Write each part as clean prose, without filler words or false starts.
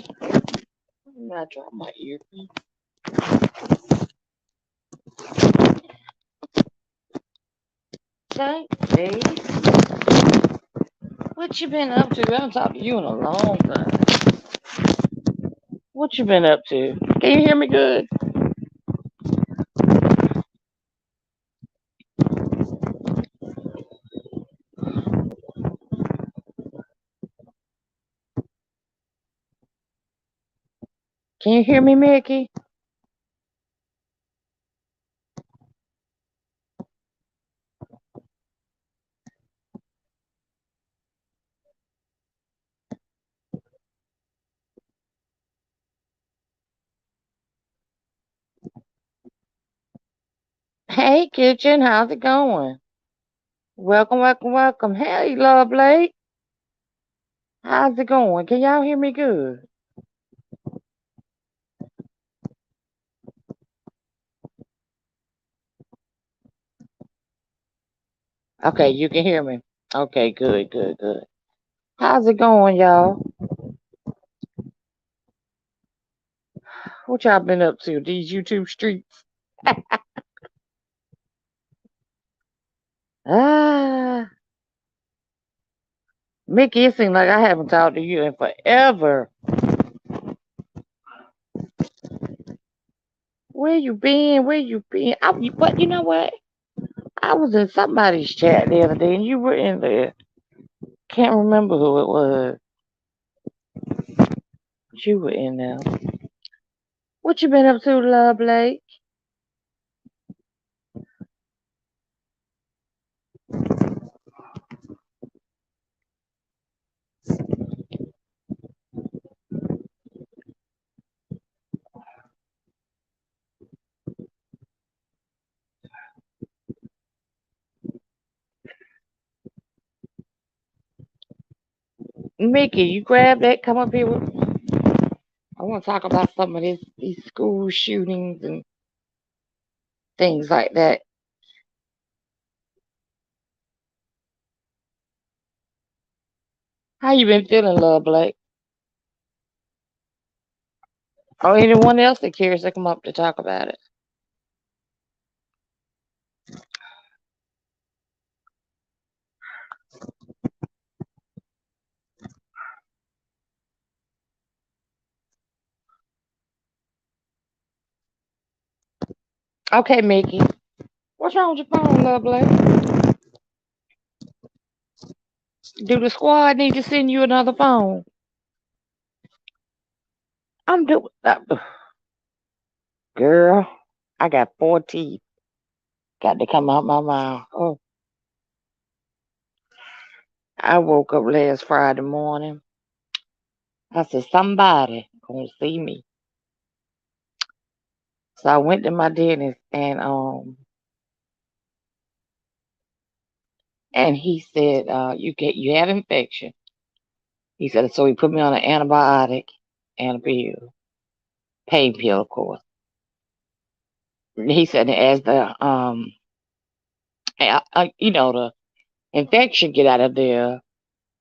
I dropped my earpiece. Thanks, babe. What you been up to? I haven't talked to you in a long time. What you been up to? Can you hear me good? Can you hear me, Mickey? Hey, kitchen, how's it going? Welcome, welcome, welcome. Hey, love Blake. How's it going? Can y'all hear me good? Okay, you can hear me. Okay, good, good, good. How's it going, y'all? What y'all been up to? These YouTube streets? Ah, Mickey, it seems like I haven't talked to you in forever. Where you been? Where you been? But you know what? I was in somebody's chat the other day, and you were in there. Can't remember who it was. But you were in there. What you been up to, love Blake? Mickey, you grab that. Come up here with me. I want to talk about some of these school shootings and things like that. How you been feeling, love Blake? Or anyone else that cares to come up to talk about it? Okay, Mickey. What's wrong with your phone, love Blake? Do the squad need to send you another phone? I'm doing. Girl, I got 4 teeth. Got to come out my mouth. Oh, I woke up last Friday morning. I said, somebody gonna see me. So I went to my dentist and he said, you have infection. He said, so he put me on an antibiotic and a pill, pain pill, of course. He said, as the infection get out of there,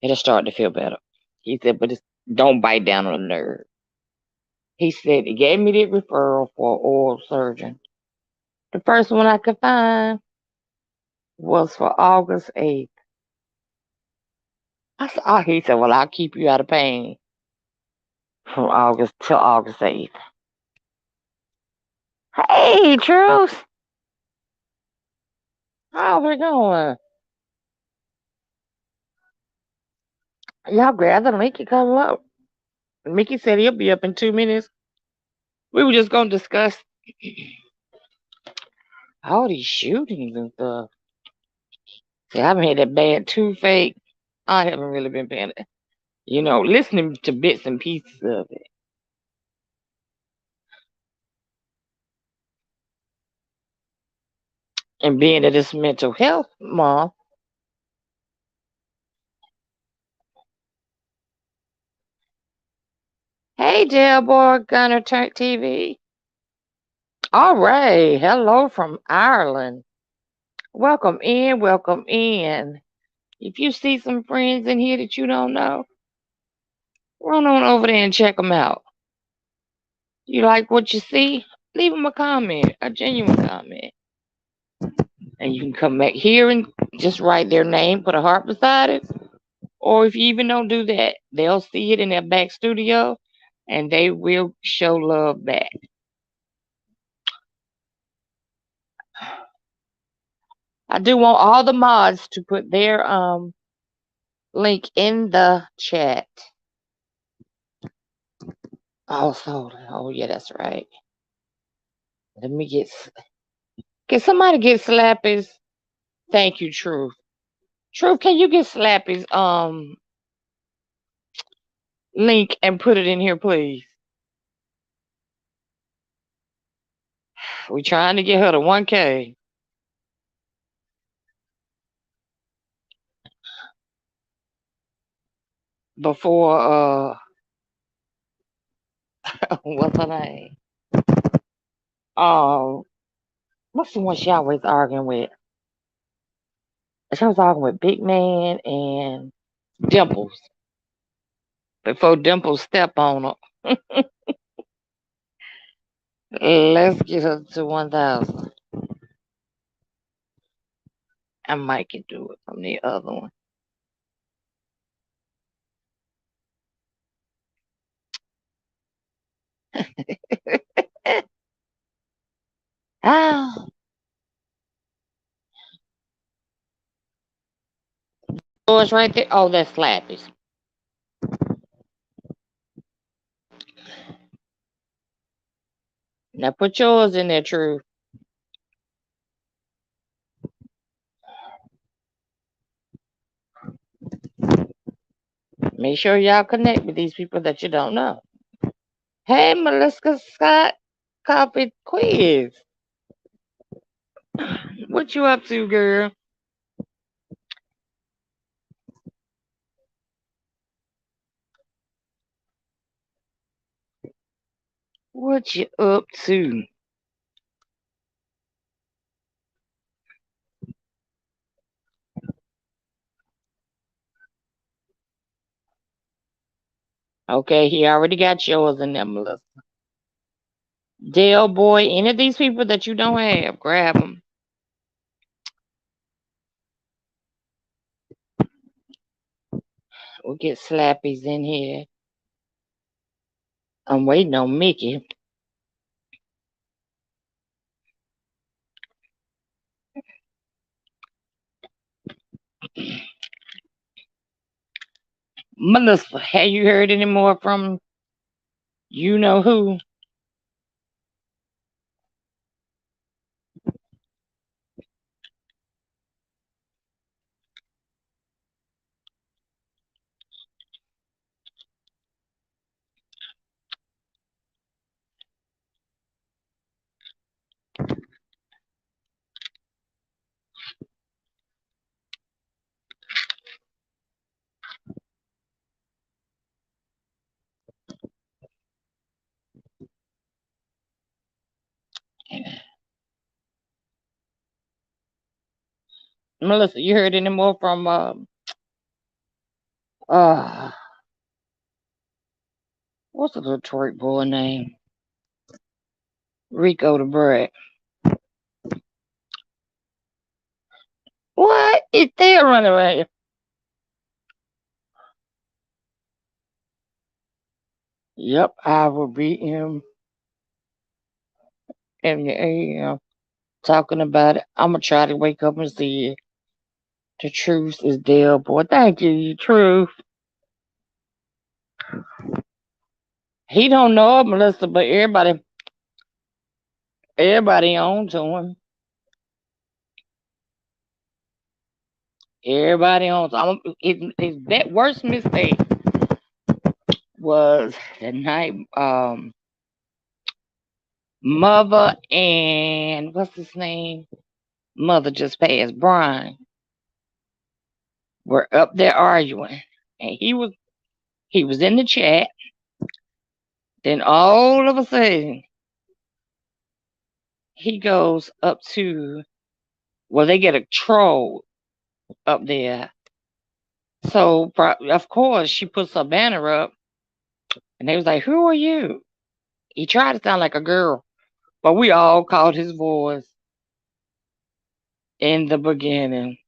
it'll start to feel better. He said, but don't bite down on the nerve. He said he gave me the referral for an oral surgeon. The first one I could find was for August 8th. He said, well, I'll keep you out of pain from August till August 8th. Hey, Truth, how's it going? Y'all grab the link and come up. Mickey said he'll be up in 2 minutes. We were just going to discuss all these shootings and stuff. See, I haven't had that bad toothache. I haven't really been paying it. Listening to bits and pieces of it. And being that it's mental health month, hey, Delboy Gunner Turk TV. All right. Hello from Ireland. Welcome in. Welcome in. If you see some friends in here that you don't know, Run on over there and check them out. You like what you see? Leave them a comment, a genuine comment. And you can come back here and just write their name, put a heart beside it. Or if you even don't do that, they'll see it in their back studio and they will show love back. I do want all the mods to put their link in the chat. Also, oh yeah, that's right. Let me get. Can somebody get Slappy's? Thank you, Truth. Truth, can you get Slappy's link and put it in here, please? We trying to get her to 1K before what's her name? What's the one she always arguing with? She was arguing with Big Man and Dimples before Dimples step on her. Let's get her to 1,000. I might can do it from the other one. Ah, oh, it's right there. Oh, that's Slappy's. Now put yours in there, True. Make sure y'all connect with these people that you don't know. Hey, Melissa Scott, Coffee Quiz. What you up to, girl? What you up to? Okay, he already got yours in there, Melissa. Dale Boy, any of these people that you don't have, grab them. We'll get Slappies in here. I'm waiting on Mickey. Melissa, have you heard any more from you know who? Melissa, you heard any more from uh what's the Detroit boy name? Rico the Brat. What? Is they running around here? Yep, I will be in the AM talking about it. I'm gonna try to wake up and see it. The truth is there, boy. Thank you, truth. He don't know it, Melissa, but everybody on to him. Everybody on to him. His worst mistake was the night Mother and what's his name? Mother just passed. Brian were up there arguing, and he was in the chat. Then all of a sudden, he goes up to they get a troll up there. So of course she puts her banner up And they was like, "Who are you?" He tried to sound like a girl, but we all caught his voice in the beginning.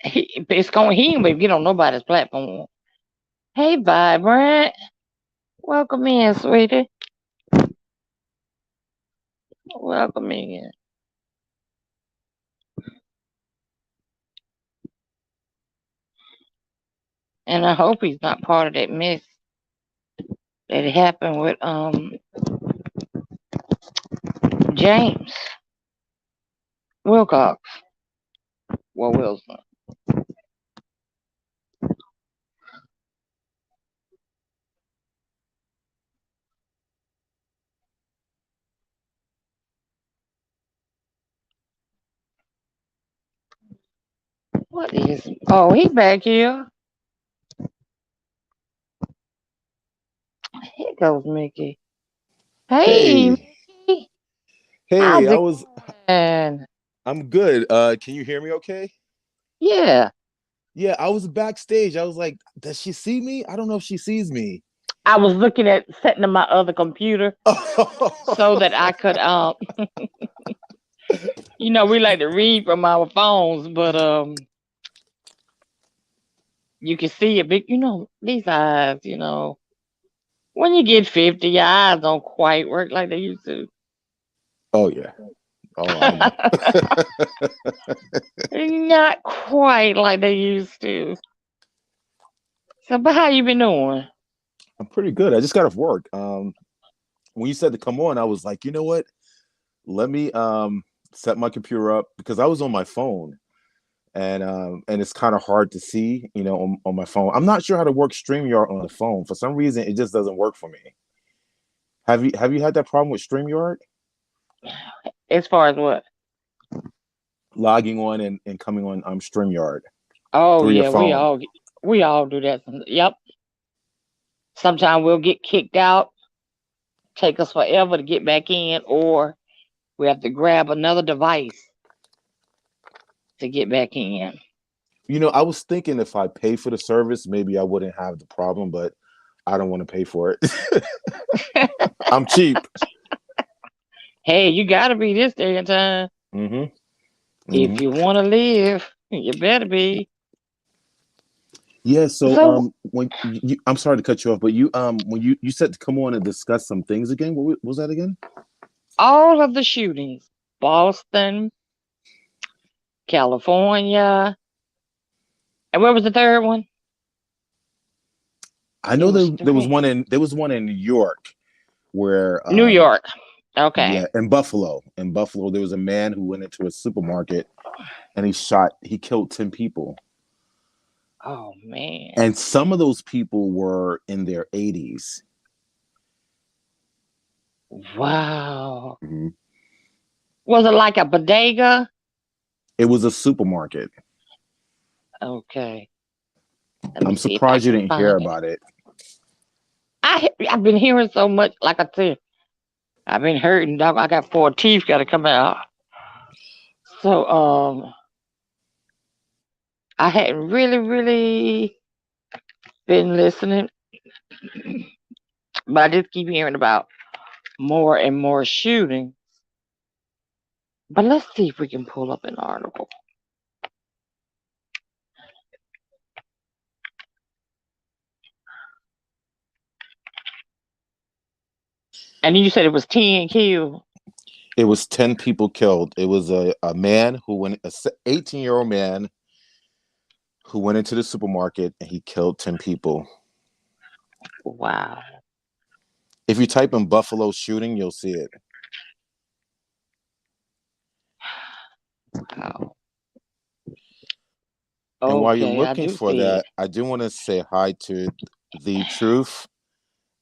It's going he ain't get on nobody's platform. Hey, Vibrant, welcome in, sweetie. Welcome in. And I hope he's not part of that mess that happened with James Wilcox. Well, Wilson. What is? Oh, he back here. Here goes Mickey. Hey, Hey, Mickey. hey, How's it going? I'm good. Can you hear me okay? Yeah, Yeah, I was backstage. I was like, does she see me? I don't know if she sees me. I was looking at setting up my other computer so that I could we like to read from our phones, but you can see a big these eyes, when you get 50, your eyes don't quite work like they used to. Oh yeah. Oh, I know. Not quite like they used to. So, but how you been doing? I'm pretty good. I just got off work. When you said to come on, I was like, you know what? Let me set my computer up because I was on my phone and it's kind of hard to see, on my phone. I'm not sure how to work StreamYard on the phone. For some reason, it just doesn't work for me. Have you had that problem with StreamYard? As far as what? Logging on and coming on StreamYard Oh through your yeah, phone. we all do that. Yep. Sometimes we'll get kicked out, take us forever to get back in, or we have to grab another device to get back in. I was thinking if I pay for the service, maybe I wouldn't have the problem, but I don't want to pay for it. I'm cheap. Hey, you gotta be this day and time. Hmm. If Hmm. you wanna live, you better be. Yeah. So So I'm sorry to cut you off, but when you said to come on and discuss some things again, what was that again? all of the shootings, Boston, California, and where was the third one? I It know was there was three. one in New York where New York. yeah, Okay. in Buffalo there was a man who went into a supermarket and he killed 10 people. Oh man. And some of those people were in their 80s. Wow. Mhm. Was it like a bodega? It was a supermarket. Okay. Let me I'm see if I surprised you can didn't hear find it. about it. I've been hearing so much, like I said, I've been hurting, dog. I got four teeth gotta come out. So I hadn't really been listening, but I just keep hearing about more and more shooting. But let's see if we can pull up an article. And you said it was 10 killed. It was 10 people killed. It was a man who went, a 18-year-old man who went into the supermarket and he killed 10 people. Wow. If you type in Buffalo shooting, you'll see it. Wow. And while you're Okay, I looking do for see it. that, I do want to say hi to the Truth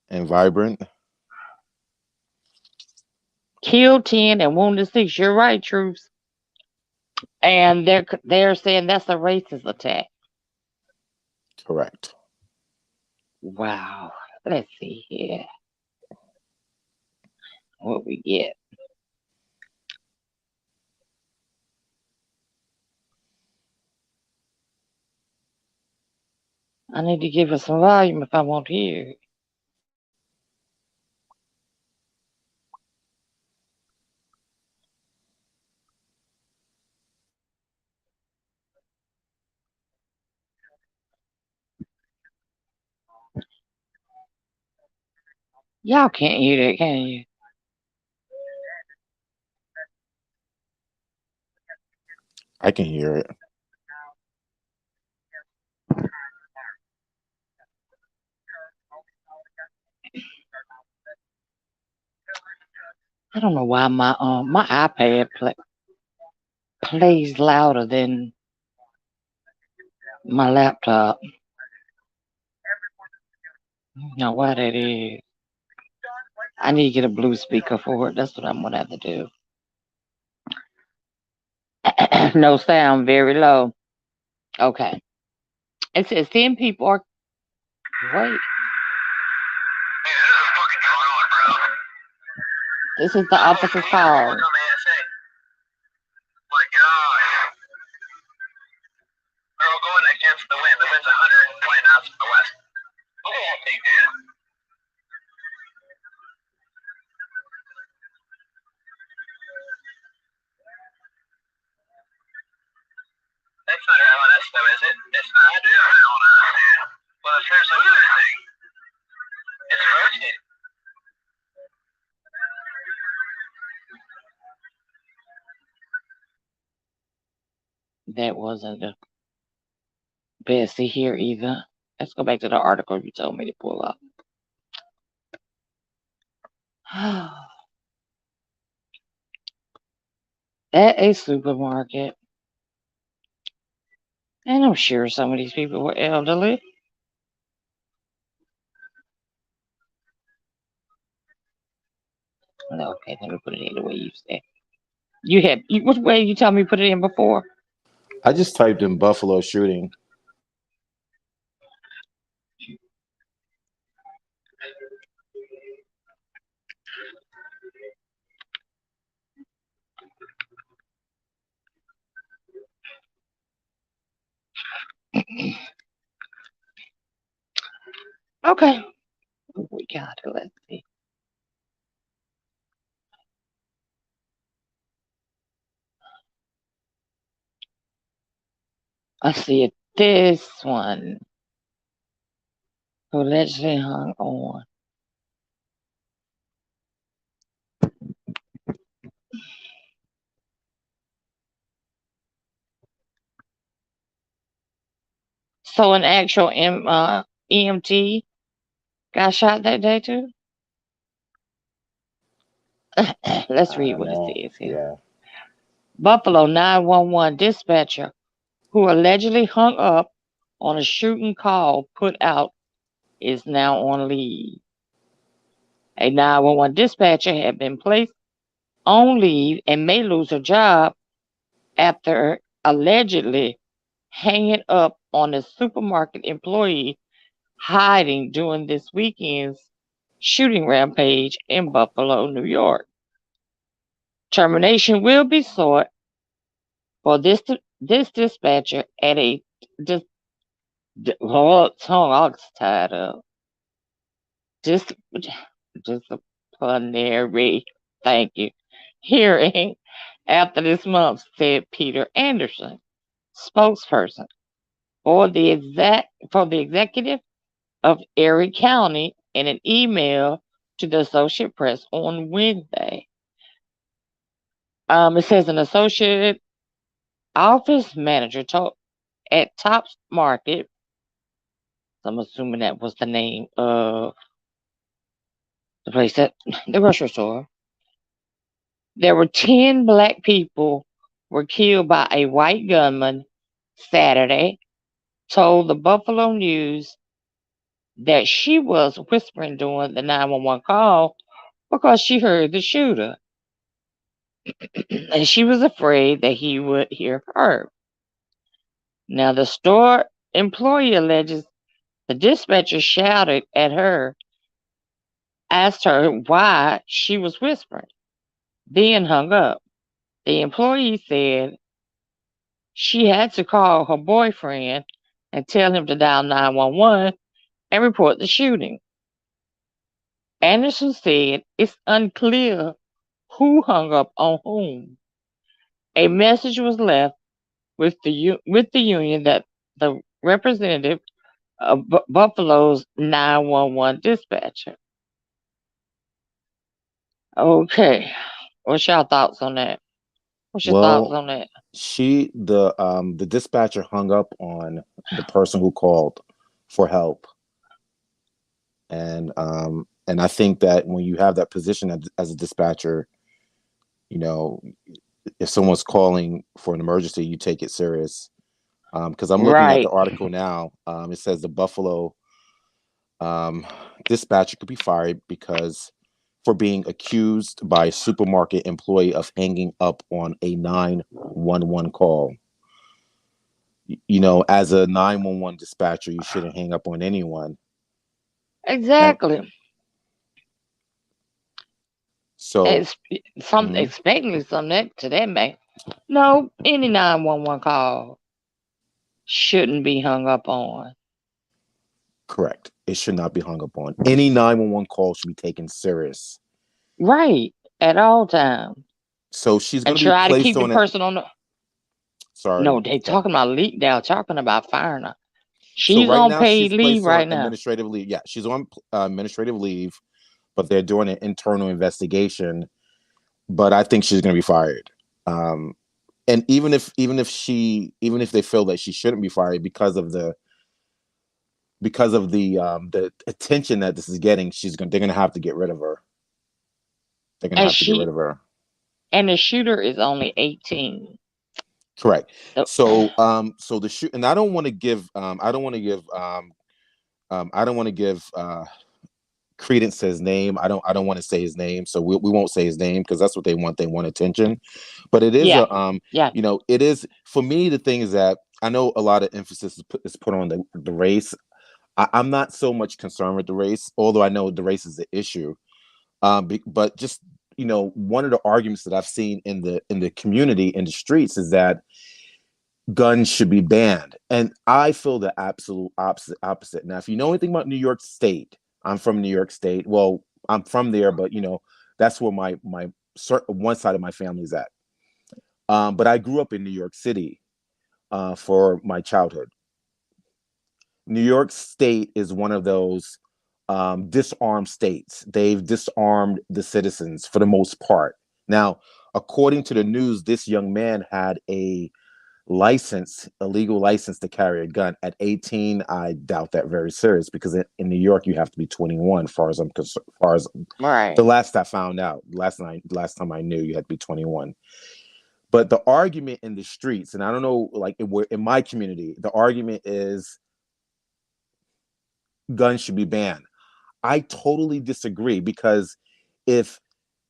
and Vibrant. Killed 10 and wounded 6. You're right, troops. And they're saying that's a racist attack. Correct. Wow. Let's see here what we get. I need to give it some volume if I want to hear it. Y'all can't hear that, can you? I can hear it. I don't know why my iPad plays louder than my laptop. Now why that is? I need to get a blue speaker for it. That's what I'm gonna have to do. No sound, very low. Okay. It says 10 people are. Wait. This is the officer's call. That wasn't the best to hear either. Let's go back to the article you told me to pull up. At a supermarket, and I'm sure some of these people were elderly. No, okay, let me put it in the way you said. What way you told me to put it in before? I just typed in Buffalo shooting. Okay, we got it. Let's see. I see it. This one who allegedly hung on. So an actual EMT got shot that day too. Let's I read don't what it know. says here. Yeah. Buffalo 911 dispatcher who allegedly hung up on a shooting call put out is now on leave. A 911 dispatcher had been placed on leave and may lose her job after allegedly hanging up on a supermarket employee hiding during this weekend's shooting rampage in Buffalo, New York. Termination will be sought for this dispatcher at a dis, tongue all tied up. Dis, disciplinary, thank you, hearing after this month, said Peter Anderson, spokesperson for the executive of Erie County in an email to the Associate Press on Wednesday. It says an associate office manager told at Tops Market, so I'm assuming that was the name of the place that the grocery store. There were 10 black people were killed by a white gunman Saturday, told the Buffalo News that she was whispering during the 911 call because she heard the shooter and she was afraid that he would hear her. Now, the store employee alleges the dispatcher shouted at her, asked her why she was whispering, then hung up. The employee said she had to call her boyfriend and tell him to dial 911 and report the shooting. Anderson said it's unclear who hung up on whom. A message was left with the union that the representative of Buffalo's 911 dispatcher. Okay, what's your thoughts on that? What's your thoughts Well, on that? the dispatcher hung up on the person who called for help, and I think that when you have that position as a dispatcher, you know, if someone's calling for an emergency, you take it serious. Because I'm looking at the Right. article now. It says the Buffalo um, dispatcher could be fired because for being accused by a supermarket employee of hanging up on a 911 call. As a 911 dispatcher, you shouldn't hang up on anyone. And Exactly. so, It's some mhm, expecting something to that man. No, any 911 call shouldn't be hung up on. correct. It should not be hung up on. Any 911 call should be taken serious. Right. At all times. So she's going And to be try to placed keep the on it. person on the. Sorry. No, they talking about leave. They're talking about firing her. So She's right on now paid she's leave placed on right now. administrative leave. Yeah, she's on administrative leave, but they're doing an internal investigation. But I think she's going to be fired. Um, and even if they feel that she shouldn't be fired because of the attention that this is getting, they're going to have to get rid of her. They're going to And have to get rid she of her. and the shooter is only 18. Correct. So, So the shoot, and I don't want to give credence to his name. I don't want to say his name, so we won't say his name because that's what they want. They want attention. But it is yeah, a yeah. it is for me. The thing is that I know a lot of emphasis is put on the race. I'm not so much concerned with the race, although I know the race is the issue. But just one of the arguments that I've seen in the community in the streets is that guns should be banned, and I feel the absolute opposite. Now, if you know anything about New York State, I'm from New York State. Well, I'm from there, but that's where my one side of my family is at. But I grew up in New York City for my childhood. New York State is one of those disarmed states. They've disarmed the citizens for the most part. Now, according to the news, this young man had a legal license to carry a gun at 18. I doubt that very serious because in New York you have to be 21. Far as I'm concerned, far as the Right. last I found out, last time I knew, you had to be 21. But the argument in the streets, and I don't know, like in my community, the argument is guns should be banned. I totally disagree because if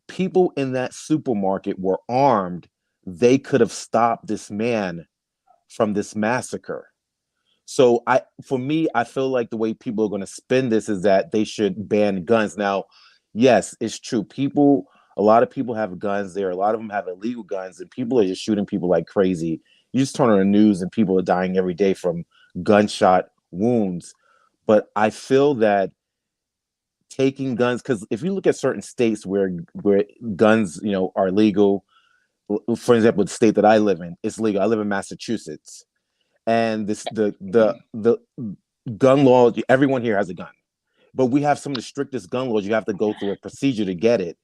people in that supermarket were armed, they could have stopped this man from this massacre. So for me, I feel like the way people are going to spin this is that they should ban guns. Now, yes, it's true. A lot of people have guns there. A lot of them have illegal guns, and people are just shooting people like crazy. You just turn on the news, and people are dying every day from gunshot wounds. But I feel that taking guns, because if you look at certain states where guns, are legal, for example, the state that I live in, it's legal. I live in Massachusetts, and this the gun law. Everyone here has a gun, but we have some of the strictest gun laws. You have to go through a procedure to get it.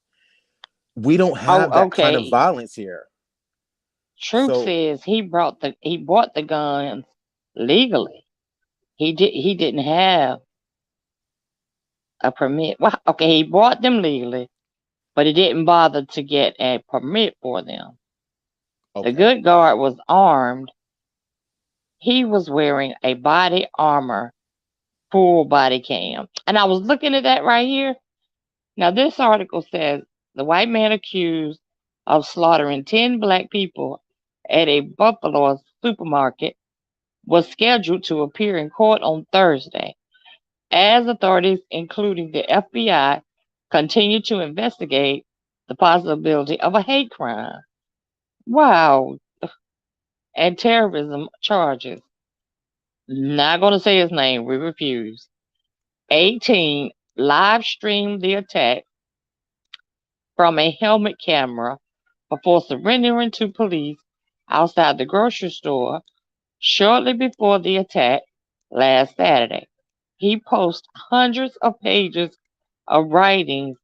We don't have Oh, that kind of okay. violence here. Truth So says he bought the guns legally. He didn't have a permit. Well, okay, he bought them legally, but he didn't bother to get a permit for them. The okay, good guard was armed. He was wearing a body armor, full body cam. And I was looking at that right here. Now, this article says the white man accused of slaughtering 10 black people at a Buffalo supermarket was scheduled to appear in court on Thursday as authorities, including the FBI, continue to investigate the possibility of a hate crime. Wow. And terrorism charges. Not going to say his name. We refuse. 18 live streamed the attack from a helmet camera before surrendering to police outside the grocery store shortly before the attack last Saturday. He posted hundreds of pages of writings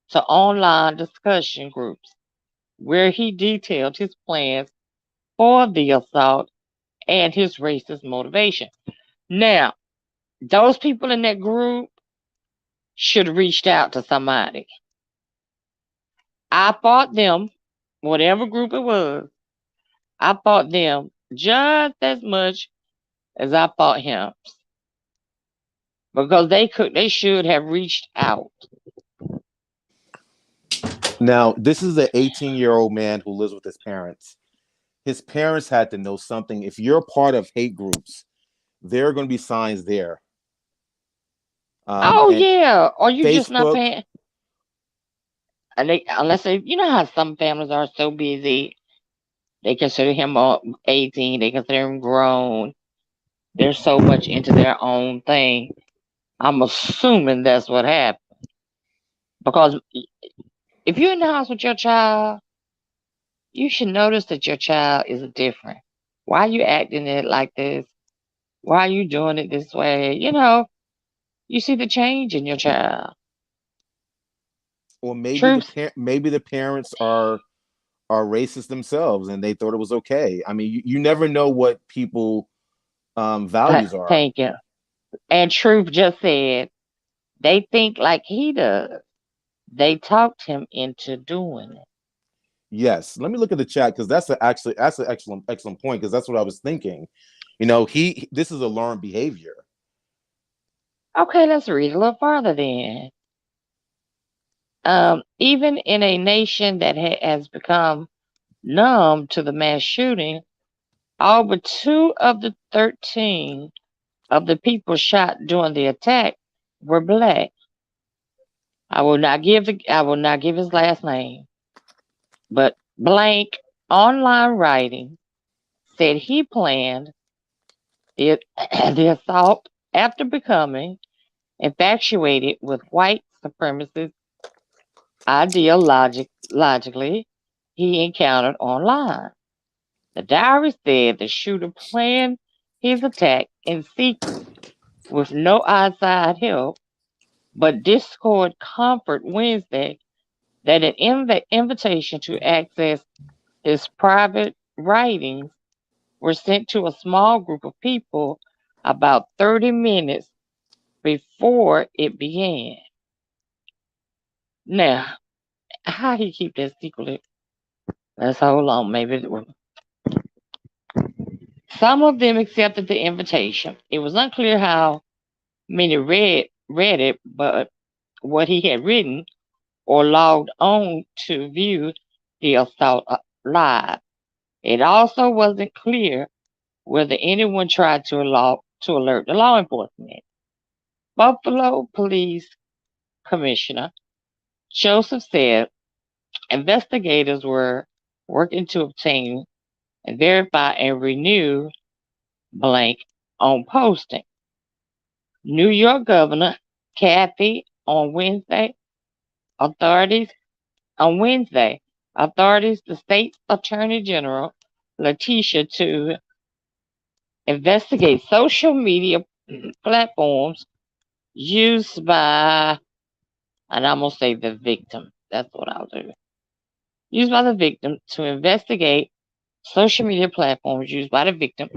to online discussion groups where he detailed his plans for the assault and his racist motivation. Now, those people in that group should have reached out to somebody. I fought them, whatever group it was, I fought them just as much as I fought him because they should have reached out. Now, this is an 18-year-old man who lives with his parents. His parents had to know something. If you're a part of hate groups, there are going to be signs there. Oh And yeah, or you just not Facebook, paying. And they, unless they, you know how some families are so busy, they consider him 18, they consider him grown. They're so much into their own thing. I'm assuming that's what happened. Because if you're in the house with your child, you should notice that your child is different. Why are you acting it like this? Why are you doing it this way? You see the change in your child. or Truth, maybe the parents are racist themselves and they thought it was okay. I mean, you never know what people values are. thank you. And Truth just said they think like he does. They talked him into doing it. Yes, let me look at the chat because that's an excellent point because that's what I was thinking. You know, he this is a learned behavior. Okay, let's read a little farther then. Even in a nation that has become numb to the mass shooting, all but two of the 13 of the people shot during the attack were black. I will not give his last name, but blank online writing said he planned the, the assault after becoming infatuated with white supremacist ideologically he encountered online. The diary said the shooter planned his attack in secret with no outside help, but Discord Comfort Wednesday that an invitation to access his private writings were sent to a small group of people about 30 minutes before it began. Now, how he keep that secret? Let's hold on. Some of them accepted the invitation. It was unclear how many read it, but what he had written or logged on to view the assault live. It also wasn't clear whether anyone tried to alert the law enforcement. Buffalo Police Commissioner Joseph said investigators were working to obtain and verify and renew blank on posting. New York Governor Kathy authorities on Wednesday, authorities, the state's Attorney General Letitia to investigate social media platforms used by, and I'm gonna say the victim. That's what I'll do. Used by the victim to investigate social media platforms used by the victim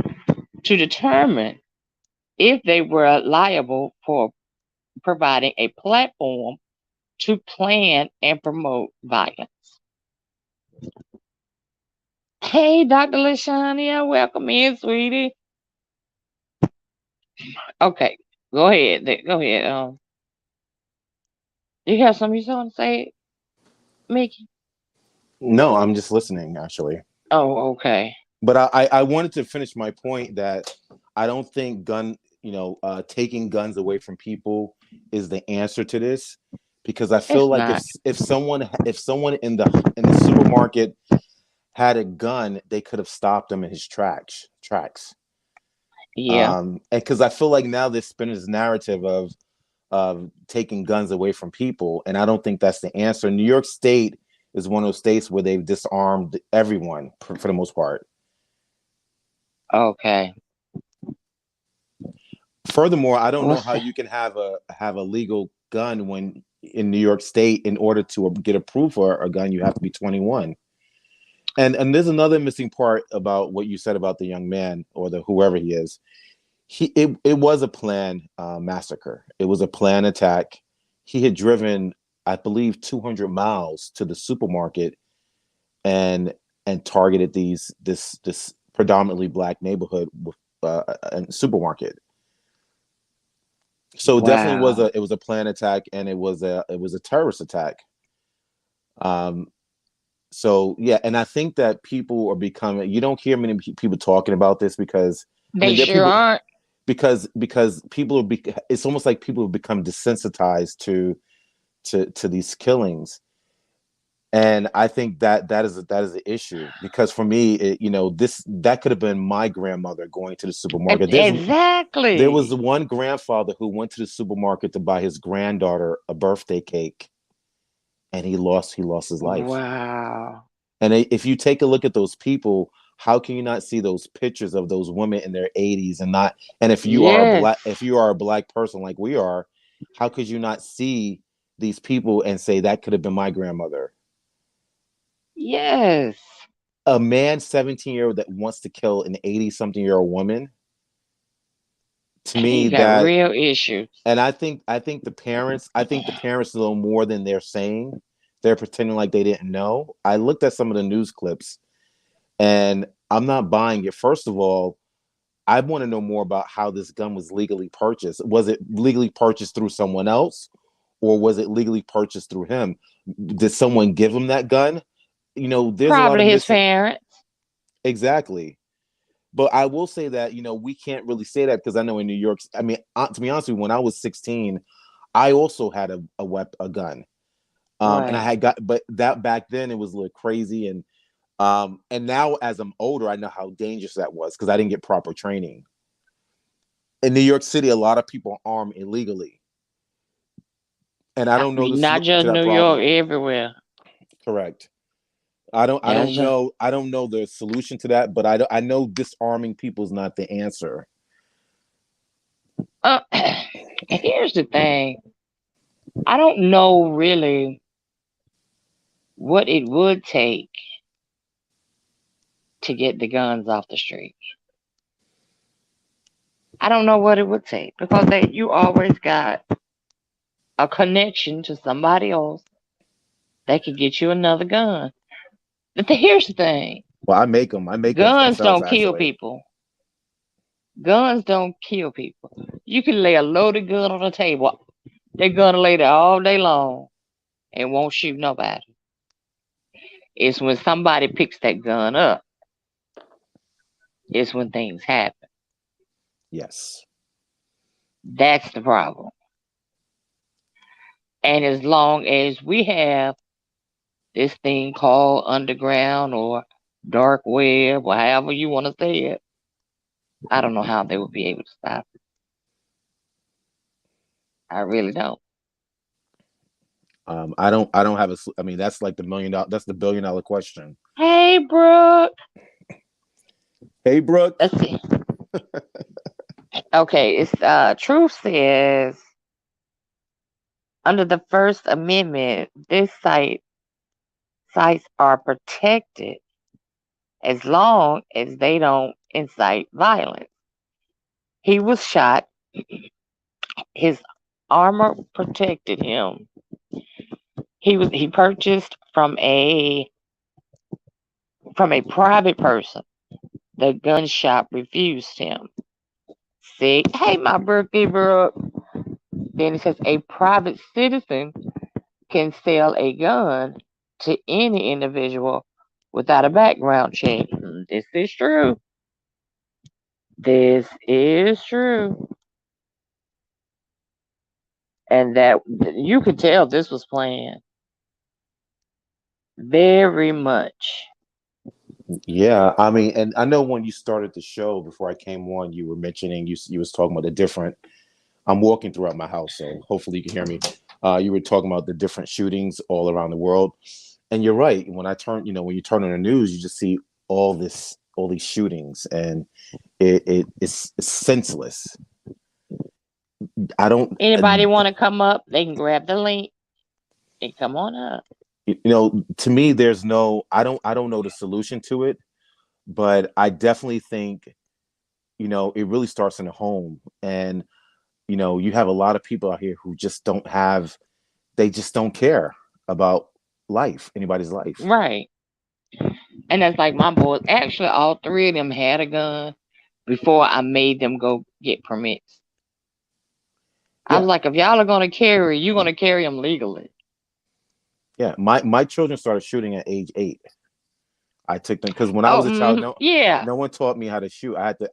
to determine if they were liable for providing a platform to plan and promote violence. Hey, Dr. Lashania, welcome in, sweetie. Okay, go ahead. Go ahead. You have something you want to say, Mickey? No, I'm just listening actually. Oh, okay. But I wanted to finish my point that I don't think taking guns away from people is the answer to this because I feel It's like not. if someone in the supermarket had a gun, they could have stopped him in his tracks. Yeah. And because I feel like now they're spinning this narrative of taking guns away from people, and I don't think that's the answer. New York State is one of those states where they've disarmed everyone for the most part. Okay. Furthermore, I don't know What's how that? you can have a legal gun when in New York State. In order to get approved for a gun, you have to be 21. And there's another missing part about what you said about the young man or the whoever he is. It was a planned massacre. It was a planned attack. He had driven, I believe, 200 miles to the supermarket and targeted this predominantly black neighborhood with a supermarket. So it definitely was Wow. a planned attack, and it was a terrorist attack. Um, so yeah, and I think that people are becoming. You don't hear many people talking about this because I They mean, there are sure people aren't. because people it's almost like people have become desensitized to these killings, and I think that is the issue because for me, this that could have been my grandmother going to the supermarket. There was Exactly. one grandfather who went to the supermarket to buy his granddaughter a birthday cake, and he lost his life. Wow. And if you take a look at those people, how can you not see those pictures of those women in their 80s and not? And Yes. if you are a black person like we are, how could you not see these people and say that could have been my grandmother? Yes. A man 17-year-old that wants to kill an 80 something year old woman, to me He got that. real issues. And I think the parents know more than they're saying. They're pretending like they didn't know. I looked at some of the news clips, and I'm not buying it. First of all, I want to know more about how this gun was legally purchased. Was it legally purchased through someone else, or was it legally purchased through him? Did someone give him that gun? There's a lot of Probably his missing. parents. Exactly. But I will say that we can't really say that because I know in New York. I mean, to be honest with you, when I was 16, I also had a gun. And I Right. had got, but that back then it was a little crazy, and now as I'm older, I know how dangerous that was because I didn't get proper training. In New York City, a lot of people are armed illegally, and I I don't know the mean, not solution to just that New York, problem. everywhere. Correct. I don't That's just, know. I don't know the solution to that, but I know disarming people is not the answer. and here's the thing. I don't know really what it would take to get the guns off the street. I don't know what it would take because you always got a connection to somebody else that could get you another gun. But here's the thing: Well, I make them. I make guns guns myself, don't kill actually. people. Guns don't kill people. You can lay a loaded gun on the table. They're gonna lay there all day long and won't shoot nobody. It's when somebody picks that gun up. It's when things happen. Yes. That's the problem. And as long as we have this thing called underground or dark web or however you want to say it, I don't know how they would be able to stop it. I really don't. I don't have a. I mean, that's like the $1 million. That's the $1 billion question. Hey, Brooke. Hey, Brooke. Let's see. Okay, it's Truth says under the First Amendment, this sites are protected as long as they don't incite violence. He was shot. His armor protected him. He purchased from a private person. The gun shop refused him. See, hey, my birthday, bro. Then it says a private citizen can sell a gun to any individual without a background check. This is true. This is true. And that you could tell this was planned very much. Yeah, I mean, and I know when you started the show before I came on, you were mentioning you was talking about the different. I'm walking throughout my house, so hopefully you can hear me. You were talking about the different shootings all around the world, and you're right. When I turn, when you turn on the news, you just see all these shootings, and it's senseless. I don't, Anybody want to come up? They can grab the link and come on up. to me, there's no, I don't know the solution to it, but I definitely think, it really starts in the home, and you have a lot of people out here who just don't have, they just don't care about anybody's life. Right. And that's like my boys. Actually, all three of them had a gun before I made them go get permits. I was Yeah, like, if y'all are gonna carry, you're gonna carry them legally. yeah. My children started shooting at age 8. I took them because when I Oh, was a child, yeah. no one taught me how to shoot. I had to.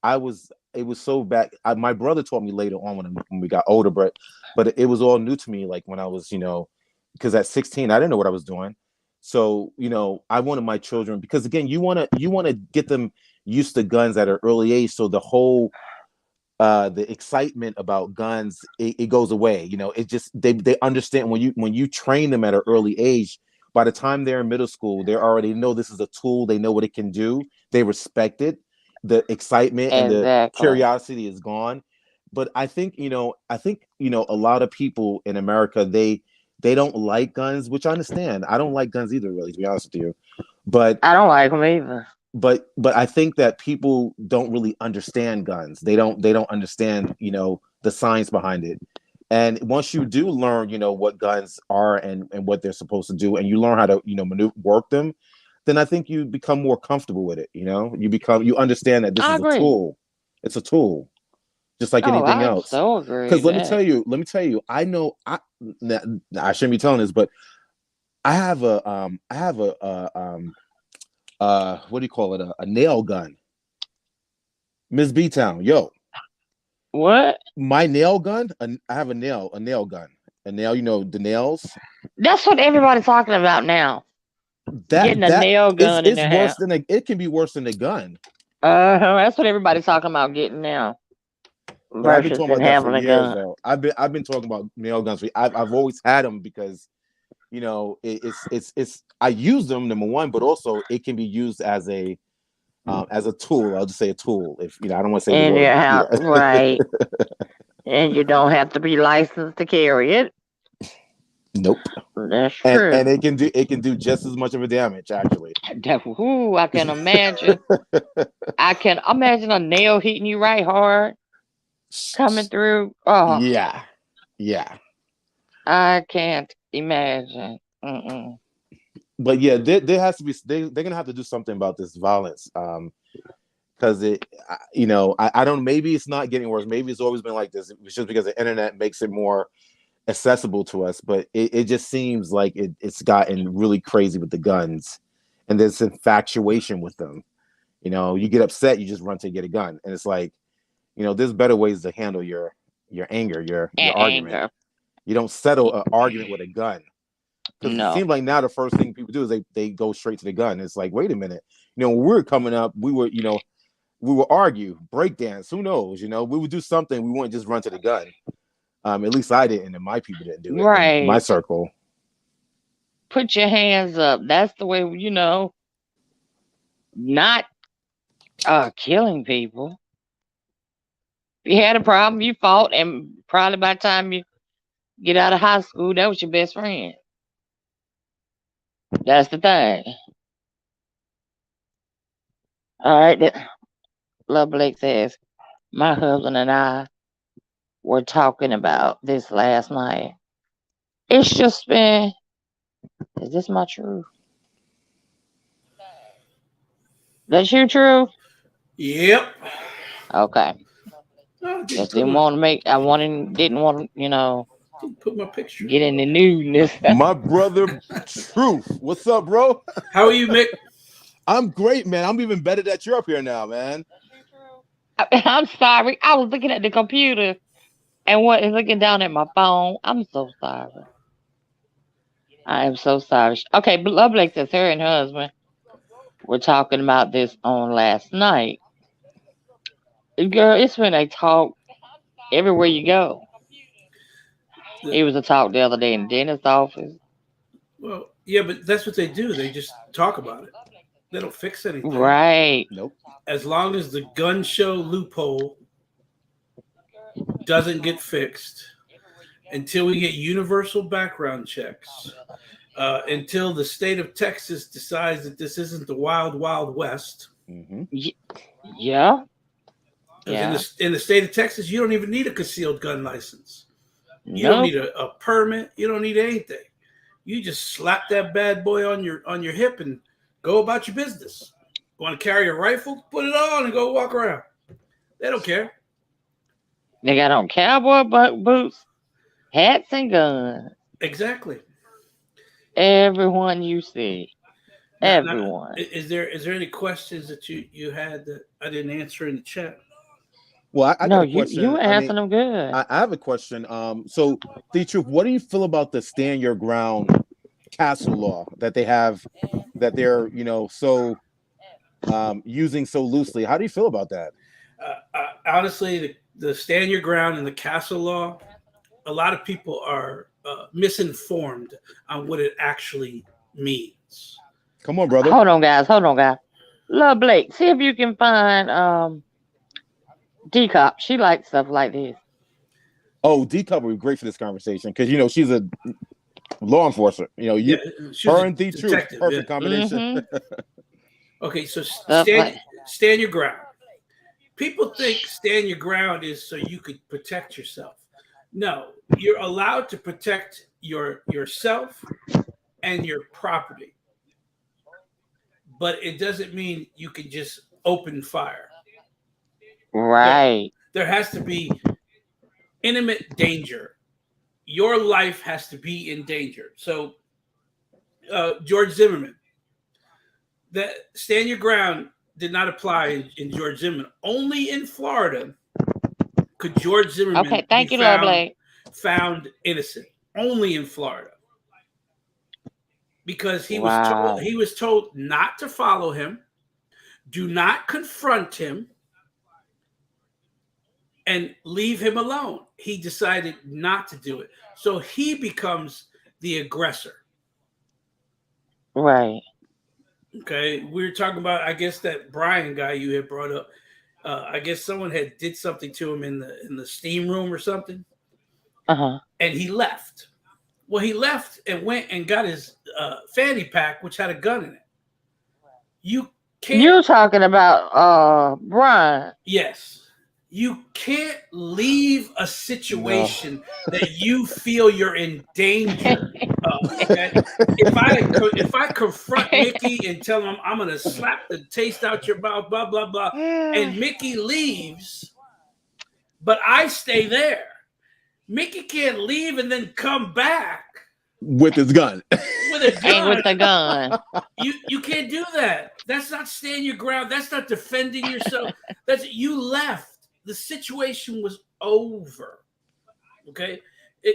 I was. It was so bad. My brother taught me later on when we got older, but it was all new to me. Like when I was, because at 16 I didn't know what I was doing. So I wanted my children, because again, you want to get them used to guns at an early age, so the excitement about guns, it goes away. It just, they understand when you train them at an early age. By the time they're in middle school, they already know this is a tool. They know what it can do. They respect it. The excitement and the Exactly. curiosity is gone. But I think a lot of people in America, they don't like guns, which I understand. I don't like guns either, really, to be honest with you. But I don't like them either. but I think that people don't really understand guns. They don't understand, the science behind it. And once you do learn, what guns are and what they're supposed to do, and you learn how to, maneuver work them, then I think you become more comfortable with it. You understand that this I is a agree. tool. It's a tool, just like Oh, anything I else. so agree Because with that. let me tell you, I know I shouldn't be telling this, but I have what do you call it, a nail gun. Miss B Town, yo, What? my nail gun. I have a nail gun, a nail. The nails. That's what everybody's talking about now. Getting a That nail is gun in it's their worse house. than it can be worse than a gun. That's what everybody's talking about getting now But I've been versus talking than about that for having a years, gun. though. I've been talking about nail guns. I've always had them because it's I use them, number one, but also it can be used as a tool. I'll just say a tool. If I don't want to say the In word. your house, Yeah. right? And you don't have to be licensed to carry it. Nope. That's And true. it can do just as much of a damage, actually. I can imagine. I can imagine a nail hitting you right hard coming through. Oh, Yeah. Yeah. I can't imagine. Mm-mm. But yeah, there has to be, they're gonna have to do something about this violence. Because I don't, maybe it's not getting worse. Maybe it's always been like this. It's just because the internet makes it more accessible to us. But it just seems like it's gotten really crazy with the guns, and there's infatuation with them. You get upset, you just run to get a gun, and it's like, there's better ways to handle your anger, your And argument. anger. You don't settle an argument with a gun, because it No. seems like now the first thing people do is they go straight to the gun. It's like, wait a minute, when we were coming up, we would argue, breakdance, who knows, we would do something. We wouldn't just run to the gun. At least I didn't, and my people didn't do it in my Right. circle. Put your hands up. That's the way, not killing people. If you had a problem, you fought, and probably by the time you get out of high school, that was your best friend. That's the thing. All right. Love Blake says, my husband and I were talking about this last night. It's just been, is this my truth? That's your truth? Yep. Okay. I Just didn't want to make, didn't want to, didn't put my picture get in the newness. My brother, Truth, what's up, bro? How are you, Mick? I'm great, man. I'm even better that you're up here now, man. I'm sorry. I was looking at the computer and wasn't looking down at my phone. I'm so sorry. I am so sorry. Okay, Love Blake says her and her husband were talking about this on last night. Girl, it's when they talk everywhere you go. The- It was a talk the other day in the dentist's office. well, yeah, but that's what they do. They just talk about it. They don't fix anything. Right. Nope. As long as the gun show loophole doesn't get fixed, until we get universal background checks, until the state of Texas decides that this isn't the wild, wild west. Hmm. Y- yeah. Because Yeah. in the state of Texas, you don't even need a concealed gun license. You don't Nope. need a permit. You don't need anything. You just slap that bad boy on your hip and go about your business. Want to carry a rifle? Put it on and go walk around. They don't care. They got on cowboy boots, hats, and guns. Exactly. Everyone you see. Now, Everyone. is there any questions that you had that I didn't answer in the chat? Well, I got No, a you question. were I mean, answering them good. I have a question. So the truth, what do you feel about the stand your ground castle law that they have, that they're so using so loosely? How do you feel about that? Honestly, the stand your ground and the castle law, a lot of people are misinformed on what it actually means. Come on, brother. Hold on, guys. Hold on, guys. Love Blake. See if you can find D Cop. She likes stuff like this. Oh, D Cup would be great for this conversation because she's a law enforcer. Yeah, she was Her a and the truth, detective. Yeah. perfect combination. Mm-hmm. Okay, so Stuff like stand your ground. People think stand your ground is so you could protect yourself. No, you're allowed to protect yourself and your property, but it doesn't mean you can just open fire. There, right. there has to be intimate danger. Your life has to be in danger. So, George Zimmerman, that stand your ground did not apply in George Zimmerman. Only in Florida could George Okay. Zimmerman be Thank you, Love Blake. found innocent. Only in Florida, because Wow. he was told not to follow him, do not confront him, and leave him alone. He decided not to do it, so he becomes the aggressor. Right. Okay, we were talking about, I guess, that Brian guy you had brought up. I guess someone had did something to him in the steam room or something, Uh huh. and he left. Well, he left and went and got his fanny pack, which had a gun in it. You can't. You're talking about Brian. Yes, you can't leave a No. situation that you feel you're in danger of. Okay, if I confront Mickey and tell him I'm gonna slap the taste out your mouth, blah blah blah, and Mickey leaves, but I stay there. Mickey can't leave and then come back With his gun. with a And gun. with the gun. You can't do that. That's not stand your ground. That's not defending yourself. That's you left. The situation was over. Okay,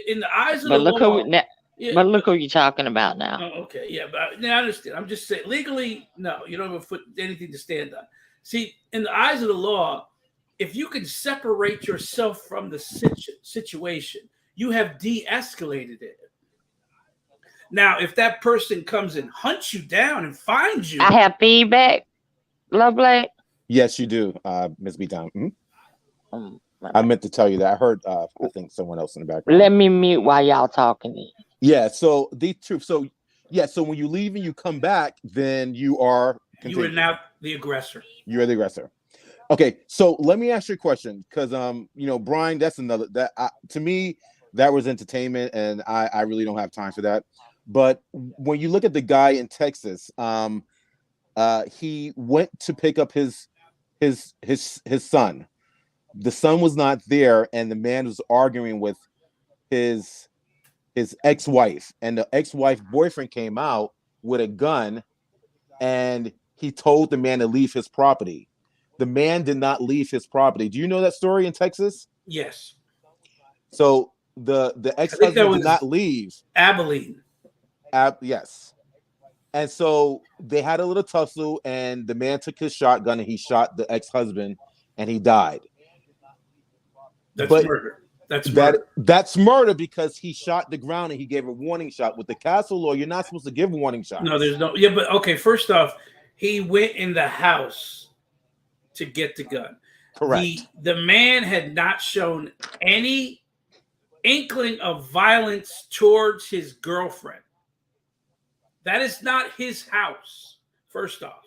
in the eyes of the But look who law. now, Yeah. but look who you're talking about now. Oh, okay. Yeah, but now I understand. I'm just saying legally, no, you don't have anything to stand on. See, in the eyes of the law, if you can separate yourself from the situation, you have de-escalated it. Now, if that person comes and hunts you down and finds you, I have feedback. Love Blake. Yes, you do, Miss B Town. My I bad. meant to tell you that. I heard I think someone else in the Let background. me mute while y'all talking. Then. Yeah, so the truth. So yeah, so when you leave and you come back, then you are you are now the aggressor. you're the aggressor. Okay, so let me ask you a question, because Brian, that's another that to me that was entertainment, and I really don't have time for that. But when you look at the guy in Texas, he went to pick up his son. The son was not there, and the man was arguing with his ex-wife, and the ex-wife boyfriend came out with a gun, and he told the man to leave his property. The man did not leave his property. Do you know that story in Texas? Yes. So the I think that ex-husband did was not leave. Abilene. Yes. And so they had a little tussle, and the man took his shotgun and he shot the ex-husband, and he died. That's But murder. That's murder. that's murder because he shot the ground and he gave a warning shot. With the castle law, you're not supposed to give warning shots. No, there's no. Yeah, but okay. First off, he went in the house to get the gun. Correct. The man had not shown any inkling of violence towards his girlfriend. That is not his house. First off,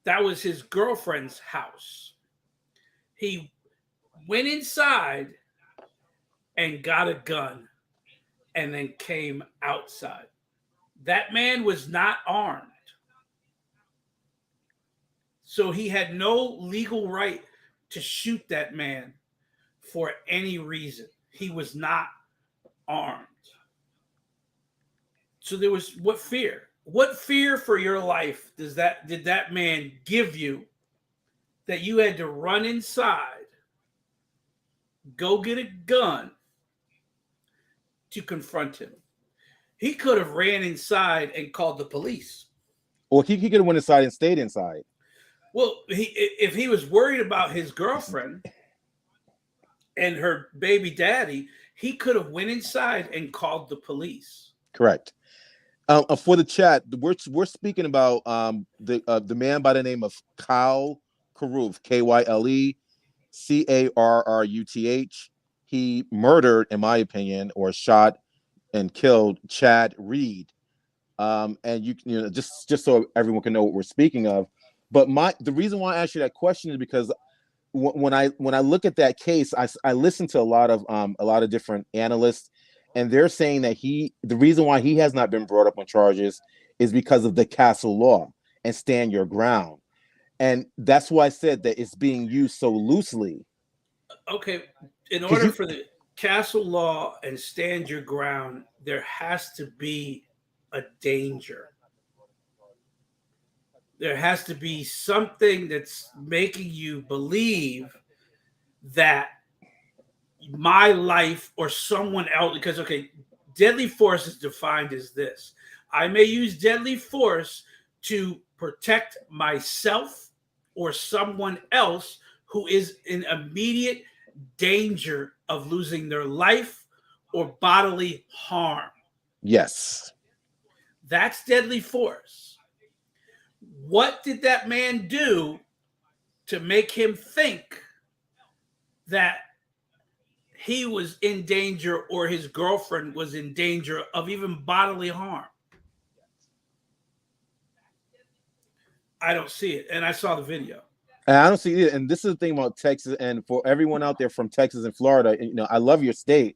that was his girlfriend's house. He went inside and got a gun and then came outside. That man was not armed. So he had no legal right to shoot that man for any reason. He was not armed. So there was what fear? What fear for your life did that man give you that you had to run inside, go get a gun to confront him? He could have ran inside and called the police. Or he could have went inside and stayed inside. Well, if he was worried about his girlfriend and her baby daddy, he could have went inside and called the police. Correct. For the chat, we're speaking about the man by the name of Kyle Carruth, Kyle Carruth. He murdered, in my opinion, or shot and killed Chad Reed. And you know, just so everyone can know what we're speaking of. But the reason why I asked you that question is because when I look at that case, I listen to a lot of different analysts, and they're saying that the reason why he has not been brought up on charges is because of the castle law and stand your ground. And that's why I said that it's being used so loosely. Okay. In order for the castle law and stand your ground, there has to be a danger. There has to be something that's making you believe that my life or someone else, because, okay, deadly force is defined as this. I may use deadly force to protect myself or someone else who is in immediate danger of losing their life or bodily harm. Yes. That's deadly force. What did that man do to make him think that he was in danger or his girlfriend was in danger of even bodily harm? I don't see it. And I saw the video. And I don't see it. And this is the thing about Texas, and for everyone out there from Texas and Florida, you know, I love your state,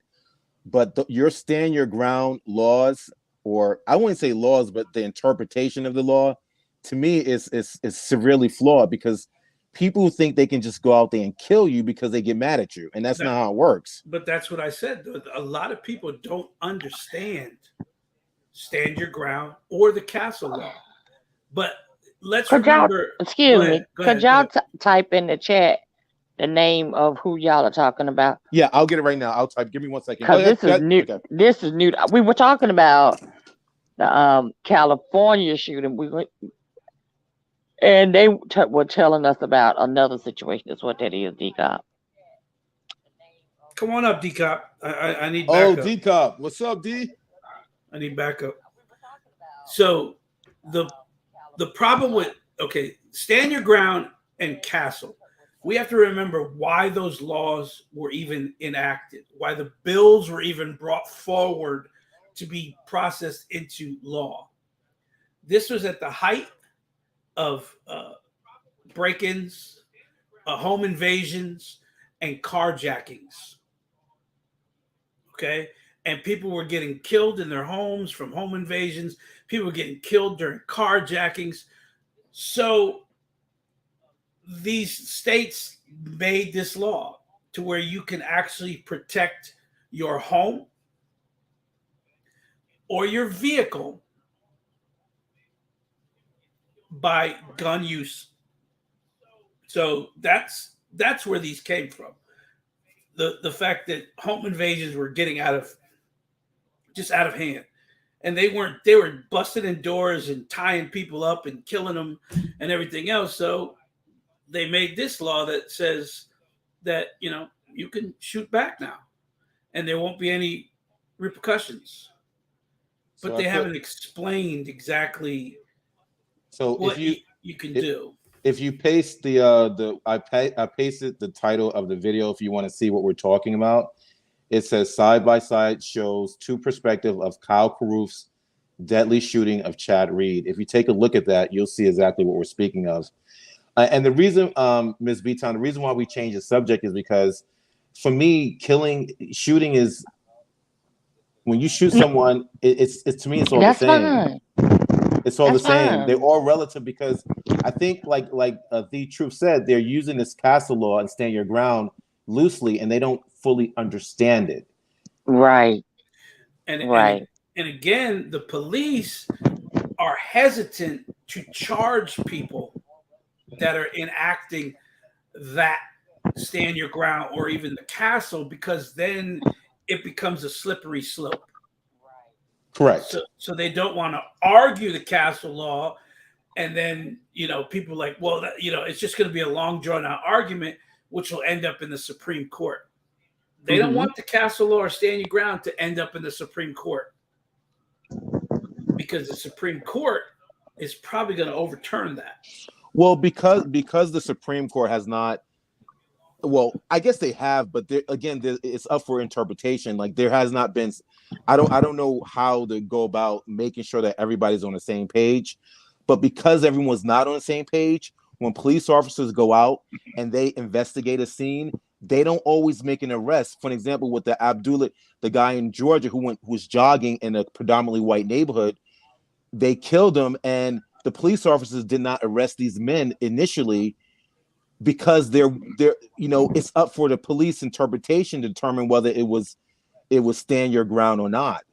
but your stand your ground laws, or I wouldn't say laws, but the interpretation of the law, to me is severely flawed, because people think they can just go out there and kill you because they get mad at you, and that's not how it works. But that's what I said. A lot of people don't understand stand your ground or the castle law. But let's remember. Excuse me. Could y'all type in the chat the name of who y'all are talking about? Yeah, I'll get it right now. I'll type. Give me 1 second. Because this is new. Okay. This is new. We were talking about the California shooting. And they were telling us about another situation. That's what that is, D-Cop. Come on up, D-Cop. I need backup. Oh, D-Cop. What's up, D? I need backup. So the problem with, okay, stand your ground and castle. We have to remember why those laws were even enacted, why the bills were even brought forward to be processed into law. This was at the height of break-ins, home invasions, and carjackings. Okay? And people were getting killed in their homes from home invasions. People were getting killed during carjackings. So these states made this law to where you can actually protect your home or your vehicle by gun use. So that's where these came from. The fact that home invasions were getting out of hand. and they were busting in doors and tying people up and killing them and everything else. So they made this law that says that you can shoot back now, and there won't be any repercussions. But they haven't explained exactly what you can do. If you paste I pasted the title of the video if you want to see what we're talking about. It says side by side shows two perspectives of Kyle Caruth's deadly shooting of Chad Reed. If you take a look at that, you'll see exactly what we're speaking of. And the reason, Ms. Beaton, the reason why we changed the subject is because, for me, shooting is when you shoot someone. It's to me, it's all the same. Fine. It's all That's the same. fine. They're all relative because I think, like the truth said, they're using this castle law and stand your ground loosely, and they don't fully understand it. Right. And again, the police are hesitant to charge people that are enacting that stand your ground or even the castle, because then it becomes a slippery slope. Correct. So they don't want to argue the castle law, and then people are like, well, it's just going to be a long drawn out argument, which will end up in the Supreme Court. They don't want the castle law or stand your ground to end up in the Supreme Court, because the Supreme Court is probably going to overturn that. Well, because the Supreme Court has not. Well, I guess they have, but again, it's up for interpretation. Like, there has not been. I don't know how to go about making sure that everybody's on the same page, but because everyone's not on the same page, when police officers go out and they investigate a scene, they don't always make an arrest. For an example, with the Abdullah, the guy in Georgia who was jogging in a predominantly white neighborhood, they killed him, and the police officers did not arrest these men initially because they're it's up for the police interpretation to determine whether it was stand your ground or not.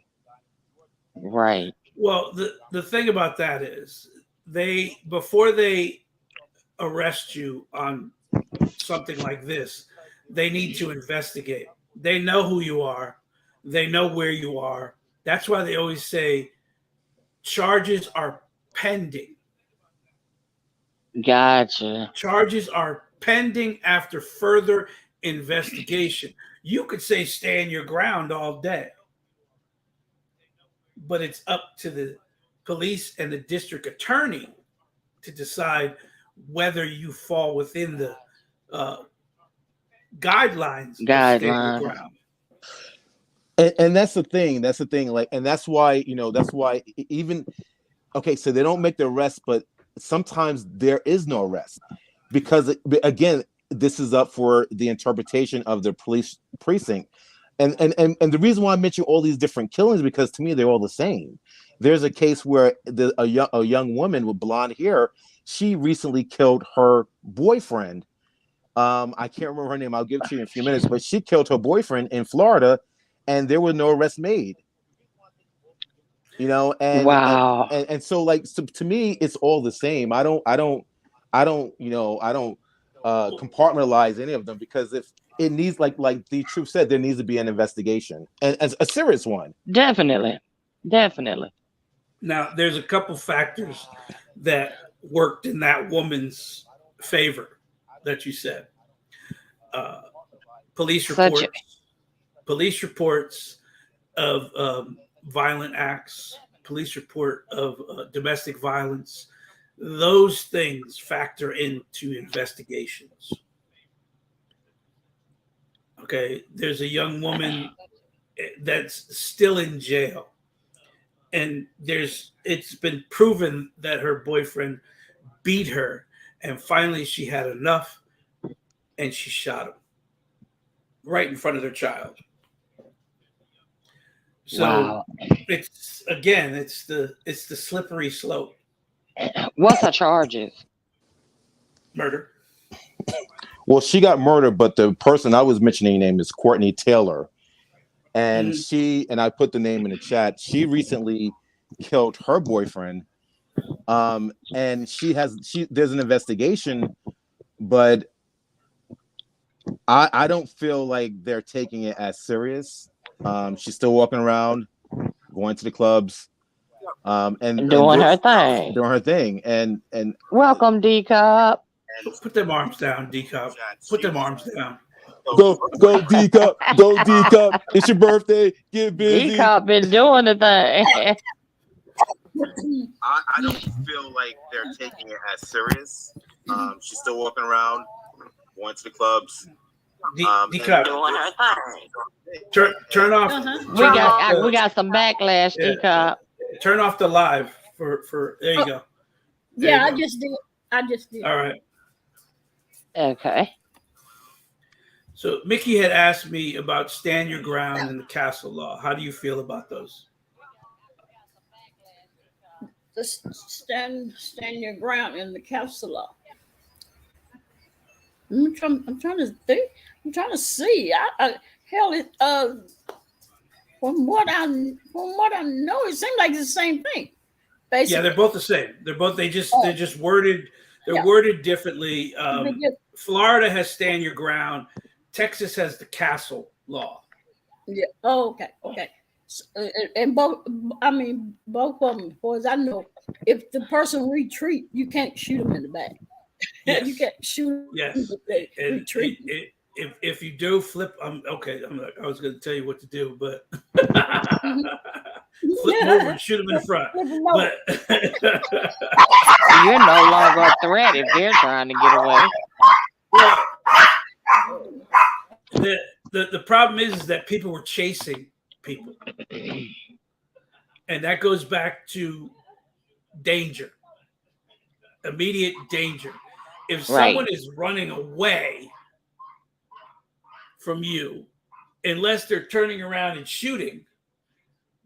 Right. Well, the thing about that is before they arrest you on something like this, they need to investigate. They know who you are. They know where you are. That's why they always say charges are pending. Gotcha. Charges are pending after further investigation. You could say stand your ground all day, but it's up to the police and the district attorney to decide whether you fall within the guidelines. Stand your ground. And that's the thing. That's the thing. Like, and that's why even so they don't make the arrest, but sometimes there is no arrest because again, this is up for the interpretation of the police precinct. And the reason why I mention all these different killings, because to me they're all the same. There's a case where a young woman with blonde hair, she recently killed her boyfriend. I can't remember her name. I'll give it to you in a few minutes, but she killed her boyfriend in Florida, and there was no arrest made. And wow. And so, like, to me, it's all the same. I don't compartmentalize any of them, because if it needs, like the truth said, there needs to be an investigation, and a serious one. Definitely. Now, there's a couple factors that worked in that woman's favor that you said. Police reports of violent acts, police report of domestic violence. Those things factor into investigations. Okay, there's a young woman that's still in jail, and it's been proven that her boyfriend beat her, and finally she had enough, and she shot him right in front of their child. So wow. It's the slippery slope. What's her charges? Murder. Well, she got murdered, but the person I was mentioning name is Courtney Taylor, and I put the name in the chat. She recently killed her boyfriend, and there's an investigation, but I don't feel like they're taking it as serious. She's still walking around, going to the clubs, and Doing we're her thing. doing her thing, and Welcome, D Cup. Put them arms down, D Cup. Put them arms down. go D Cup, go D Cup. It's your birthday. Get busy. D Cup been doing the thing. I don't feel like they're taking it as serious. She's still walking around, going to the clubs. D Cup. Doing her thing. Turn off. We got some backlash, Yeah. D Cup. Turn off the live for there you go. There Yeah, you go. I just did. All right. Okay. So Mickey had asked me about stand your ground and the castle law. How do you feel about those? Just stand your ground in the castle law. I'm trying to think. I'm trying to see. Hell, it from what I know, it seems like it's the same thing. Basically. Yeah, they're both the same. They're just worded. They're worded differently. Florida has stand your ground. Texas has the castle law. Yeah. Oh, okay. Okay. So, and both of them, as far as I know, if the person retreat, you can't shoot them in the back. Yes. You can't shoot them. Yes. If they retreat. If you do flip, okay. I was going to tell you what to do, but flip them over and shoot them in front. But You're no longer a threat if they're trying to get away. The problem is that people were chasing people, and that goes back to danger, immediate danger. If someone is running away from you, unless they're turning around and shooting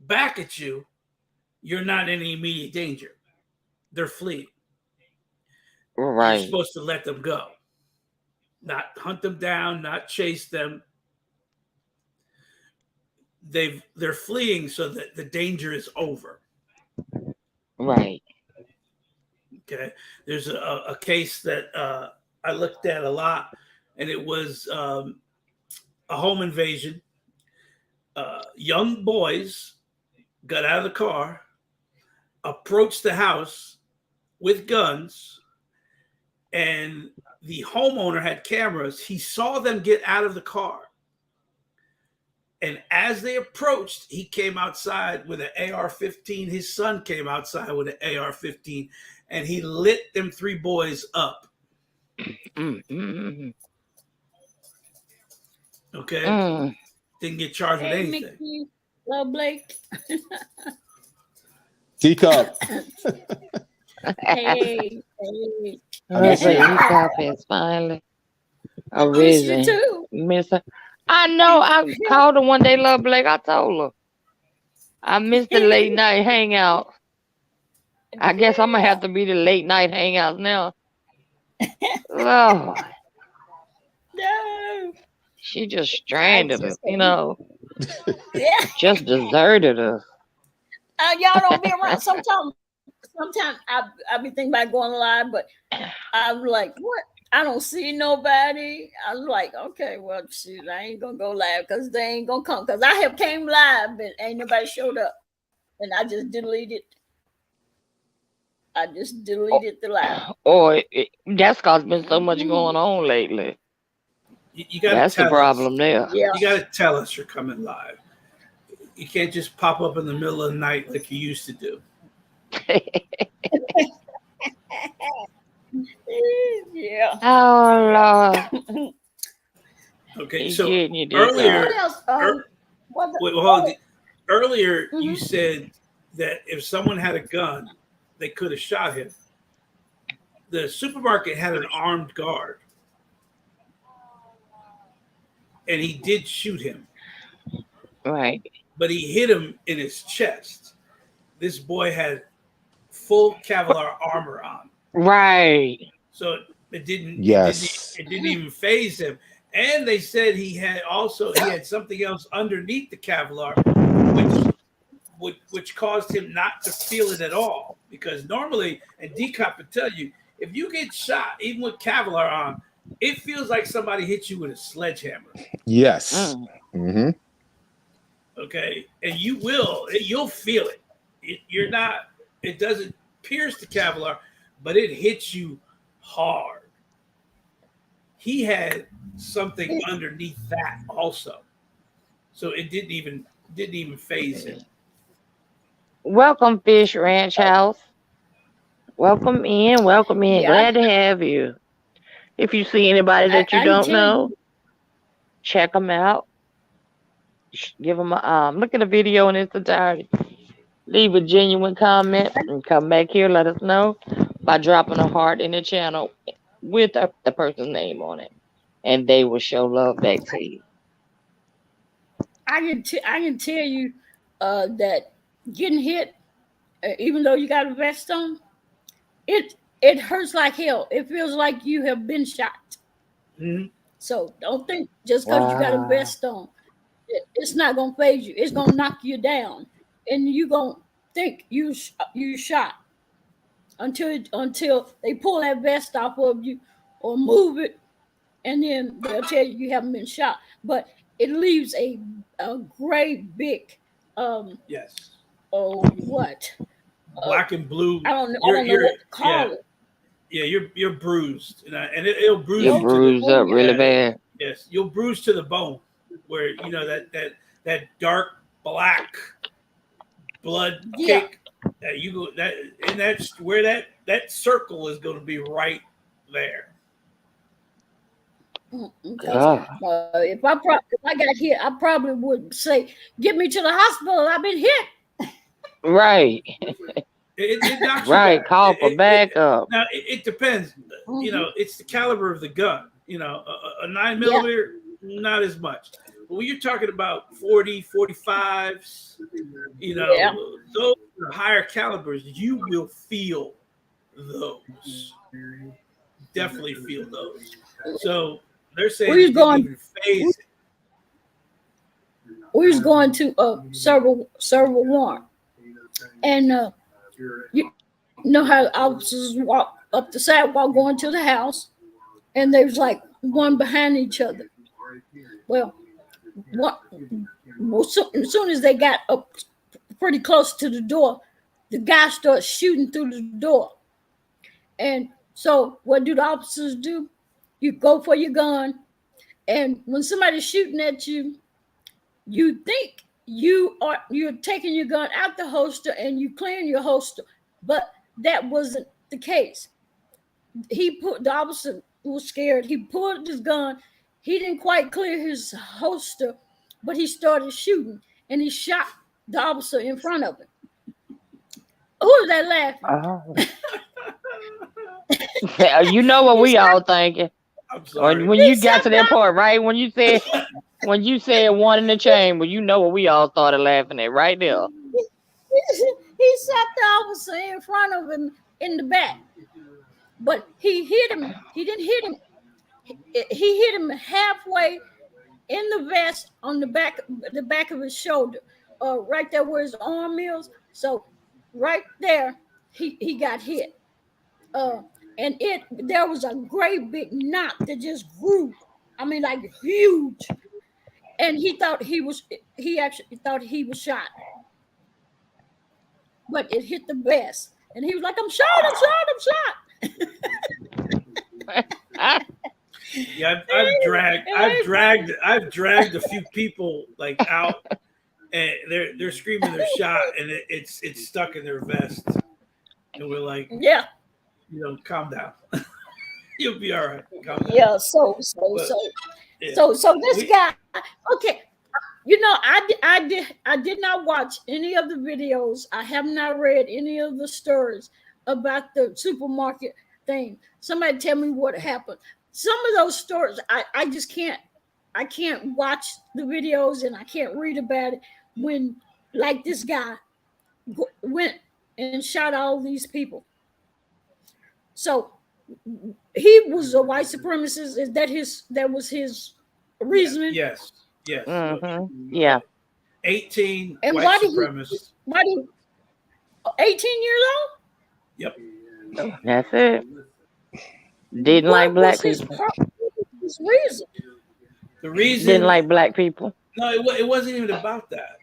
back at you, you're not in any immediate danger. They're fleeing. Right. You're supposed to let them go, not hunt them down, not chase them. They're fleeing so that the danger is over. Right. Okay. There's a case that I looked at a lot, and it was a home invasion. Young boys got out of the car, approached the house with guns, and the homeowner had cameras. He saw them get out of the car. And as they approached, he came outside with an AR-15. His son came outside with an AR-15, and he lit them three boys up. Mm-hmm. Okay? Didn't get charged with anything. Mickey, love Blake. Teacup. Hey. Teacup is finally arisen. You too. Miss her. I know. I called her one day, Love Blake. I told her I missed the late night hangout. I guess I'm gonna have to be the late night hangouts now. Lord, No. she just stranded us, you know. Yeah. Just deserted us. Y'all don't be around. Sometimes I be thinking about going live, but I'm like, what? I don't see nobody. I'm like, okay, well, shoot, I ain't gonna go live because they ain't gonna come. Because I have came live, but ain't nobody showed up, and I just deleted. The live. Or that's cause been so much going on lately. You gotta That's the problem there. Yeah. You got to tell us you're coming live. You can't just pop up in the middle of the night like you used to do. Yeah. Oh Lord. Okay, He's so getting you, earlier, What else? wait, well, hold on. Earlier you said that if someone had a gun, they could have shot him. The supermarket had an armed guard, and he did shoot him. Right. But he hit him in his chest. This boy had full Kevlar armor on, Right. so it didn't. Yes. It didn't even phase him. And they said he had something else underneath the Kevlar, which caused him not to feel it at all. Because normally, and D-Cop would tell you, if you get shot, even with Kevlar on, it feels like somebody hit you with a sledgehammer. Yes. Mm-hmm. Okay, and you'll feel it. You're not It doesn't pierce the Kevlar, but it hits you hard. He had something underneath that also, so it didn't even phase him. Welcome, Fish Ranch House. Welcome in. Welcome in. Yeah, Glad to have you. If you see anybody that you I can don't tell know, you. check them out. Give them a look at the video in its entirety. Leave a genuine comment and come back here. Let us know by dropping a heart in the channel with the person's name on it, and they will show love back to you. I can tell you that getting hit, even though you got a vest on, it hurts like hell. It feels like you have been shot. Mm-hmm. So don't think just because you got a Wow. vest on, it's not gonna phase you. It's gonna knock you down, and you gonna think you shot until they pull that vest off of you or move it, and then they'll tell you haven't been shot. But it leaves a great big Yes, what black and blue. I don't know what to call it. Yeah, you're bruised, and it'll bruise You're you to the bruised up really yeah, bad. yes, you'll bruise to the bone, where that dark black blood Yeah. cake that you go that and that's where that circle is going to be right there. God. If I got hit, I probably would say, "Get me to the hospital. I've been hit." Right. It knocks you Right. back. Call for backup. Now it depends. You know, it's the caliber of the gun. You know, a 9mm, not as much. But when you're talking about 40, 45s, you know, those are higher calibers, you will feel those. Definitely feel those. So they're saying We was it didn't going. even phase it. We was going to serve a warrant, and you know how officers walk up the sidewalk going to the house, and there's like one behind each other. Well, as soon as they got up pretty close to the door, the guy starts shooting through the door. And so what do the officers do? You go for your gun, and when somebody's shooting at you, you think you're taking your gun out the holster and you clearing your holster, but that wasn't the case. The officer was scared. He pulled his gun. He didn't quite clear his holster, but he started shooting, and he shot the officer in front of him. Who is that laughing? Oh. You know what we all thinking. I'm sorry. When you got to that part, right? When you said one in the chamber, you know what we all started laughing at right there. He shot the officer in front of him in the back, but he hit him. He didn't hit him. He hit him halfway in the vest on the back of his shoulder, right there where his arm is. So right there, he got hit. And there was a great big knot that just grew. I mean, like huge. And he actually thought he was shot. But it hit the vest. And he was like, I'm shot. Yeah, I've dragged a few people like out, and they're screaming their shot, and it's stuck in their vest, and we're like, yeah, you know, calm down, you'll be all right. Calm down. Yeah. So this guy, okay. You know, I did not watch any of the videos. I have not read any of the stories about the supermarket thing. Somebody tell me what happened. Some of those stories, I just can't. I can't watch the videos and I can't read about it when, like, this guy went and shot all these people. So he was a white supremacist. Is that was his reasoning? Yes. Mm-hmm. Yeah. 18 And white supremacists. 18 years old? Yep. That's it. Didn't like black people. His reason? The reason Didn't like black people. No, it wasn't even about that.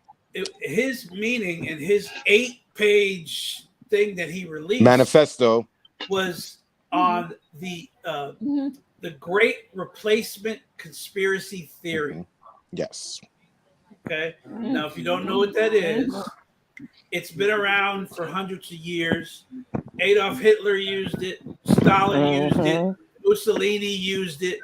His meaning in his 8-page thing that he released Manifesto. was on the Great Replacement Conspiracy Theory. Yes. Okay. Now, if you don't know what that is, it's been around for hundreds of years. Adolf Hitler used it. Stalin used it. Mussolini used it.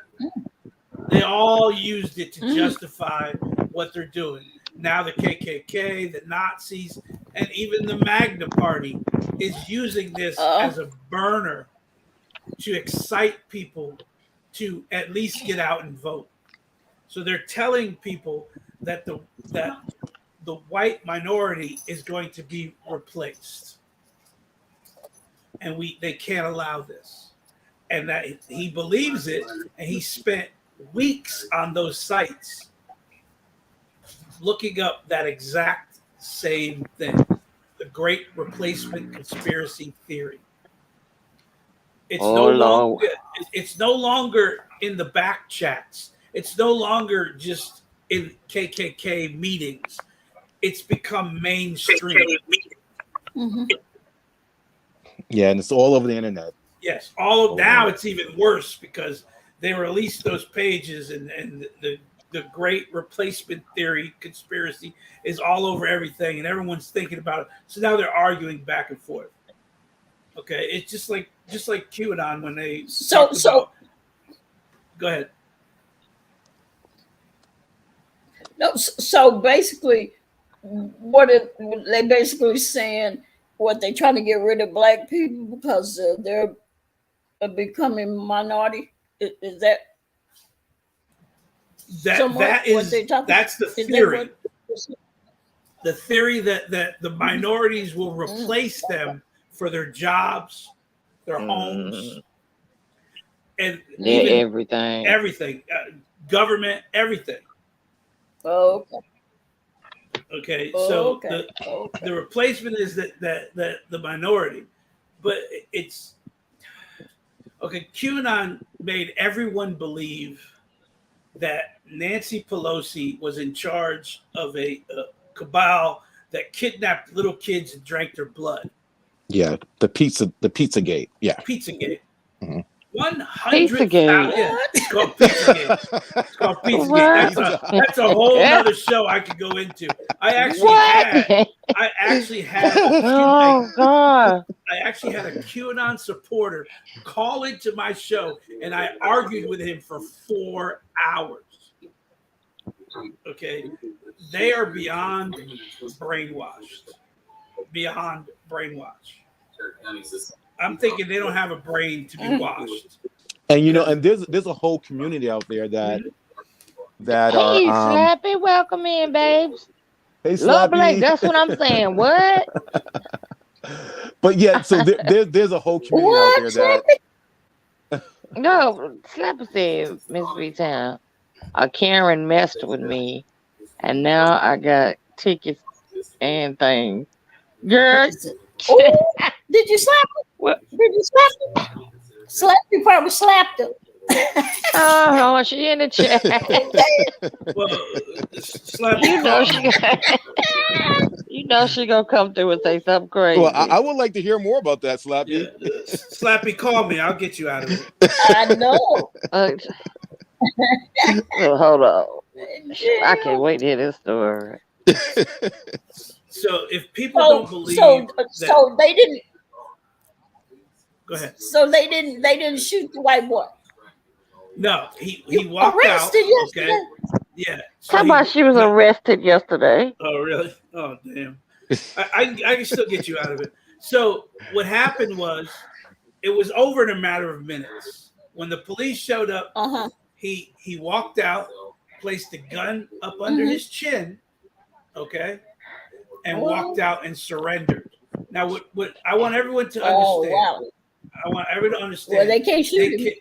They all used it to justify what they're doing. Now the KKK, the Nazis, and even the Magna Party is using this as a burner to excite people to at least get out and vote. So they're telling people that the white minority is going to be replaced, and they can't allow this, and that he believes it, and he spent weeks on those sites looking up that exact same thing, the Great Replacement Conspiracy Theory. It's it's no longer in the back chats. It's no longer just in KKK meetings. It's become mainstream. Yeah, and it's all over the internet. Yes, now it's even worse because they released those pages, and the Great Replacement Theory conspiracy is all over everything, and everyone's thinking about it. So now they're arguing back and forth. Okay, it's just like QAnon when they Go ahead. No, so basically, they basically saying what they trying to get rid of black people because they're becoming minority. Is that that's the theory. The theory that the minorities will replace them for their jobs, their homes, and everything, government, everything. Oh, okay. So the replacement is that the minority, but it's okay. QAnon made everyone believe that Nancy Pelosi was in charge of a cabal that kidnapped little kids and drank their blood. Yeah, the Pizzagate. Yeah, Pizzagate. 100,000. Yeah, it's called Pizzagate. It's called Pizzagate. That's a whole other show I could go into. I actually had a QAnon supporter call into my show, and I argued with him for 4 hours. Okay, they are beyond brainwashed. Beyond brainwashed. I'm thinking they don't have a brain to be washed. And and there's a whole community out there that hey, are Slappy, welcome in, babes. Hey, Love Slappy. Blake, that's what I'm saying. What? But yeah, so there's a whole community out there that No, Slappy said, Miss B-Town, Karen messed with me, and now I got tickets and things. Girl. Did you slap him? What? Did you slap him? You probably slapped him. Oh, she in the chat. Well, you know she gonna come through and say something crazy. Well, I would like to hear more about that, Slappy. Yeah, Slappy, call me. I'll get you out of it. I know. Hold on. I can't wait to hear this story. So if people don't believe so they didn't. Go ahead. So they didn't shoot the white boy. No, he walked out. Yesterday. Okay. Yeah. So How about she was arrested yesterday? Oh, really? Oh, damn. I can still get you out of it. So what happened was, it was over in a matter of minutes. When the police showed up, he walked out, placed the gun up under his chin, okay, and walked out and surrendered. Now, what I want everyone to understand. I want everyone to understand. Well, they can't shoot him.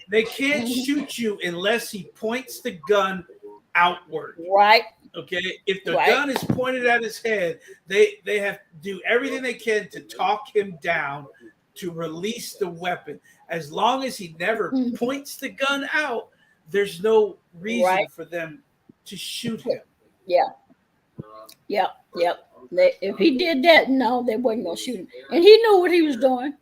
They can't shoot you unless he points the gun outward. Right. Okay. If the gun is pointed at his head, they have to do everything they can to talk him down to release the weapon. As long as he never points the gun out, there's no reason for them to shoot him. Yeah. Yep. If he did that, no, they wasn't gonna shoot him, and he knew what he was doing.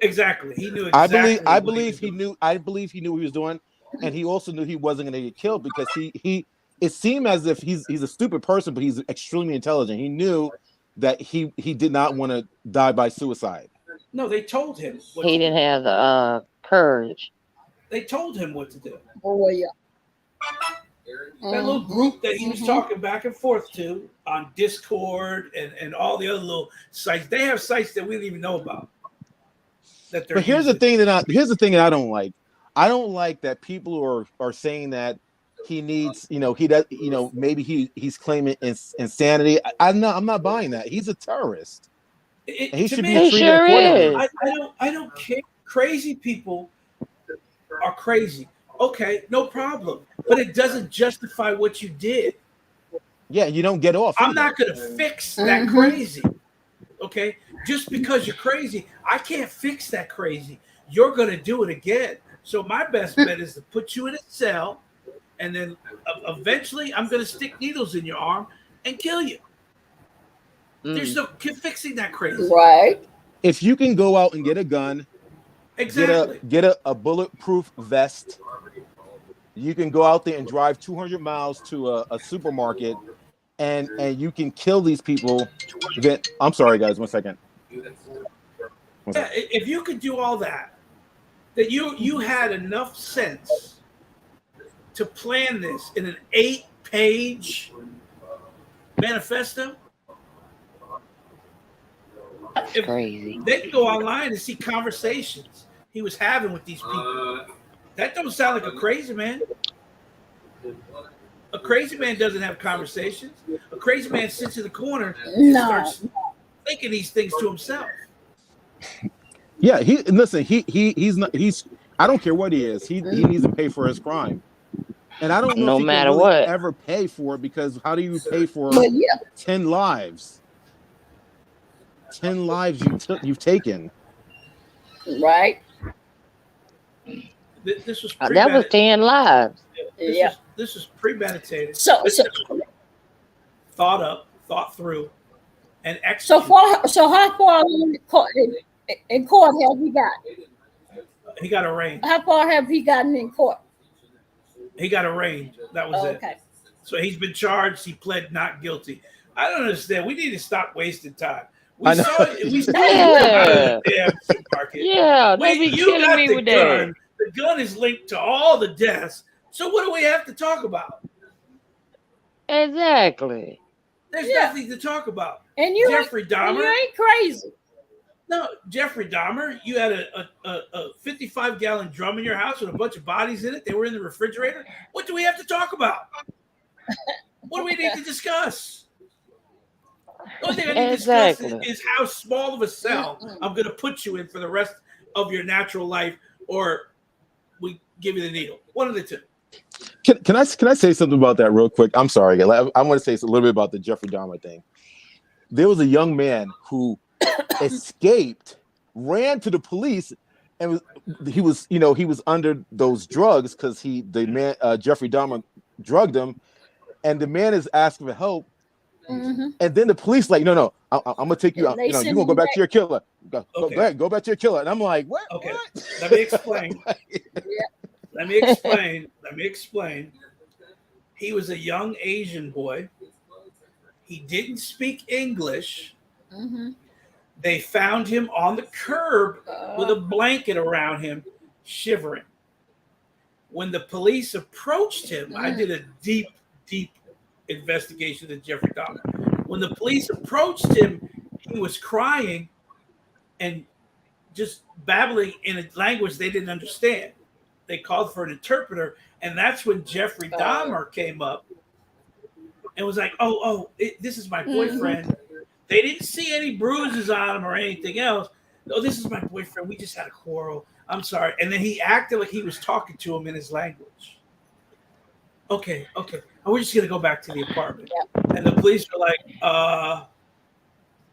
Exactly. He knew I exactly. believe he knew. I believe he knew what he was doing, and he also knew he wasn't going to get killed because he. It seemed as if he's a stupid person, but he's extremely intelligent. He knew that he did not want to die by suicide. No, they told him. He didn't have the courage. They told him what to do. Oh yeah. That little group that he was talking back and forth to on Discord and all the other little sites. They have sites that we don't even know about. That they're But here's the using. thing that I don't like. I don't like that people are saying that he needs, he does, maybe he's claiming insanity. I'm not buying that. He's a terrorist. He should be He treated sure accordingly. is. I don't care. Crazy people are crazy. Okay, no problem. But it doesn't justify what you did. Yeah, you don't get off. I'm not going to fix that crazy. Okay? Just because you're crazy, I can't fix that crazy. You're going to do it again. So my best bet is to put you in a cell, and then eventually I'm going to stick needles in your arm and kill you. There's no fixing that crazy. Right. If you can go out and get a gun, Exactly. get a bulletproof vest, you can go out there and drive 200 miles to a supermarket, and you can kill these people. Then I'm sorry, guys. 1 second. Yeah, if you could do all that you had enough sense to plan this in an 8-page manifesto. That's crazy. They can go online and see conversations he was having with these people. That don't sound like a crazy man. A crazy man doesn't have conversations. A crazy man sits in the corner and starts thinking these things to himself. Yeah, he's I don't care what he is. He needs to pay for his crime. And I don't know if he can really ever pay for it, because how do you pay for 10 lives? 10 lives you've taken. Right. This was that was 10 lives. This was premeditated. So thought through, and executed. So how far in court have he got? He got arraigned. How far have he gotten in court? He got arraigned. That was it. So he's been charged. He pled not guilty. I don't understand. We need to stop wasting time. We saw it. Damn supermarket. Yeah, they be killing me with that. The gun is linked to all the deaths. So what do we have to talk about? Exactly. There's nothing to talk about. And you, Jeffrey Dahmer. You ain't crazy. No, Jeffrey Dahmer. You had a 55-gallon drum in your house with a bunch of bodies in it. They were in the refrigerator. What do we have to talk about? What do we need to discuss? The only thing I need to discuss is how small of a cell I'm going to put you in for the rest of your natural life, or we give you the needle. One of the two. Can I say something about that real quick? I'm sorry. I want to say a little bit about the Jeffrey Dahmer thing. There was a young man who escaped, ran to the police, and he was under those drugs because Jeffrey Dahmer drugged him, and the man is asking for help. And then the police no, I'm gonna take you out. You're gonna go back to your killer. Go ahead, go back to your killer. And I'm like, what? Okay, what? Let me explain. Let me explain. He was a young Asian boy. He didn't speak English. They found him on the curb with a blanket around him, shivering. When the police approached him, I did a deep investigation of Jeffrey Dahmer. When the police approached him, he was crying and just babbling in a language they didn't understand. They called for an interpreter, and that's when Jeffrey Dahmer came up and was like, this is my boyfriend. They didn't see any bruises on him or anything else. Oh, this is my boyfriend. We just had a quarrel. I'm sorry. And then he acted like he was talking to him in his language. Okay. We're just going to go back to the apartment. And the police were like,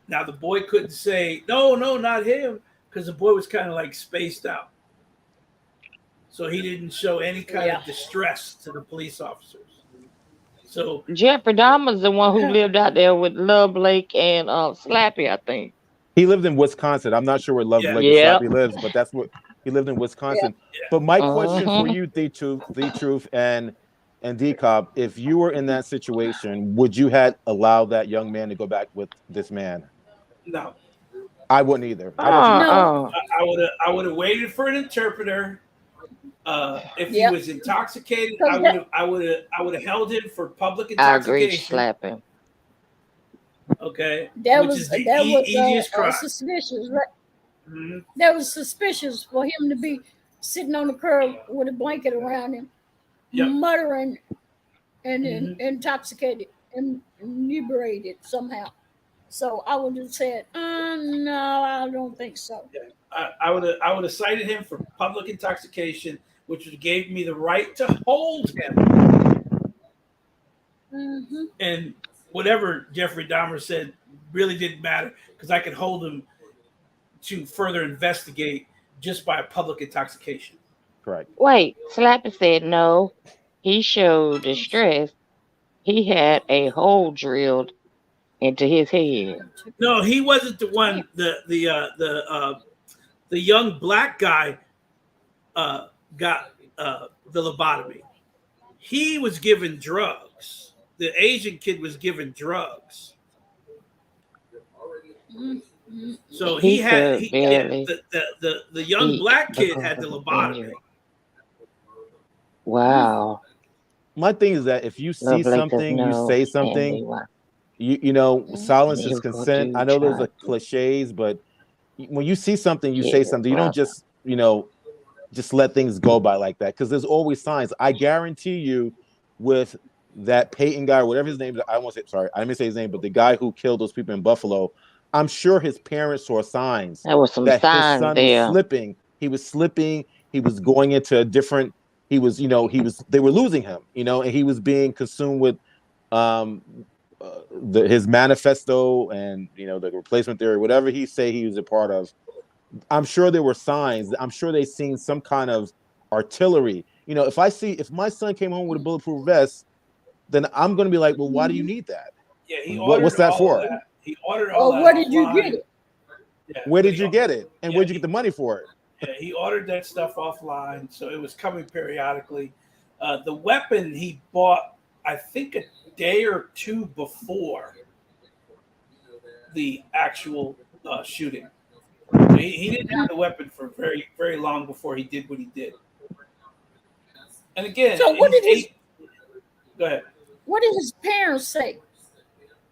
now the boy couldn't say, no, not him, because the boy was kind of like spaced out. So he didn't show any kind of distress to the police officers. So Jeffrey Dahmer's the one who lived out there with Love Lake and Slappy, I think. He lived in Wisconsin. I'm not sure where Love yeah, Lake and Yep. Slappy lives, but that's what he lived in Yeah. Wisconsin. But my question for Uh-huh. you, the truth, and D Cop, if you were in that situation, would you had allowed that young man to go back with this man? no, I wouldn't either. How about you, D No. Cop? Uh-uh. I would have waited for an interpreter. If he Yep. was intoxicated, Because that, I would have held him for public I agree, intoxication. Slappy. Okay, that which was is the that was easiest crime. suspicious, right? Mhm. That was suspicious for him to be sitting on the curb with a blanket around him, Yep. muttering and Mhm. intoxicated and inebriated somehow. So I would have said, no, I don't think so. Yeah. I would have cited him for public intoxication, which would gave me the right to hold him. Hmm. And whatever Jeffrey Dahmer said really didn't matter because I could hold him to further investigate just by a public intoxication. Correct. Wait, Slappy said no. He showed distress. He had a hole drilled into his head. No, he wasn't the Damn. one. The young black guy got the lobotomy. He was given drugs. The Asian kid was given drugs. Mm-hmm. So He could barely the young eat black kid because had the of the lobotomy. injury. Wow. My thing is that if you see Love Lake does something, you know say and something. they You know, and silence he is was going consent. I to know those try are to cliches, but when you see something, you get say his something. You don't brother. just, just let things go by like that because there's always signs. I guarantee you, with that Peyton guy, whatever his name is, I won't say, sorry, I didn't say his name, but the guy who killed those people in Buffalo, I'm sure his parents saw signs There was some that his signs son was there. slipping. He was slipping. He was going into a different. They were losing him, and he was being consumed with um, his manifesto and the replacement theory, whatever he say he was a part of. I'm sure there were signs. I'm sure they seen some kind of artillery. If my son came home with a bulletproof vest, then I'm going to be like, well, why do you need that? Yeah, he What's ordered that all of for? that. He ordered all Or that where did you get offline. it? Yeah, Where but did you get it? And where'd you get the money for it? yeah, he ordered that stuff offline, so it was coming periodically. The weapon he bought, I think, a day or two before the actual shooting. So he didn't have the weapon for very, very long before he did what he did. And again, So what he's did his eight. Go ahead. what did his parents say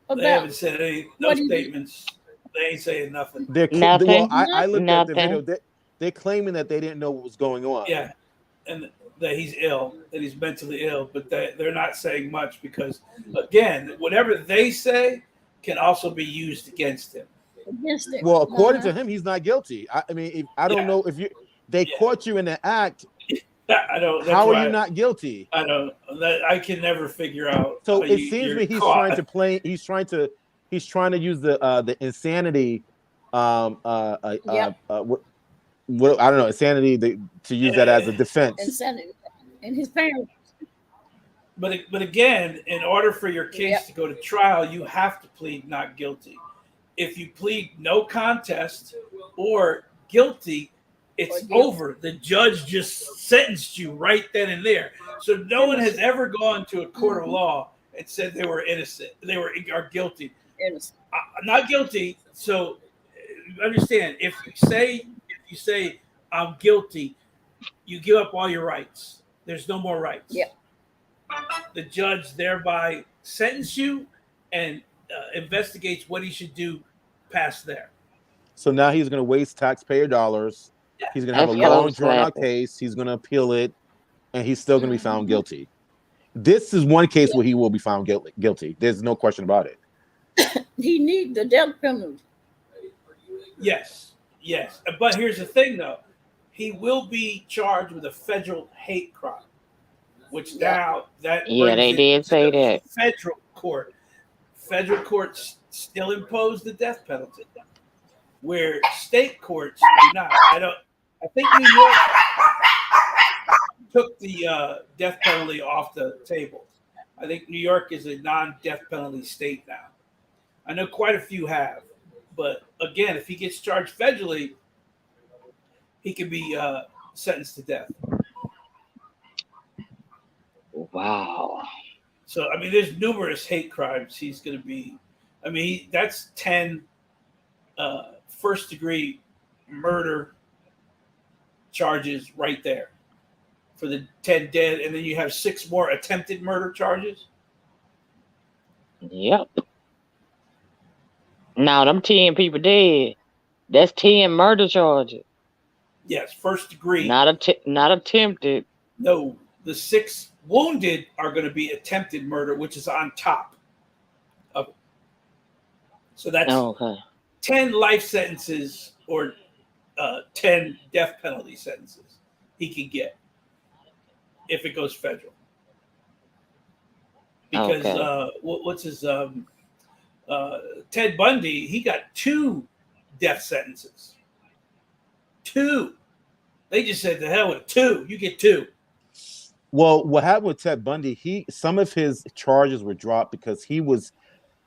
They about haven't said no what he did? statements. They ain't saying nothing. Well, Nothing. I looked at the video. Nothing. They're claiming that they didn't know what was going on. Yeah, and that he's ill, that he's mentally ill, but they're not saying much because, again, whatever they say can also be used against him. Against it. Well, according Uh-huh. to him, he's not guilty. I mean, I don't Yeah. know if they Yeah. caught you in the act. I don't. That's How are why you not guilty? I don't. I can never figure out. So How it seems to you're me he's caught. trying to play. He's trying to use the insanity. Yep. What I don't know, insanity to use that as a defense. Insanity. And his parents. But again, in order for your case Yep. to go to trial, you have to plead not guilty. If you plead no contest or guilty, it's Or guilty. over. The judge just sentenced you right then and there. So no one has ever gone to a court of law and said they were innocent. They are guilty. Innocent. Not guilty. So understand, if you say I'm guilty, you give up all your rights. There's no more rights. Yeah. The judge thereby sentences you and investigates what he should do past there. So now he's going to waste taxpayer dollars. Yeah. He's going to have a That's long, close, drawn-out Slappy. case. He's going to appeal it, and he's still going to be found guilty. This is one case where he will be found guilty. There's no question about it. He needs the death penalty. Yes. But here's the thing, though. He will be charged with a federal hate crime, which now that Yeah, brings they it did to say the that. federal court. Federal courts still impose the death penalty, where state courts do not. I think New York took the death penalty off the table. I think New York is a non-death penalty state now. I know quite a few have, but again, if he gets charged federally, he could be sentenced to death. Wow. So I mean, there's numerous hate crimes he's going to be. I mean, that's 10 first-degree murder charges right there for the 10 dead, and then you have 6 more attempted murder charges. Yep. Now them 10 people dead. That's 10 murder charges. Yes, first degree. Not attempted. No, the 6 wounded are going to be attempted murder, which is on top of it. So that's Okay. 10 life sentences or 10 death penalty sentences he can get if it goes federal. Because Okay. what's his Ted Bundy? He got 2 death sentences. 2. They just said, "The hell with 2. You get 2." Well, what happened with Ted Bundy? Some of his charges were dropped because he was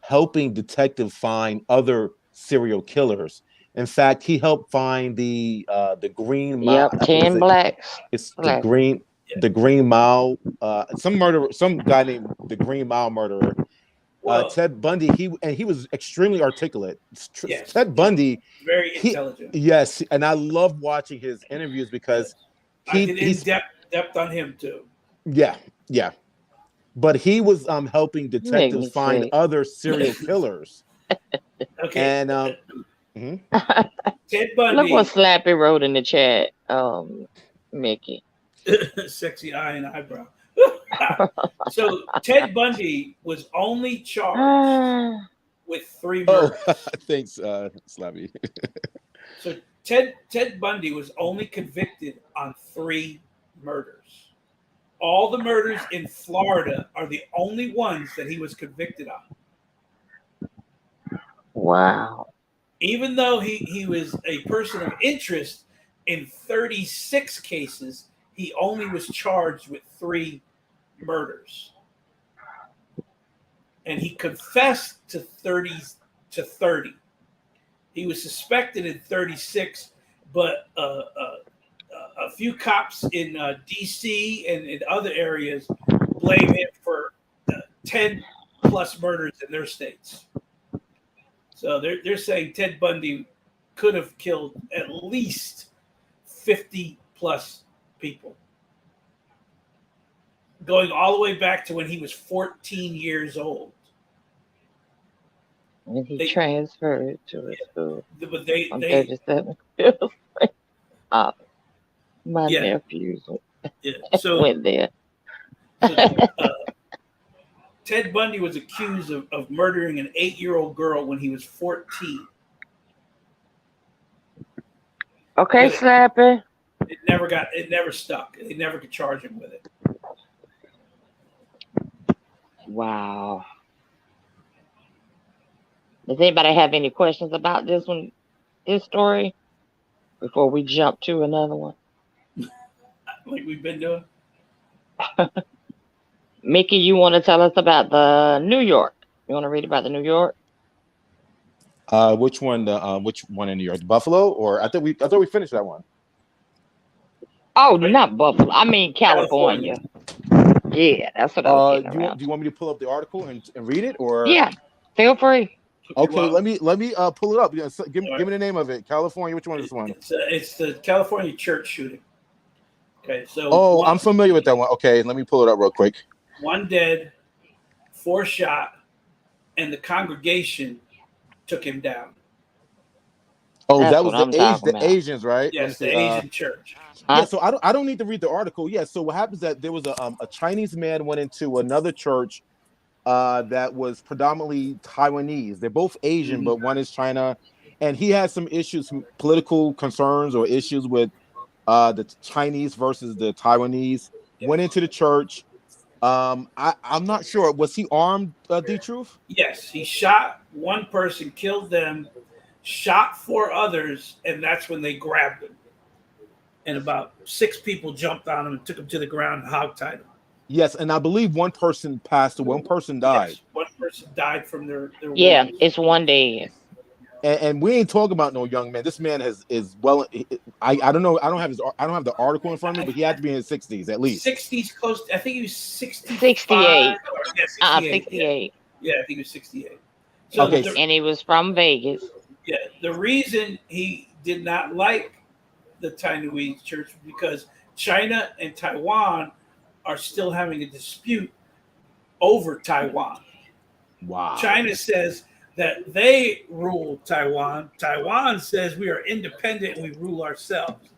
helping detectives find other serial killers. In fact, he helped find the Green Mile. Yep. 10 blacks. It's Black. the Green Mile. Some guy named the Green Mile murderer. Well, Ted Bundy. He was extremely articulate. yes, Ted Bundy, very intelligent. yes, and I love watching his interviews because I did in depth on him too. Yeah. But he was helping Make detectives me find sick. other serial killers. Okay. And Ted Bundy. Look what Slappy wrote in the chat, Mickey. Sexy eye and eyebrow. So Ted Bundy was only charged Ah, with 3 murders. thanks, Slappy. So Ted Bundy was only convicted on 3 murders. All the murders in Florida are the only ones that he was convicted on. wow. Even though he was a person of interest in 36 cases, he only was charged with 3 murders. And he confessed to 30. He was suspected in 36, but a few cops in D.C. and in other areas blame him for 10 plus murders in their states. So they're saying Ted Bundy could have killed at least 50 plus people, going all the way back to when he was 14 years old. And he transferred to a school. But they 37. My nephews so went there. Ted Bundy was accused of murdering an 8-year-old girl when he was 14. Okay, Slappy. It never stuck. They never could charge him with it. Wow. Does anybody have any questions about this story, before we jump to another one? Like we've been doing. Mickey, you want to tell us about the New York? You want to read about the New York? Which one? Which one in New York? Buffalo, or I thought we finished that one. Oh, not Buffalo. I mean California. Yeah, that's what I was getting around. Do you want me to pull up the article and read it, or? Yeah, feel free. Okay, let me pull it up. Yeah, so give me the name of it. California. Which one is this one? It's the California church shooting. Okay, so I'm familiar with that one. Okay, let me pull it up real quick. 1 dead, 4 shot, and the congregation took him down. Oh, That's that was the Asians, right? Yes, the Asian church. Yeah, so I don't need to read the article. Yeah, so what happens is that there was a Chinese man went into another church that was predominantly Taiwanese. They're both Asian, but one is China, and he had some issues, some political concerns or issues with the Chinese versus the Taiwanese. Went into the church. I'm not sure. Was he armed, D-Truth? Yes, he shot one person, killed them, shot 4 others, and that's when they grabbed him. And about 6 people jumped on him and took him to the ground and hogtied him. Yes, and I believe one person passed away. One person died. Yes, one person died from their Yeah, wounds. it's one day. And we ain't talking about no young man. This man is well. I don't know. I don't have the article in front of me, but he had to be in his 60s at least. 60s close. I think he was 65. 68. Yeah, 68. 68. Yeah, I think he was 68. So Okay, And he was from Vegas. yeah, the reason he did not like the Taiwanese church was because China and Taiwan are still having a dispute over Taiwan. wow. China says that they rule Taiwan. Taiwan says we are independent and we rule ourselves.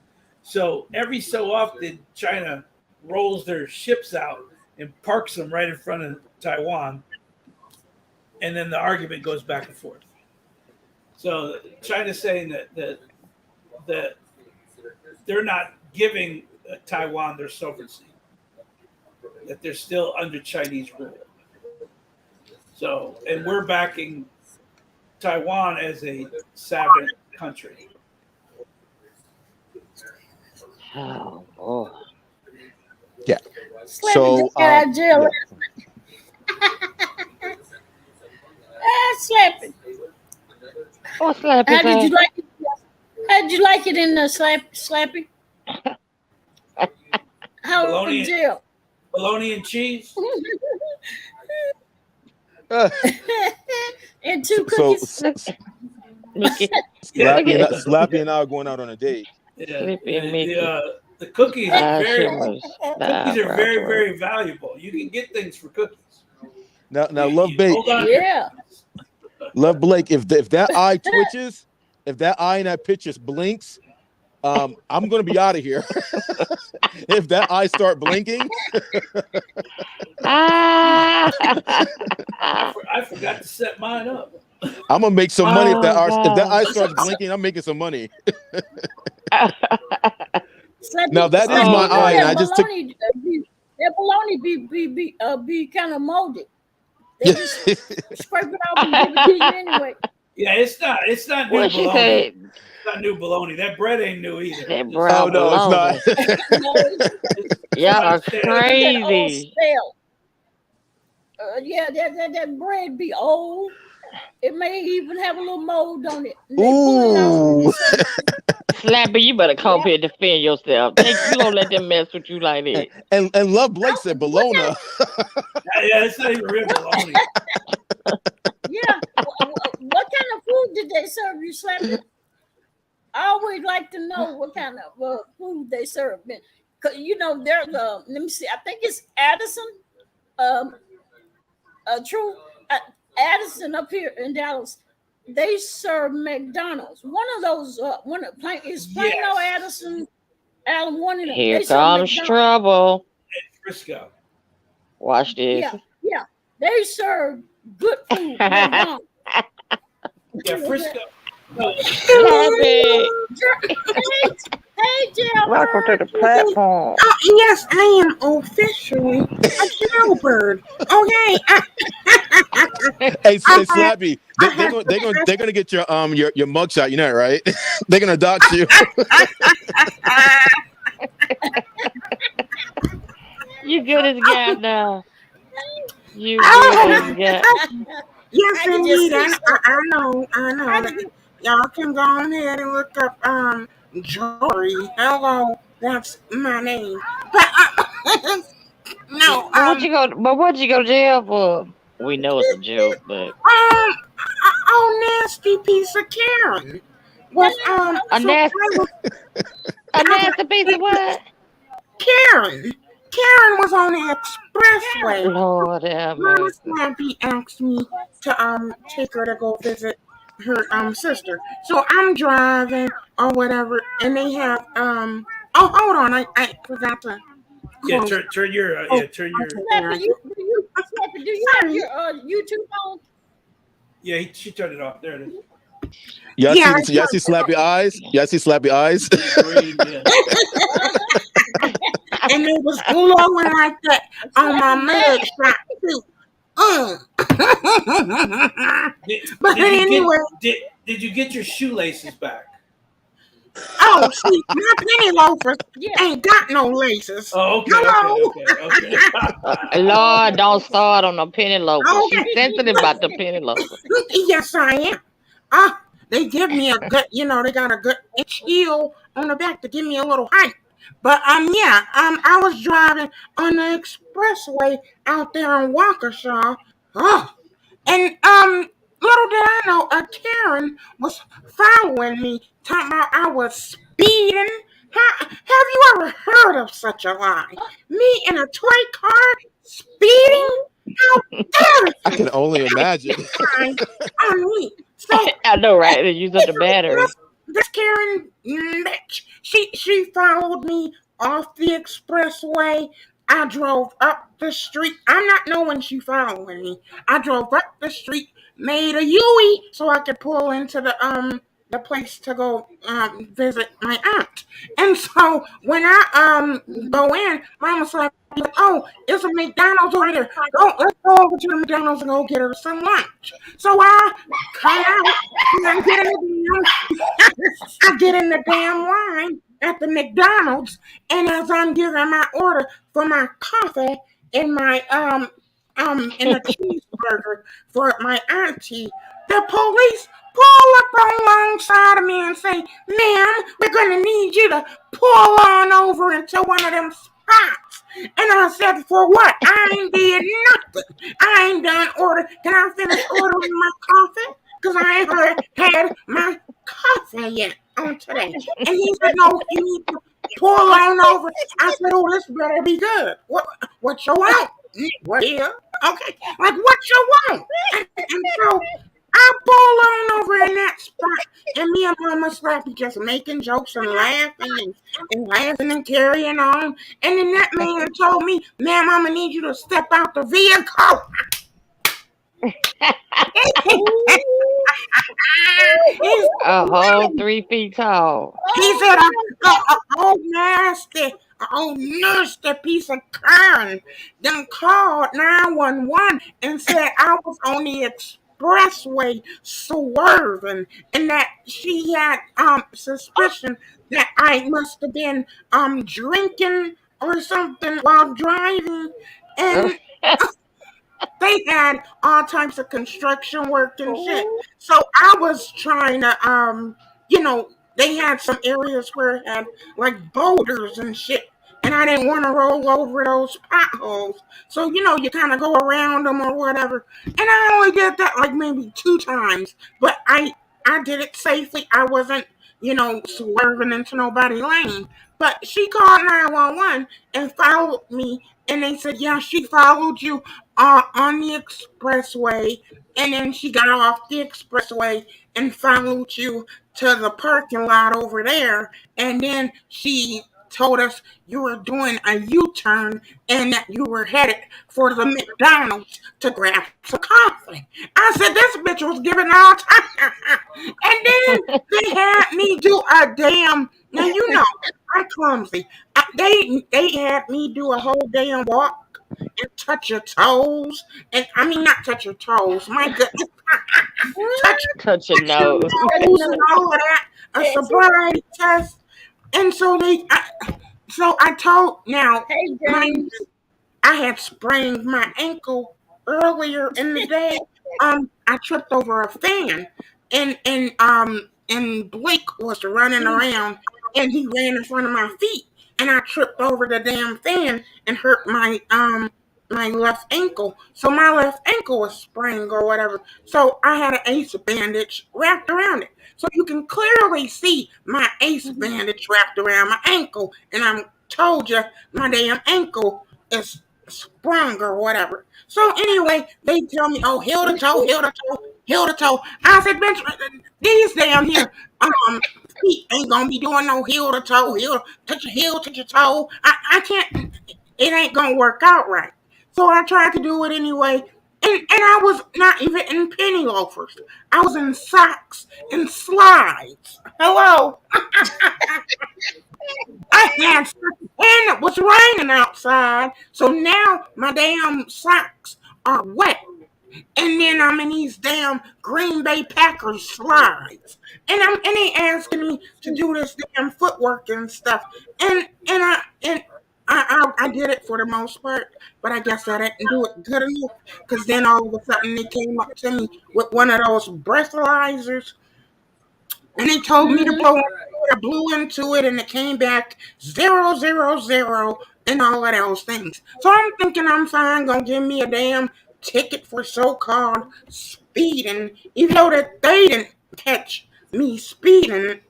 So every so often, China rolls their ships out and parks them right in front of Taiwan, and then the argument goes back and forth. So China's saying that they're not giving Taiwan their sovereignty, that they're still under Chinese rule. So, and we're backing Taiwan as a sovereign country. Oh, boy. Yeah. Slappy So just got out of jail. yeah. Slappy. Oh, Slappy. How did you like it? How did you like it in the Slappy? How Bologna. in jail? Bologna and cheese. And two So cookies. Look at Slappy and I are going out on a date. Yeah, Sleepy Mickey. the cookies are very Cookies very, very valuable. You can get things for cookies. Now, Love Blake. Hold on. Yeah. Love Blake. If that eye twitches, if that eye in that picture blinks, I'm gonna be out of here. If that eye start blinking, Ah! I forgot to set mine up. I'm gonna make some money. If that Oh, eye starts blinking, I'm making some money. Slappy, Now that is Oh, my eye, and I that just took. bologna, that bologna be kind of molded. They just scrape it off and give it to you anyway. Yeah, it's not new what she bologna. said? It's not new bologna. That bread ain't new either. That It's- bread. Oh no, it's not. No, it's Y'all are Somebody said- that old crazy. stale. Yeah, that bread be old. It may even have a little mold on it. And they pull it Ooh. out. Slappy, you better come here and defend yourself. You don't let them mess with you like that. And Love Blake said bologna. Yeah, it's not even real bologna. Yeah. What kind of food did they serve you, Slappy? I always like to know what kind of food they serve. Cause you know, there's let me see. I think it's Addison. True. Addison up here in Dallas. They serve McDonald's. One of those. One of Plano Yes. Addison. Allen, one of them. Here They serve comes McDonald's. trouble. Frisco. Watch this. Yeah. They serve good food. McDonald's. Yeah, Frisco. No, Slappy, Hey, Jill. welcome to the platform. Yes, I am officially a jailbird. Okay. Hey, Slappy, they're gonna get your mugshot. You know, right? They're gonna dox you. You good as God now. You good as God. Yes, I can indeed. just I know. Y'all can go ahead and look up Jory. Hello, that's my name. But no, What'd you go to jail for? We know it's a joke, but oh, nasty piece of Karen. Was a nasty piece of what? Karen. Karen was on the expressway. Lord have Mama mercy. Slappy asked me to take her to go visit her sister. So I'm driving or whatever, and they have oh, hold on, I forgot to yeah, close. turn your turn your. Slappy, do you have your YouTube on? Yeah, she turned it off. There it is. Y'all Yeah, see Slappy eyes? Y'all see Slappy eyes? Green, yeah. And it was glowing like that on my mug shot too. But Did you anyway, did you get your shoelaces back? Oh, see, my penny loafers Yeah. ain't got no laces. Oh, okay, Hello. okay. Lord, don't start on the penny loafer. She's Okay. sensitive about the penny loafer. Yes, I am. Ah, they give me a good, they got a good inch heel on the back to give me a little height. But yeah, I was driving on the expressway out there in Waukesha. Oh, and little did I know, a Karen was following me, talking about I was speeding. Have you ever heard of such a lie? Me in a toy car speeding? How dare I you? can only imagine. Lie on me. So I know, right? They use up the battery. this Karen bitch, she followed me off the expressway. I drove up the street. I'm not knowing she following me. I drove up the street, made a U so I could pull into the place to go visit my aunt. And so when I go in, Mama's like, "Oh, it's a McDonald's over there. Go, let's go over to the McDonald's and go get her some lunch." So I come out and I get in the damn line at the McDonald's, and as I'm giving my order for my coffee and my and a cheeseburger for my auntie, the police pull up alongside of me and say, "Ma'am, we're gonna need you to pull on over into one of them spots." And I said, "For what? I ain't did nothing. I ain't done order. Can I finish ordering my coffee? Because I ain't had my coffee yet on today." And he said, "No, you need to pull on over." I said, "Oh, this better be good. What you want? What here? Okay, like what you want?" And so I pull on over in that spot, and me and Mama Slappy just making jokes and laughing and carrying on. And then that man told me, "Ma'am, I'm gonna need you to step out the vehicle." He's A whole 3 feet tall. He said, a old nasty piece of Karen then called 911 and said I was on the expressway swerving and that she had suspicion that I must have been drinking or something while driving. And they had all types of construction work and shit. So I was trying to they had some areas where it had like boulders and shit. And I didn't want to roll over those potholes. So, you kind of go around them or whatever. And I only did that like maybe 2 times. But I did it safely. I wasn't, swerving into nobody's lane. But she called 911 and followed me. And they said, "Yeah, she followed you on the expressway, and then she got off the expressway and followed you to the parking lot over there, and then she told us you were doing a U-turn and that you were headed for the McDonald's to grab some coffee." I said, "This bitch was giving all time." And then they had me do a damn, now I'm clumsy. They had me do a whole damn walk and touch your toes. And I mean, not touch your toes, my goodness. touch, Touch your touch your nose. toes and all of that. A sobriety test. And so I told, now, Hey, mind James. you, I had sprained my ankle earlier in the day. I tripped over a fan, and Blake was running around, and he ran in front of my feet, and I tripped over the damn fan and hurt my left ankle. So my left ankle was sprained or whatever. So I had an ace bandage wrapped around it. So you can clearly see my ace bandage wrapped around my ankle, and I'm told you my damn ankle is sprung or whatever. So anyway, they tell me, "Oh, heel to toe, heel to toe, heel to toe." I said, "Bitch, these damn here feet ain't gonna be doing no heel to toe, touch your heel, touch your toe. I can't. It ain't gonna work out right." So I tried to do it anyway. And I was not even in penny loafers. I was in socks and slides. Hello. I had socks, and it was raining outside. So now my damn socks are wet. And then I'm in these damn Green Bay Packers slides. And they asking me to do this damn footwork and stuff. And I did it for the most part, but I guess I didn't do it good enough. Because then all of a sudden they came up to me with one of those breathalyzers and he told me to Mhm. blow into it. I blew into it and it came back 000 and all of those things. So I'm thinking I'm fine, gonna give me a damn ticket for so-called speeding, even though that they didn't catch me speeding.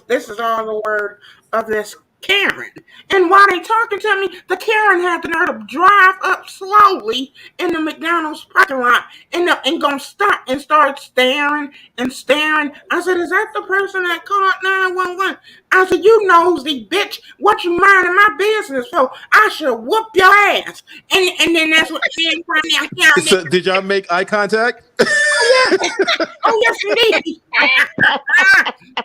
This is all the word of this Karen. And while they talking to me, the Karen had the nerve to drive up slowly in the McDonald's parking lot and gonna stop and start staring and staring. I said, "Is that the person that called 911?" I said, "You nosy bitch, what you minding my business for? I should whoop your ass." And then that's what the man from down here. So, did y'all make eye contact? Oh yes, indeed.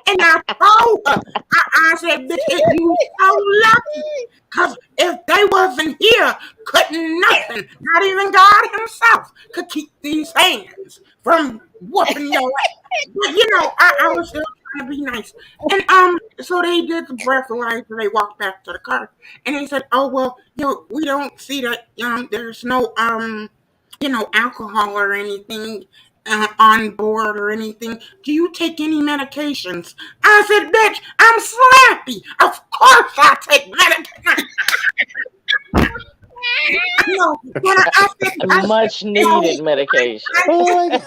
And I told her, I said, "Bitch, you so lucky. Cause if they wasn't here, couldn't nothing, not even God Himself, could keep these hands from whooping your ass." But I was still trying to be nice. And so they did the breathalyzer. They walked back to the car, and they said, "Oh well, we don't see that. There's no alcohol or anything on board or anything. Do you take any medications?" I said, "Bitch, I'm Slappy. Of course I take medication." No, when Much needed medication. Oh my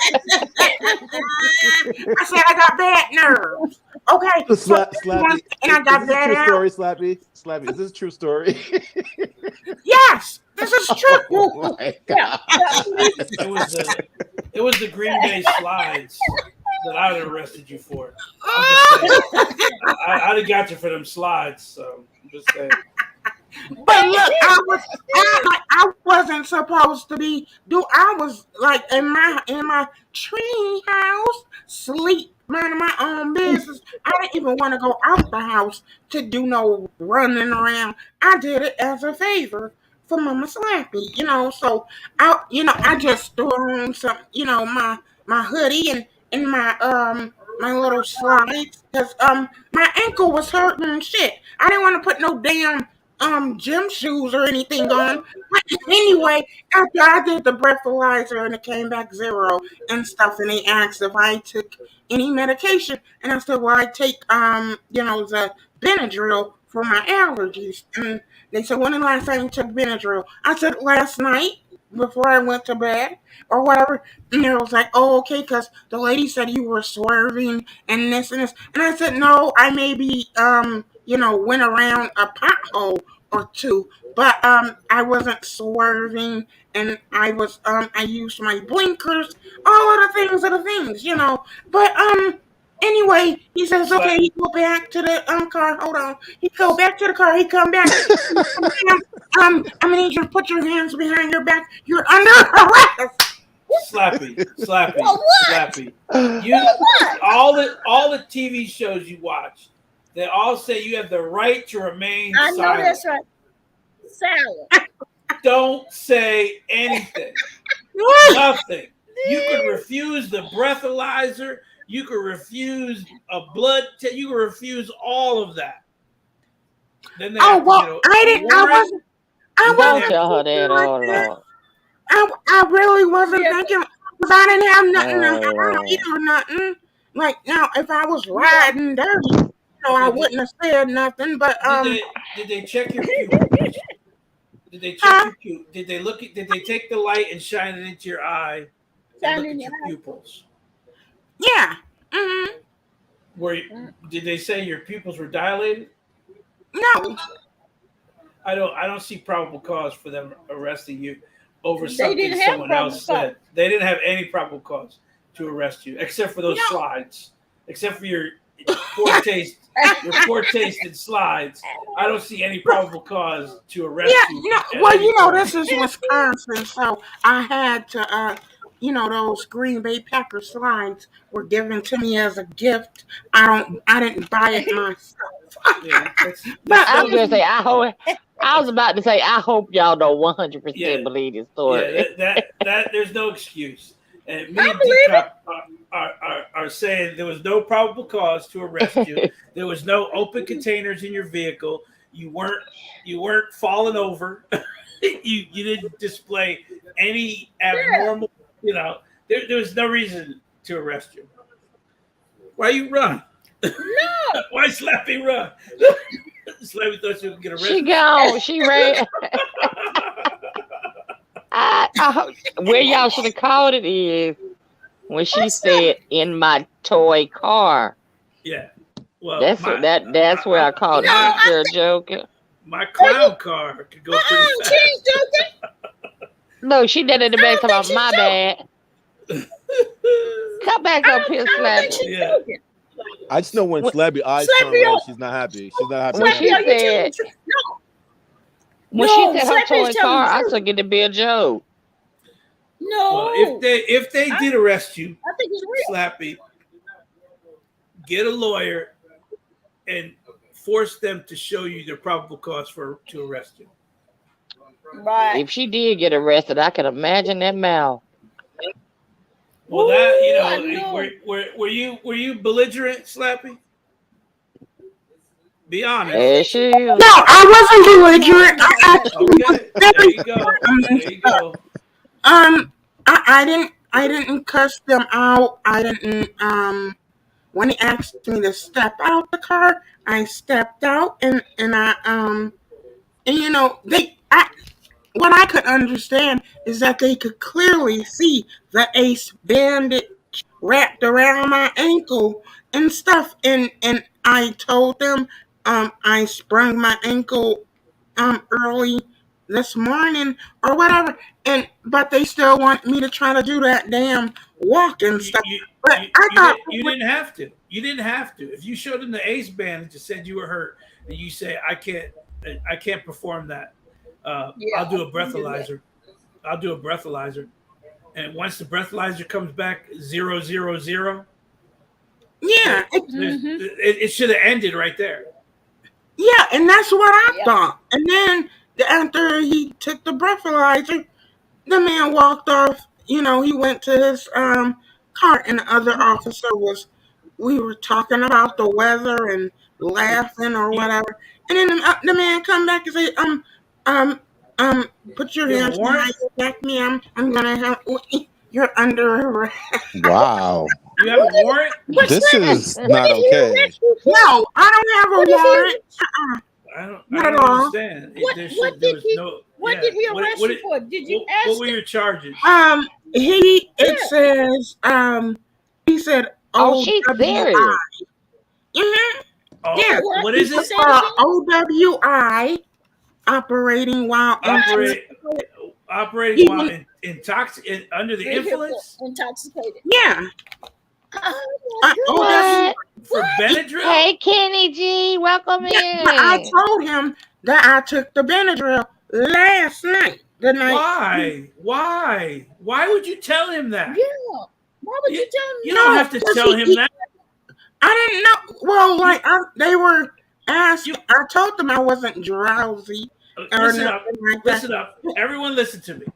I said I got bad nerves. Okay, God. so Slappy, and I is got this a bad true out. story, Slappy? Slappy, is this a true story? Yes, this is true. Oh my Yeah, God. yeah, please. It was the Green Bay slides that I would have arrested you for. I'm just saying. I'd have got you for them slides. So I'm just saying. But look, I wasn't supposed to be do. I was like in my tree house, sleep, minding my own business. I didn't even want to go out the house to do no running around. I did it as a favor for Mama Slappy, So I just threw on some, my hoodie and my little slides because my ankle was hurting and shit. I didn't want to put no damn gym shoes or anything on. But anyway, after I did the breathalyzer and it came back zero and stuff, and they asked if I took any medication, and I said, "Well, I take the Benadryl for my allergies." And they said, "When the last time you took Benadryl?" I said, "Last night." Before I went to bed or whatever, and they was like, "Oh, okay," because the lady said you were swerving and this and this, and I said, "No, I maybe went around a pothole or two, but I wasn't swerving, and I used my blinkers, all of the things are the things. But anyway, he says, "Okay, Slap. he go back to the car. Hold on." He go back to the car. He come back. I'm gonna need you to put your hands behind your back. You're under arrest. Slappy, Slappy, For what? Slappy. For You what? all the TV shows you watch, they all say you have the right to remain I know silent. that's right. Salad. Don't say anything. Nothing. You could refuse the breathalyzer. You could refuse a blood test. You could refuse all of that. Then they Oh have to well, get I a didn't. I warrant. wasn't. I And then they Don't have wasn't to, tell her thinking that. like Oh that. Lord. I really wasn't Yeah. thinking because I didn't have nothing to Oh hide Lord. or nothing. Like now, if I was riding dirty, I okay. wouldn't have said nothing. But Did they check your pupils? Did they check huh? your pupils? Did they look at? Did they take the light and shine it into your eye and look Shining at your your pupils? Yeah. Mm-hmm. eye. Did they say your pupils were dilated? No. I don't see probable cause for them arresting you over They something didn't have someone probable else cause. said. They didn't have any probable cause to arrest you, except for those No. slides. Except for your poor taste, your poor taste in slides. I don't see any probable cause to Yeah. arrest you No. at Well, any point. this is Wisconsin, so I had to. Those Green Bay Packer slides were given to me as a gift. I didn't buy it myself. Yeah, But I was gonna say I hope. I was about to say I hope y'all don't 100% Yeah. believe this yeah, story. that there's no excuse. And me I and believe D-Cop are saying there was no probable cause to arrest you. There was no open containers in your vehicle. You weren't falling over. you didn't display any abnormal. You know, there was no reason to arrest you. Why you run? No. Why Slappy run? Slappy thought she would get She arrested. gone. She ran. Where y'all should have called it is when she What's that? said in my toy car. Yeah. Well, That's what that's where I called it. No, This girl joking. my clown car could go pretty She fast. ain't joking. No, she did it in the I back don't talking think about she's my joking. bad. Come back up here, I don't think Slappy. she's Yeah. joking. I just know when When, Slabby eyes turn Slappy, red, she's not happy. She's not happy. when Slappy, she are you telling the said truth? No. when she No, said her Slappy toy is telling car, the I truth. took it to be a joke. No. Well, if they did arrest you, I think it's real. Slappy, get a lawyer and force them to show you the probable cause to arrest you. Right. If she did get arrested, I can imagine that mouth. Well, that Ooh, I know. were you belligerent, Slappy? Be honest. There she is. no, I wasn't belligerent. I No. actually was Okay, there very you go. There you go. I didn't cuss them out. I didn't when he asked me to step out the car, I stepped out and and you know what I could understand is that they could clearly see the ace bandage wrapped around my ankle and stuff and I told them I sprained my ankle early this morning or whatever and but they still want me to try to do that damn walk and You stuff. you, But you, I you, thought did, you didn't have to. You didn't have to. If you showed them the ace band and just said you were hurt, and you say I can't perform that. Yeah, I'll do a I can do that. breathalyzer. I'll do a breathalyzer. And once the breathalyzer comes back 000, yeah, Mm-hmm. it should have ended right there. yeah, and that's what I Yeah. thought. And then after he took the breathalyzer, the man walked off. You know, he went to his car, and the other officer was. We were talking about the weather and laughing or You whatever, and then the man come back and say, um, um, put your you have a hands behind warrant? your back, ma'am. I'm gonna have you're under arrest. Wow. You have a warrant? But This Slappy, is what not did he okay. arrest you for? No, I don't have What a did he warrant. arrest? I Not don't at all. understand. What There did was he no. what Yeah. did he What arrest what you for? Did you what ask were him? your charges? It Yeah. says he said Oh, she's OWI. serious. Mm-hmm. Oh, Yeah, what Did is you it? say it again? OWI operating while Operating He while was- under the Vehicle influence intoxicated. yeah. Oh my goodness. OWI. What? for Benadryl? Hey, Kenny G, welcome Yeah, but I in. told him that I took the Benadryl last night. The night. Why would you tell him that? Yeah. Why would you tell You him don't No, have to because tell him that. I didn't know. Well, like they were asked. You I told them I wasn't drowsy or listen up. nothing like that. Listen up. Everyone listen to me.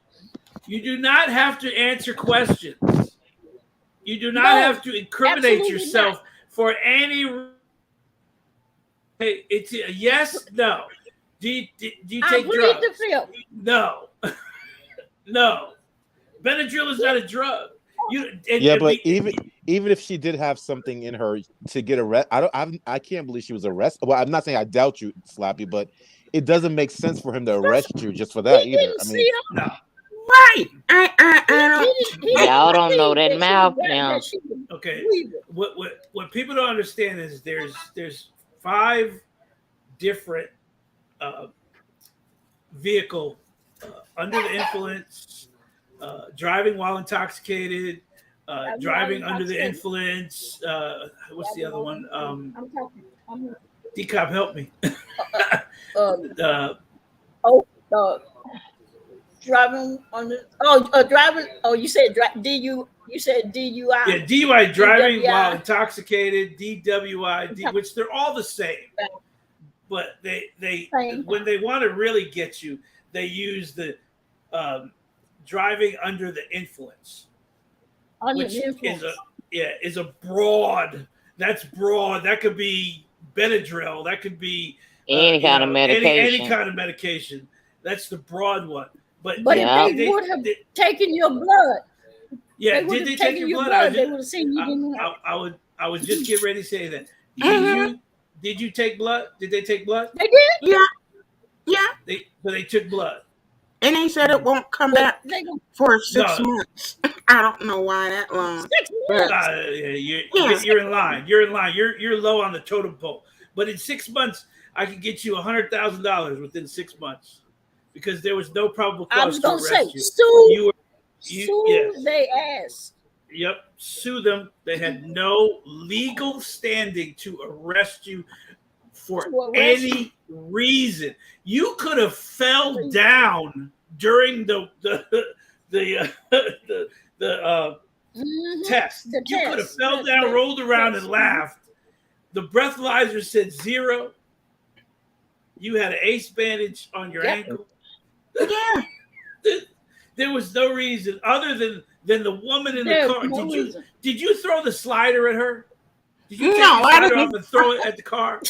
You do not have to answer questions. You do not No, have to incriminate absolutely yourself for any. Hey, it's a yes, no. Do you I take plead drugs? the fifth. No. No. Benadryl is not a drug. Yeah, but even if she did have something in her to get arrested, I can't believe she was arrested. Well, I'm not saying I doubt you, Slappy, but it doesn't make sense for him to arrest you just for that He either. didn't I see mean, him. no. Right. I He don't. didn't. Y'all don't see know that she was mouth right, now. that she was Okay. breathing. What people don't understand is there's 5 different vehicle under the influence, driving while intoxicated, driving under the influence. What's the other one? I'm talking. D-Cop, help me. Driving on the driving. Oh, you said DU. You said DUI. Yeah, DUI, driving DWI. while intoxicated, DWI, which they're all the same. but they Same when they want to really get you, they use the um, driving under the influence, under which the is a influence. yeah is a broad. That's broad. That could be Benadryl. That could be Any kind of any medication. kind of medication. That's the broad one. But But if they Yep. would have taken your blood, yeah, they would did have they take taken your your blood? blood. They would have seen you I, didn't have. I was just getting ready to say that. Did Hmm. you did you take blood? Did they take blood? They did, Yeah, yeah. They took blood. And they said it won't come but back they gonna for 6 No, months. I don't know why that long. 6 months. But yeah. you're in line. You're in line. You're low on the totem pole. But in 6 months, I could get you $100,000 within 6 months because there was no probable I was cause to gonna say arrest you. sue, You were yes. they ass Yep, sue them. They had no legal standing to arrest you for to arrest you. any reason. You could have fell down during the Mhm. test. The You could have test, fell down, rolled around, and laughed. The breathalyzer said 0. You had an ace bandage on your Yep. ankle. Yeah. There was no reason other than the woman in the There's car. no reason. Did you throw the slider at her? Did you take No, the I slider off didn't. and throw it at the car?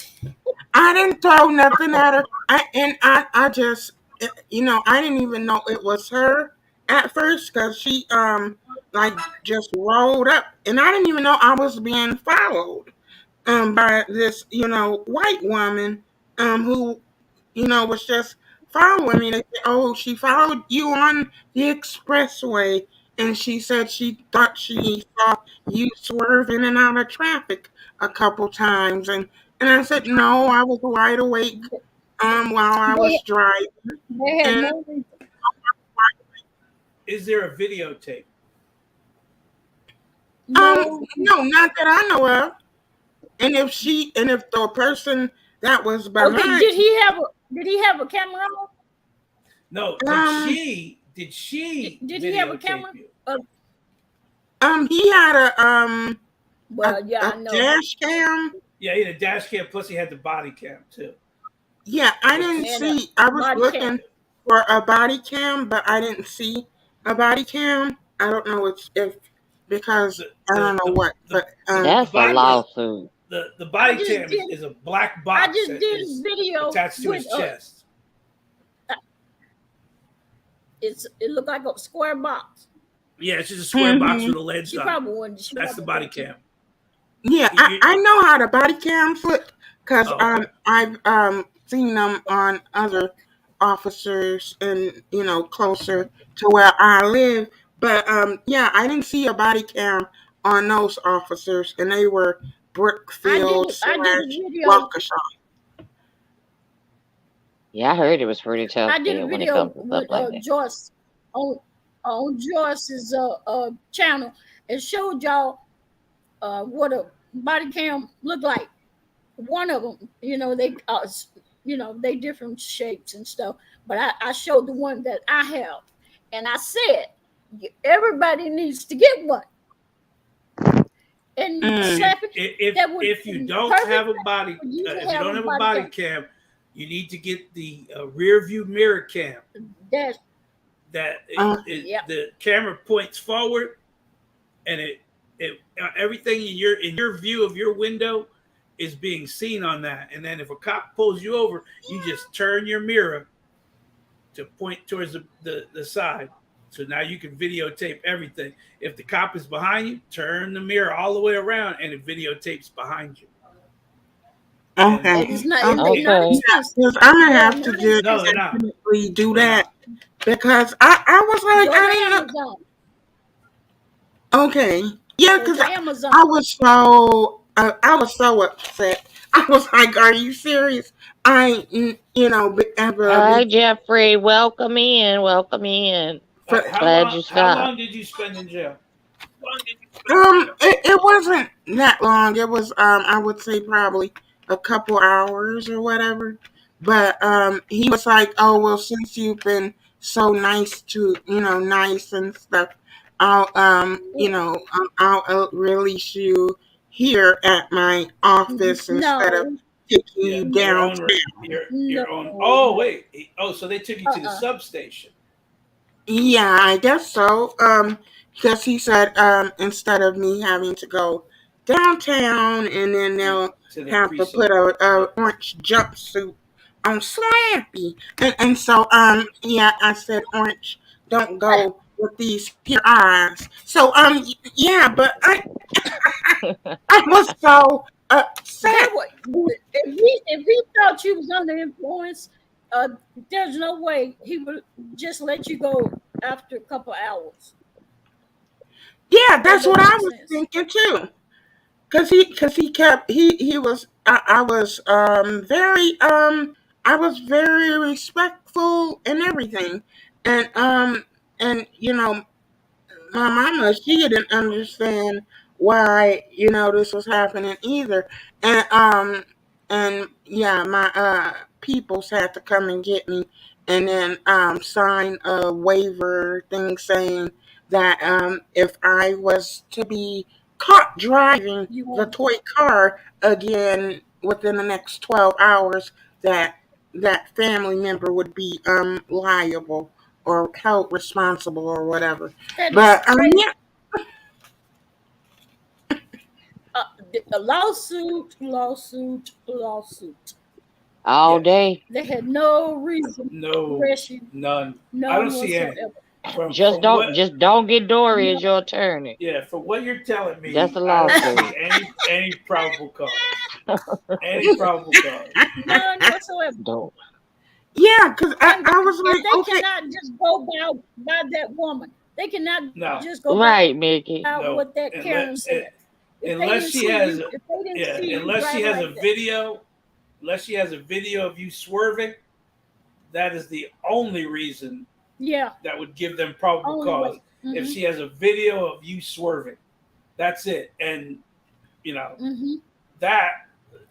I didn't throw nothing at her. I just, I didn't even know it was her at first because she like just rolled up, and I didn't even know I was being followed by this white woman who was just following me. They said, "Oh, she followed you on the expressway," and she said she thought she saw you swerve in and out of traffic a couple times, and I said, "No, I was wide awake while I They was driving." they had And no reason. Is there a videotape? No. no, not that I know of. And if the person that was Okay. behind, Did he have a camera on? No. um, Did she Did he have a camera? videotape you? he had Well, yeah, a I know. dash cam. Yeah, he had a dash cam. Plus, he had the body cam too. Yeah, I Which didn't And see. I was body cam. looking for a body cam, but I didn't see a body cam. I don't know if because the I the don't know the what, the, but the That's a body lawsuit. the I body just cam did. is a black I box just that did a is video attached to with his chest. it looked like a square box. Yeah, it's just a square box hmm with a lens She on it. probably wouldn't. She That's the probably body wouldn't. cam. yeah, You, I know how the body cams look because oh, okay. I've seen them on other officers and closer to where I live. But yeah, I didn't see a body cam on those officers, and they were Brookfield I did a slash video. Waukesha. Yeah, I heard it was pretty tough I did a there when it video comes to stuff with like that. Joyce on Joyce's channel and showed y'all what a body cam looked like. One of them, they different shapes and stuff. But I showed the one that I have, and I said everybody needs to get one. And Mm. Slappy, that would If you be don't perfect have a body for you to if you have don't a have a body body cam. cam, you need to get the rear view mirror cam. That's That Yep. the camera points forward, and it everything in your view of your window is being seen on that. And then if a cop pulls you over, you just turn your mirror to point towards the side. So now you can videotape everything. If the cop is behind you, turn the mirror all the way around and it videotapes behind you. Okay. it's not Okay. expensive. Because I'm gonna Yeah, have to not just No, they're expensive. not. definitely do They're that not. because I was like, Go I to didn't know. Amazon. Okay, yeah, Go because to Amazon. I was so upset. I was like, "Are you serious?" I ever Hi, Jeffrey. Welcome in. Welcome in. for, Glad you How stopped. long did you spend in jail? it wasn't that long. It was I would say probably a couple hours or whatever. But he was like, "Oh well, since you've been so nice and stuff, I'll release you here at my office instead of No, taking Yeah, you your down. own, your own. No, Oh no. wait, oh, so they took you to the substation. Yeah, I guess so. Because he said, instead of me having to go downtown and then they'll To the have to precinct. put a orange jumpsuit on Slappy. And so, yeah, I said, Orange, don't go with these here eyes. So, yeah, but I was so That upset. was if he thought you was under influence, uh, there's no way he would just let you go after a couple hours. Yeah, That that's what doesn't I make was sense. thinking too. Cause he kept he was I was I was very respectful and everything, and my mama, she didn't understand why this was happening either, and yeah, my peoples had to come and get me, and then sign a waiver thing saying that if I was to be caught driving You the want toy car again within the next 12 hours, that that family member would be liable or held responsible or whatever. that is But crazy. yeah, Uh, a lawsuit, lawsuit, lawsuit. All Yes. day. They had no reason to No, arrest you, none. I don't none see any. whatsoever. From what, Just don't get Dory as No, your attorney. yeah, from what you're telling That's me, a I don't see lawsuit. any probable cause. Any probable cause. none whatsoever. Don't. yeah, because And I was and they like, okay, cannot just go by that woman. They cannot No, just go by Right, Mickey. no. what that Unless Karen said. If they unless didn't she see has, you, if they didn't yeah, see you unless she driving has a like that, video, unless she has a video of you swerving, that is the only reason yeah, that would give them probable only cause. way. If Hmm. she has a video of you swerving, that's it. And you know Hmm. that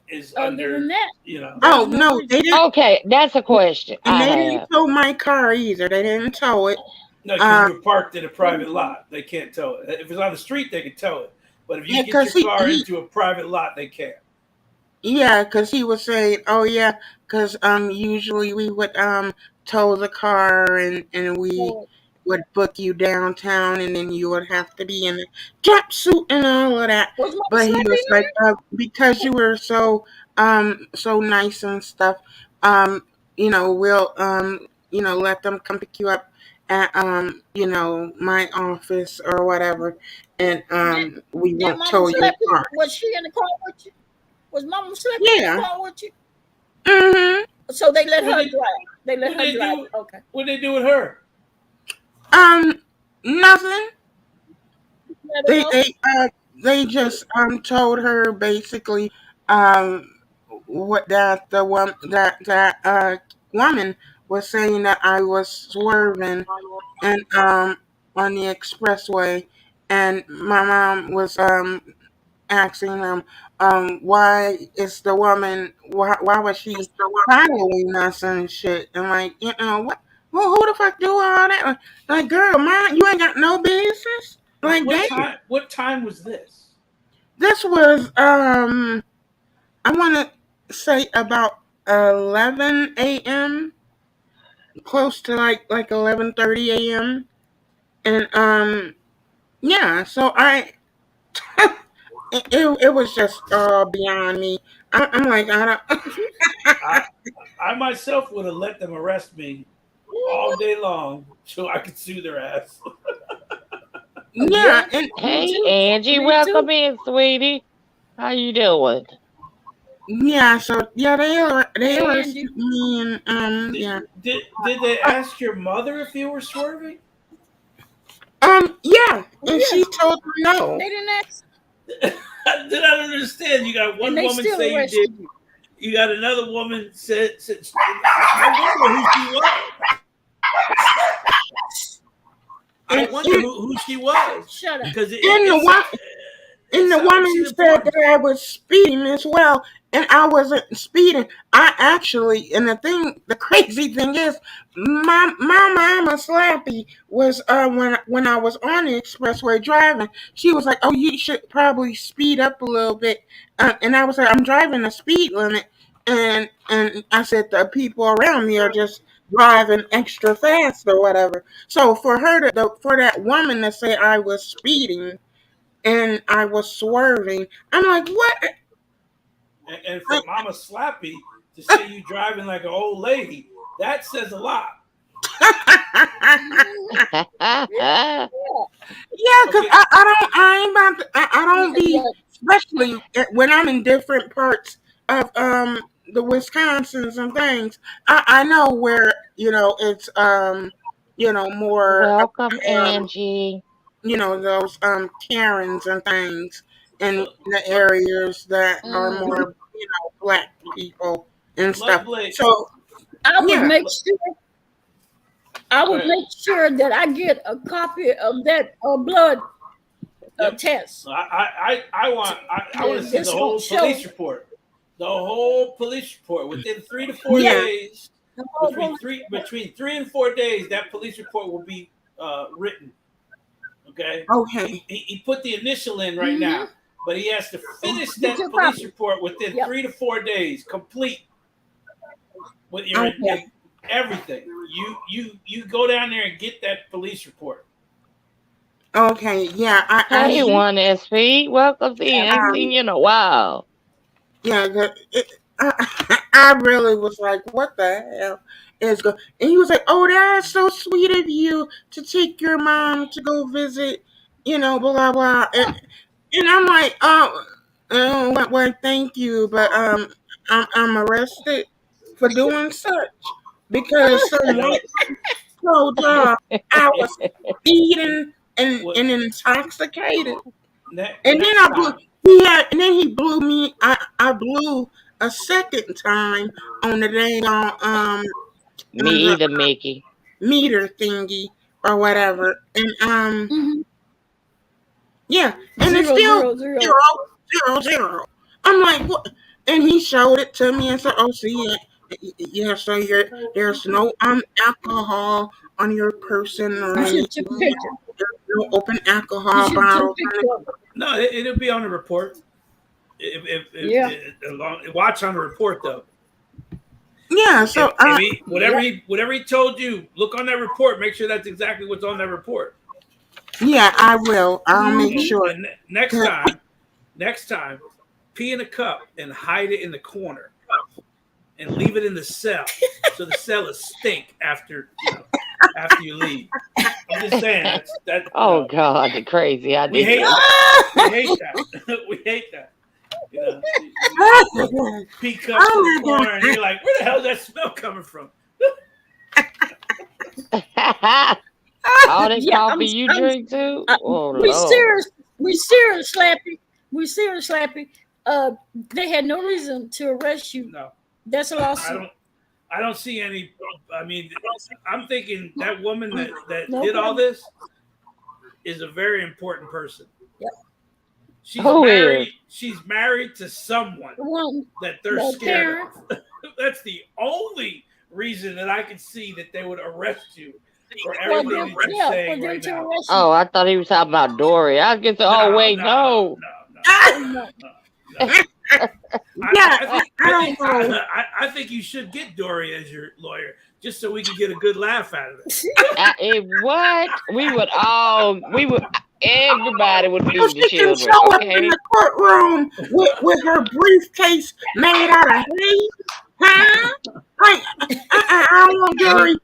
is Other than under, that, you know, there's oh no no, reason. they didn't, Okay, that's a question and I they didn't have. tow my car either. They didn't tow it. no, because Um, you were parked in a They didn't private tell lot. They can't tow it. If it's on the street, they can tow it. But if you get because your car into a private lot, they can't. yeah, because he was saying, oh yeah, because usually we would tow the car and we you. would book you downtown and then you would have to be in a jumpsuit and all of that. Was Mama But he Slappy was like, in because you were so nice and stuff, we'll let them come pick you up at my office or whatever, and there? we Did won't Mama tow your Slappy? car. Was she in the car with you? Was Mama Slappy in the Yeah. car with you? hmm So they let What her they drive. They let what her they drive. do? Okay. What they do with her? Um, Nothing. Let her They go. they uh they just told her basically um what that the one that woman was saying that I was swerving and on the expressway, and my mom was asking them why is the woman why was she following us and shit, and like what, well, who the fuck do all that, like girl, man, you ain't got no business, like What damn. time? What time was this? This was I want to say about 11 a.m., close to like 11:30 a.m. And yeah, so it was just beyond me. I'm like I don't I I myself would have let them arrest me all day long so I could sue their ass. yeah, Yeah, and me Hey, too. Angie, Me welcome too. in, sweetie. How you doing? yeah, so yeah, they Hey, arrested Angie. me, and Did, yeah. did they ask your mother if you were swerving? Yeah, and Yeah, she told me no. they didn't ask, I did not understand. You got and one they woman still say you did. arrested you. You got another woman said I wonder who she was. I And wonder who she was Shut up. because and the one it And the sounds like she's woman said important. that I was speeding as well, and I wasn't speeding. I actually, and the crazy thing is, my mama Slappy was when I was on the expressway driving. She was like, "Oh, you should probably speed up a little bit," and I was like, "I'm driving the speed limit." and I said the people around me are just driving extra fast or whatever. So for for that woman to say I was speeding and I was swerving, I'm like, what? And for Mama Slappy to say you driving like an old lady, that says a lot. Yeah, because Okay, I ain't about to, I don't be, especially when I'm in different parts of the Wisconsins and things. I know where it's more Welcome, um Angie. those Karens and things in so the areas that are Mhm. more black people and stuff. Lovely. So I would yeah, make sure. I Go would ahead. make sure that I get a copy of that blood Yep. test. I want to see the This gonna whole show police report. The whole police report within 3 to 4 yeah, days. the whole Between 3 and 4 days, that police report will be written. Okay. okay, He put the initial in right Mm-hmm. now, but he has to finish Get that your police copy. report within Yep. 3 to 4 days, complete with your okay. everything. You go down there and get that police report. Okay, yeah, Hey, Mm-hmm. one SP. Welcome to you. Ain't um, seen you in a while. yeah, I really was like, what the hell is going? And he was like, oh, that's so sweet of you to take your mom to go visit, blah blah. And I'm like, well, thank you, but I'm arrested for doing such because You some know white told y'all I was speeding what? and intoxicated. And then Next I blew. time, And then he blew me. I blew a second time on the dang Me on the either, Mickey. meter thingy or whatever. And Mm-hmm. yeah, and it's Zero, still zero, zero. zero, zero, zero. I'm like, what? And he showed it to me and said, "Oh, see, yeah, so there's no alcohol on your person or You should have anything. took a picture. There's no open You alcohol should have took a bottles." picture of it. no, it'll be on the report. Yeah. Watch on the report though. Yeah, If, so if he Yep. whatever he told you, look on that report. Make sure that's exactly what's on that report. yeah, I will. I'll make Mm-hmm. sure. And next time, pee in a cup and hide it in the corner and leave it in the cell so the cell is stink after you leave. I'm just saying that Oh, God, the crazy we hate idea. that. We hate that. We hate that. You know, Oh pee cups in the my corner, and god! you're like, where the hell is that smell coming from? All that Yeah. coffee you drink, too? Oh, We Lord. serious. We serious, Slappy. We serious, Slappy. They had no reason to arrest you. No, That's a I lawsuit. don't. I don't see any. I mean, I'm thinking that woman that No did all problem. this is a very important person. Yep. She's Who married. is? She's married to someone The one, that they're the scared parent. of. That's the only reason that I can see that they would arrest you for For everything them, that you're yeah, for saying them right to now. arrest you. Oh, I thought he was talking about Dory. I was going to say, oh, No, wait, no, no. no, Oh, no. no. Yeah, I think I don't know. I think you should get Dory as your lawyer just so we can get a good laugh out of it. What? Everybody would So be the she can children, show up in okay? the courtroom with her briefcase made out of hay, huh? Like, I don't want Gary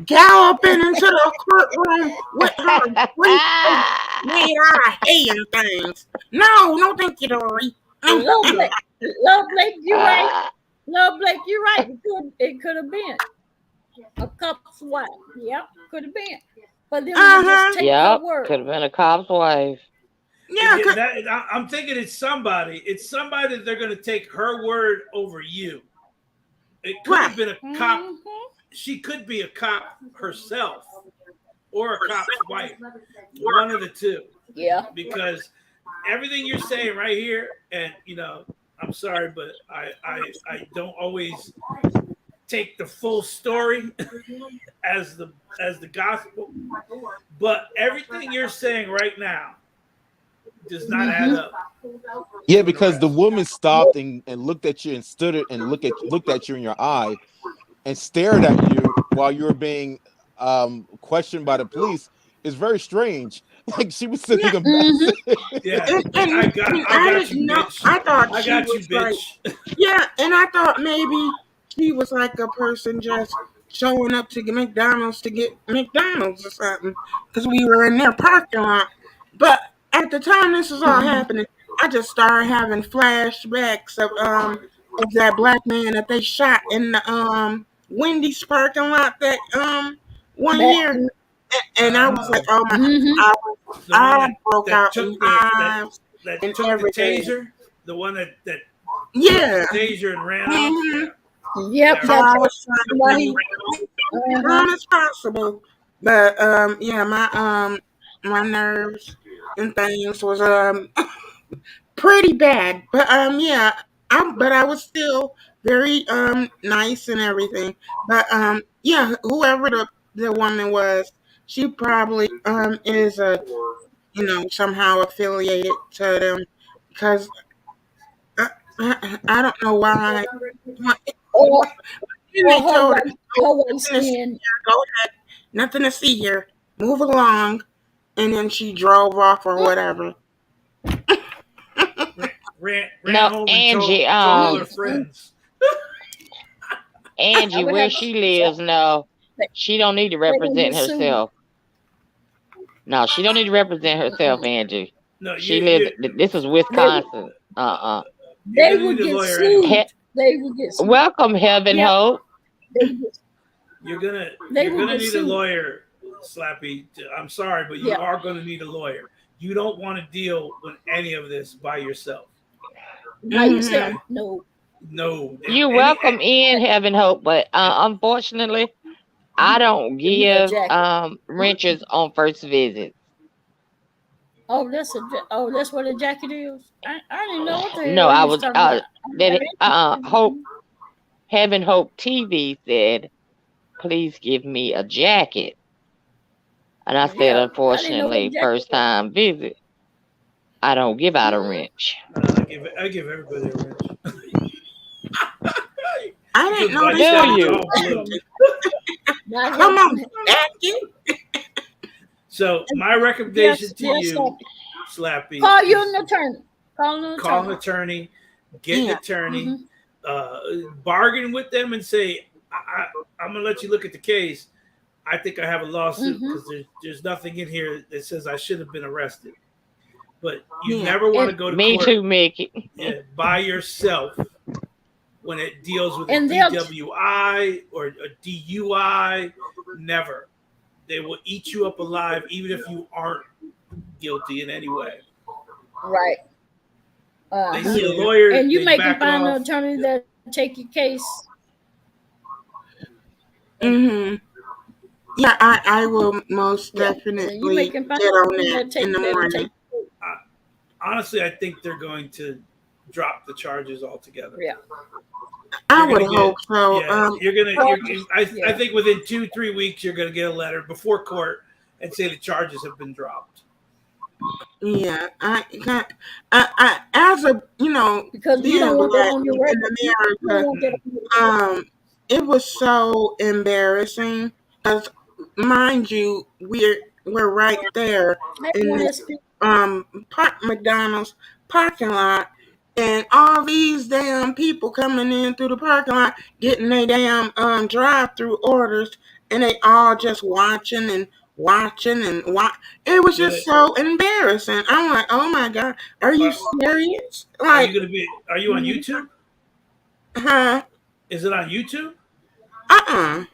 galloping into the courtroom with her briefcase made out of hay and things. No, thank you, Dory. Love Blake. Love Blake, you're right. Love Blake, you're right. It could have been a cup's wife. Yep, could have been. But then we just take her Yep, word. could have been a cop's wife. Yeah, I'm thinking it's somebody. It's somebody that they're going to take her word over you. It could have been a cop. Mhm. She could be a cop herself or a cop's wife. One of the two. Yeah. Because everything you're saying right here, and I'm sorry, but I don't always take the full story as the gospel. But everything you're saying right now, does not add up. Yeah, because the woman stopped and looked at you and stood it and looked at you in your eye and stared at you while you were being questioned by the police is very strange. Like she was sending a message. Yeah, And I got you, didn't know. bitch. I thought I she got you, was like, bitch. yeah, and I thought maybe she was like a person just showing up to get McDonald's or something because we were in their parking lot. But at the time this was all happening, I just started having flashbacks of that black man that they shot in the Wendy's parking lot that one That, year, and I was like, oh my, mhm. The one I broke that out took in hives and the everything. taser, the one that Yeah. took the taser and ran Mhm. off. Yep, Yeah. So I was why trying he, to be calm as possible. But yeah, my nerves and things was pretty bad. But yeah, I was still very nice and everything. But yeah, whoever the woman was, she probably is somehow affiliated to them because I don't know why. or And they her told her, white, "Oh, her white nothing to see skin. here. Go ahead. Nothing to see here. Move along." And then she drove off or whatever. Ran No, home and Angie, told all her friends. I Angie, would where have she lives, no, she don't need to they would represent be sued. herself. No, she don't need to represent herself, Angie. No, She lives. This is They Wisconsin. you're they gonna would need a get lawyer anyway. sued. They would get sued. Welcome, Heaven Yeah, Hope. they would get, You're they would gonna get need a sued. lawyer, Slappy. I'm sorry, but you Yeah. are gonna need a lawyer. You don't want to deal with any of this by yourself. By yourself. Okay? No. No. You're Any, welcome in, Heaven Hope, but unfortunately, I don't Give me a give jacket. renters on first visit. Oh, that's what a jacket is. I didn't know what the No, hell he I was was talking about. that Hope Heaven Hope TV said, please give me a jacket. And I said, Yeah, I didn't know what unfortunately, jacket first was. time visit, I don't give out a wrench. I give everybody a wrench. I didn't know White they Do had Sally you? all blue. Not Come yet. on, Jackie. So my recommendation Yes, to yes, you, Slappy, call you is an attorney. call an attorney, get an Yeah. attorney, Mhm. bargain with them, and say, I'm gonna let you look at the case. I think I have a lawsuit Mhm. because there's nothing in here that says I should have been arrested. But you Yeah. never want to And go to Me court too, Mickey. by yourself when it deals with a and they'll DWI or a DUI. Never. They will eat you up alive, even if you aren't guilty in any way. right. They see a Yeah. lawyer, And you they make back them find an off. attorney that take your case. Mm-hmm. Yeah, I will most Yeah. And you definitely make them get find on an that in the that'll morning. take. Honestly, I think they're going to drop the charges altogether. Yeah. I You're would gonna hope so. Yeah, you're gonna. I Yeah. think within 2-3 weeks, you're gonna get a letter before court and say the charges have been dropped. Yeah, as a Because you being don't want that black on your in record. You don't America, want that on your record. it was so embarrassing because, mind you, we're right there That in one this SP. McDonald's parking lot, and all these damn people coming in through the parking lot getting their damn drive-through orders, and they all just watching and watching and watch. It was just so embarrassing. I'm like, oh my god, are you serious? Are you Like, gonna be? Are you on YouTube? huh? Is it on YouTube?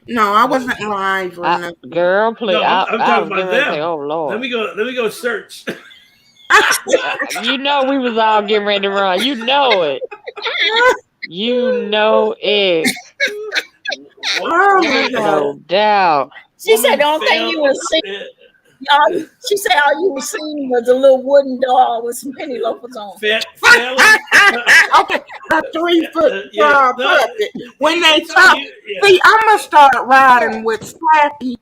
No, I wasn't live or nothing. Girl, please. No, I'm I talking was about getting ready to say, them. oh Let Lord. me go search. You know we was all getting ready to run. You know it. You know it. Oh my god. No doubt. She said the only thing you was seeing. She said all you was seeing was a little wooden doll with some penny loafers on. Okay, a 3-foot tall puppet. When they talk, see, I'm gonna start riding with Slappy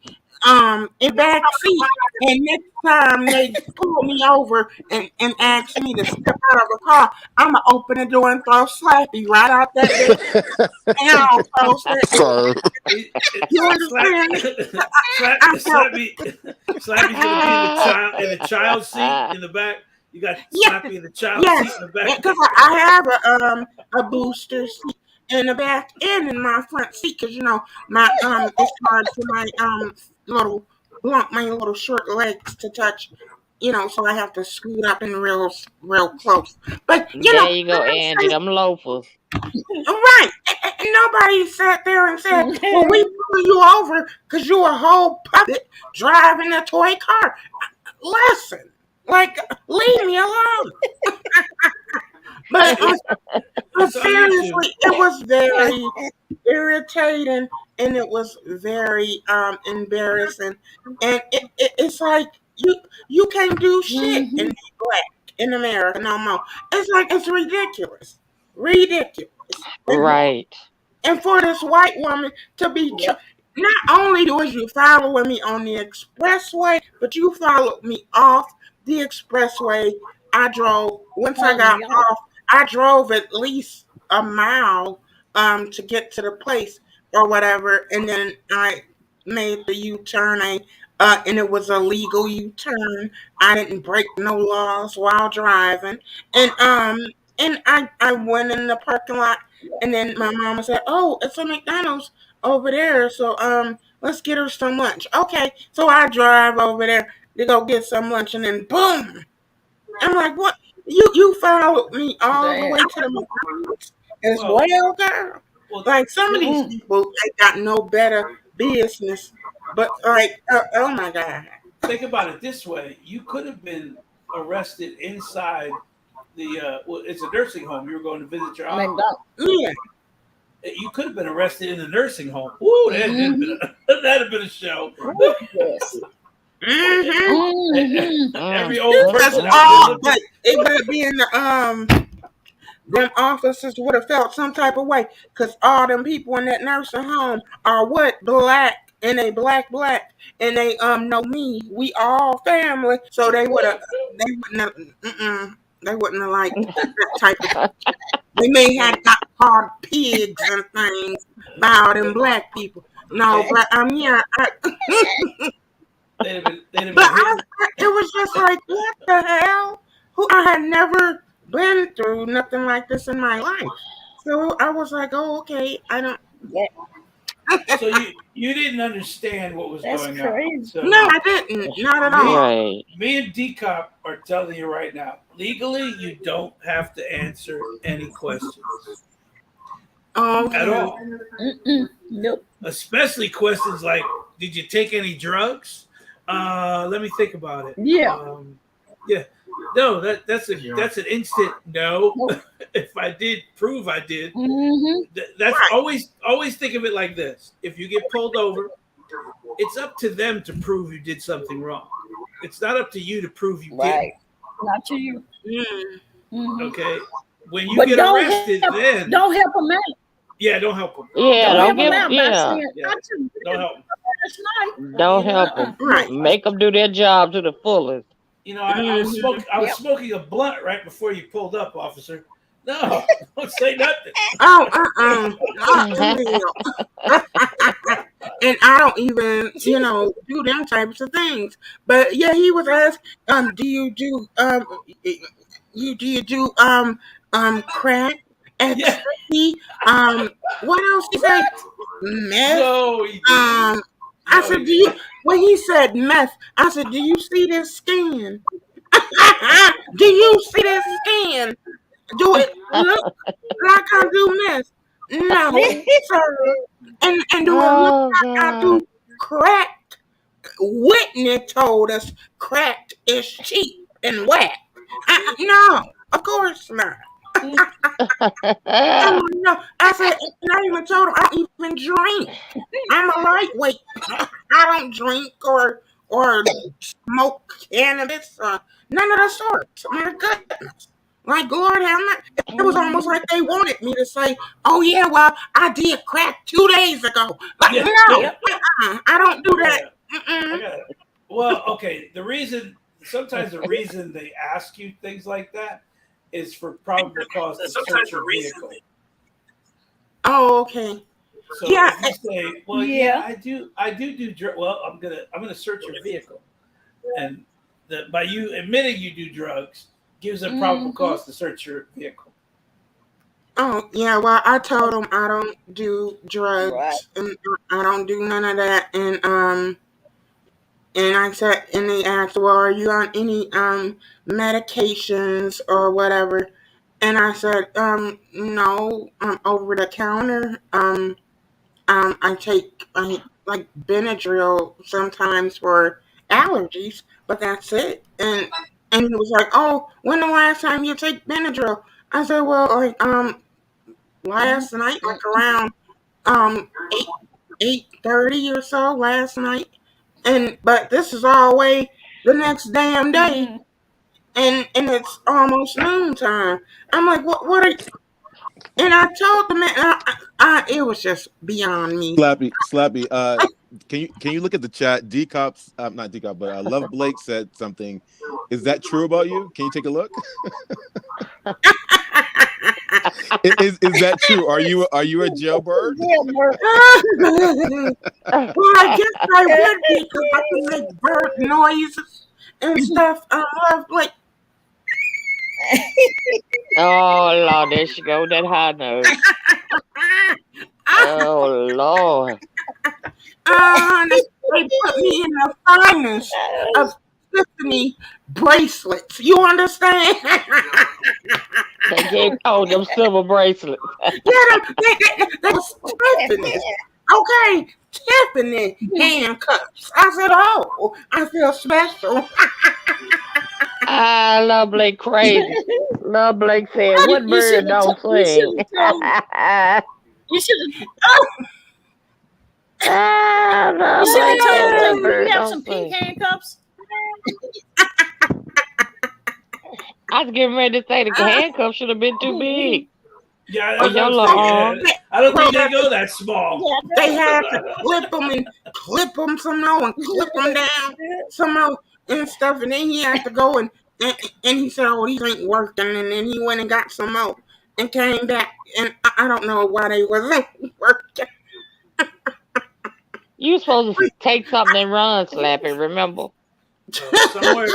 in back seat. And next time they pull me over and ask me to step out of the car, I'ma open the door and throw Slappy right out that bitch. And I'll close it. So You Slap, understand? slap, I felt Slappy's gonna be in the child seat in the back. You got yeah, Slappy in the child seat yes, in the back. because I have a booster seat in the back and in my front seat because my it's hard for my little my little short legs to touch, so I have to scoot up in real close. But There you let go, me Angie. say Them loafers. right, and nobody sat there and said, "Well, we pull you over because you a whole puppet driving a toy car." Listen, like leave me alone. But It's on YouTube. seriously, it was very irritating and it was very embarrassing. And it's like you can't do shit and be black in America no more. It's like it's ridiculous. Ridiculous. Right. And for this white woman to be not only was you following me on the expressway, but you followed me off the expressway. I drove once I got off. I drove at least a mile to get to the place or whatever, and then I made the U-turn. And it was a legal U-turn. I didn't break no laws while driving, and I went in the parking lot, and then my mama said, "Oh, it's a McDonald's over there, so let's get her some lunch." Okay, so I drive over there to go get some lunch, and then boom, I'm like, "What? You followed me all the way to the McDonald's as Well, well, girl?" well, Like some of these Mm. people, they got no better business, but like, oh my god, think about it this way: you could have been arrested inside well, it's a nursing home. You were going to visit your aunt. yeah, You could have been arrested in the nursing home. Ooh, that'd have been that'd have been a show. Yes. Every Mm. old that's person Mm. out there all. looking. But it would have been them officers would have felt some type of way because all them people in that nursing home are what black and they black and they know me. We all family, so they wouldn't have liked that type of. They may have got called pigs and things by all them black people. No, They, but yeah, they'd have but been hitting. it was just like what the hell? Who I had never been through nothing like this in my life. So I was like, oh, okay. I don't. Yeah, So you didn't understand what was that's going on. crazy. So No, I didn't. Not at me all. Right. me and D Cop are telling you right now. Legally, you don't have to answer any questions at Okay. all. Nope. Especially questions like, "Did you take any drugs?" Let me think about it. Yeah. Yeah, no, that's an instant no. If I did, prove I did. That's Right. always think of it like this: if you get pulled over, it's up to them to prove you did something wrong. It's not up to you to prove you Right. Not to you. Mm. didn't. Okay, when you But get arrested, then don't help them out. yeah, don't help them. Yeah. Don't Don't help them give. out by Yeah. saying, Yeah, I took don't help them. last night. Don't help them. Right. Make them do their job to the fullest. I was Mhm. smoking a blunt right before you pulled up, officer. No, don't say nothing. Oh, not real. And I don't even, do them types of things. But yeah, he was asked, do you do crack, Yeah. ecstasy, what else he say? Meth. No, he didn't. I No, said, he do you didn't. when he said meth, I said, do you see this skin? Do you see this skin? Do it look like I do meth? No, sir. And do it look Oh like I God. do crack? Whitney told us crack is cheap and whack. No, of course not. Oh no, I said, and I even told him I don't even drink. I'm a lightweight. I don't drink or smoke cannabis or none of the sorts. My goodness. Like Lord have mercy. It was almost like they wanted me to say, "Oh yeah, well I did crack 2 days ago." Like Yeah, no, yeah, I don't do that. yeah. I got it. Well, okay. Sometimes the reason they ask you things like that is for probable cause to search your vehicle. Oh, okay. So Yeah. if you say, "Well, Yeah. I do drugs," well, I'm gonna search your vehicle, and by you admitting you do drugs gives a probable cause to search your vehicle. Oh, yeah. Well, I told them I don't do Right. drugs and I don't do none of that. And I said, and they asked, well, are you on any medications or whatever? And I said, no, I'm over the counter. I like Benadryl sometimes for allergies, but that's it. And he was like, oh, when the last time you take Benadryl? I said, well, like last night, like around um 8:30 or so last night. And but this is all way the next damn day, and it's almost noontime. I'm like, what are you? And I told the man, it was just beyond me. Slappy. Can you look at the chat? Decop's not Decop, but Love Blake said something. Is that true about you? Can you take a look? Is that true? Are you a jailbird? Well, I guess I would be because I can make bird noises and stuff. I love like Oh Lord, there she go, that high note. Oh Lord. they put me in the finest of Tiffany bracelets. You understand? They gave them silver bracelets. Yeah, they was Tiffany. Okay, Tiffany handcuffs. I said, oh, I feel special. I love Blake crazy. Love Blake said, You, "What you should bird have. don't You should sing?" have told. You should have. You Love should have Blake told said, him, "What like, do bird you have don't some pink sing?" handcuffs? I was getting ready to say the handcuffs should have been too big Yeah, for that's what your I'm little saying. Yeah, arm. I don't They think they had go that small. they had to clip them and clip them somehow and clip them down somehow and stuff. And then he had to go and he said, oh, these ain't working. And then he went and got some more and came back. And I don't know why they wasn't working. You supposed to take something and run, Slappy. Remember? Somewhere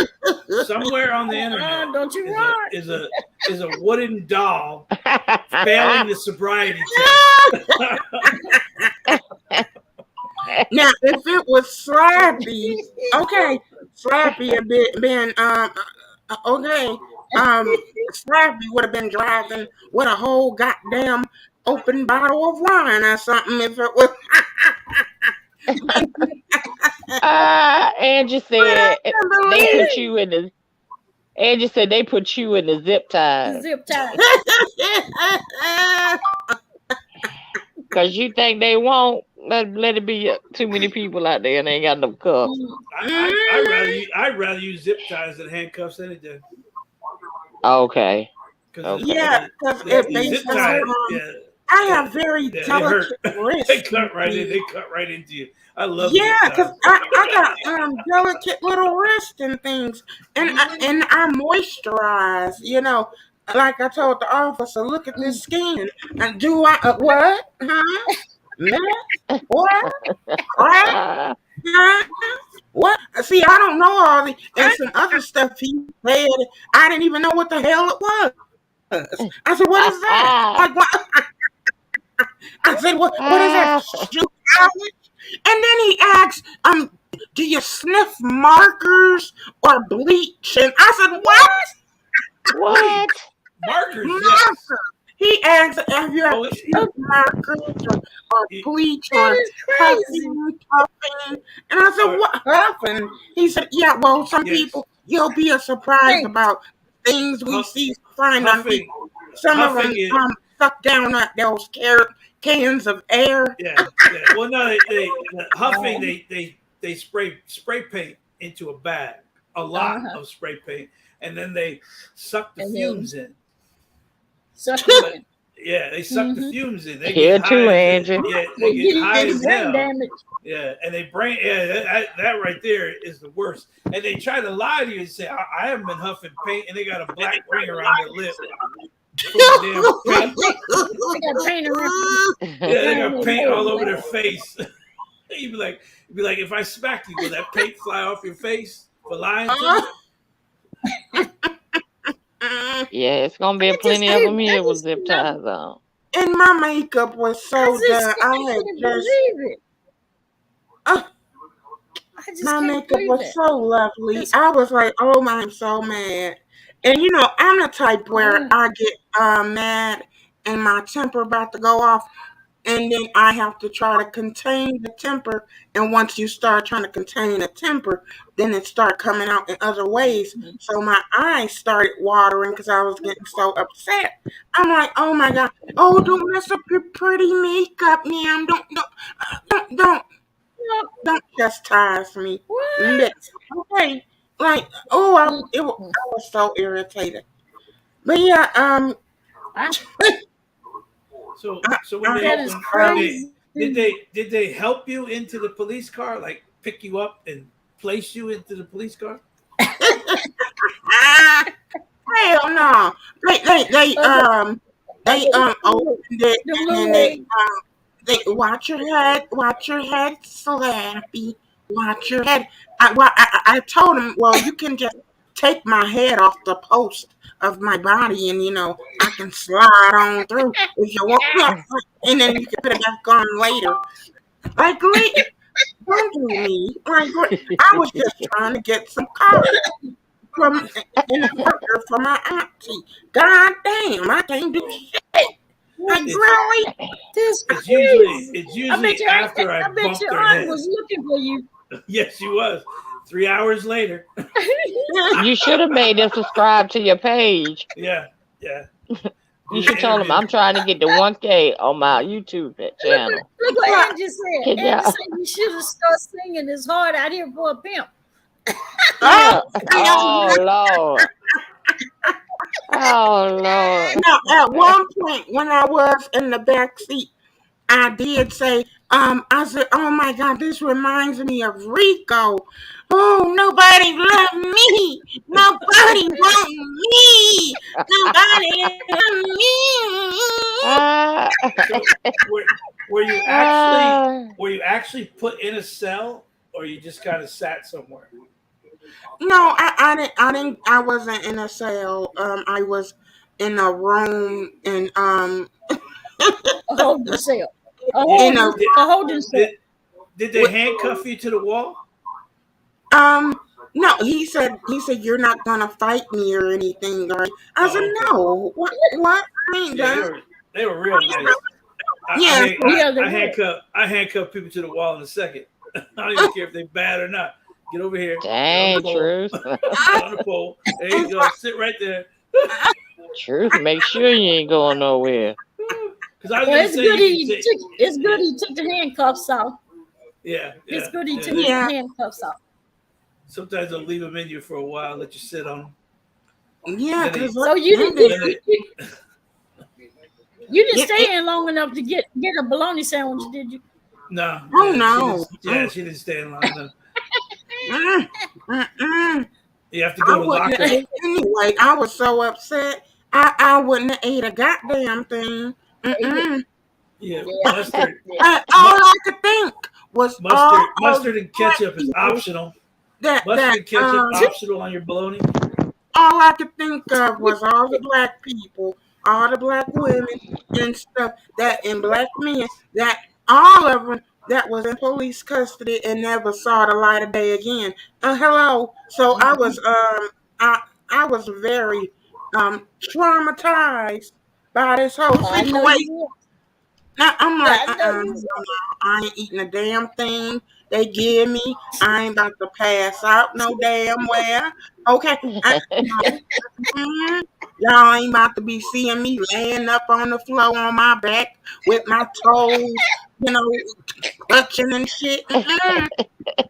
on the internet Don't you is run? a wooden doll failing the sobriety test. Now, if it was Slappy, okay, Slappy had been okay, Slappy would have been driving with a whole goddamn open bottle of wine or something. If it was, Angie said I can't they believe. put you in the. Angie said they put you in the zip tie Zip tie. because you think they won't let it be too many people out there and they ain't got no cuffs. I'd rather use zip ties than handcuffs any day. Okay. Because Yeah, because the zip they tie, I have very they hurt. delicate wrists. They cut right in. They cut right into you. I love Yeah, zip because ties. I got delicate little wrists and things, and I moisturize. You know, like I told the officer, look at this skin. And do I what? Huh? Meth? What? Crack? Huh? What? See, I don't know all the and some other stuff he said. I didn't even know what the hell it was. I said, what is that? Like what? I said, what is that? Shoe polish? And then he asked, do you sniff markers or bleach? And I said, what? What? Markers, yes. Markers. He asked, have you ever Oh, sniffed markers or bleach or That is crazy. huffing? And I said, what huffing? He said, yeah, well, some Yes. people, you'll be surprised Hey. about things we see find on Huffing, people. Some of them huffing is suck down at those cans of air. yeah. Well, no, huffing. They spray paint into a bag, a lot of spray paint, and then they suck the And then- fumes in. Suck it in. Yeah, they suck the Mm-hmm. fumes in. They Here get too, high. Andrew. Yeah, they They get high get as brain hell. damage. Yeah, and they brain. Yeah, that right there is the worst. And they try to lie to you and say, I haven't been huffing paint," and they got a black ring around their lip from the damn paint. They got paint around, Yeah, they around got their paint all over nose. their face. You'd be like, if I smack you, will that paint fly off your face for lying to me? Yeah, it's gonna be plenty of them here with zip ties on. And my makeup was I so just done. I had can't just believe it. uh, I just my can't makeup believe was it. so lovely. It's, I was like, oh my, I'm so mad. And you know, I'm the type where oh, I get mad and my temper about to go off, and then I have to try to contain the temper. And once you start trying to contain the temper, then it start coming out in other ways. So my eyes started watering because I was getting so upset. I'm like, oh my god, oh don't mess up your pretty makeup, ma'am. Don't don't chastise me, what? miss. Okay, like I was so irritated. But yeah, I, So when I they that had is when when they crazy. did they help you into the police car, like pick you up and place you into the police car? ah, hell no. They Uh, the, opened it the and little then lady. they watch your head, Slappy, watch your head. I told him, well, you can just take my head off the post of my body, and you know I can slide on through if you want, yeah, and then you can put it back on later. Like, don't do me. Like, I was just trying to get some cards from in a burger for my auntie. God damn, I can't do shit. Like, What? It's really? This it's crazy. usually after I I bet bumped your their aunt head. was looking for you. Yes, she was. 3 hours later. You should have made them subscribe to your page. Yeah, yeah. You Do the should tell them interview. I'm trying to get to 1K on my YouTube channel. Look what Angie said. Can Angie y'all? said you should have started singing "It's Hard Out Here for a Pimp." Oh, Yeah. Oh Lord. Oh Lord. now, at one point when I was in the back seat, I did say, I said, oh my God, this reminds me of Rico. Oh, nobody love me. Nobody want me. Nobody love me. Ah, So were you actually ah. put in a cell, or you just kind of sat somewhere? No, I wasn't in a cell. I was in a room A holding cell. A in Did a, holding, a holding cell. did, did they handcuff you to the wall? Um, no, he said you're not gonna fight me or anything. Or I said Oh, okay. no. What? I ain't Yeah, done. they were real nice. Yeah. Yeah, they were. I handcuff people to the wall in a second. I don't even care if they're bad or not. Get over here. Get on the Dang, pole. Truth. Get on the pole. There you go. Sit right there. Truth, make sure you ain't going nowhere. Because I was Well, gonna it's say good you he can say took. It's good he took the handcuffs off. yeah, It's yeah, good he yeah. took Yeah. the handcuffs off. Sometimes they'll leave them in you for a while, let you sit on them. Yeah, Then they because So you then didn't they you didn't stay in long enough to get a bologna sandwich, did you? no. oh Yeah, no. she didn't stay in line enough. Mm, mm, mm. You have to I go to wouldn't have locker. ate anyway. I was so upset. I wouldn't have ate a goddamn thing. Mm-mm. Yeah, Yeah. mustard, Yeah. All I could think was all of mustard and black ketchup is people optional. that Mustard that and ketchup optional on your bologna. all I could think of was all the black people, all the black women and stuff that and black men that all of them that was in police custody and never saw the light of day again. Hello. So I was very traumatized by this whole I know you situation. will. Now, I'm like, I know you no, I ain't eating a damn thing they give me. I ain't about to pass out no damn where. Okay, no, mm, y'all ain't about to be seeing me laying up on the floor on my back with my toes, clutching and shit.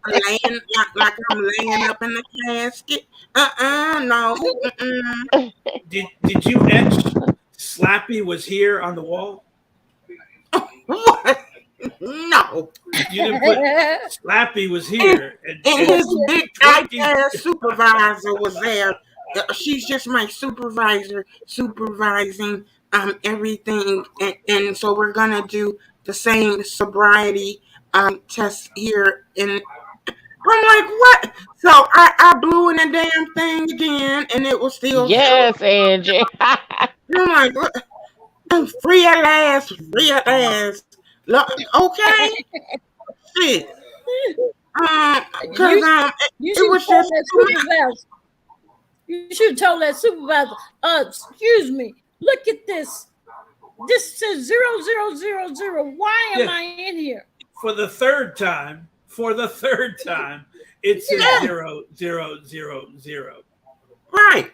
Laying like I'm laying up in the casket. No. Mm-mm. Did you etch Slappy was here on the wall. What? No. You didn't put Slappy was here, And and his big fat twerking. ass supervisor was there. She's just my supervisor, supervising everything, and so we're gonna do the same sobriety test here. And I'm like, what? So I blew in the damn thing again, and it was still zero. Yes, Angie. And I'm like, what? Free at last, free at last. Okay, shit. Cause You it should was have told just that too much. supervisor. You should have told that supervisor. Excuse me. Look at this. This says 0000. Why am Yeah. I in here? For the third time, it says Yeah. 0000. Right.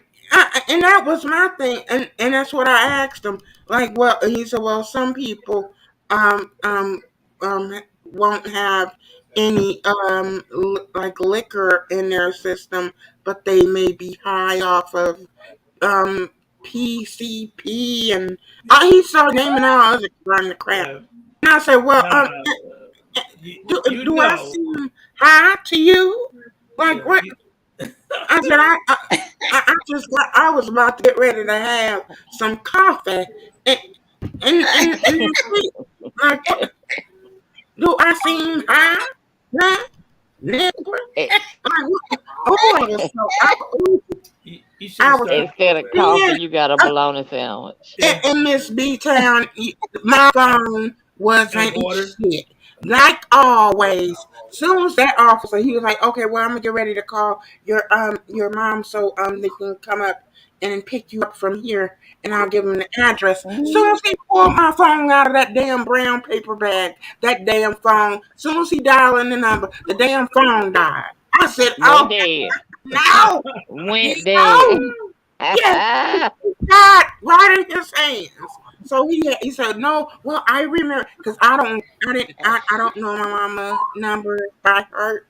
And that was my thing, and that's what I asked him. Like, well, he said, well, some people won't have any like liquor in their system, but they may be high off of PCP, and he started naming all other kind of crap. Uh, And I said, well, no, do I seem high to you? Like, what? I said, I was about to get ready to have some coffee, and like, do I seem high? Huh? Nigga? Oh, I was so you should I have was- started. Instead of coffee, you got a bologna sandwich. in Miss B Town, my phone wasn't And water? shit. Like always. Soon as that officer, he was like, okay, well, I'm gonna get ready to call your mom so they can come up and pick you up from here, and I'll give them the address. Soon as he pulled my phone out of that damn brown paper bag, that damn phone, soon as he dialed in the number, the damn phone died. I said, Went oh dead. no, Went no. dead. Yes. God, right in his hands. So he said no. Well, I remember because I don't know my mama number by heart.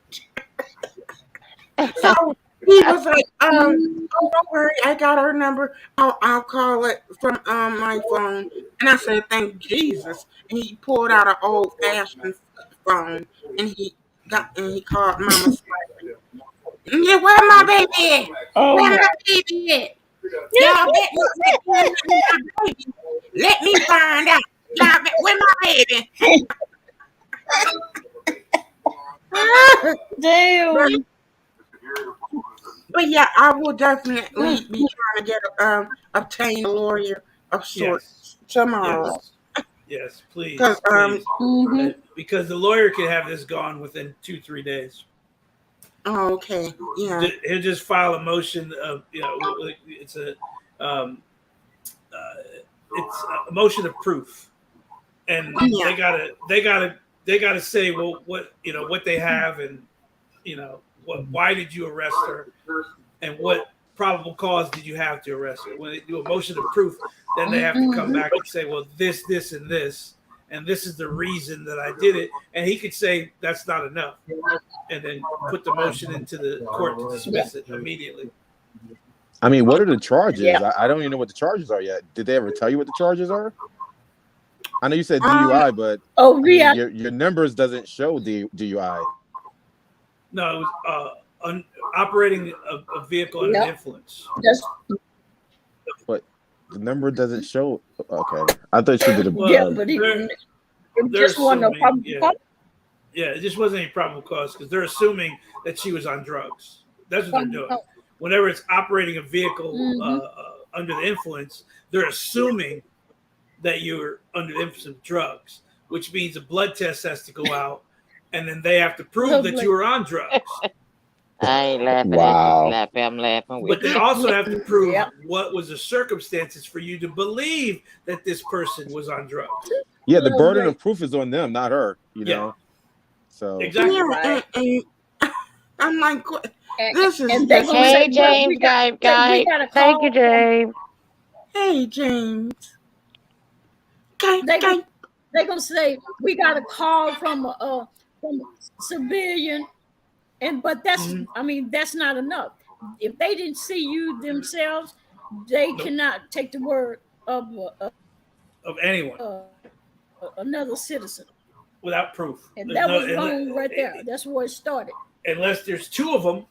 So he was like, oh, don't worry, I got her number. I'll call it from my phone. And I said, thank Jesus. And he pulled out an old fashioned phone, and he called Mama Slappy. Yeah, where my baby at? Where my baby at? Y'all bet my baby. Let me find out. Y'all bet where my baby? Damn. But yeah, I will definitely be trying to get obtain a lawyer of sorts tomorrow. Yes, please. Because please. Mhm. Because the lawyer can have this gone within 2-3 days. oh, okay, yeah, He'll just file a motion of it's a motion of proof, and Yeah. they gotta say, well, what they have, and why did you arrest her, and what probable cause did you have to arrest her. When they do a motion of proof, then they have to come back and say, well, this, and this, and this is the reason that I did it. And he could say that's not enough, and then put the motion into the court to dismiss it immediately. I mean, what are the charges? Yeah. I don't even know what the charges are yet. Did they ever tell you what the charges are? I know you said DUI, but Oh, I mean, yeah. your numbers doesn't show the DUI. No, it was operating a vehicle under Yep. influence. That's, The number doesn't show. Okay, I thought she did a. Well, yeah, but they're it just wasn't a assuming, problem. yeah, it just wasn't any probable cause because they're assuming that she was on drugs. That's what they're doing. Whenever it's operating a vehicle under the influence, they're assuming that you're under the influence of drugs, which means a blood test has to go out, and then they have to prove that you were on drugs. I ain't laughing Wow. at you, Slappy. I'm laughing with But they also have to prove Yep. what was the circumstances for you to believe that this person was on drugs. Yeah, the burden of proof is on them, not her. You Yeah. know. So Exactly. yeah, Right. and I'm like, what? This is And they just- gonna Hey, say, well, James, we got- guy. we gotta Thank call you, James. hey, James. Okay, They- okay. They're gonna say we got a call from a civilian, but that's I mean that's not enough. If they didn't see you themselves, they cannot take the word of of anyone another citizen, without proof. and There's that no was wrong right there. That's where it started. unless there's two of them,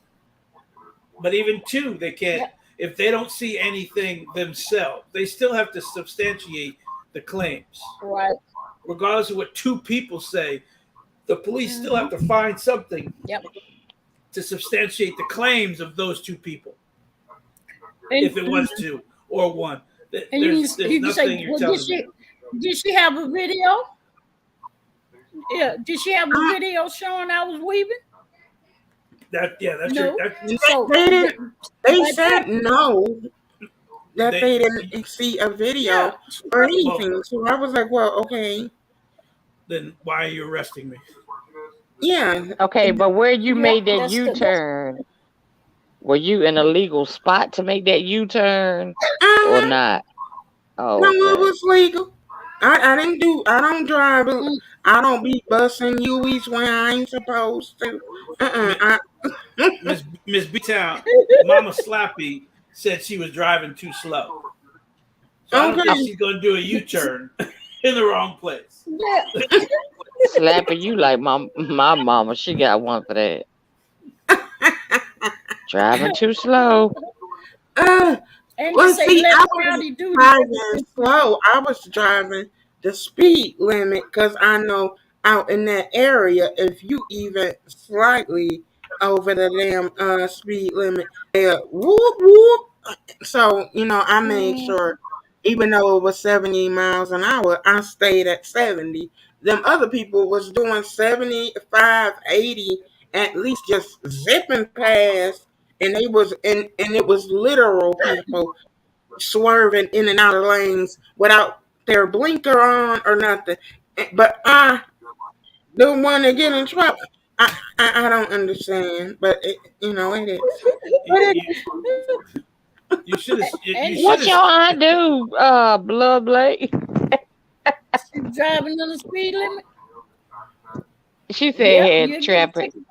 but even two, they can't. Yep. If they don't see anything themselves, they still have to substantiate the claims. Right. Regardless of what two people say, the police still have Mm-hmm. to find something Yep. to substantiate the claims of those two people. And, If it was two or one, and you there's can say, nothing you're well, telling me. did she have a video? Yeah. Did she have a video showing I was weaving? That's No. your. So They didn't. They right said there. no, that They, they didn't see a video Yeah. or well, anything. So I was like, well, okay, then why are you arresting me? yeah. Okay, but where you Yep. made that That's U the that's turn, were you in a legal spot to make that U turn or Uh-huh. not? No, Oh, it okay. was legal. I didn't do. I don't drive. mm, I don't be busting U's when I ain't supposed to. I, Miss B Town, Mama Slappy said she was driving too slow. So I don't think okay. she's gonna do a U-turn in the wrong place. yeah. Slapping you like my mama. She got one for that. Driving too slow. Uh, And you well, say see, let I was howdy doody driving represent you. slow. I was driving the speed limit because I know out in that area, if you even slightly over the damn speed limit, whoop whoop. So I made Mm, sure, even though it was 70 miles an hour, I stayed at 70. Them other people was doing 75, 80, at least just zipping past, and it was literal people swerving in and out of lanes without their blinker on or nothing. But the one that get in trouble, I don't understand. But it is. You, But it you, you should have. You and should What have. your aunt do, Blood Blade? she driving on the speed limit. She said Yep, had you get a traffic. ticket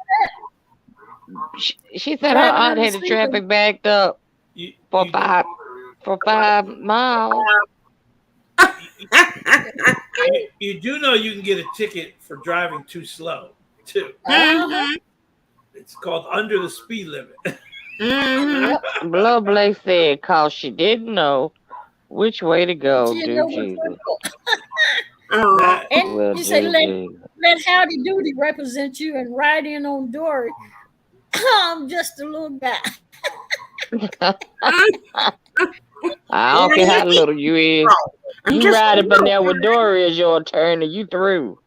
She said her driving aunt on the had the speed limit. traffic backed up You, for you, five miles. you, you do know you can get a ticket for driving too slow too. Uh-huh. Mhm, It's called under the speed limit. mhm. Yep. Blood Blade said cause she didn't know which way to go, She didn't do know which way Jesus. to go. Oh, That And Will you say do Jesus. let howdy doody represent you and ride in on Dory. I'm just a little guy. I don't care yeah, how little you is. I'm You just ride a up in little there with Dory as your turn and you through.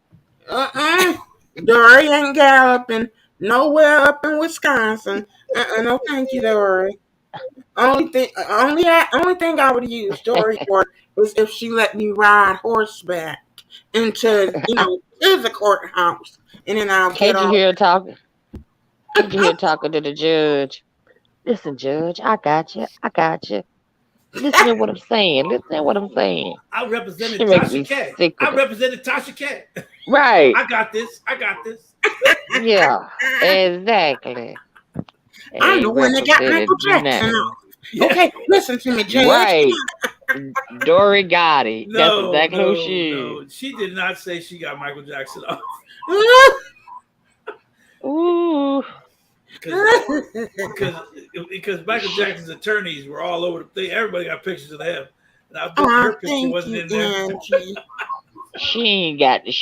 uh-uh. Dory ain't galloping nowhere up in Wisconsin. No, thank you, Dory. Only thing I would use Dory for is if she let me ride horseback into to the courthouse, and then I'll get Can't you off. hear her talking? Can't you hear her talking to the judge? Listen, Judge, I got you. I got you. Listen to what I'm saying. Listen to what I'm saying. I She represented make Tasha me K. sick I with it. represented Tasha K. Right. I got this. I got this. Yeah. Exactly. I'm Ain't the one that got Michael represented Jackson nothing. off. Yeah. Okay, listen to me, Judge. Right. Dory Gotti. That's No, exactly who no, she is. no. She did not say she got Michael Jackson off Ooh. because because Michael Jackson's attorneys were all over the thing. Everybody got pictures of him, and I bet Oh, her picture thank wasn't you, in there. Angie. She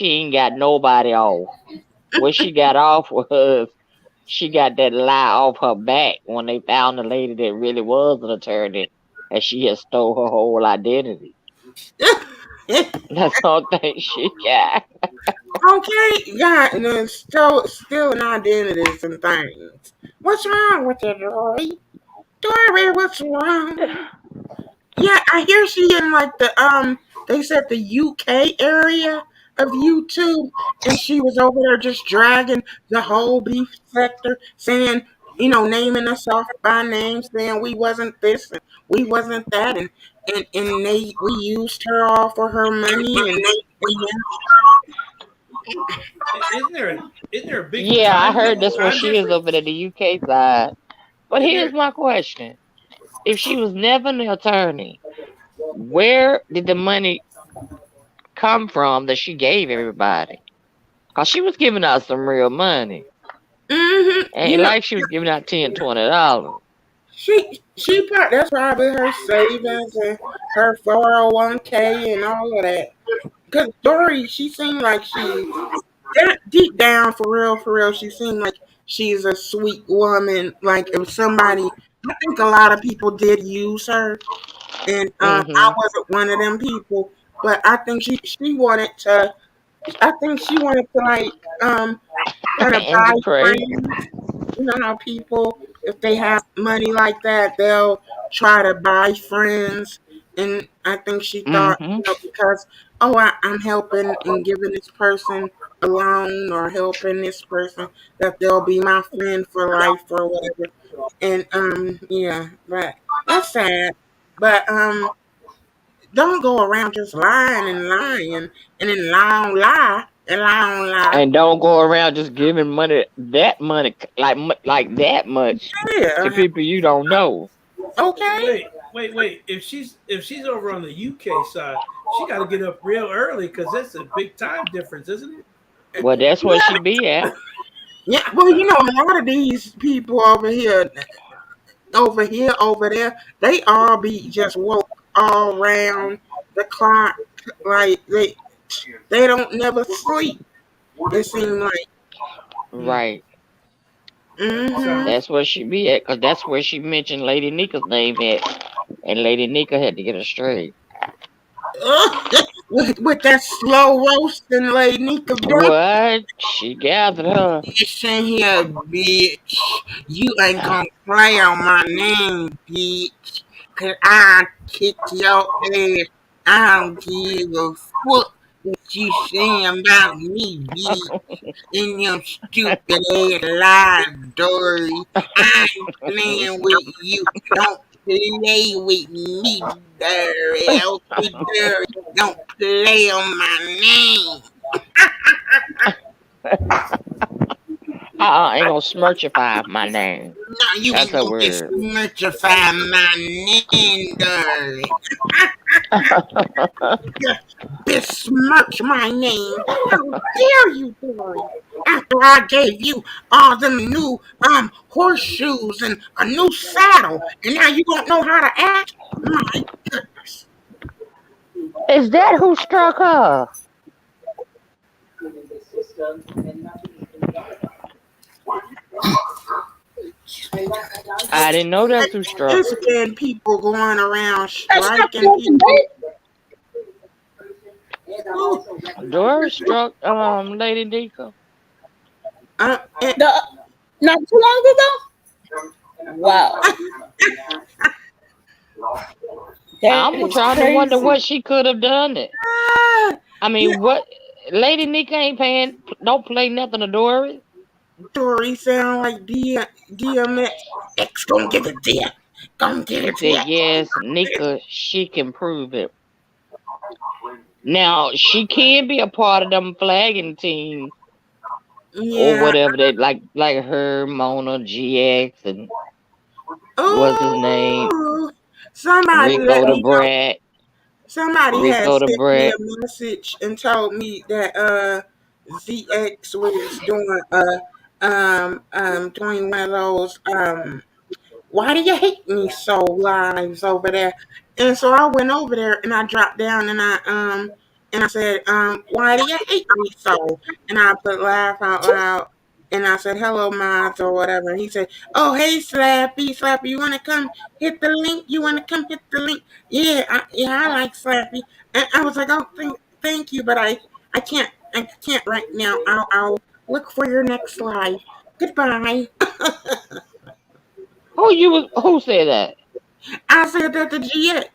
ain't got nobody off. What she got off was she got that lie off her back when they found the lady that really was an attorney and she had stole her whole identity. That's the only thing she got. Okay, yeah, and then still in identities and things. What's wrong with you, Dory? Dory, what's wrong? Yeah, I hear she in like they said the UK area of YouTube, and she was over there just dragging the whole beef sector, saying, naming us off by name, saying we wasn't this and we wasn't that, and we used her all for her money, and Isn't there a big Yeah, I heard this one. time She is over difference? at the UK side. But Isn't here's there? my question. If she was never an attorney, where did the money come from that she gave everybody? Cause she was giving out some real money. You Ain't know, like she was giving out $10, $20. that's probably her savings and her 401k and all of that. Because Dory, she seemed like deep down, for real, she seemed like she's a sweet woman. Like if somebody, I think a lot of people did use her, and I Mm-hmm. wasn't one of them people. But I think she wanted to. I think she wanted to like kind of And buy to pray. friends. You know how people, if they have money like that, they'll try to buy friends. And I think she thought, Mm-hmm. because, oh, I'm helping and giving this person a loan or helping this person, that they'll be my friend for life or whatever. And yeah, but that's sad. But don't go around just lying and lying and then lie on lie and lie on lie. And don't go around just giving money, like that much to Yeah, people you don't know. okay. Wait. If she's over on the UK side, she got to get up real early because that's a big time difference, isn't it? Well, that's where she be at. Yeah, well, a lot of these people over there, they all be just woke all around the clock. Like they don't never sleep. It seems like. Hmm. Right. Hmm. So That's where she be at, cause that's where she mentioned Lady Nika's name at, and Lady Nika had to get her straight. With that slow roasting lady Nika doing. What? She gathered her. Listen here, bitch. You ain't gonna play on my name, bitch. Cause I kick your ass. I don't give a fuck what you saying about me, bitch. In your stupid ass lies, Dory. I ain't playing with you. Don't play with me, Dory. Okay, Dory. Don't play on my name. Ain't gonna smirchify my name. No, you That's ain't her gonna word. dismurtify my name, Dory. Besmirch my name. How dare you, Dory? After I gave you all them new horseshoes and a new saddle, and now you don't know how to act? My goodness. Is that who struck her? I didn't know that's who struck It's her. been people going around That's not striking the people. Ooh, Doris struck Lady Nika. and, The not too long ago. Wow, that I'm is trying to wonder crazy. what she could have done it. ah, I yeah, mean, what Lady Nika ain't paying, don't play nothing to Doris. Dory sound like DMX. X gonna give it to you. Gonna give She it to you. said, yes, Nika, she can prove it. Now, she can be a part of them flagging teams or Yeah. whatever they like her, Mona, GX, and what's his name? Oh, somebody let Rico the me know. Brat. Somebody had Rico the sent me a Brat. message and told me that ZX was doing one of those why do you hate me so lives over there. And so I went over there and I dropped down and I said, why do you hate me so? And I put laugh out loud and I said, hello, Miles, or whatever. And he said, oh, hey, Slappy, you want to come hit the link? You want to come hit the link? Yeah, I like Slappy. And I was like, oh, thank you, but I can't right now. I'll look for your next live. Goodbye. Who said that? I said that to GX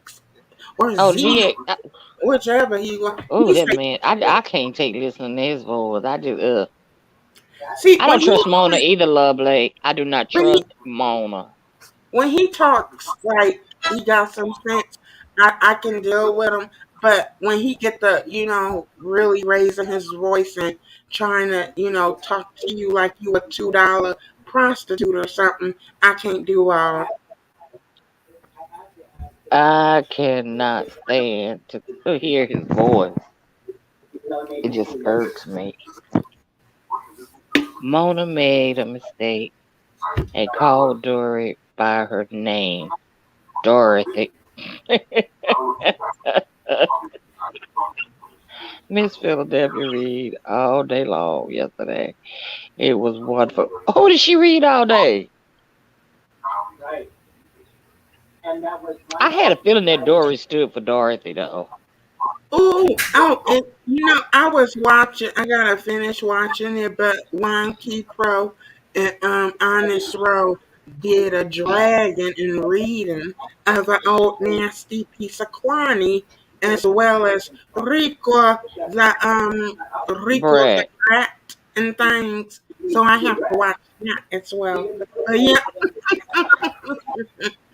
or Oh, Z, GX. whichever he was. Oh, He that said, man. I can't take listening to his voice. I just see, I don't trust Mona either, Lovely. I do not when he trust Mona. when he talks like he got some sense, I can deal with him. But when he get the really raising his voice and trying to talk to you like you a $2 prostitute or something, I can't do all. I cannot stand to hear his voice. It just irks me. Mona made a mistake and called Dory by her name, Dorothy. Miss Philadelphia read all day long yesterday. It was wonderful. Who did she read all day? I had a feeling that Dory stood for Dorothy, though. I was watching. I gotta finish watching it, but Wonky Crow and Honest Row did a dragon and reading of an old nasty piece of Kwani, as well as Rico the Brad. rat and things. So I have to watch that as well. Yeah,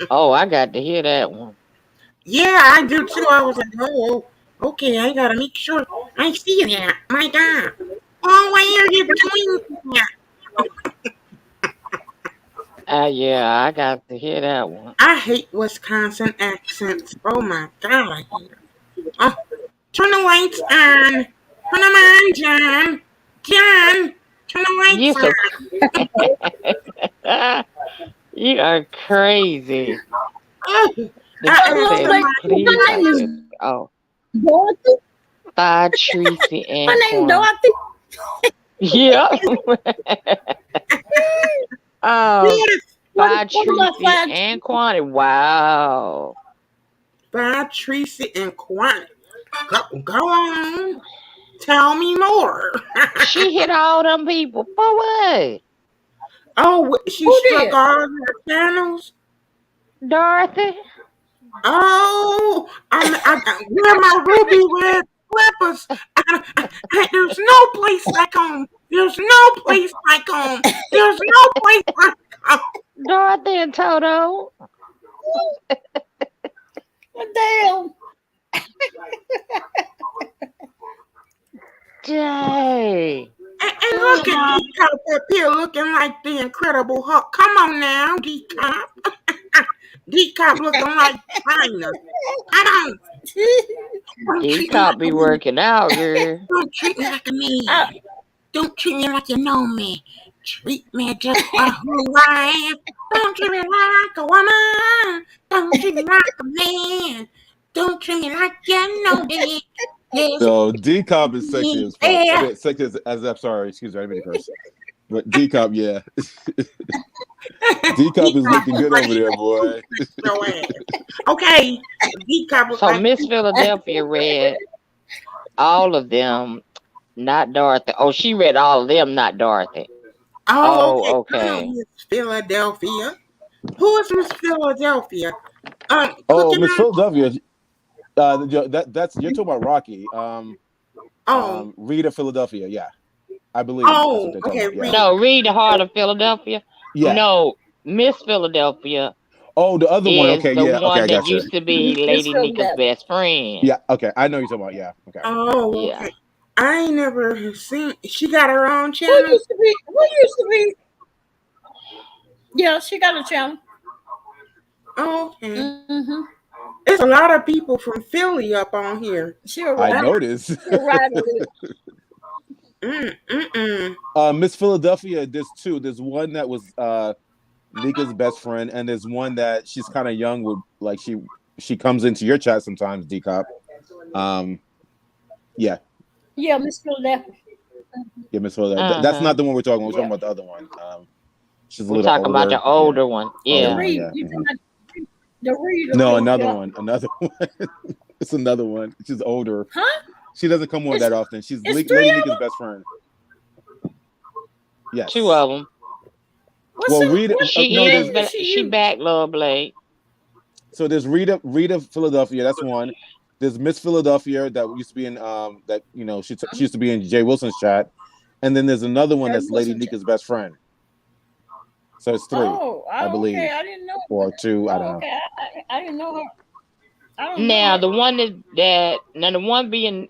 Oh, I got to hear that one. yeah, I do too. I was like, okay, I gotta make sure I see that. My God. Oh, why are you doing that? Yeah, I got to hear that one. I hate Wisconsin accents. Oh my God, I hate them. Oh, turn the lights on. Turn them on, John. John, turn the You lights so on. you are crazy. Oh, The I girl asked said, Like, somebody. please her don't name is say oh Dorothy. by Tracy Her and name Quan. Dorothy. Yeah. Oh, Yes, by What about Tracy five? and Quantity. Wow. by Tracy and Quan. Go on. Tell me more. She hit all them people for what? Oh, she Who struck did? all her channels. Dorothy? Oh, where are my ruby red slippers? There's no place like home. There's no place like home. There's no place like home. Dorothy and Toto? What the hell? Dang. And look at D-Cop up here looking like the Incredible Hulk. Come on now, D-Cop. D-Cop looking like China. Come on. Don't treat me D-Cop like be a man. working out, girl. Don't treat me like a Uh, man. Don't treat me like you know me. Treat me just for who I am. Don't treat me like a woman. Don't treat me like a man. Don't treat me like you know me. Yes, So D Cop is sexy as fuck. I yeah. mean, sexy as I'm sorry, excuse me, I didn't mean to curse. But D Cop, yeah. D Cop is D-Cop looking look good like over there, boy. your ass. Okay, D-Cop look So like Miss Philadelphia read all of them, not Dorothy. Oh, she read all of them, not Dorothy. oh, okay. Oh, Come on, okay. Miss Philadelphia. Who is Miss Philadelphia? Oh, Cooking Miss on. Philadelphia. That's you're talking about Rocky. Oh, Rita Philadelphia, yeah. I believe that's what they're talking okay. about. Yeah. Read. No, read the Heart of Philadelphia. Yeah. No, Miss Philadelphia Oh, the other one. is Okay, the yeah. Okay, I one that got you. used to be Miss Lady Nika's Philadelphia. best friend. Yeah, okay. I know you're talking about. Yeah. Okay. Oh, Yeah. okay. I ain't never seen. She got her own Who channel. used to be? Who used to be? Yeah, she got a channel. Oh, okay. Mm-hmm. There's a lot of people from Philly up on here. She'll I ride. noticed. She'll ride a little. Miss Philadelphia, there's two. There's one that was Nika's best friend, and there's one that she's kind of young with, like she comes into your chat sometimes, D Cop. Yeah, Yeah, Miss Philadelphia. yeah, Miss Philadelphia. That's Uh-huh. not the one we're talking about. We're Yeah. talking about the other one. She's a We're little talking about older. the older one. Yeah, The older Yeah. one. read. Yeah. You Mhm. talking about the read? No, Okay. another Yeah. one. Another one. It's another one. She's older. Huh? She doesn't come on It's that often. She's it's Lady three of Nika's them. best friend. Yes. Two of them. Well, What Rita. She No, is, name there's does but she she use? back, Love Blade. so there's Rita Philadelphia. That's one. There's Miss Philadelphia that used to be in that she used to be in Jay Wilson's chat, and then there's another one Jay that's Lady Wilson chat. Nika's best friend. So it's three, Oh, I believe, okay. I didn't know. or two. I don't Oh, know. okay. I didn't know her. I don't know Now her. the one now the one being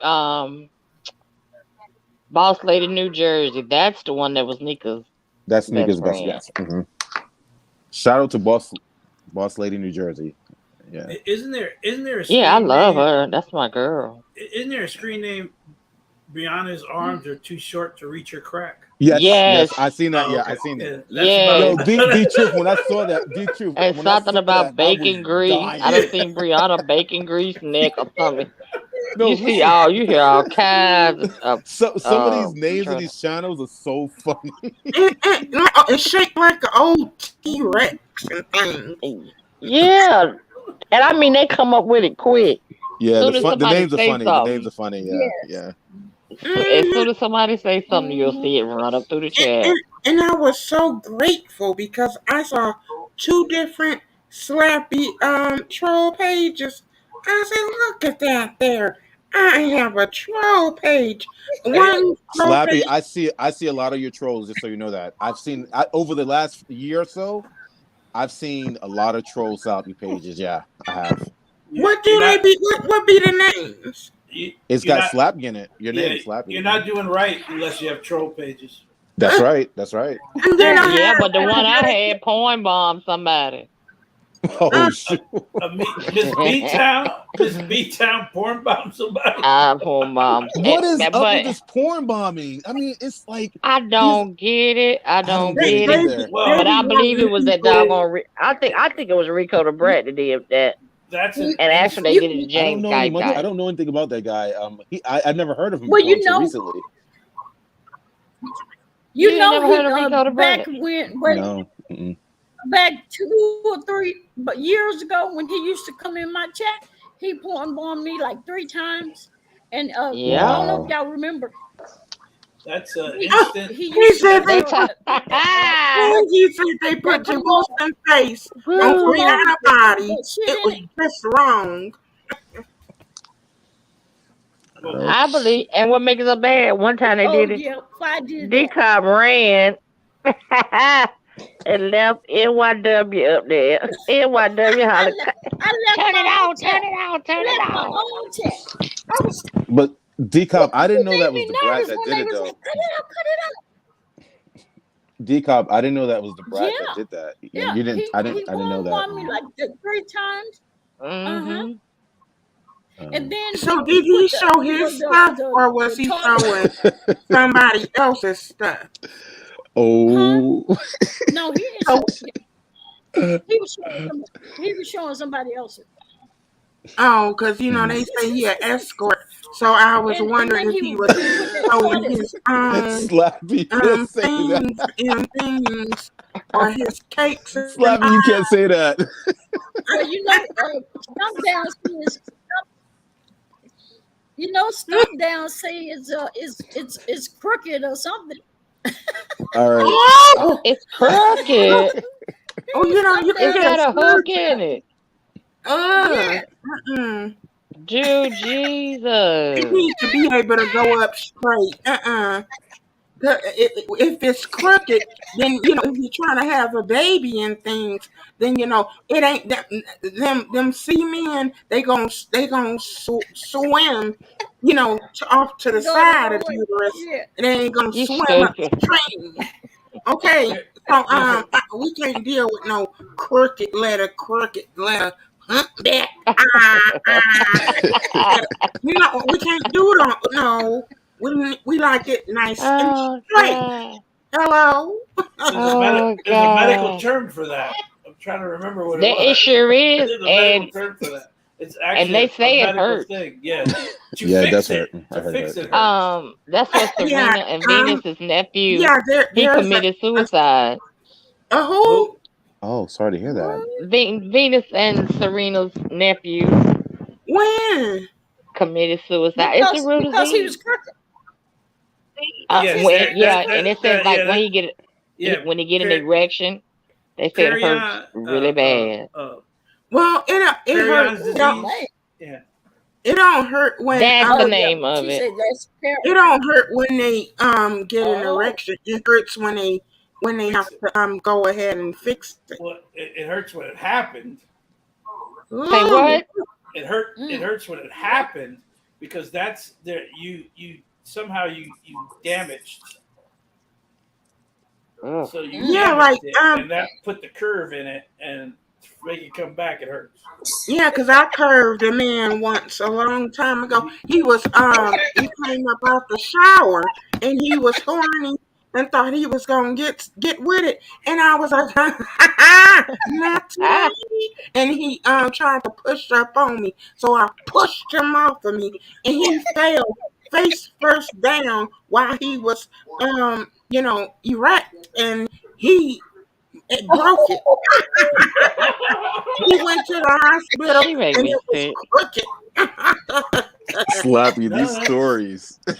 Boss Lady New Jersey, that's the one that was Nika's That's best Nika's best. friend. Yes. Shout out to Boss Lady New Jersey. Yeah. Isn't there a Yeah, I screen love name? her. That's my girl. Isn't there a screen name? Brianna's arms are too short to reach her crack. Yes, Yes, yes, I seen that. Oh, Yeah, okay. I seen it. Yeah, that's yes. Yo, about. D Truth. When I saw that, D Truth. And When I something saw that, about I was bacon grease. I dying. done seen Brianna bacon grease neck or something. No, listen. You hear all kinds of Some of these names of trust. these channels are so funny. It's shaped like an old T Rex and things. Yeah. And I mean they come up with it quick. Yeah, Soon as the somebody names are say funny. The names something, are funny. Yeah, Yes. yeah. as hmm soon as somebody say something, you'll Mhm. see it run up through the And, chat. and, and I was so grateful because I saw two different Slappy troll pages. I said, look at that there. I have a troll page. One troll Slappy, page. I see a lot of your trolls. Just so you know that over the last year or so, I've seen a lot of troll Slappy pages. Yeah, I have. What You're do they not. be? What be the names? It's You're got not. Slappy in it. Your Yeah, name, Slappy. you're not doing right unless you have troll pages. That's right. That's right. And then I Yeah, have but the one I had porn bombed somebody. Oh shoot. Miss B Town porn bomb somebody. I porn bombs. What is up with But this porn bombing? I mean, it's like I these. don't get it. I I don't don't get they, it get it. they, either. they But Well, be I believe it wanting was that people. doggone. I think it was Rico the Brat that did that. that's You, an And actually, they did it to you, I don't James know any Guy much. I Guy. don't know anything about that guy. I've never heard of him well, before until recently. You you ain't know never he heard of Rico the back Brat? when No. Mm-mm. back 2 or 3 but years ago when he used to come in my chat, he porn bombed me like 3 times. And I Yeah. don't know if Wow. y'all remember. that's Oh, instant. He he used to said They they talk. put. He said they they put your promote Wilson face they on Woo. promoted Brianna body. that shit It in was it. just wrong. Well, Right. I believe. And what makes it so bad? One time they Oh did it. yeah, I did that. D-Cop ran and left NYW up there. NYW I holler, left I left turn my it own on, turn chat. it on, turn I it left my on. own chat. I was But Decop, I didn't it know made that was me the brat nervous that when did they it was though. like, cut it out. Decop, I didn't know that was the brat that Yeah, did that. yeah. You didn't. He I didn't know porn that. bombed me like 3 times. Uh-huh. Mm-hmm. And then So he did he put show his stuff or was the he toilet, showing somebody else's stuff? huh? Oh. No, he didn't So, show. He was showing somebody else's. oh, because they say he an escort. So I was And wondering then if he was he put that showing toilet. his own Slappy, you can't say that. things and things or his cakes and Slappy, you can't say that. Well, stuff downstairs. Stuff downstairs is crooked or something. All right. oh, It's crooked. you It's can got just a hook in it. uh, Yeah. mm-mm. Dude, It Jesus. needs to be able to go up straight. If it's crooked, then if you're trying to have a baby and things, then it ain't that them seamen. They gonna swim, off to the Go the side wrong of the way. uterus. Yeah. They ain't gonna You swim stupid. upstream. Okay, there- so there's a we can't deal with no crooked letter, humpback. Ah, ah. We can't do it on. No, we like it nice and Oh, straight. God. Hello. Oh, there's a medical God. term for that. I'm trying to remember what it It was. sure is. There's a medical term for that. It's And actually they a say it medical hurts. thing. Yeah. To Yeah, it does fix hurt. it. I To heard fix that. it hurts. That's what Yeah. Serena and Venus's nephew, Yeah. he There's committed a, suicide. a who? Who? Oh, sorry to hear that. Venus and Serena's nephew When? committed suicide. It's a Because real he was disease. crooked. Yes. And it says like when Yeah. when he get an Per, erection, they say it hurts Perion. really bad. Well, it hurt. Perion's It don't, disease. Yeah. it don't hurt when That's the Oh yeah. name of She it. said that's it don't hurt when they get an Oh. erection. It hurts when they have to go ahead and fix it. Well, it hurts when it happened. Say Ooh. what? It hurts when it happened because that's there. You somehow you damaged. Ugh. So you Yeah, damaged like it, and that put the curve in it and make it come back. It hurts. Yeah, because I curved a man once a long time ago. He came up out the shower and he was horny and thought he was gonna get with it. And I was like, not today. And he tried to push up on me. So I pushed him off of me and he fell face first down while he was erect, and it broke it. He went to the hospital She make and me it was sick. crooked. Slappy, No, these that's- stories. He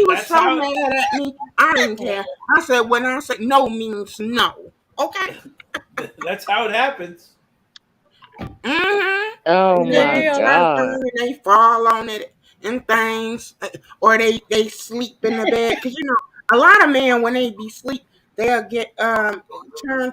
was that's so how- mad at me. I didn't care. I said, when I said no means no. Okay. That's how it happens. Mm-hmm. Oh And then my they Yeah. start God. doing it, they fall on it and things, or they sleep in the bed. Because a lot of men, when they be sleep, they'll get turned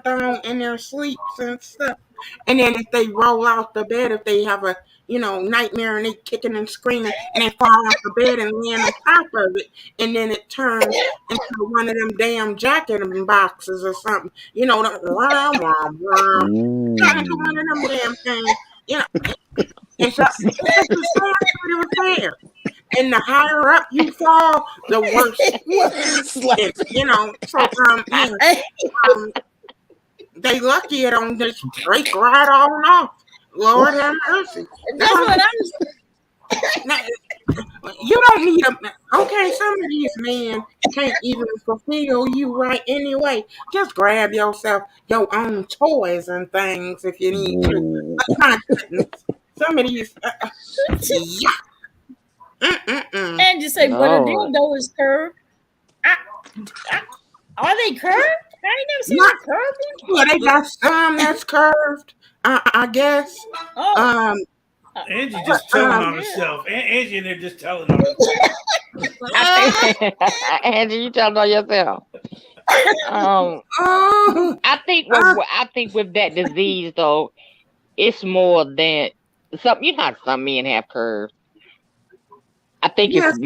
on in their sleeps and stuff. And then if they roll out the bed, if they have a nightmare and they kicking and screaming and they fall off the bed and land on top of it, and then it turns into one of them damn jacket boxes or something. The wah, wah, wah. Turn into one of them damn things. You know, and so it's the same but it was there. And the higher up you fall, the worse it is. And, so yeah, um, they lucky it don't just break right on off. Lord have mercy. That's what Now, you don't need okay, some of these men can't even fulfill you right anyway. Just grab yourself your own toys and things if you need to. But my goodness, some of these, yeah. And you say, but a Lord. dildo is curved. Are they curved? I ain't never seen Not- a curved one. Well, they got some that's curved, I guess. Oh, Angie just telling on yeah. herself. Angie and they're just telling on herself. Angie, you telling on yourself. Oh, I think with that disease though, it's more than some men have curves. I think yes,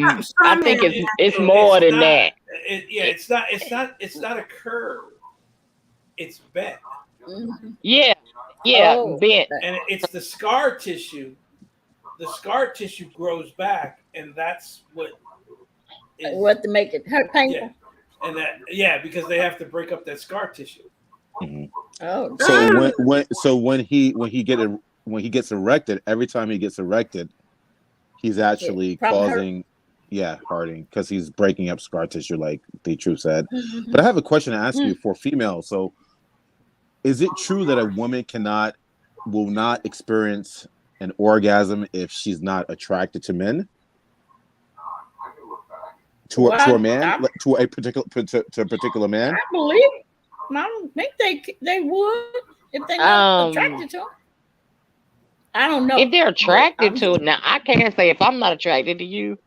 it's more than that. It's not a curve. It's bent, Mhm. Yeah, Oh. bent. and it's the scar tissue. The scar tissue grows back, and that's what. What to make it hurt painful? Yeah, because they have to break up that scar tissue. Oh, So when he gets erected, every time he gets erected, he's actually causing hurting because he's breaking up scar tissue, like the truth said. Mhm. But I have a question to ask you for females. So, is it true that a woman will not experience an orgasm if she's not attracted to men? To a man, to a particular man. I believe. I don't think they would if they're not attracted to them. I don't know. If they're attracted to it, now I can't say if I'm not attracted to you,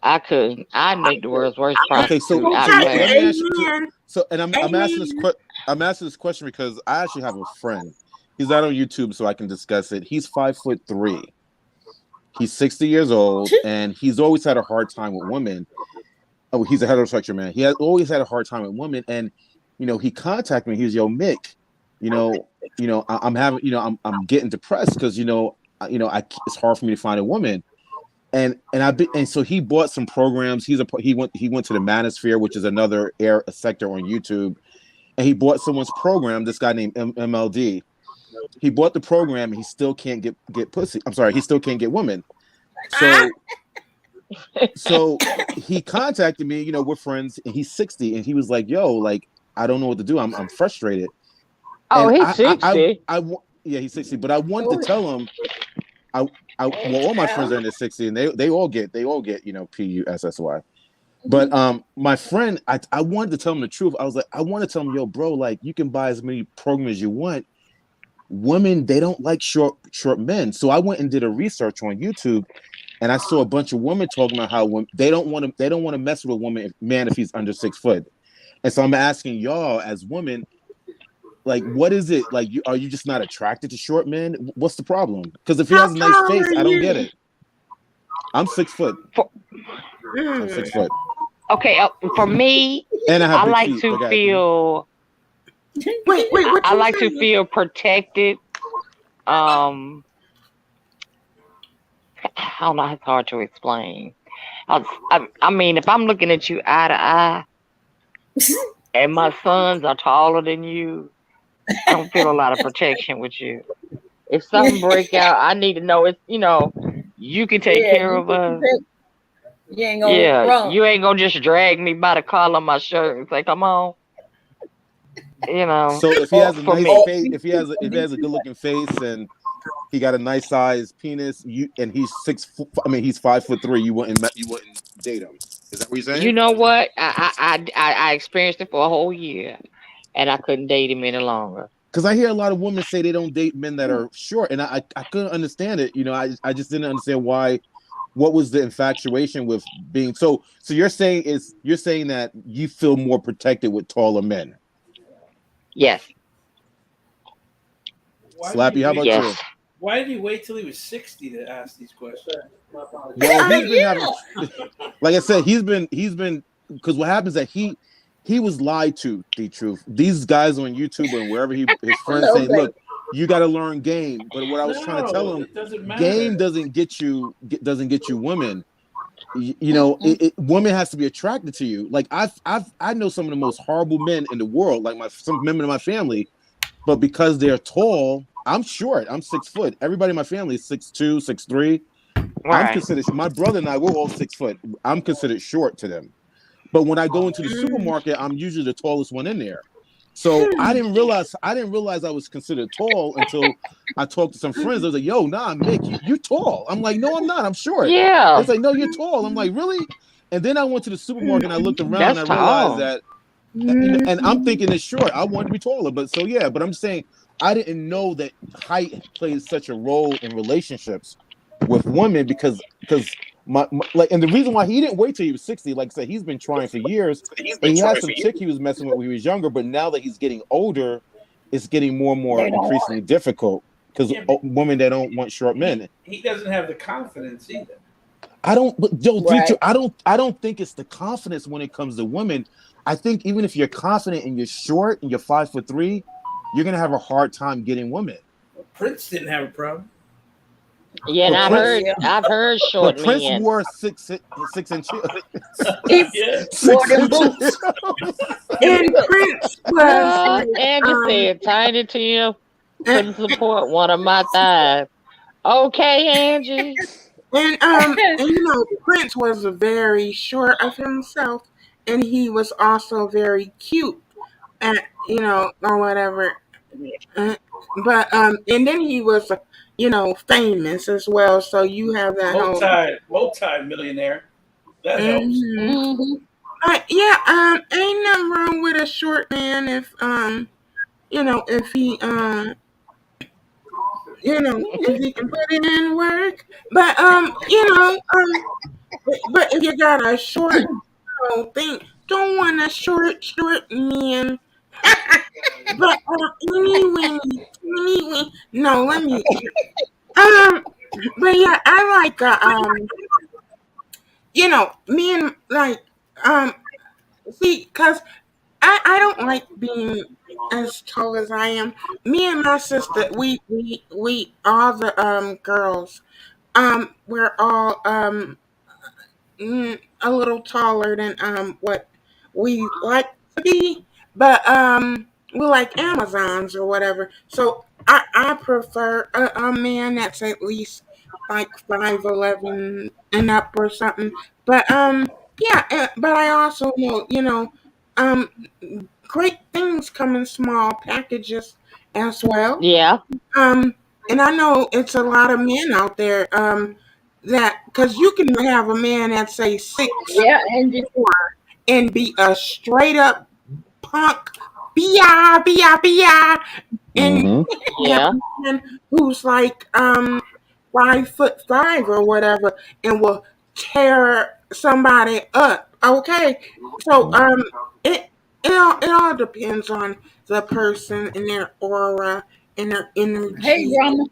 I couldn't. I'd make the world's worst Okay, so prostitute. let me ask you. I'm asking this question because I actually have a friend. He's not on YouTube, so I can discuss it. He's 5'3". He's 60 years old, and he's always had a hard time with women. Oh, he's a heterosexual man. He has always had a hard time with women, and he contacted me. He was, yo, Mick, I'm having, I'm getting depressed because it's hard for me to find a woman, and so he bought some programs. He went to the Manosphere, which is another sector on YouTube, and he bought someone's program. This guy named MLD. He bought the program, and he still can't get pussy. I'm sorry, he still can't get women. So he contacted me. We're friends, and he's 60, and he was like, "Yo, like, I don't know what to do. I'm frustrated." Oh, And he's 60. Yeah, he's 60. But I wanted to tell him, well, all my friends are in their 60, and they all get PUSSY. But my friend, I wanted to tell him the truth. I was like, I want to tell him, yo, bro, like, you can buy as many programs as you want. Women, they don't like short men. So I went and did a research on YouTube, and I saw a bunch of women talking about how they don't want to mess with a man if he's under 6 foot. And so I'm asking y'all as women, like, what is it? Like, are you just not attracted to short men? What's the problem? Because if he has a nice face, I don't get it. I'm 6 foot. I'm 6 foot. Okay, for me, And I have I big like feet. to feel Wait, what I you like to saying? feel protected. Um, I don't know. It's hard to explain. I mean, if I'm looking at you eye to eye, and my sons are taller than you, I don't feel a lot of protection with you. If something break out, I need to know it's you can take Yeah, care you of can us. protect. You ain't gonna Yeah, run. you ain't gonna just drag me by the collar of my shirt and say, "Come on," you know. So if he Or, has a For nice me, or face, be if he has a good looking face and he got a nice size penis, and he's 6 foot. I mean, he's 5'3". You wouldn't date him. Is that what you're you saying? know what? I experienced it for a whole year, and I couldn't date him any longer. Because I hear a lot of women say they don't date men that are short, and I couldn't understand it. I just didn't understand why. What was the infatuation with being so you're saying that you feel more protected with taller men. Yes, Why did he Slappy, how wait? about yes. you? Why did he wait till he was 60 to ask these questions? Well, he's been having, yeah. like I said, he's been because what happens is that he was lied to. The truth, these guys on YouTube and wherever his friends Hello, saying, baby. look, you got to learn game. But what I was trying to tell No, him, it doesn't game matter. doesn't get you women. Mm-mm. Women has to be attracted to you. Like I know some of the most horrible men in the world, like some members of my family, but because they're tall, I'm short. I'm 6 foot. Everybody in my family is 6'2", 6'3". I'm Right. considered my brother and I, we're all 6 foot. I'm considered short to them. But when I go into the Mm. supermarket, I'm usually the tallest one in there. So I didn't realize I was considered tall until I talked to some friends. I was like, "Yo, nah, Mick, you're tall." I'm like, "No, I'm not. I'm short." Yeah, It's like, "No, you're tall." I'm like, "Really?" And then I went to the supermarket and I looked around and that's I realized tall. that, and I'm thinking it's short. I wanted to be taller, but so yeah. But I'm saying I didn't know that height plays such a role in relationships with women because like, and the reason why he didn't wait till he was 60, like I said, he's been trying for years, He's and been he had trying for some years. chick he was messing with when he was younger, but now that he's getting older, it's getting more and more They don't want increasingly difficult because Yeah, but women that don't want short men. he doesn't have the confidence either. I don't, but Joe, it. Right. I don't think it's the confidence when it comes to women. I think even if you're confident and you're short and you're 5'3", you're gonna have a hard time getting women. Prince didn't have a problem. Yeah, and But I've Oh, Prince, heard yeah. I've heard but short Prince men. wore 6 inch He Yeah. wore 6 them inch boots. heels. And Prince was Angie um said, "Tiny Tim and, couldn't support one of my thighs." Okay, Angie. and Prince was very sure of himself, and he was also very cute, and or whatever. Uh, but and then he was famous as well, so you have that whole. Multi millionaire. That helps. hmm Hmm. Yeah, ain't nothing wrong with a short man if he if he can put in work. But but if you got a short thing, don't want a short man. But anyway, no, let me. Um, but yeah, I like me and like um, see, cause I don't like being as tall as I am. Me and my sister, we all the girls, we're all a little taller than what we like to be, but we like Amazons or whatever. So I prefer a man that's at least like 5'11" and up or something. But yeah, but I also know um great things come in small packages as well. Yeah, Um, and I know it's a lot of men out there that because you can have a man that say 6'4" Yeah, and and be a straight up punk, bia bia bia, and Mm-hmm. you have yeah, a man who's like 5'5" or whatever, and will tear somebody up. Okay, so it it all depends on the person and their aura and their hey, energy, drama.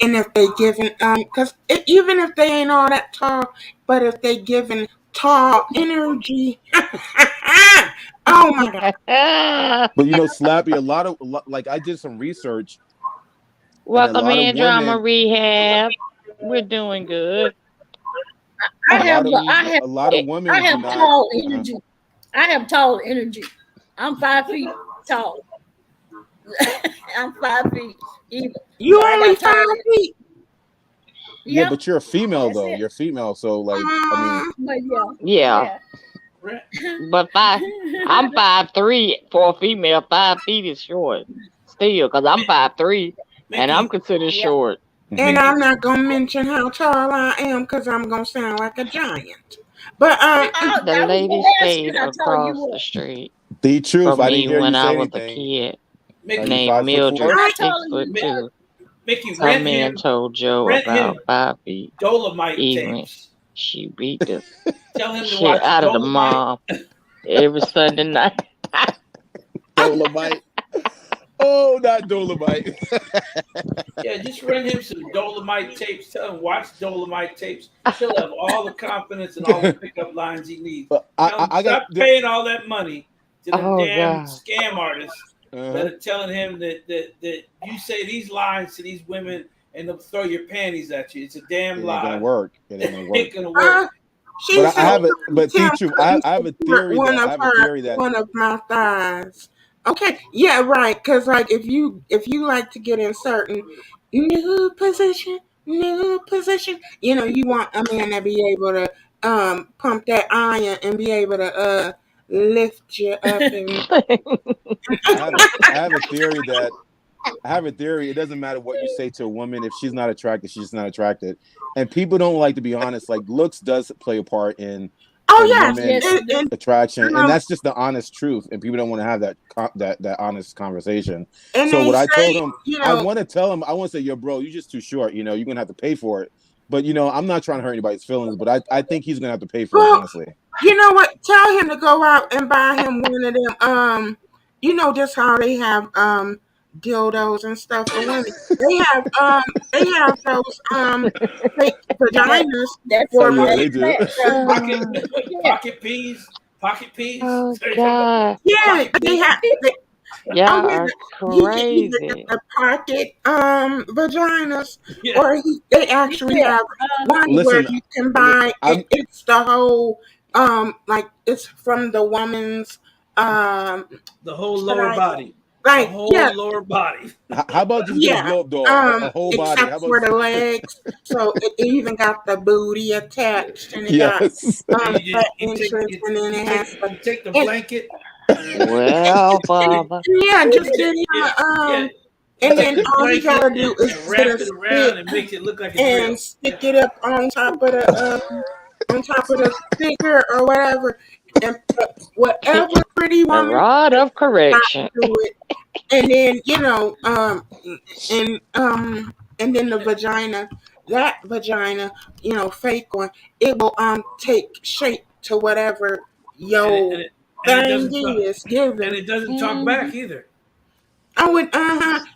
and if they given because even if they ain't all that tall, but if they given tall energy, Ah! Oh my God. But Slappy, like I did some research, and a Welcome lot of in, Drama women, Rehab. We're doing good. I a lot have of Easy. a lot of I women do have not. tall Uh, energy. I have tall energy. I'm 5 feet tall. I'm 5 feet even. You So I only got tall five energy. feet. yeah, Yeah, but you're a female that's though. it. You're a female, so like, I mean, But Yeah, yeah, Brent, but I'm 5'3" for a female. 5 feet is short still, cause I'm Mi- 5'3", and I'm Mickey, considered yeah. short. mhm. And I'm Mickey, not gonna mention how tall I am because I'm gonna sound like a giant. But The I was lady gonna ask you stayed how tall you across were. the street The truth, from I didn't me hear you when I say was a anything. kid, Are you Mickey, named five foot Mildred, four? How tall six are foot you? Mi- two. Mickey, Some man told Joe rent about him 5 feet. Dolomite Even tapes. she beat the Tell him to shit watch out of the Dolomite. mom every Sunday night. Dolomite. Oh, not Dolomite. Yeah, just rent him some Dolomite tapes. Tell him watch Dolomite tapes. She'll have all the confidence and all the pickup lines he needs. But Tell him I got stop paying all that money to them Oh damn God. scam artists that uh-huh. are telling him that you say these lines to these women and they'll throw your panties at you. It's a damn It ain't gonna lie. work. It ain't gonna It work. ain't gonna work. she But I said, have a but Tim the truth. couldn't I have a support theory that I have a theory that one of my thighs. Okay, yeah, right. Cause like if you like to get in certain new position, you want a man to be able to pump that iron and be able to lift you up and I have a theory that I have a theory. It doesn't matter what you say to a woman. If she's not attracted, she's not attracted. And people don't like to be honest. Like looks does play a part oh in yes, women Yes, it does. attraction, and um, that's just the honest truth. And people don't want to have that honest conversation. and So they what I told say him, I want to tell him, I want to say, yo, bro, you're just too short. You're gonna have to pay for it. But I'm not trying to hurt anybody's feelings. But I think he's gonna have to pay for it, well, honestly. you know what? Tell him to go out and buy him one of them. Just how they have dildos and stuff for women. They have those fake That vaginas that's Oh for men. yeah, Pocket they do. flat. pocket Yeah. pocket peas. Pocket peas. Oh Are you talking about God. Yeah, pocket they peas? have. Oh Y'all yeah, are he can either get crazy. the pocket vaginas, Yeah. or they You actually said, have one where Listen, you can buy it. I'm. It's the whole like it's from the woman's The whole should lower I body. The like yeah whole lower body. How about just get a yeah blow up doll, a whole body? How except about for the legs, so it even got the booty attached, and it got yes? And that entrance, and then it has the you take the and, blanket. Well, Father. yeah, You just take get him yeah yeah. You and take then the all he blanket gotta do is and get wrap a it stick around and makes it look like it's and real. stick it up on top of the sticker or whatever, and put whatever pretty The woman rod of got correction. to it, and then and and then the vagina, that vagina, fake one, it will take shape to whatever And it yo and it and it thing doesn't talk is and given. it doesn't talk mhm. back either. I would,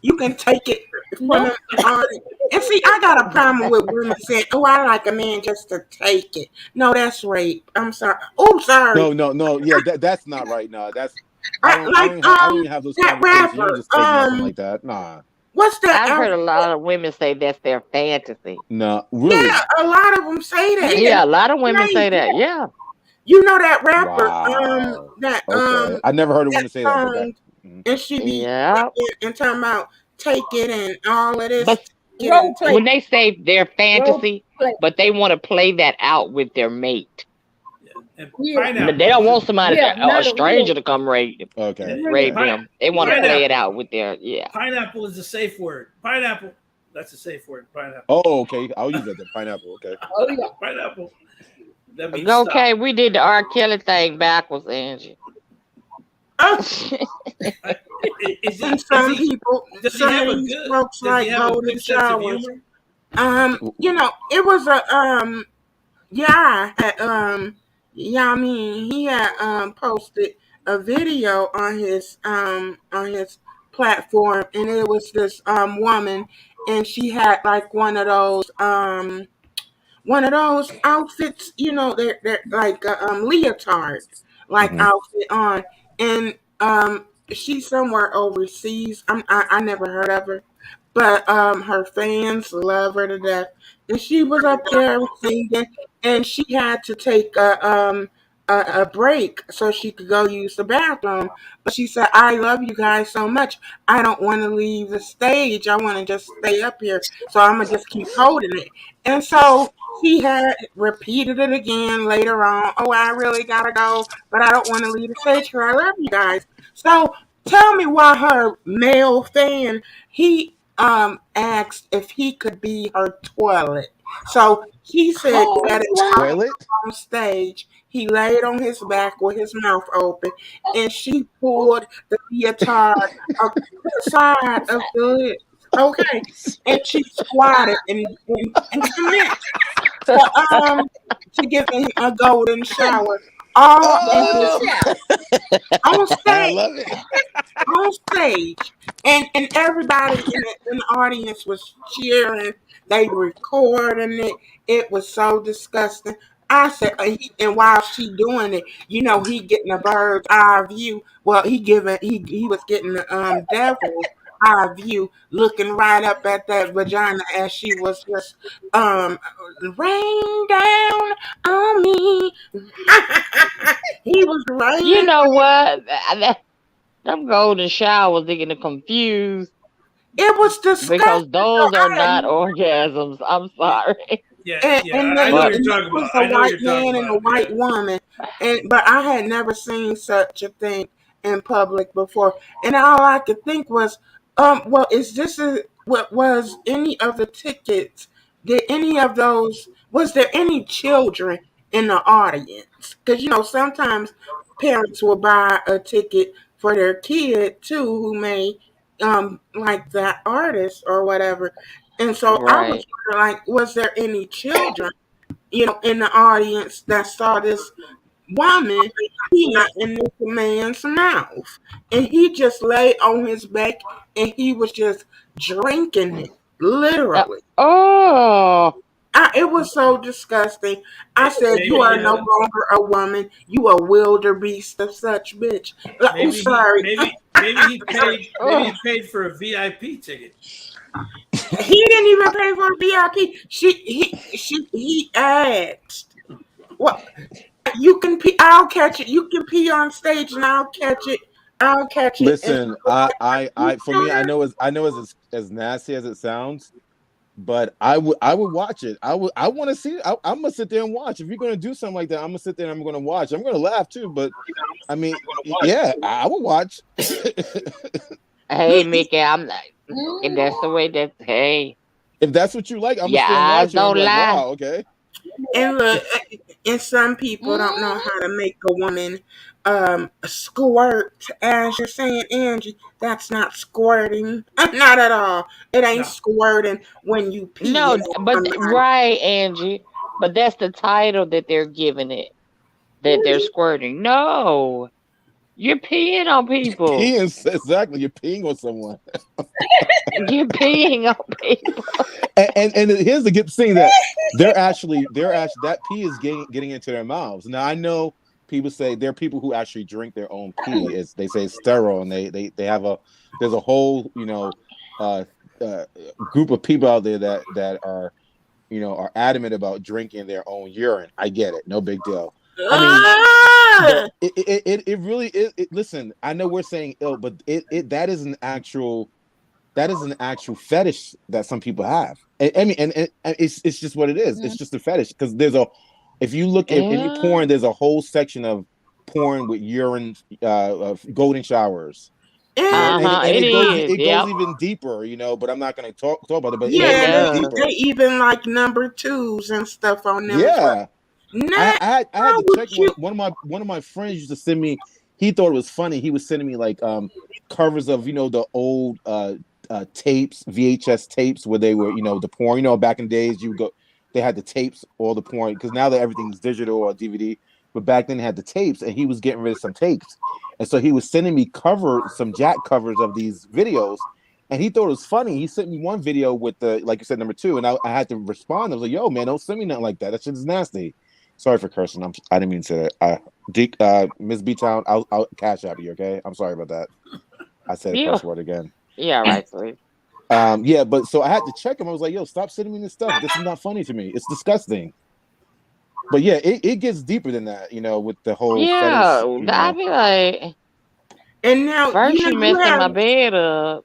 you can take it from No. the and see, I got a problem with women saying, "Oh, I like a man just to take it." No, that's rape. I'm sorry. Oh, sorry. No, no, no. Yeah, that's not right. No, that's I like I don't even have those that conversations. You don't rapper. just take nothing like that. Nah, What's that I've heard a alphabet? lot of women say that's their fantasy. no, Yeah, really. a lot of them say that. Yeah. Yeah, a lot of women Right. say that. Yeah. You know that rapper, Wow. that Okay, I never heard a that woman say that, but okay. song, Mhm. and she be Yeah. and talking about take it and all of this, But take it and Role play. take. when they say their Role fantasy, play. but they want to play that out with their mate. Yeah. And Yeah. They pineapple don't want too. somebody, Yeah. a Not a stranger real. to come Okay, rape okay. Real. them. They want to Yeah. play it Pineapple. out with their, yeah. Pineapple is a safe word. Pineapple. That's a safe word. Pineapple. Oh, okay. I'll use that. The pineapple. Okay. Oh yeah. Pineapple. That means stop. Okay, we did the R. Kelly thing backwards, Angie. Oh, Is and he is some he people, does he some of have a these good folks does he like have a golden good sense of showers. humor? It was a yeah, yeah, I mean, he had posted a video on his platform, and it was this woman, and she had like one of those outfits, they're like a leotard, like Mhm. outfit on, and she's somewhere overseas. I never heard of her, but her fans love her to death, and she was up there singing, and she had to take a break so she could go use the bathroom. But she said, "I love you guys so much. I don't want to leave the stage. I want to just stay up here. So I'm gonna just keep holding it." And so she had repeated it again later on. "Oh, I really gotta go, but I don't want to leave the stage because I love you guys." So tell me why her male fan, he asked if he could be her toilet. So he said Oh, that wow. Toilet? on stage. He laid on his back with his mouth open, and she pulled the leotard up the side of the lips. Okay, and she squatted and commenced to give him a golden shower, all in his Oh, Yeah. on I stage love it. on stage, and everybody in the audience was cheering. They recording it. It was so disgusting. I said, and while she doing it, he getting a bird's eye view. Well, he was getting the devil's eye view, looking right up at that vagina as she was just rain down on me. He was You raining. know what? Them golden showers are getting confused It was because disgusting. So those are I had not orgasms. I'm sorry. Yeah, and, yeah, and, I they, know what But you're and it talking was about. a I know what white you're talking man and a about. white Yeah. woman, but I had never seen such a thing in public before. And all I could think was, well, is this what was any of the tickets? Did any of those? Was there any children in the audience? Because sometimes parents will buy a ticket for their kid too, who may like that artist or whatever. And so I was right. wondering, like, was there any children, in the audience that saw this woman peeing in this man's mouth? And he just lay on his back and he was just drinking it, Uh, literally. oh, It was so disgusting. I said, "You are Maybe no longer a woman. You a wildebeest of such bitch." I'm maybe he sorry. maybe he oh. paid for a VIP ticket. He didn't even pay for a VIP. He asked. Well, you can pee. I'll catch it. You can pee on stage, and I'll catch it. I'll catch it. And Listen, for me, sure? I know it's as nasty as it sounds, but I would watch it. I want to see it. I'm gonna sit there and watch. If you're gonna do something like that, I'm gonna sit there and I'm gonna watch. I'm gonna laugh too, but I mean, yeah, I would watch. Hey, Mickey, I'm not. And that's the Mm. way that, hey, If that's what you like, I'm gonna your sit and eyes watch it. I'm don't like, lie. wow, okay. And look, and some people don't know Mm. how to make a woman squirt, as you're saying, Angie. That's not squirting, not at all. It ain't No. squirting when you pee No, on but somebody. right, Angie. But that's the title that they're giving it, that they're squirting. No, you're peeing on people. Peeing, exactly. You're peeing on someone. You're peeing on people. And here's the good thing that they're actually that pee is getting into their mouths. Now I know people say there are people who actually drink their own pee. It's they say it's sterile, and they have a there's a whole uh, uh, group of people out there that are are adamant about drinking their own urine. I get it, no big deal. I mean, but Ah! it really is. Listen, I know we're saying ill, but it that is an actual fetish that some people have. I mean, and it's just what it is. It's just a fetish because if you look at any Yeah. porn, there's a whole section of porn with urine, of golden showers, And and It is. it goes Yep, even deeper, But I'm not going to talk about it. But it it goes yeah, even does. they deeper. even like number twos and stuff on them as well. Yeah, Now, I had how to would check you? one of my friends used to send me. He thought it was funny. He was sending me like covers of the old tapes, VHS tapes where they were the porn. Back in the days you go, they had the tapes, all the porn because now that everything's digital or DVD. But back then they had the tapes, and he was getting rid of some tapes, and so he was sending me some jack covers of these videos. And he thought it was funny. He sent me one video with the, like you said, number two, and I had to respond. I was like, "Yo, man, don't send me nothing like that. That shit is nasty." Sorry for cursing. I didn't mean to say that. Miss B Town, I'll cash out you. Okay, I'm sorry about that. I said a Yeah. curse word again. Yeah, right, sweet. Yeah, but so I had to check him. I was like, yo, stop sending me this stuff. This is not funny to me. It's disgusting. But yeah, it gets deeper than that, with the whole Yeah, fetish, I'd be like, And now, first you you messing have, my bed up.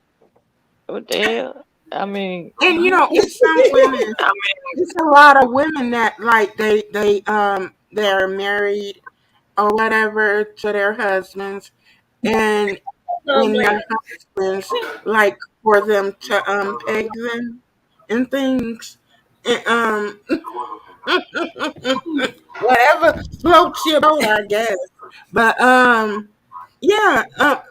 What the hell? I mean, and it's some women. It's a lot of women that like they're married or whatever to their husbands, and their husbands like for them to peg them and things. And, whatever floats your boat, I guess. But yeah.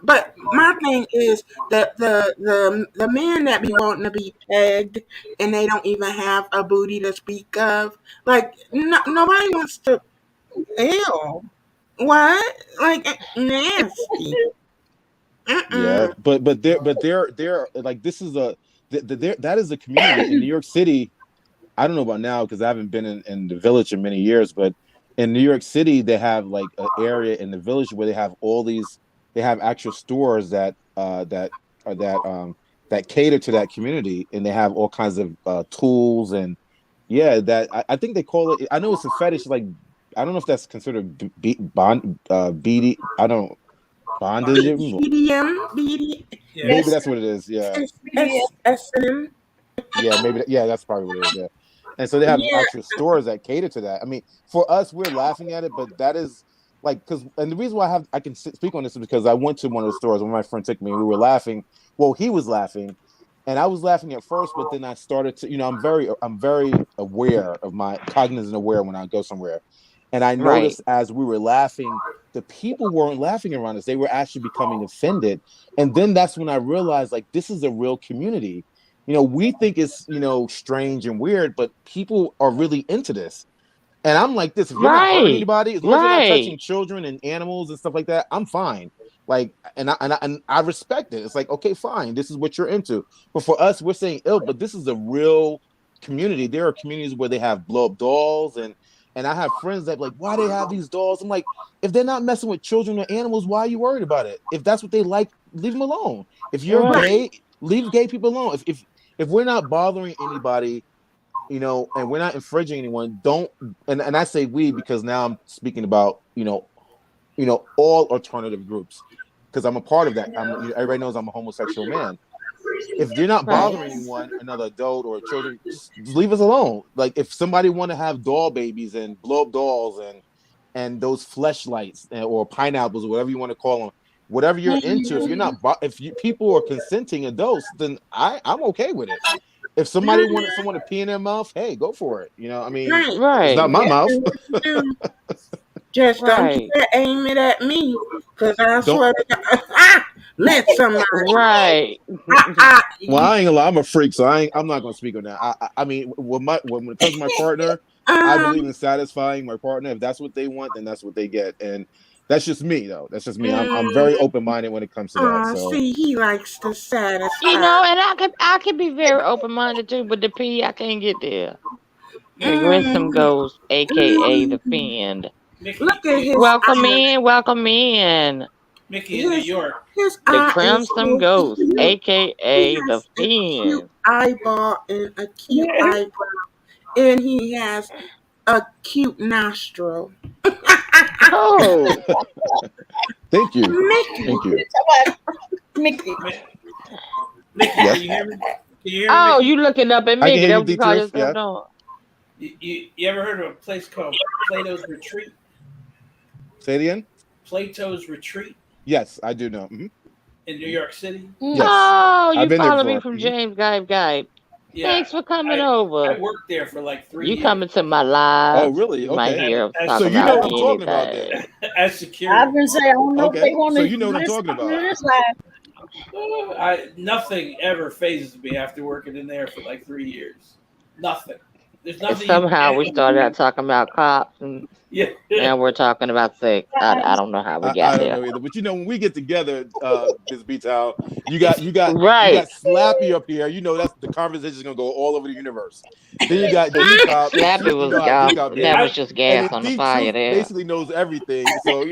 But my thing is that the men that be wanting to be pegged and they don't even have a booty to speak of. Like nobody wants to. Ew. What? Like nasty. yeah. Mm-mm. But they're like, this is that is a community in New York City. I don't know about now because I haven't been in the village in many years, but in New York City, they have like an area in the village where they have they have actual stores that cater to that community, and they have all kinds of tools and yeah, that I think they call it. I know it's a fetish, like I don't know if that's considered BD. I don't bondage. BDM, Maybe Yes. that's what it is. Yeah, SM. yeah, maybe. Yeah, that's probably what it is. Yeah, and so they have Yeah. actual stores that cater to that. I mean, for us, we're laughing at it, but that is like and the reason why I can speak on this is because I went to one of the stores when my friend took me. And we were laughing. Well, he was laughing, and I was laughing at first, but then I started to. I'm very aware of my cognizant aware when I go somewhere, and I right, noticed as we were laughing, the people weren't laughing around us; they were actually becoming offended. And then that's when I realized, like, this is a real community. We think it's strange and weird, but people are really into this. And I'm like this: if you're not hurting right, anybody, as long as you're not right, touching children and animals and stuff like that, I'm fine. Like, and I respect it. It's like, okay, fine, this is what you're into. But for us, we're saying ill, but this is a real community. There are communities where they have blow up dolls, and I have friends that like, why they have these dolls? I'm like, if they're not messing with children or animals, why are you worried about it? If that's what they like, leave them alone. If you're right, gay, leave gay people alone. If we're not bothering anybody, and we're not infringing anyone, don't. And I say we because now I'm speaking about all alternative groups because I'm a part of that. Everybody knows I'm a homosexual man. If you're not right, bothering anyone, another adult or children, just leave us alone. Like if somebody want to have doll babies and blow up dolls and those fleshlights or pineapples or whatever you want to call them, whatever you're into, if you're not, if you, people are consenting adults, then I'm okay with it. If somebody wanted someone to pee in their mouth, hey, go for it. I mean, Right. it's not right, my Yeah. mouth. Just don't right, try to aim it at me, cause I Don't. swear to God, let somebody. right. Well, I ain't gonna lie. I'm a freak, so I'm not gonna speak on that. I mean, when it comes to my partner, I um, believe in satisfying my partner. If that's what they want, then that's what they get, and that's just me, though. That's just me. I'm mm, very open minded when it comes to that. So see, he likes to satisfy. And I could be very open minded too, but the P I can't get there. The Grissom Mm, Ghost, aka the mm. Fiend. Mickey, Look at his Welcome eye. in, welcome in. Mickey in New His York. his The eye is Crimson so Ghost, cute. He aka the has a cute Fiend. eyeball and a cute eyebrow, and he has a cute nostril. Oh, thank you, Mickey. thank you. Mickey. Mi- Mickey, can Yes, you hear me? Can you hear me, oh, Mickey? you looking up at I can Mickey? hear That you, what you D. call Truth. yourself Yeah, doing? You ever heard of a place called Plato's Retreat? say it again. Plato's Retreat Yes, I do know. in New York City? Yes, Oh, I've you been there follow me before. from James Guide. Yeah. Thanks for coming I over. I worked there for like 3 You years coming to my Oh, lives. really? You might Okay. hear us as talk So you know about what I'm talking about anything. then. as I've security. been saying, I don't know if they Okay, want so to you know what I'm listen talking to about. this live. Nothing ever phases me after working in there for like 3 years. Nothing. There's And nothing you somehow we can't. started out talking about cops, and Yeah. now we're talking about sex. I don't know how we I got don't there. know either. But when we get together, Ms. Beatow, you got Right. Slappy up here. That's the conversation's gonna go all over the universe. Then you got D Cop. Slappy You was know how D gas. Cop That is. was I just And gas then on the D fire Truth there. basically knows everything. So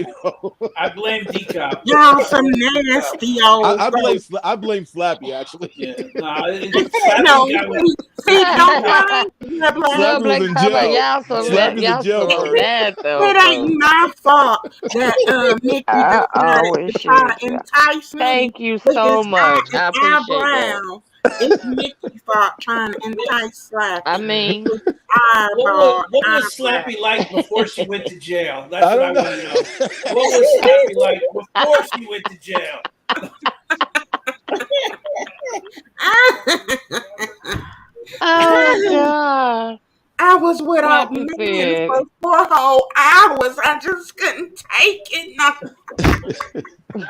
I blame decop. Y'all some nasty old folks. I blame Slappy actually. Yeah. Nah, No, Slappy got me. see, don't blame the Love Slappy black. was Black in Cover, jail. Yeah. Slappy's in y'all jail some first. nasty old It ain't folks. my fault that Mickey I decided always to try should to you. entice me Thank you with so his much. I appreciate that. eyebrow. It's Mickey's fault trying to entice I Slappy mean, with eyebrow. What was Slappy like before she went to jail? That's I what I don't know. want to know. What was Slappy like before she went to jail? oh God, I was without Slappy men said, for 4 whole hours. I just couldn't take it. No.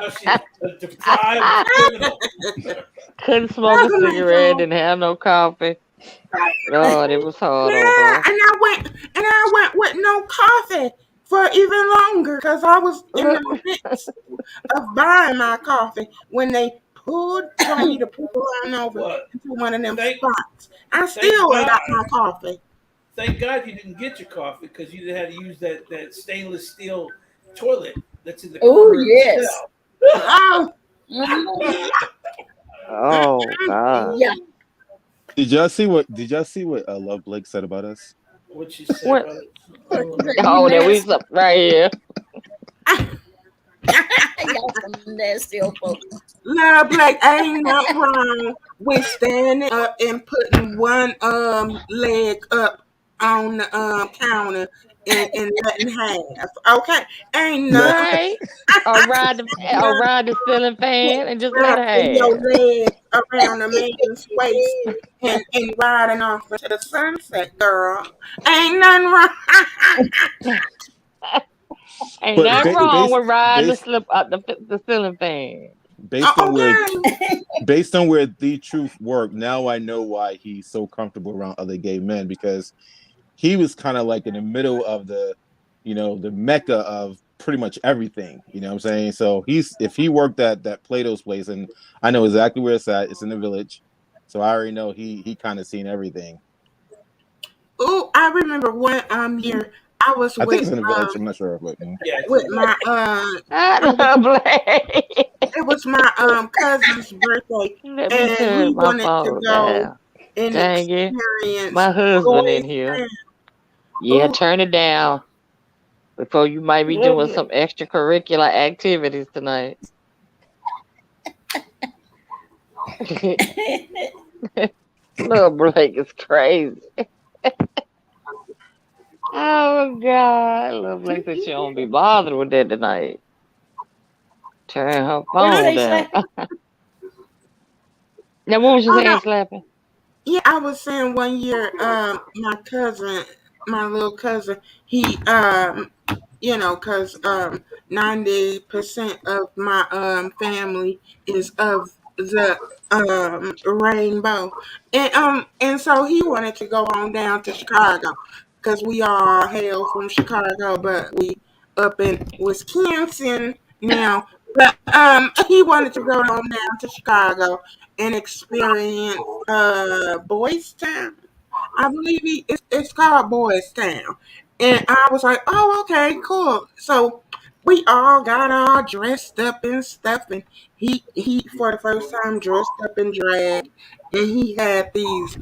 Oh, she's a deprived criminal. couldn't smoke a Oh my cigarette, God. didn't have no coffee. Lord, it was hard on Yeah, her. and I went with no coffee for even longer because I was in the midst of buying my coffee when they told me to pull on over What? into one of them Thank, spots. I thank still ain't God. got my coffee. Thank God you didn't get your coffee because you had to use that stainless steel toilet that's in the Oh corner of the yes. cell. Oh, Mhm. Oh God, Yeah. Did y'all see what Love Blake said about us? What she said what? about it? You Oh, that we nasty. up right here. Y'all some nasty old folks. Love like ain't nothing wrong with standing up and putting one leg up on the counter and letting half. Okay, ain't No. nothing Right. Or ride the ceiling fan and just let her wrapping your have. leg around a man's waist and riding off into the sunset, girl. Ain't nothing wrong. Ain't But nothing wrong with riding the based slip up the ceiling fan. based on where Okay. based on where the truth worked, now I know why he's so comfortable around other gay men because he was kind of like in the middle of the mecca of pretty much everything. You know what I'm saying? So if he worked at that Plato's place, and I know exactly where it's at. It's in the village, so I already know he kind of seen everything. Ooh, I remember one year I was I think it's in the village. I'm not sure, but Yeah, it's in with the my village. I love Blake. it was my cousin's birthday Let me and turn he my wanted to phone go down. and Dang it. experience My husband boys in here. town. Yeah, Ooh, turn it down before you might be doing Lovely. some extracurricular activities tonight. Little Blake is crazy. Oh God. Little Blake said she don't be bothered with that tonight. Turn her What you phone say, down. Slappy? Now what was you oh no, saying, Slappy? yeah, I was saying one year my little cousin, he cause 90% of my family is of the rainbow, and so he wanted to go on down to Chicago because we all hail from Chicago, but we up in Wisconsin now. But he wanted to go on down to Chicago and experience Boys Town. I believe it's called Boys Town. And I was like, oh, okay, cool. So we all got all dressed up and stuff. And he for the first time dressed up in drag. And he had these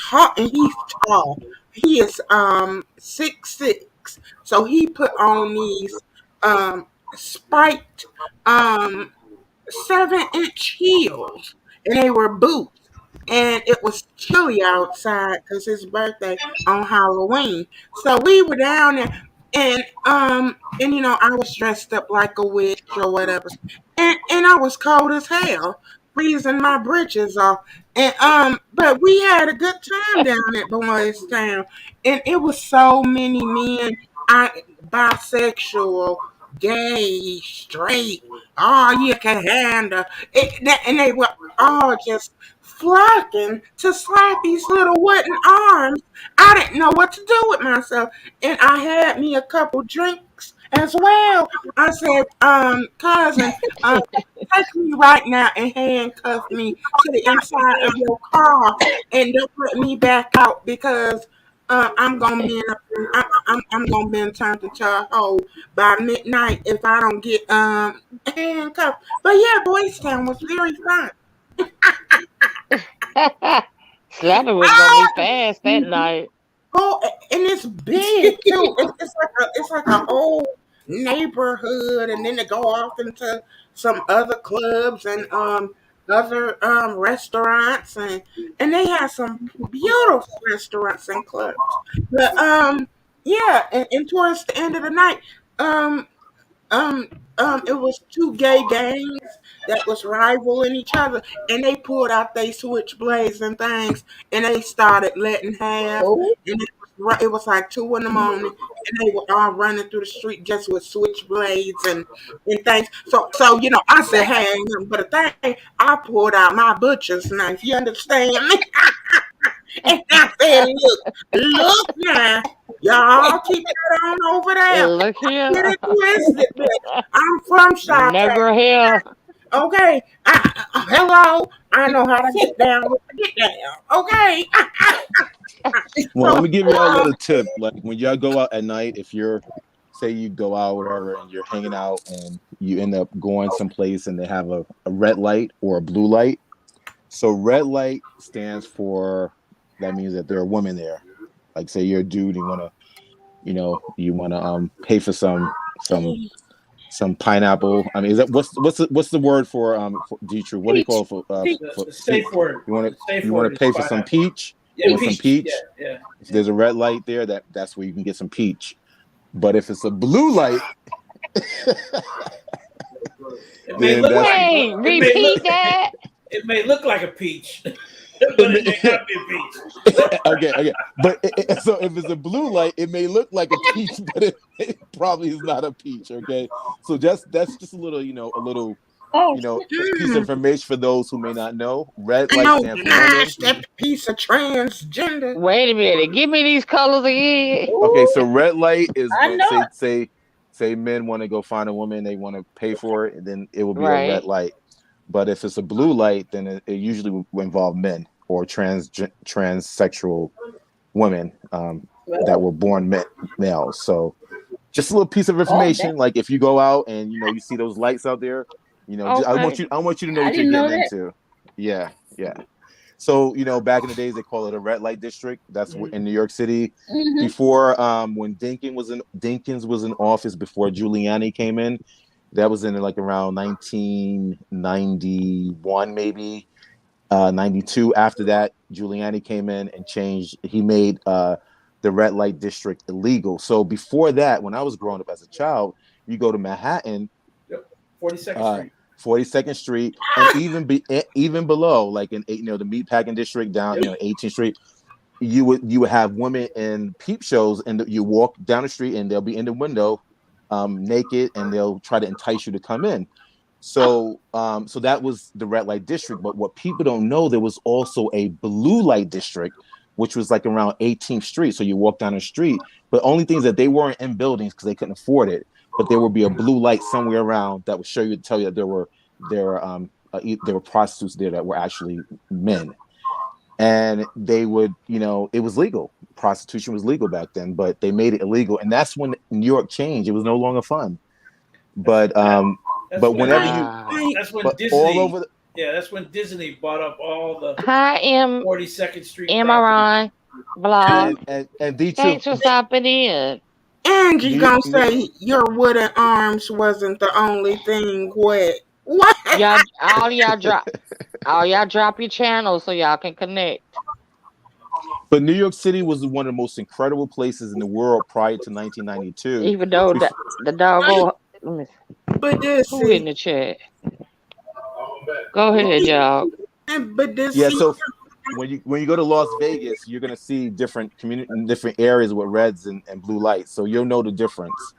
tall, and he's tall. He is 6'6". So he put on these spiked 7-inch heels, and they were boots. And it was chilly outside because his birthday on Halloween. So we were down there, and I was dressed up like a witch or whatever, and I was cold as hell, freezing my britches off. And but we had a good time down at Boys Town, and it was so many men, bisexual, gay, straight, all you can handle. And they were all just flocking to Slappy's little wooden arms. I didn't know what to do with myself. And I had me a couple drinks as well. I said, cousin, take me right now and handcuff me to the inside of your car and don't let me back out because I'm gonna be in I'm gonna be turned into a hoe by midnight if I don't get handcuffed. But yeah, Boys Town was very fun. Slappy was gonna be Ah, fast that night. oh, and it's big too. It's like a whole neighborhood, and then they go off into some other clubs and other restaurants, and they have some beautiful restaurants and clubs. But yeah, and towards the end of the night, um um it was two gay gangs that was rivaling each other, and they pulled out they switchblades and things, and they started letting half, Oh, and it was like 2 in the morning, and they were all running through the street just with switchblades and things. So I said, hey, ain't nothing but a thing. I pulled out my butcher's knife. You understand me? And I said, look now, y'all keep that on over there. Look Get here, it twisted, bitch. I'm from Chi-Town. never here. Okay. Hello. I know how to get down with the get down. Okay. Well, So, let me give y'all a little tip. Like when y'all go out at night, if you're say you go out whatever and you're hanging out and you end up going someplace and they have a red light or a blue light. So red light stands for that means that there are women there. Like say you're a dude, you wanna pay for some pineapple. I mean, is that what's the word for Dietrich? What do you peach. call it for The safe word. you want The safe you want word to is pay for some pineapple. peach? Yeah, You want some peach? Yeah. If there's a red light there, that's where you can get some peach. But if it's a blue light, It may then look that's like Wait, it may look repeat that. it may look like a peach, but it may not be a peach. okay. But so if it's a blue light, it may look like a peach, but it probably is not a peach. Okay, so that's just a little, Oh, a piece of information for those who may not know. Red I light know, stands for women. gosh, that piece of transgender. Wait a minute. Give me these colors again. Okay, ooh, so red light is I when know say men want to go find a woman, they want to pay for it, and then it will be a red Right. light. But if it's a blue light, then it usually will involve men or transsexual women that it. were born males. So just a little piece of Oh, that information. Like if you go out and you see those lights out there, Okay. I want you to know I what you're didn't know getting that. into. Yeah, yeah. So back in the days they call it a red light district. That's in New York City. Hmm. Before when Dinkins was in office before Giuliani came in, that was in like around 1991 maybe 92. After that, Giuliani came in and changed. He made the red light district illegal. So before that, when I was growing up as a child, you go to Manhattan, Yep. 42nd uh, Street. 42nd Street, and even below, like in the meatpacking district down, Yep. 18th Street, you would have women in peep shows, and you walk down the street, and they'll be in the window, naked, and they'll try to entice you to come in. So that was the red light district. But what people don't know, there was also a blue light district, which was like around 18th Street. So you walk down the street, but only things that they weren't in buildings because they couldn't afford it. But there would be a blue light somewhere around that would tell you that there were prostitutes there that were actually men, and they would, it was legal. Prostitution was legal back then, but they made it illegal, and that's when New York changed. It was no longer fun. That's But that, that's when whenever Wow. that's when but all Disney over the, that's when Disney bought up all the Hi, 42nd Street property. MRI blog. and the truth, Thanks for stopping in. Angie New, gonna New, say your wooden arms wasn't the only thing wet. What? Y'all, all y'all drop your channel so y'all can connect. but New York City was one of the most incredible places in the world prior to 1992. Even though the doggo. Let me see. But this Who in see, the chat? Go ahead, y'all. but this Yeah, see, so when you go to Las Vegas, you're gonna see different areas with reds and blue lights. So you'll know the difference.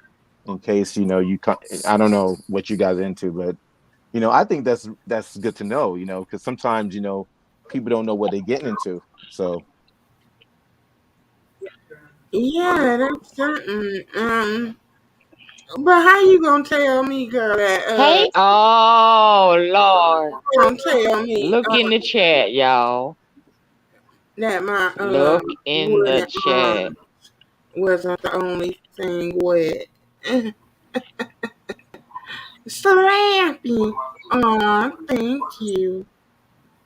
In case I don't know what you guys are into, but I think that's good to know. Because sometimes people don't know what they're getting into. So Yeah, that's something. But how you gonna tell me, girl, that Hey, oh Lord. gonna tell me Look in the chat, y'all. that my Look in the wooden chat. wasn't the only thing wet. Slappy. Aw, thank you.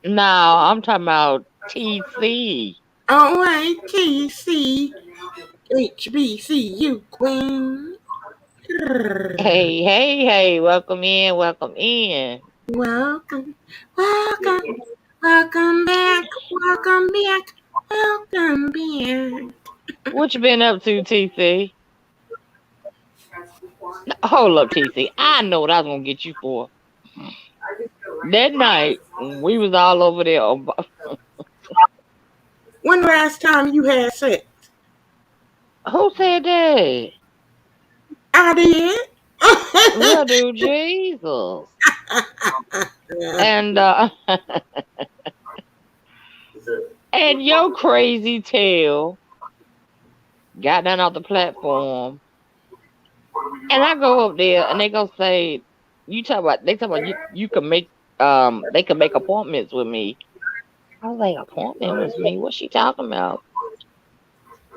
No, I'm talking about TC. Oh, wait, TC, HBCU Queen. Hey, hey, hey, welcome in, welcome in. Welcome, welcome, welcome back, welcome back, welcome back. What you been up to, TC? Hold up, TC. I know what I was gonna get you for. That night, we was all over there. When last time you had sex? Who said that? I did. Well, dude, Jesus. And and your crazy tail got down off the platform, and I go up there, and they go say, they talk about you can make they can make appointments with me. I was like, appointment with me? What's she talking about?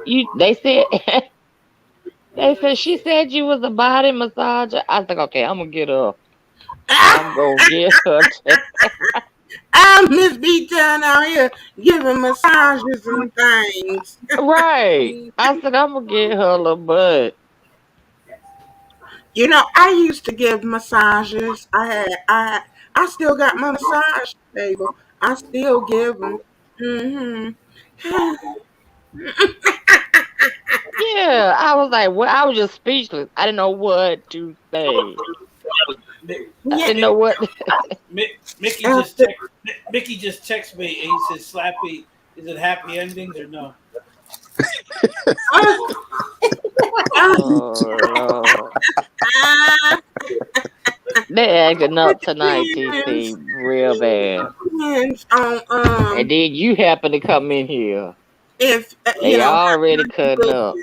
They said they said she said you was a body massager. I was like, okay, I'm gonna get her. I'm gonna get her. I'm Miss B Town out here giving massages and things. Right. I said, I'm gonna get her a little butt. I used to give massages. I still got my massage table. I still give them. Yeah, I was like, well, I was just speechless. I didn't know what to say. I Yeah. didn't know what. Mickey After, just texted me and he says, "Slappy, is it happy endings or no?" Oh Lord, they acting up tonight, TC, real bad. depends on And then you happen to come in here. if They how already you cutting do up.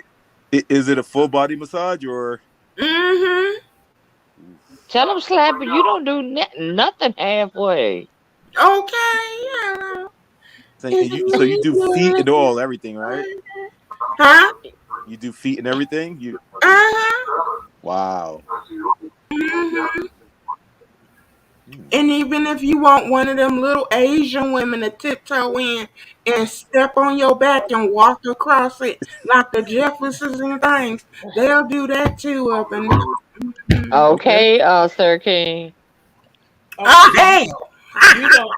is it a full body massage or? it. Mm-hmm. Tell them, Slappy, you don't do nothing halfway. Okay. Yeah. So you do feet and all everything, right? Huh? You do feet and everything. Uh-huh. Wow. Mm-hmm. Hmm. And even if you want one of them little Asian women to tiptoe in and step on your back and walk across it like the Jeffersons and things, they'll do that too up and down. Okay, Sir King. Oh, Oh, so hey! you don't,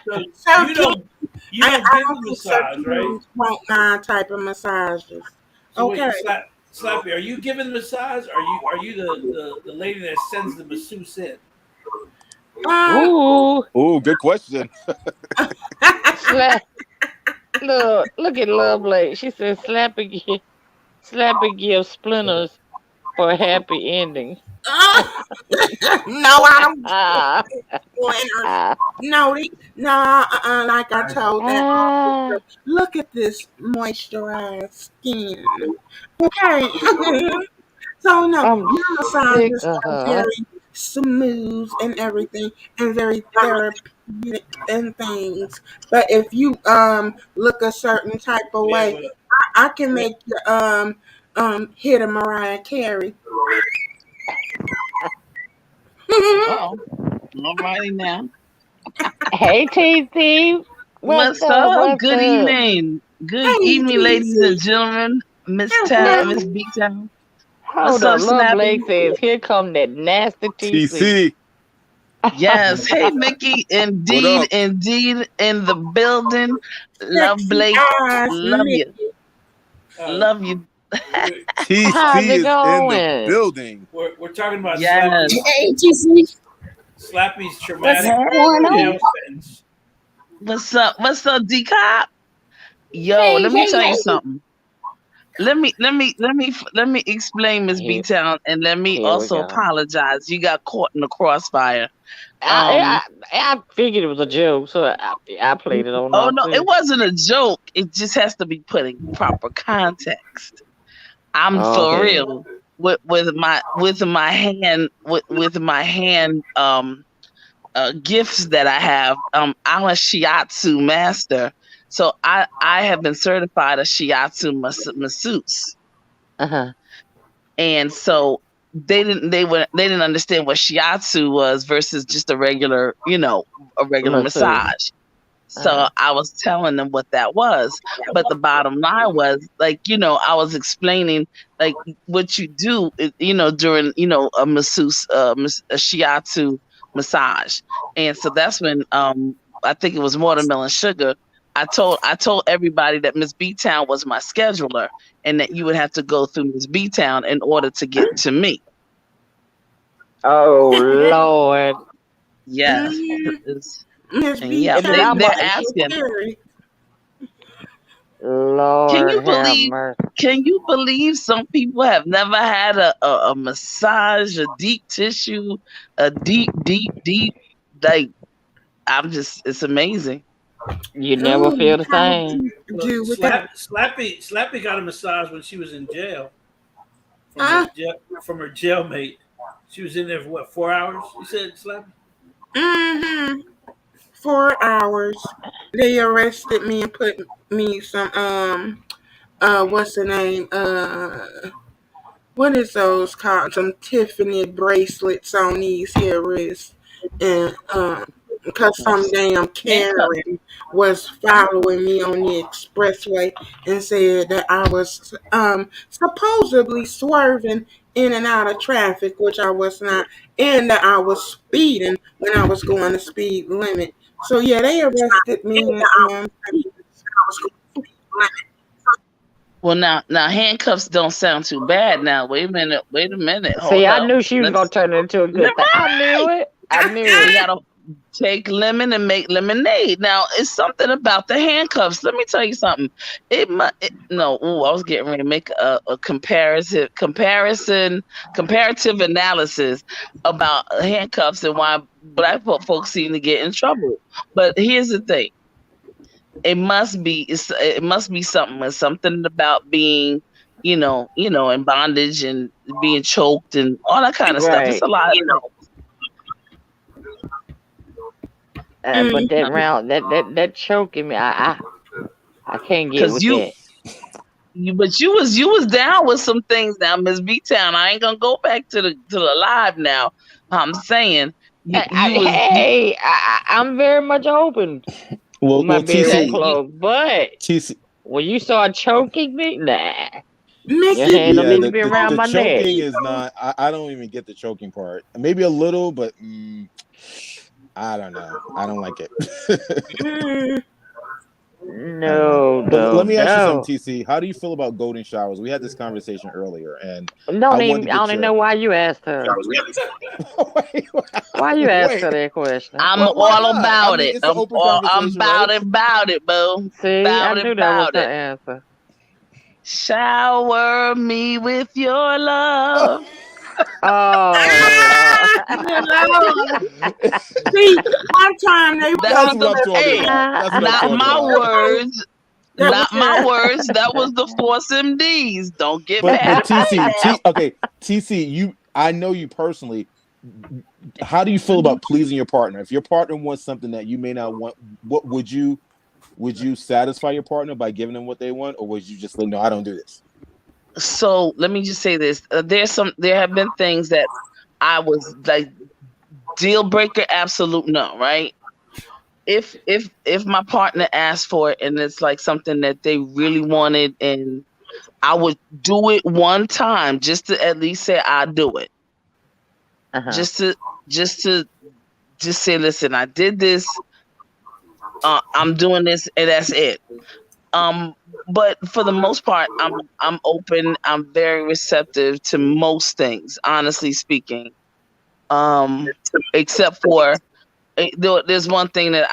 so So you King, don't, you I don't give don't the think Sir massage, right? Kings want my type of massages. So Okay. wait, Slappy, are you giving the massage? Are you the lady that sends the masseuse in? Um, Ooh, Oh, good question. slap. Look at Lovely. She said, Slappy gives splinters for a happy ending. no, I don't Ah, winners. ah, No, like I told that ah. officer, look at this moisturized skin. Okay. So no, I'm my sick massages of are her. very smooth and everything and very therapeutic and things. But if you look a certain type of Yeah, way, but I can make you hit a Mariah Carey. Uh-oh. All righty now. Hey, TT. What's What's up? up? What's Good up? evening. Good Hey, evening, ladies and TC. gentlemen. Now, Miss B Town. What's hold up, up. Love Snappy? Blake says, here come that nasty TC. TC, Yes. Hey, Mickey. what Indeed, up? indeed, in the building. Love Sexy Blake. eyes, Love Mickey. you. uh, Love you. we're, How's TC it is in the going? building. we're talking about Yes. Hey, TC, Slappy's what's traumatic going Hey. jail on? sentence. What's up? What's up, D Cop? Yo, Hey, let me hey, tell you hey. something. let me explain Miss B Here, Town, and let me here we also go. apologize. You got caught in the crossfire. I, I figured it was a joke, so I played it on Oh off no, it too. wasn't a joke. It just has to be put in proper context. I'm for Okay. real with my hand gifts that I have. I'm a shiatsu master, so I have been certified a shiatsu masseuse, Uh-huh. and so they didn't understand what shiatsu was versus just a regular Masseuse. massage. So Uh-huh. I was telling them what that was. But the bottom line was, like, I was explaining, like, what you do, during, a masseuse, a shiatsu massage. And so that's when, I think it was Watermelon Sugar. I told everybody that Miss B Town was my scheduler and that you would have to go through Miss B Town in order to get to me. Oh Lord. Yes. It's- Miss And B yeah, And then Town I'm they're is so asking. scary. Can Lord you have believe? mercy. Can you believe some people have never had a massage, a deep tissue, a deep, like, it's amazing. You never Oh, feel the how same. do you Look, do with that? Slappy got a massage when she was in jail Huh? from her jailmate. She was in there for what, 4 hours? You said, Slappy? Mm-hmm. 4 hours. They arrested me and put me some what's the name? What is those called? Some Tiffany bracelets on these here wrists. And because some damn Handcuffs. Karen was following me on the expressway and said that I was supposedly swerving in and out of traffic, which I was not, and that I was speeding when I was going the speed limit. So yeah, they arrested me and Well, now handcuffs don't sound too bad. Now, wait a minute. Wait a minute. See, Hold I up. knew she was gonna Let's. turn it into a good thing. I knew it. I knew We it. gotta take lemon and make lemonade. Now, it's something about the handcuffs. Let me tell you something. No. Ooh, I was getting ready to make a comparative analysis about handcuffs and why black folks seem to get in trouble. But here's the thing: it must be something about being, in bondage and being choked and all that kind of stuff. It's Right. a lot. But that mm, round, that choking me, I can't get Because with that. but you was down with some things now, Miss B Town. I ain't gonna go back to the live now. I'm saying I'm very much open with my Well, bedroom okay. TC, clothes, but TC, when you start choking me, nah, your Mickey hand don't yeah, need to the, be the around the my neck. choking is not. I don't even get the choking part. Maybe a little, but I don't know. I don't like it. mm, I don't know. No, But no, let me ask you something, no. TC. How do you feel about golden showers? We had this conversation earlier, and I Don't wanted to even. I don't get even your. know why you asked her. wait, Why you asked wait. her that question? I'm Why all not? I about mean, it. it's an open I'm conversation, right? about it, boo. See, I knew that was About her it. answer. Shower me with your love. Oh good Lord. See, one time they That That's was what the I'm talking hey, about. That's what I'm not talking my about. words. that was Not my words. That was the Force MDs. Don't get But mad but at me TC, now. okay, TC, I know you personally. How do you feel Mhm. about pleasing your partner? If your partner wants something that you may not want, what would you satisfy your partner by giving them what they want, or would you just like, no, I don't do this? So let me just say this: there have been things that I was like deal breaker, absolute no, right? If my partner asked for it and it's like something that they really wanted, and I would do it one time just to at least say I do it, uh-huh. just to just to just say, listen, I did this, I'm doing this, and that's it. Um, but for the most part, I'm open. I'm very receptive to most things, honestly speaking. Except for there's one thing that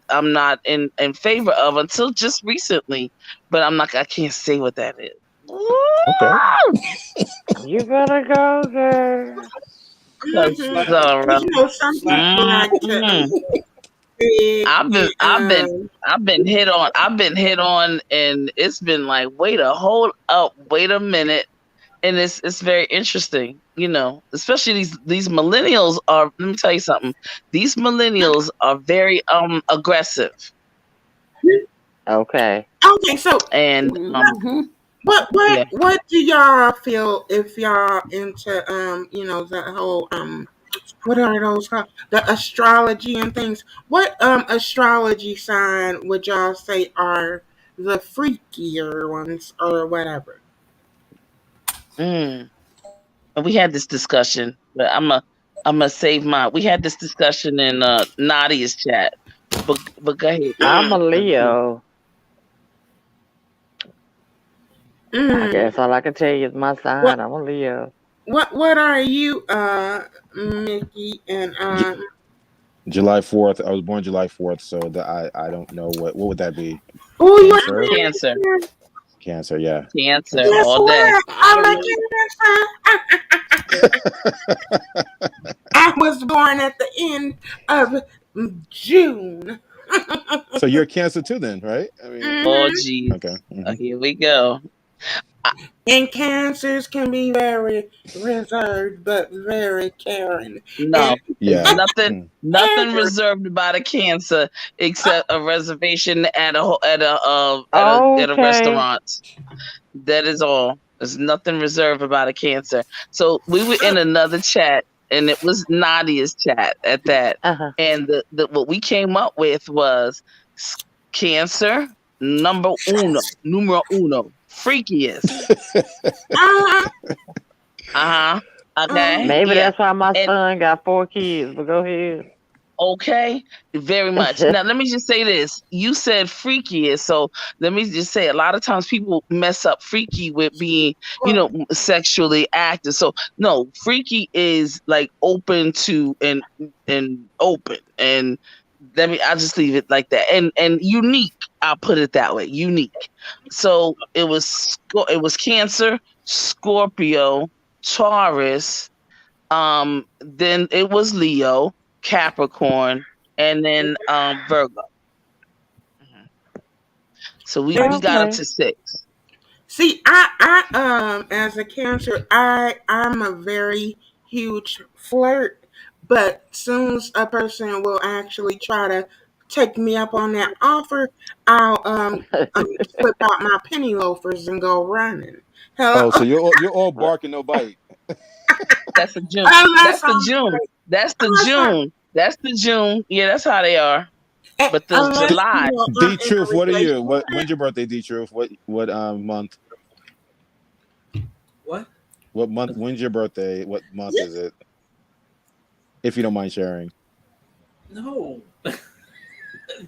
I'm not in favor of until just recently, but I can't say what that is. Okay. You better go, girl. That's Mhm. so 'Cause, rough. you know, some people like to Mhm. big I've been, and I've been, I've been hit on. I've been hit on, and it's been like, hold up, wait a minute, and it's very interesting, especially these millennials are. Let me tell you something. These millennials are very aggressive, Okay. okay. So and Mm-hmm. yeah. what do y'all feel if y'all into the whole what are those called? The astrology and things. What astrology sign would y'all say are the freakier ones or whatever? Mm. We had this discussion, but I'm a save my. We had this discussion in Nadia's chat, but go ahead. I'm a Mm, Leo. I mm. guess all I can tell you is my What sign. I'm a Leo. what are you, Mickey and J- July 4th. I was born July 4th, so I don't know what would that be? oh, you Cancer. Cancer, are Cancer. Yeah. Cancer Cancer. guess all day. what? I I'm don't a know. Cancer. I was born at the end of June. So you're a Cancer too, then, right? I mean, Oh, Mhm. geez. okay. Hmm. Here we go. I- And cancers can be very reserved but very caring. And no, it's Yeah. nothing. Mm. Nothing reserved about a Cancer except a reservation at a Okay. restaurant. That is all. There's nothing reserved about a Cancer. So we were in another chat, and it was Nadia's chat at that. Uh-huh. And the what we came up with was Cancer numero uno, freakiest. uh-huh, Okay. Maybe Yeah. that's why my And son got 4 kids, but go ahead. okay, very much. Now, let me just say this. You said freakiest, so let me just say a lot of times people mess up freaky with being, sexually active. So no, freaky is like open to and open. And I'll just leave it like that. And unique, I'll put it that way. Unique. So it was Cancer, Scorpio, Taurus, then it was Leo, Capricorn, and then Virgo. Mhm. So we got up Okay. to 6. see, I as a Cancer, I'm a very huge flirt, but soon as a person will actually try to take me up on that offer, I'll flip out my penny loafers and go running. Hello, Oh, so you're all bark and no bite. That's the June. unless That's the I'm June. That's the unless I June. That's the June. Yeah, that's how they are. But the unless July, I'm D in a Truth, what are you? relationship. When's your birthday, D Truth? What month? What? What month? When's your birthday? What month is it? If you don't mind sharing. No.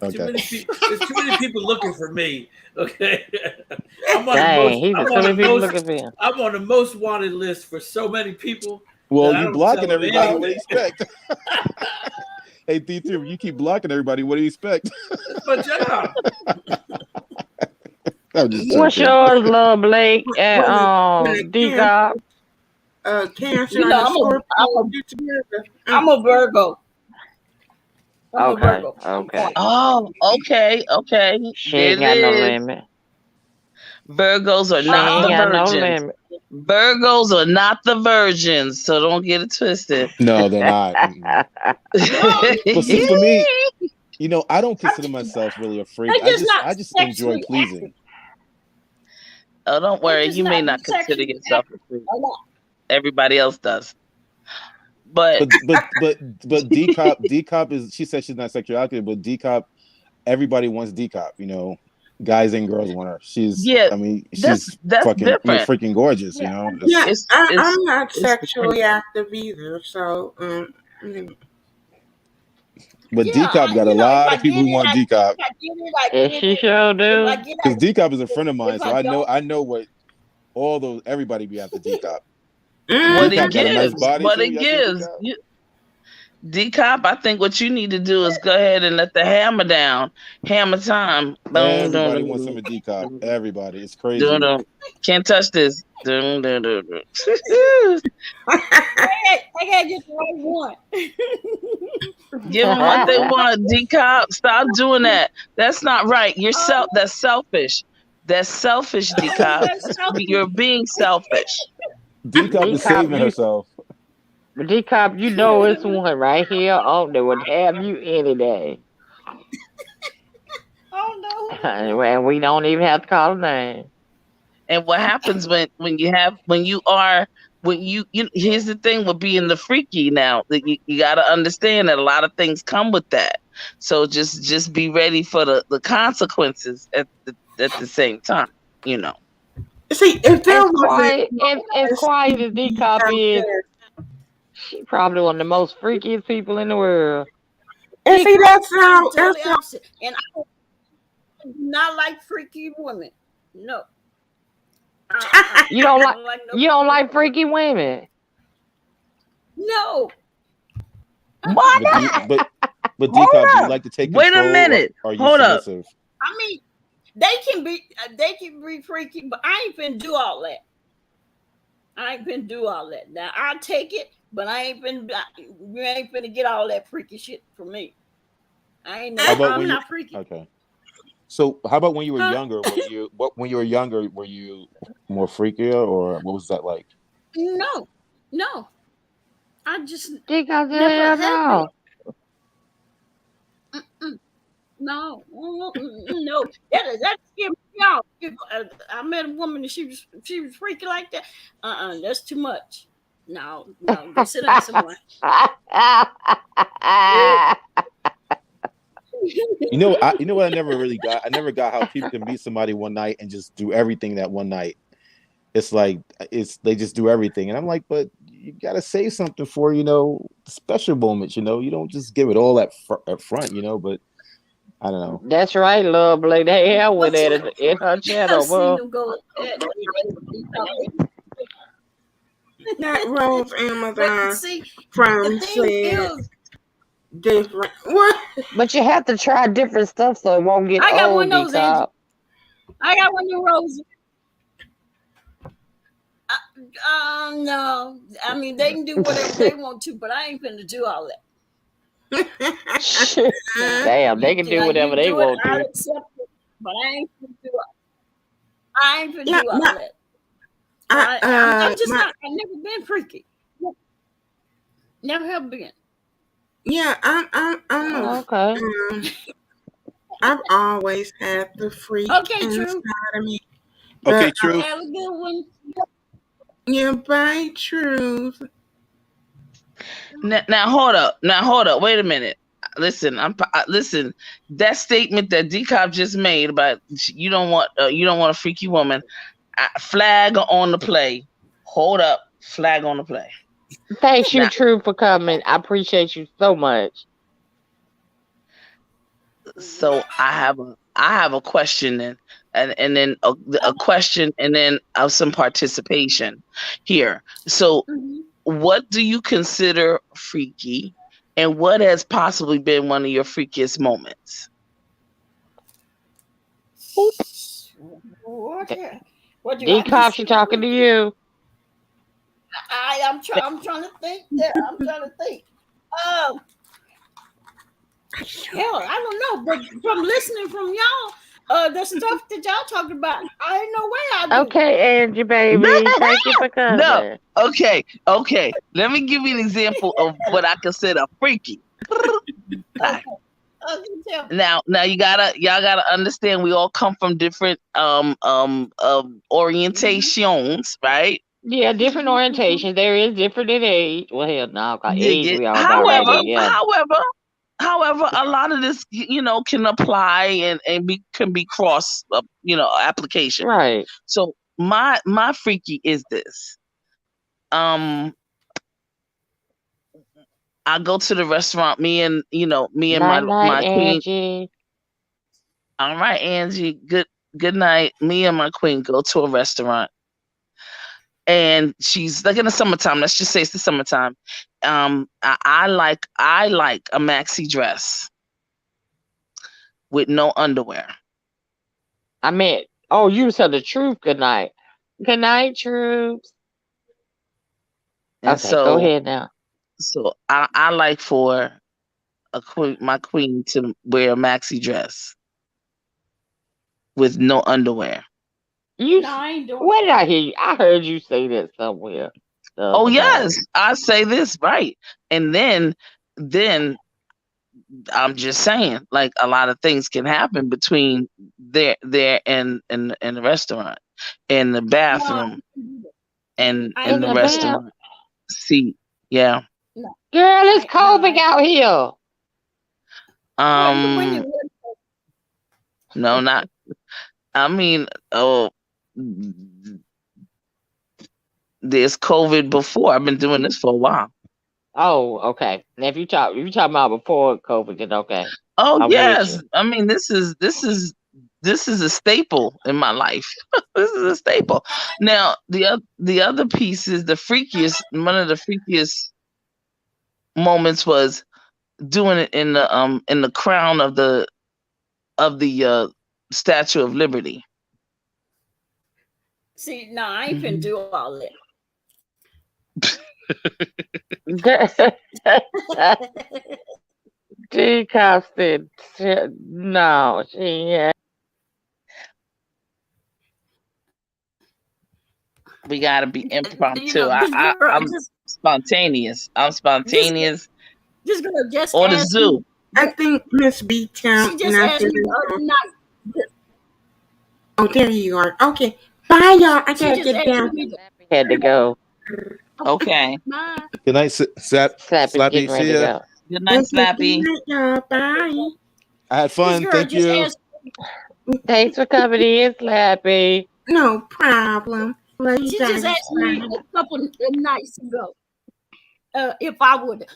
Okay. There's too many people looking for me. Okay. Dang, he's got too many people looking for him. I'm on the most wanted list for so many people Well, that I you don't tell blocking them everybody. What do you anything. expect? Hey, D Truth, you keep blocking everybody. What do you expect? That's my job. I'm just What's joking. yours, love Blake and When a D Cop? Cancer You and know, a Scorpio get together. I'm a Virgo. I'm a Okay, Virgo. I'm okay. quiet. oh, okay, okay. She There ain't it got no is. limit. Virgos are She not ain't the Uh-uh. got no virgins. limit. Virgos are not the virgins, so don't get it twisted. No, they're not. Mm-mm. No, But see, for me, I don't consider they myself really a freak. just not I just enjoy sexually active. pleasing. Oh, don't They worry. just You may not not consider sexually yourself a active freak. a lot. Everybody else does. But But D cop is. She said she's not sexually active, but D cop, everybody wants D cop. Guys and girls want her. yeah, I mean, that's she's that's fucking, different. freaking gorgeous. Yeah. Yeah, It's it's I'm not it's the sexually active either. So, But D Yeah, cop got a if lot I of people get who it, want I D get it. cop If I get it, I Yes, get she it. sure If I do. get because it, D cop is a friend of mine, if so I don't, I know what all those everybody be after D cop. And D what mm, it cop got a nice gives. body What too. it Y'all seen D gives. cop? D-Cop, I think what you need to do is go ahead and let the hammer down. Hammer time. Boom, Everybody boom, wants some of D-Cop. boom, Everybody. It's boom, crazy. boom. Can't touch this. Boom, boom, boom, boom. I gotta get the right one. Give them what they want. D-Cop, stop doing that. That's not right. Oh, That's selfish. That's selfish, D-Cop. that's something. You're being selfish. D-Cop is D-Cop, saving herself. D-Cop, you know it's one right here on that would have you any day. Oh no. And we don't even have to call a name. And what happens when you here's the thing with being the freaky now, that you got to understand that a lot of things come with that. So just be ready for the consequences at the same time, you know. See, if there As was quiet, as quiet as D-Cop is, a she probably one of the most freakiest people in the world. and see that's I'm how totally opposite. And I do not like freaky women. No. You don't like like no you don't like freaky women. No. Why But not? but D-Cop, do you like to take Wait a control, minute. or are you Hold up. submissive? I mean, they can be freaky, but I ain't finna do all that. I ain't finna do all that. Now I'll take it, but you ain't finna get all that freaky shit from me. How about I'm not freaky. Okay. So how about when you were Huh? younger? When you were younger, were you more freakier, or what was that like? No. I just D-Cop said, never hell had no. been. No. That scared me off. I met a woman and she was freaky like that. That's too much. No, go sit down somewhere. You know what I never really got. I never got how people can meet somebody one night and just do everything that one night. It's like they just do everything, and I'm like, but you gotta save something for special moments. You don't just give it all up front. But I don't know. That's right, lovely. They hell with But you it in her I've channel, seen bro. them go. that Rose Amazon But see, the from thing said is, different. What? But you have to try different stuff so it won't get I got old, one of those, Angie. D-Cop. I got one of the roses. No. I mean, they can do whatever they want to, but I ain't finna do all that. Damn, they can do whatever they want I'll to. accept it, but I ain't finna do it. I ain't finna Yeah, do all that. I'm just my not. I've never been freaky. Never have been. yeah, I'm Oh, a, okay. I've always had the freak Okay, inside true. of me. Okay, But true. Have a good one. yeah, by truth. Now hold up. Wait a minute. Listen, listen. That statement that D-Cop just made about you don't want a freaky woman. Flag on the play. Hold up. Flag on the play. Thanks you, Now, True, for coming. I appreciate you so much. so I have a question and then a question and then some participation here. So what do you consider freaky, and what has possibly been one of your freakiest moments? What do I D-Cop, she consider talking to freaky? you. I'm trying to think. Yeah, I'm trying to think. Hell, I don't know, but from listening from y'all, the stuff that y'all talking about, I ain't no way I do. Okay, Angie, baby. Thank you for coming. No. Okay. Let me give you an example of what I consider freaky. Okay. Now y'all gotta understand we all come from different orientations, right? Yeah, different orientations. There is different in age. Well, hell no, cause age Yeah. we all already together. However, a lot of this, can apply and can be cross, application. Right. So my freaky is this. I go to the restaurant. Me and Night, my queen. Angie. All right, Angie. Good night. Me and my queen go to a restaurant, and she's like in the summertime. Let's just say it's the summertime, I like a maxi dress with no underwear. I meant, oh, you tell the truth. Good night. Good night, troops. And Okay, go so ahead now. I like for my queen to wear a maxi dress with no underwear. You, No, I ain't doing where did I hear you? I heard you say that somewhere the Oh other night. yes, I say this right. And then I'm just saying, like a lot of things can happen between there and the restaurant, in the bathroom, and I in ain't In the the gonna do that. bath. restaurant seat. Yeah. No, Girl, it's no, COVID I. out here. Well, you when Um. you No, not. I mean, oh, there's COVID before. I've been doing this for a while. Oh, okay. Now if you talking about before COVID, then okay. Oh I'm with yes, you. I mean this is a staple in my life. This is a staple. Now the other piece is the freakiest. One of the freakiest moments was doing it in the crown of the Statue of Liberty. see, no, I ain't finna do all that. Decaf said, no, she ain't. We gotta be You impromptu. know, this girl, I'm spontaneous. I'm this spontaneous. this girl just Or the asked me. zoo. I think Miss B Town. She just asked me the other night. Oh, there you are. Okay. Bye, y'all. I She gotta just get asked down. me. Had to go. Okay. Bye. Good night, Slappy's Slappy. getting ready See to ya. go. Good night, Okay, good Slappy. night, y'all. Bye. I had This fun. girl Thank just you. asked. Thanks for coming in, Slappy. No problem. Love you She just guys. asked me Bye. a couple of nights ago if I would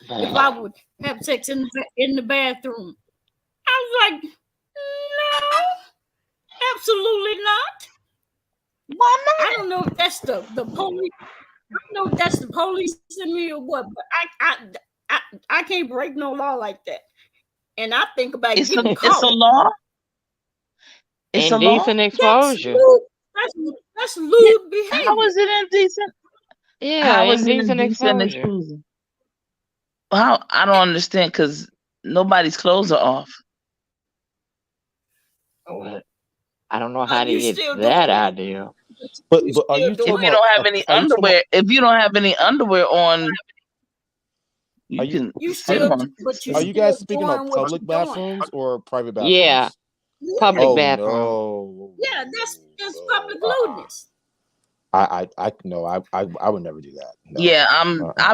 have sex in the bathroom. I was like, no, absolutely not. Why I don't know if that's the police. I don't know if that's the police in me or what, but I can't break no law like that. And I think about It's getting a caught. law. It's a law. Indecent That's exposure. lewd. That's Yeah. lewd How behavior. is it indecent? Yeah, How is it indecent indecent exposure. exposure? How I don't understand because nobody's clothes are off. I don't know how to You get still that doing it. idea. But You are you still If talking doing you it. about? don't have any Are you talking about? underwear, if you don't have any underwear on, Are you you? can You Are sit you? still, on. but you Are you still guys speaking about doing what public you're doing. bathrooms or private Yeah, bathrooms? public Yeah, Oh bathroom. no, yeah, that's no. public lewdness. No, I would never do that. No. Yeah, Uh-uh.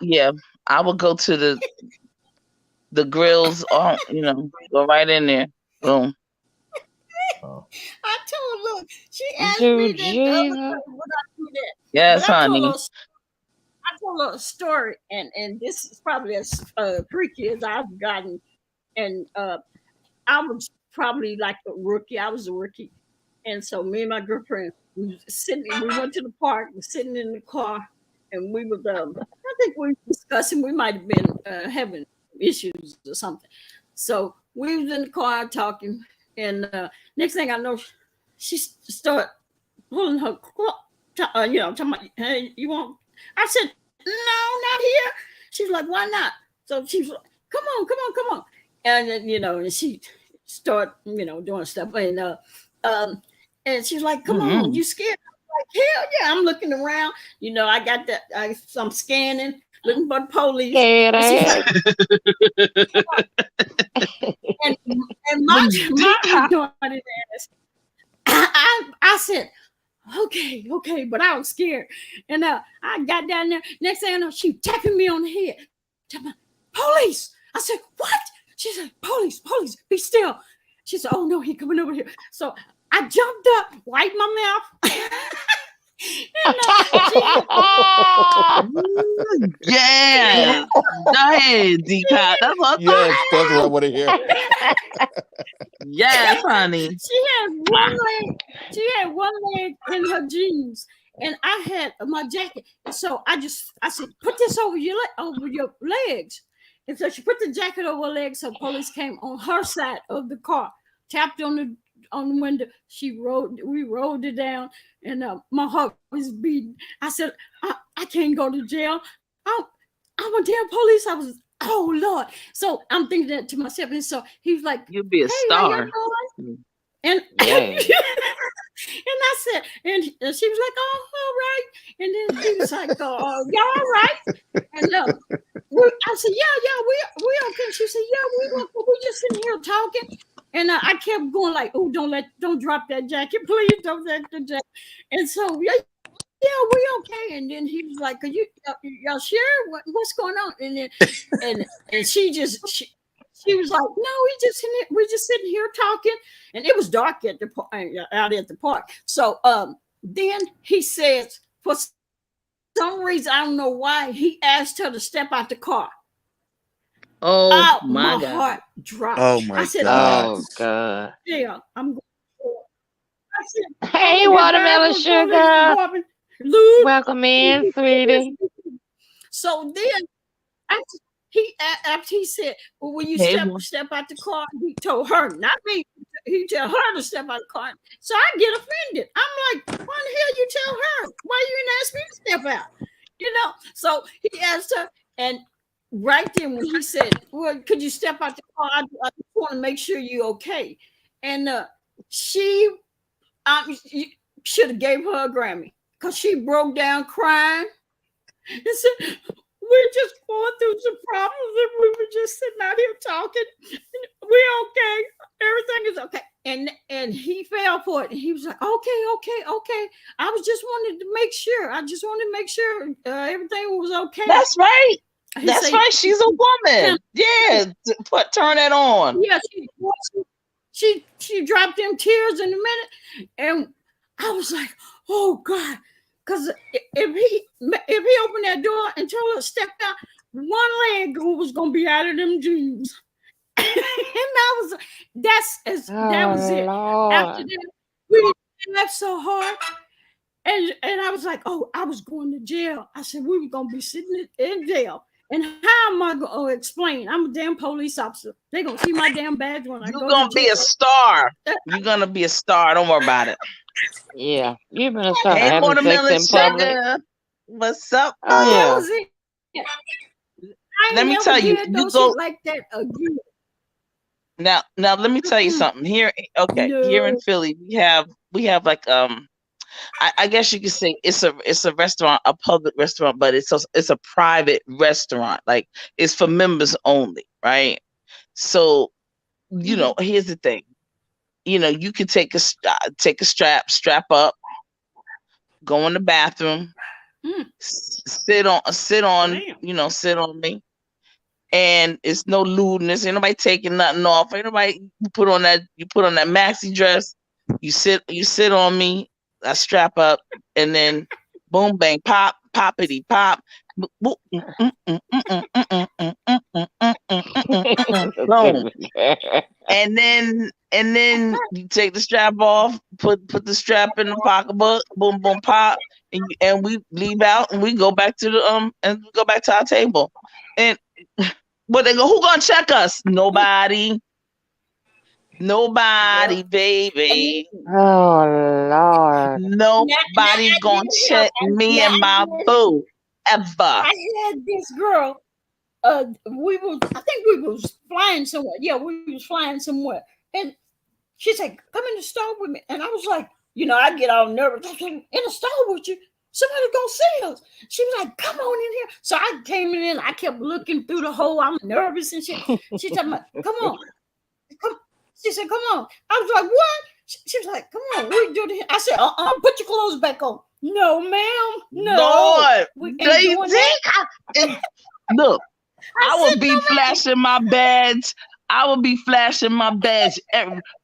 yeah, I would go to the grills. Oh, go right in there. Boom. Oh. I told her she asked Dude, me that the other Jesus. day would I do that, Yes, but honey. I told her a story, and this is probably as freaky as I've gotten, and I was probably like a rookie. I was a rookie, and so me and my girlfriend we was sitting. We went to the park. We're sitting in the car, and we were. I think we were discussing. We might have been having issues or something. So we was in the car talking, and next thing I know, she started pulling her, talking about, hey, you want? I said, no, not here. She's like, why not? So she's like, come on, come on, come on. And then, and she started, doing stuff. And she's like, come on, you scared? I'm like, hell yeah, I'm looking around. I got that, I'm scanning, looking for the police. Scared And she's ass. like, and my retarded ass, I said, okay, but I was scared. And I got down there. Next thing I know, she tapping me on the head. Police. I said, what? She said, police, be still. She said, oh no, he coming over here. So I jumped up, wiped my mouth. Yeah. Go ahead, D-Cop. That's what I'm Yes, talking that's what I about. want to hear. Yes, honey. She had one leg in her jeans, and I had my jacket. And so I said, put this over your legs. And so she put the jacket over her legs. So police came on her side of the car, tapped on the window. We rolled it down, and my heart was beating. I said, I can't go to jail. I'm a damn police officer. Oh Lord. So I'm thinking that to myself. And so he was like, You'll be a hey, how y'all star. doing? And Yeah. and I said, and she was like, oh, all right. And then he was like, oh, y'all all right? And I said, yeah, we okay. And she said, yeah, we just sitting here talking. And I kept going like, oh, don't drop that jacket, please, don't drop the jacket. And so we okay. And then he was like, are y'all sure what's going on? And then and she was like, no, we're just sitting here talking. And it was dark at the out at the park. So then he says, for some reason, I don't know why, he asked her to step out the car. Oh my God. heart dropped. Oh my I said, God. Oh God. yeah, I'm going. I said, Hey, I'm gonna get watermelon back with sugar. police, Lou. Welcome in, sweetie. So then after he said, well, when you Hey, step out the car, he told her, not me. He told her to step out the car. So I get offended. I'm like, why the hell you tell her? Why you didn't ask me to step out? You know. So he asked her, and right then when he said, well, could you step out the car? I just want to make sure you're okay. And she should have gave her a Grammy because she broke down crying and said, we're just going through some problems and we were just sitting out here talking. We're okay. Everything is okay. And he fell for it. And he was like, okay. I was just wanted to make sure. I just wanted to make sure everything was okay. That's right. He That's said, right. She's a woman. Yeah. Turn it on. Yeah, she dropped them tears in a minute. And I was like, oh God. Because if he opened that door and told her to step out, one leg was gonna be out of them jeans. And that was it. Lord. After that, we laughed so hard. And I was like, oh, I was going to jail. I said, we were gonna be sitting in jail. And how am I gonna explain? I'm a damn police officer. They're gonna see my damn badge when I go to jail. You're gonna be a star. You're gonna be a star. Don't worry about it. Yeah. You've been starting Hey, having watermelon sex in public. sugar. What's up? Oh That yeah. was it. I Let me never tell you, did you no go shit like that again. now. Let me tell you something. Here in No. Philly, we have like I guess you could say it's a restaurant, a public restaurant, but it's a private restaurant. Like it's for members only, right? So here's the thing. You could take a strap up, go in the bathroom, sit on Damn. sit on me, and it's no lewdness. Ain't nobody taking nothing off. Ain't nobody you put on that maxi dress. You sit on me. I strap up, and then boom, bang, pop, poppity, pop, boom, and then you take the strap off, put the strap in the pocketbook, boom, boom, pop, and we leave out, and we go back to our table, and but they go, who gonna check us? Nobody, baby. Oh Lord. Nobody's gonna check me and my boo ever. I had this girl. I think we was flying somewhere. Yeah, we was flying somewhere, and she said, "Come in the store with me." And I was like, I get all nervous. I said, "In the store with you? Somebody gonna see us." She was like, "Come on in here." So I came in. I kept looking through the hole. I'm nervous and shit. She told me, "Come on." She said, "Come on." I was like, "What?" She was like, "Come on, we do this." I said, put your clothes back on." "No, ma'am. No." Lord, We ain't they doing that. think look, I said, would be "No, flashing my badge. I would be flashing my badge.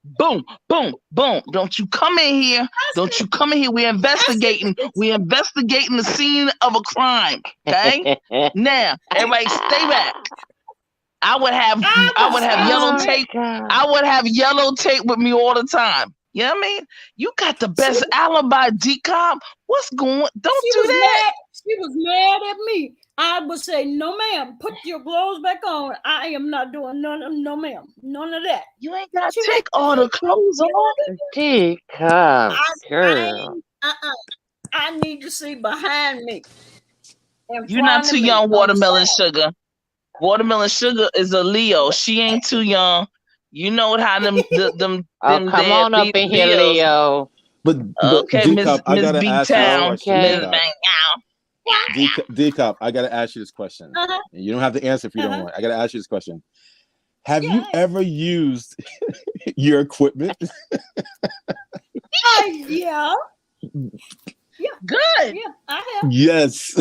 Boom, boom, boom. Don't you come in here. Don't you come in here. We're investigating. We're investigating the scene of a crime. Okay? Now, everybody stay back. I would have yellow tape. God. I would have yellow tape with me all the time. You know what I mean? You got the best alibi, decom. What's going? Don't She do was that. mad. She was mad at me. I would say, no, ma'am, put your clothes back on. I am not doing no, ma'am. None of that. You ain't got She to take all the clothes off. Teacup, girl. I need to see behind me. In You're not front too of me, young, on the Watermelon side. Sugar. Watermelon Sugar is a Leo. She ain't too young. You know how them Oh, come on up in here, Leos. Leo. But Okay, D-Cup, I Miss gotta B ask you this Town, question, Miss Okay. Bang. D-Cup, I gotta ask you this question. Uh-huh. You don't have to answer if you don't want. I gotta ask you this question. Have Yeah, you ever used your equipment? yeah, Good. yeah, I have. Yes.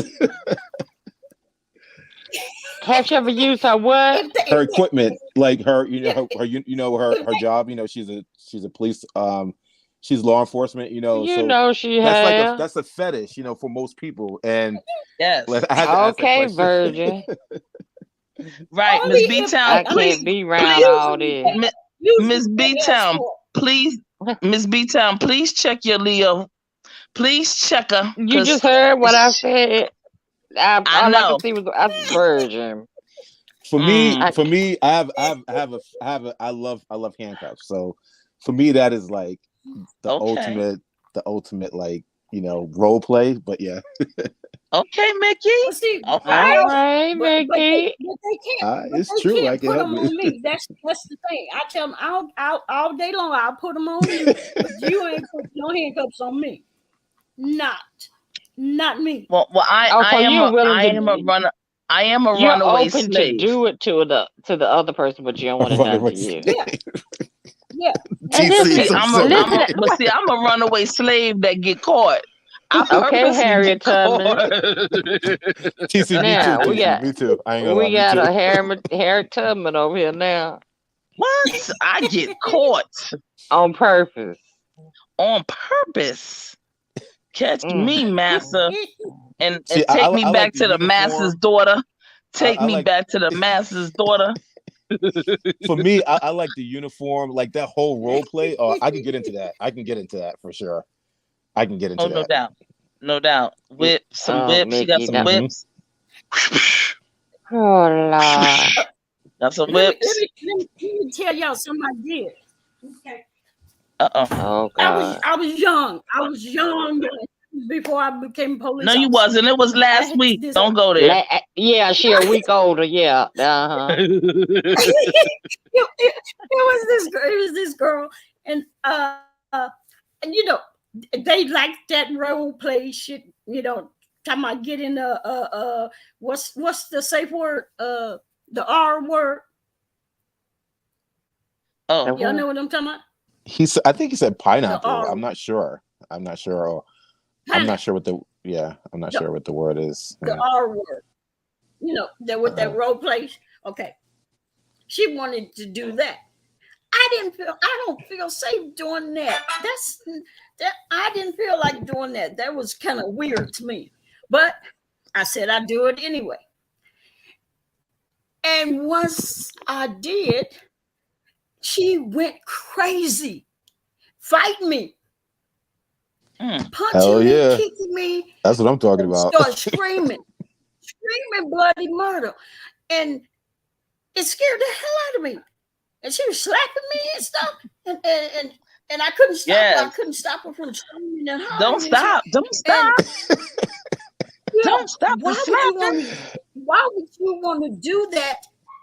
Have you ever used her what? Her equipment, like her, Yeah. her job, she's a police, she's law enforcement, You so know she that's have. a fetish, for most people. And Yes. I had to ask that Okay, question. Virgin. Right, Only Miss B if Town, I please, can't be around please, all this. Miss B Town, please, Miss B Town, please check your Leo. Please check her, You cause just heard what I said. I All I could know. see was I was Virgin. For me, I, I love handcuffs. So for me, that is like the Okay. ultimate like role play. But yeah, Okay, Mickey. Well, see, All I all right. don't, right, Mickey. but it's they true. I can't can put help them it. on me. That's the thing. I tell them all day long. I'll put them on you, but you ain't put no handcuffs on me. Not me. Well, Oh, so you're willing I am a to? runner. I am a You're runaway open to slave. do it to the other person, but you don't want it done Runaway to you. Yeah, yeah. And But this TC see, is is upset. listen. I'm a runaway slave that get caught. I Okay, purposely Harriet get Tubman. caught. TC, me too. Now TC, me too. I ain't gonna lie, we me got too. a Harriet Tubman over here now What? I get caught on purpose. on purpose. Catch Mm. me, master, and See, take me I back like the to the master's uniform. daughter. Take I me like back to the master's daughter. for me, I like the uniform, like that whole role play. I could get into that. I can get into that for sure. I can get Oh, into no that. doubt. No doubt. Some Oh, whips. She got Mickey, some no. whips. Oh Lord. Got some Let whips. me tell y'all something I did. Okay. Uh-oh. Oh God. I was young. I was young before I became a police No, you officer. wasn't. It was I last had week. this. Don't go there. Yeah, she a week older. Yeah. Uh-huh. It was this girl, and they like that role play shit. Talking about getting what's the safe word? The R word. Oh, Y'all know what I'm talking about? I think he said pineapple. R. I'm not sure. I'm not sure. I'm not sure what the I'm not sure what the word is. The R word. That with that role play. Okay. She wanted to do that. I don't feel safe doing that. I didn't feel like doing that. That was kind of weird to me. But I said I'd do it anyway. And once I did, she went crazy, fighting me, punching me, kicking me. That's what I'm talking about. Start screaming bloody murder. And it scared the hell out of me. And she was slapping me and stuff. And I couldn't stop her. I couldn't stop her from screaming and hollering. don't stop. Don't stop. Don't stop. Why would you want to do that?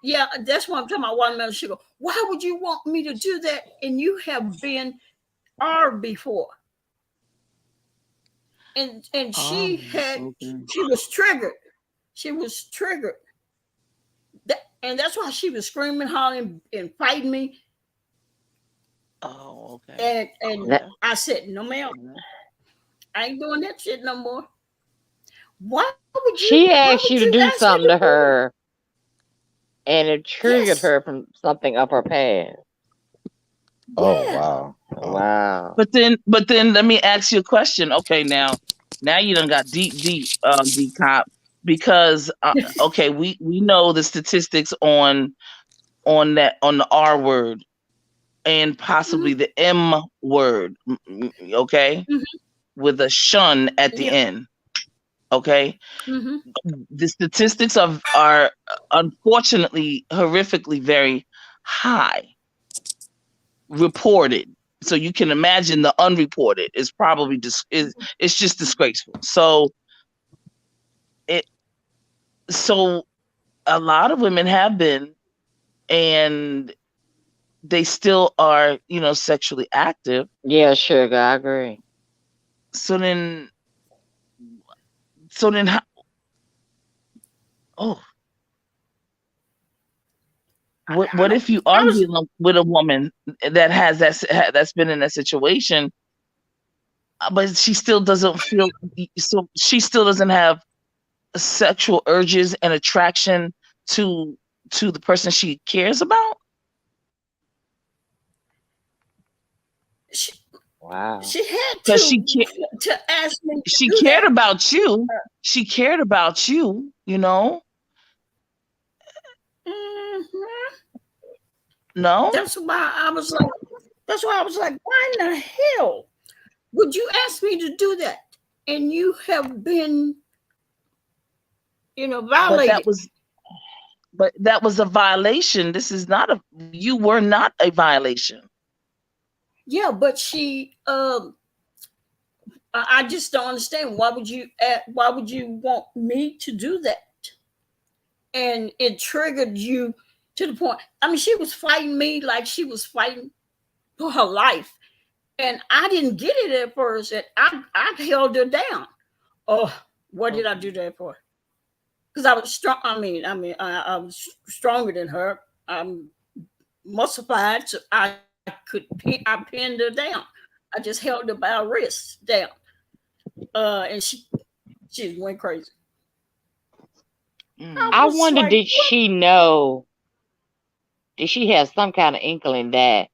Yeah, that's what I'm talking about. Watermelon Sugar. Why would you want me to do that? And you have been R before. And she was triggered. She was triggered. And that's why she was screaming, hollering, and fighting me. Oh, okay. And I said, no, ma'am. I ain't doing that shit no more. Why would you? She asked you to do something to her, and it triggered her from something of her past. Oh wow. Wow. But then let me ask you a question. Okay, now you done got deep cop, because okay, we know the statistics on the R word. and possibly the M word, okay, Mhm. with a shun at the Yeah. end, okay. Hmm. The statistics are unfortunately horrifically very high reported. So you can imagine the unreported is probably it's just disgraceful. It so a lot of women have been, and they still are, sexually active. Yeah, sugar, I agree. So then, so then, oh, I what don't. if you I are was. dealing with a woman that's been in that situation, but she still doesn't feel, so she still doesn't have sexual urges and attraction to the person she cares about? She, Wow. she had Because to ask me to she do cared that. about you. She cared about you, Mhm. no? That's why I was like. That's why I was like, why in the hell would you ask me to do that? And you have been, But violated. that was a violation. This is not you were not a violation. Yeah, but I just don't understand. Why would you want me to do that? And it triggered you to the point. I mean, she was fighting me like she was fighting for her life. And I didn't get it at first. And I held her down. Oh, what did I do that for? Because I was strong. I was stronger than her. I'm musclified, so I pinned her down. I just held her by her wrist down. And she went crazy. I Mm. I was wonder, like, did what? she know? Did she have some kind of inkling that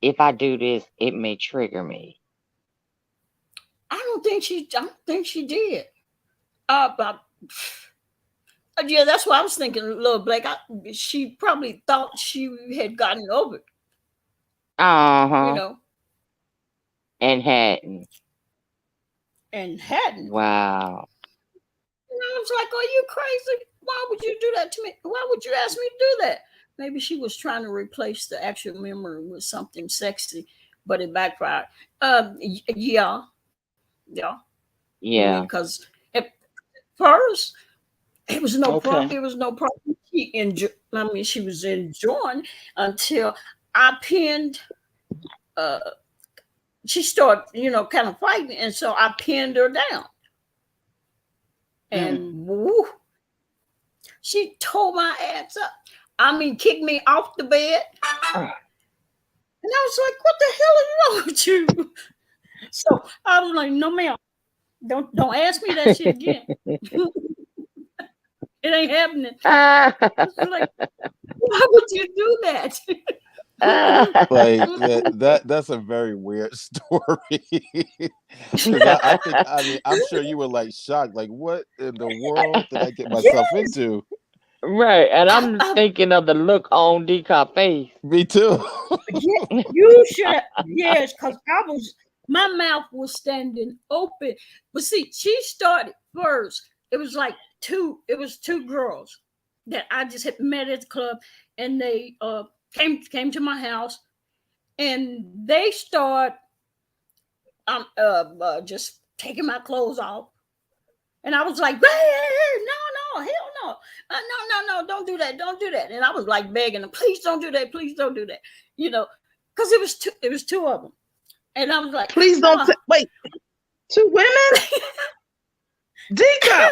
if I do this, it may trigger me? I don't think she did. But yeah, that's what I was thinking, little Blake. She probably thought she had gotten over it, Uh you huh. know, And hadn't. and hadn't. Wow. And I was like, "Are you crazy? Why would you do that to me? Why would you ask me to do that?" Maybe she was trying to replace the actual memory with something sexy, but it backfired. Yeah, yeah. I mean, Yeah. because at first it was no problem. Okay. It was no problem. She was enjoying until I pinned. Uh, she started, kind of fighting, and so I pinned her down, Mm. and woo, she tore my ass up. I mean, kicked me off the bed, and I was like, "What the hell is wrong with you?" So I was like, "No, ma'am, don't ask me that shit again. It ain't happening." Like, why would you do that? Like that's a very weird story. Because I mean I'm sure you were like shocked, like what in the world did I get myself Yes, into? Right. And I'm I thinking of the look on Decop's face. Me too. yeah, you should have. Yes, because my mouth was standing open. But see, she started first. It was two girls that I just had met at the club, and they came to my house, and they start just taking my clothes off. And I was like, hey, no, hell no. No, don't do that. Don't do that. And I was like begging them, please don't do that. Please don't do that. Because it was two of them. And I was like, Please don't no. wait. Two women? Deacon,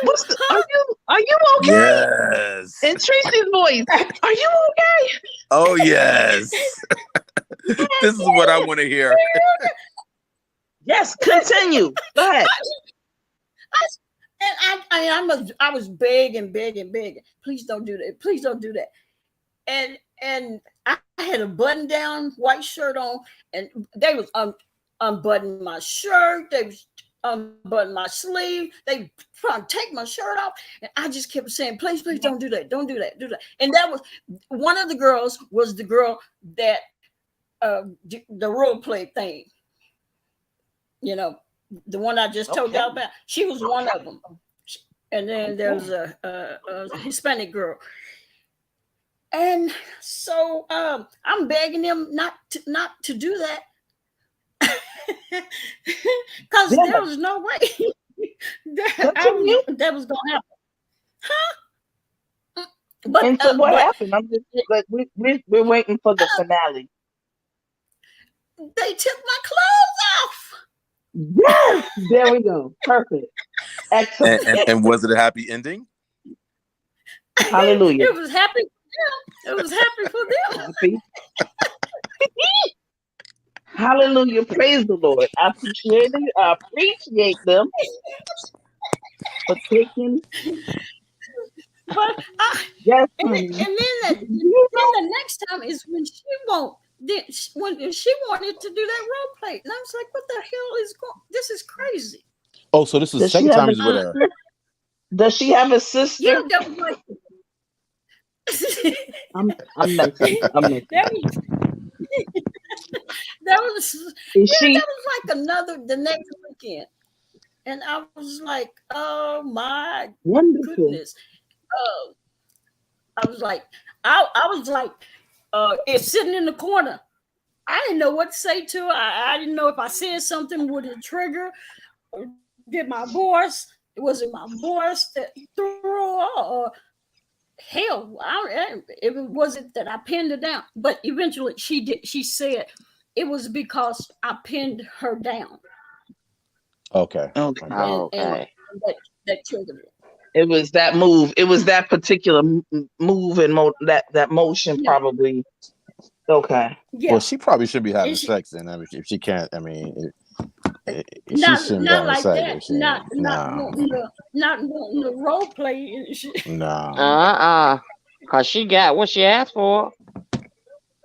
are you okay? Yes. In Tracy's voice, are you okay? Oh yes. This is what I want to hear. Yes, continue. Go ahead. I was begging. Please don't do that. Please don't do that. And I had a button down white shirt on, and they was unbuttoning my shirt. They was unbuttoning my sleeve. They trying to take my shirt off, and I just kept saying, "Please, please don't do that. Do that." And that was one of the girls. Was the girl that the role play thing. You know, the one I just told y'all about. She was one of them. And then there was a Hispanic girl. And so I'm begging them not to do that. Because there was no way that was gonna happen. Huh? But and so what happened? I'm just like we're waiting for the finale. They took my clothes off. Yes, there we go. Perfect. Excellent. And was it a happy ending? Hallelujah. It was happy for them. It was happy for them. Happy. Hallelujah. Praise the Lord. I appreciate it. I appreciate them for taking. But Yes, and honey. then the next time is when she won't. When she wanted to do that role play, and I was like, "What the hell is going? This is crazy." Oh, so this is the second time he's with her. Does she have a sister? Yeah, that was like. I'm messing. That was like the next weekend, and I was like, "Oh my goodness!" I was like, it's sitting in the corner. I didn't know what to say to her. I didn't know if I said something would it trigger, or did my voice? Was it my voice that threw her, or hell? It wasn't that I pinned her down, but eventually she did. She said it was because I pinned her down. Okay. And that triggered it. It was that move. It was that particular move and that motion probably. Okay. Yeah. Well, she probably should be having sex then. I mean, if she can't, I mean, not she shouldn't be having like sex. that. Not the role play. No. Cause she got what she asked for.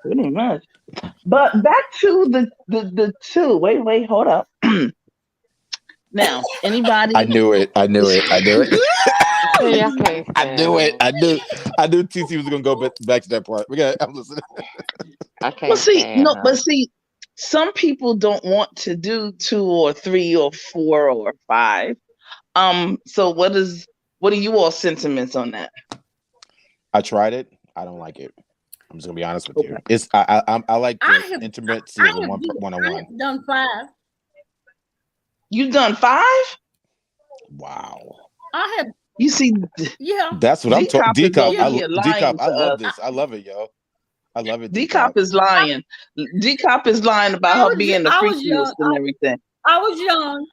Pretty much. But back to the two. Wait, hold up. Now, anybody? I knew it. Yeah, I knew it. I knew TC was gonna go back to that part. I'm listening. See, some people don't want to do 2 or 3 or 4 or 5. So what are you all sentiments on that? I tried it. I don't like it. I'm just gonna be honest with you. It's I like the intimacy of the one-on-one. I have done 5. You've done 5? Wow. I have. You see, yeah. That's what I'm talking. Decop, Decop, I love this. I love it, yo. I love it. Decop is lying. Decop is lying about her being the freakiest and everything. I was young.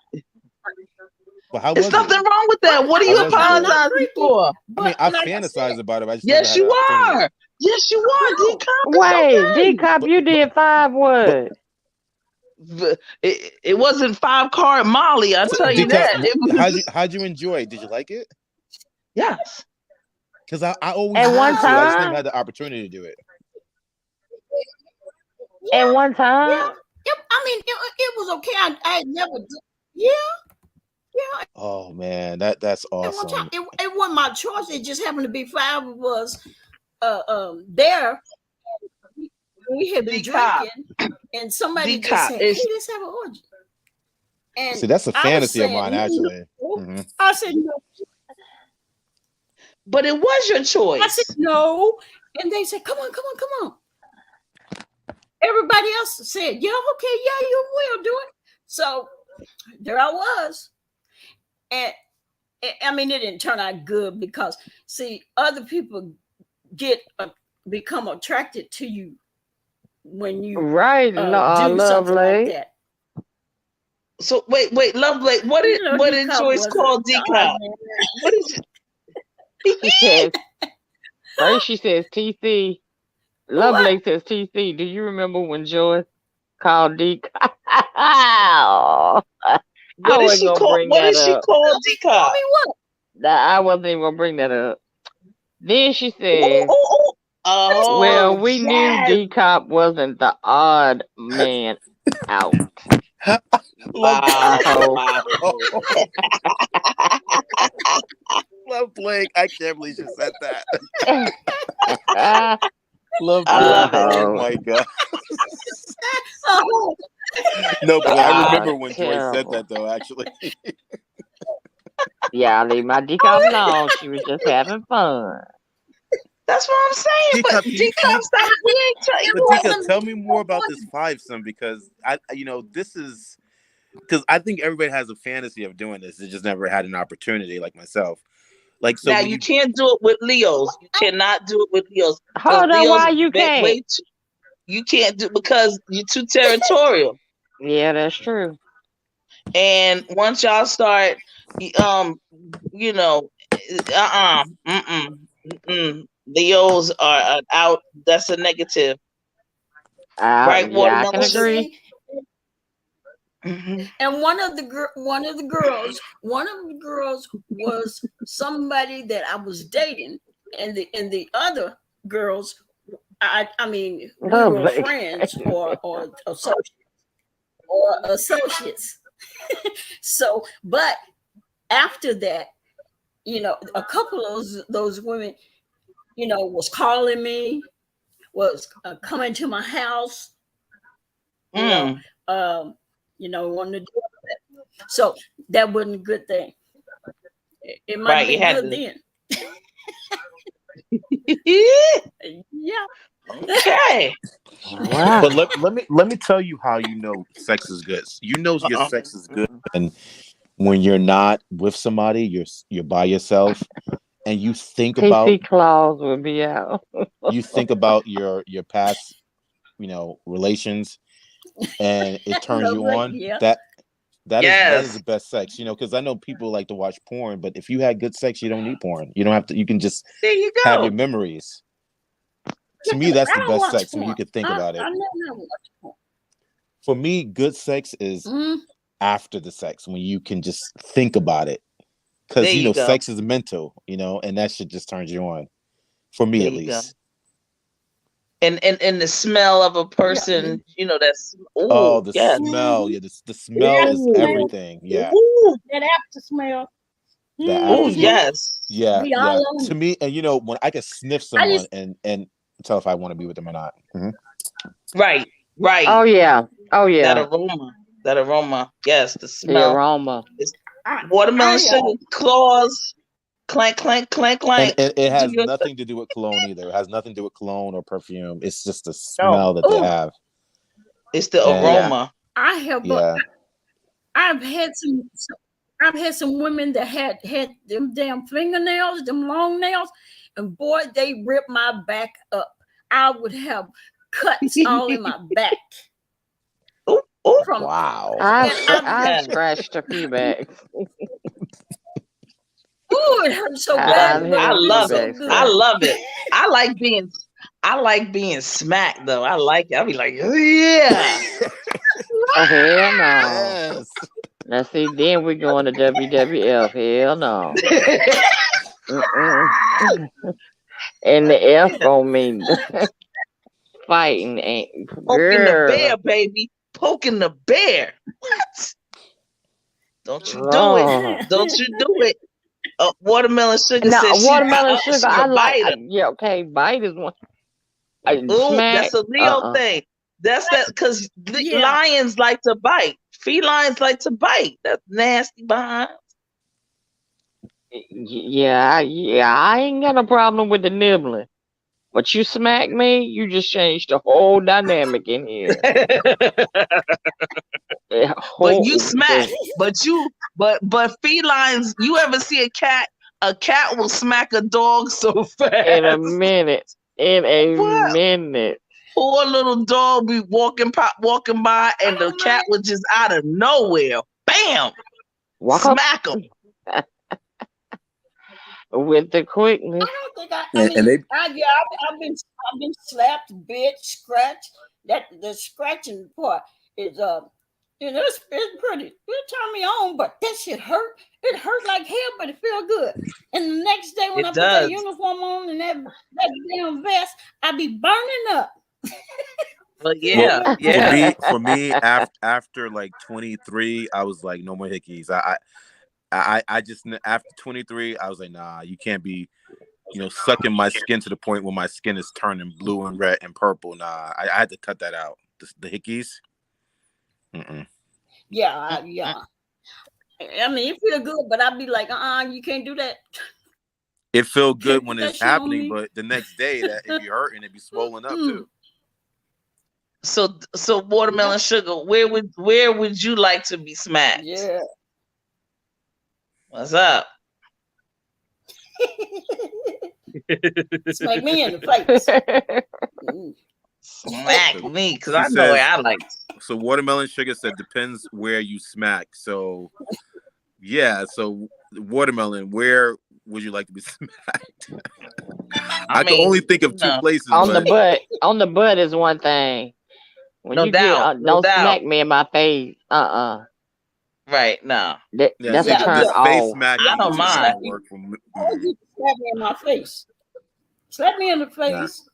But There's nothing wrong with that. What are you apologizing for? I mean, I fantasize about it. Yes, you are. Yes, you are, Decop. Wait, Decop, you did 5 what? It wasn't 5 card Molly. I'll tell you that. How'd you enjoy it? Did you like it? Yes. Because I always at one time I just never had the opportunity to do it. At one time? Yeah. I mean, it was okay. I never did. Yeah. Oh man, that's awesome. At one time, it wasn't my choice. It just happened to be 5 of us there. We had been drinking, and somebody just said, "Hey, let's have an orgy." And see, that's a fantasy of mine, actually. No. Mm-hmm. I said no. But it was your choice. I said no, and they said, "Come on." Everybody else said, "Yeah, okay, yeah, you will do it." So there I was, and I mean, it didn't turn out good because see, other people become attracted to you when you do something like that. So wait, Lovely, what did Joyce call Decop? What is it? First she says TC. Lovely says TC. Do you remember when Joyce called Decop? What did she call Decop? I wasn't even gonna bring that up. Then she said, well, we knew Decop wasn't the odd man out. Wow. Love Blake. I can't believe she said that. Love Blake. Oh my god. No, but I remember when Joy said Terrible. that though. Actually, Yeah, I leave my dick off alone. She was just having fun. That's what I'm saying. Dika, But can D you, Cup, stop. We ain't trying. It but Dika, wasn't. tell me more about this fivesome because this is because I think everybody has a fantasy of doing this. They just never had an opportunity, like myself. Like so Now when you you can't do it with Leos. You cannot do it with Leos because Hold on, Leos why you way can't? too. You can't do because you're too territorial. Yeah, that's true. And once y'all start, you know, Leos are out. That's a negative, right? Yeah, I can Watermelon And sugar. agree. see, Hmm. and one of the girls was somebody that I was dating, and the other girls, I mean, we Oh, were but friends or associates. So, but after that, a couple of those women, was calling me, was coming to my house, you know, Mm, wanting to do that. So that wasn't a good thing. It might have right, you been had good to. then. Yeah. Okay. but wow. let me tell you how you know sex is good. You know your Uh-uh. sex is good and when you're not with somebody, you're by yourself, and PC Claus will be out. you think about your past, relations, and it turns you Lovely. on. Yeah. That is the Yes. best sex, because I know people like to watch porn, but if you had good sex, you don't need porn. You don't have to. You can just There you have your go. memories. To me, I that's the don't best watch sex when you porn. could think I about it. never watch porn. For me, good sex is Mm, after the sex when you can just think about it, There because you go. sex is mental, and that shit just turns you on. For me, There at you go. least. And the smell of a yeah. person, that's Oh, oh the yes. smell. Mm-hmm. Yeah, the That smell is after Ooh. smell. everything. Yeah. Ooh. That after smell. The Oh after Mm-hmm. smell. yes. Yeah, Be yeah. all on To me. me, and when I can sniff I someone just and tell if I want to be with them or not. Mhm. Right. Right. Oh yeah. Oh That yeah. aroma. That aroma. Yes, the The smell. aroma. It's I watermelon I sugar claws. Clank, clank, clank, And clank. it Do has your thing. nothing to do with cologne either. It has nothing to do with cologne or perfume. It's just the No. smell that they Oh, have. it's the And Yeah. aroma. I have, but yeah, I've had I've had some women that had them damn fingernails, them long nails, and boy, they ripped my back up. I would have cuts all in my back Oh, oh, from, wow. I've and I, I've yes. scratched a few backs. oh, it hurt so bad, I've Oh, but I it had a few feels love it. so backs I good. scratched. love it. I like being smacked though. I like it. I'll be like, yeah. Oh hell no. Yes. Now see, then we going to WWF. Hell no. Mm-mm. And the F Yeah. on me fighting ain't Poking the bear, girl. baby. Poking the bear. What? Don't you do it. Lord. Don't you do it. Watermelon sugar Now says watermelon sugar, she a I like. biter. Yeah, okay, bite is one. Oh, Smack. that's a Leo thing. That's that because Yeah, lions like to bite. Felines like to bite. That's nasty behind. Yeah, I ain't got a problem with the nibbling. But you smack me, you just changed the whole dynamic in here. The But you whole smack. But felines, you ever see a cat? A cat will smack a dog so in a fast. minute. In a What? minute. Poor little dog be walking by, and the oh cat man, was just out of nowhere. Bam! Walk up Smack him. with the quickness. I don't think I And mean, they yeah, I've been slapped, bit, scratched. That the scratching part is it's pretty. It turned me on, but that shit hurt. It hurt like hell, but it felt good. And the next day when It I put that does. uniform on and that damn vest, I be burning up. But well yeah, for yeah. me after like 23, I was like no more hickeys. I just after 23, I was like nah, you can't be sucking my skin to the point where my skin is turning blue and red and purple. Nah, I had to cut that out. The hickeys. Mm-mm. Yeah, yeah. I mean, it feel good, but I'd be like, you can't do that. It feel You can't good put when that it's shit on happening, me. but the next day that it be hurting, it be swollen up too. So watermelon sugar, where would you like to be smacked? Yeah. What's up? Smack me in the face. Smack me, because She I know where says, I like. so Watermelon Sugar said depends where you smack. So yeah, so watermelon, where would you like to be smacked? I I can only mean, think of two places, On the but butt. On the butt is one thing. When no you get, doubt, no don't doubt. smack me in my face. Right, no. yeah, That's see, a Yeah, turn the yeah. face off. I smacking You don't is can not mind. slap gonna me. work for me. Or you can slap me in my face. Slap me in the Nah. face.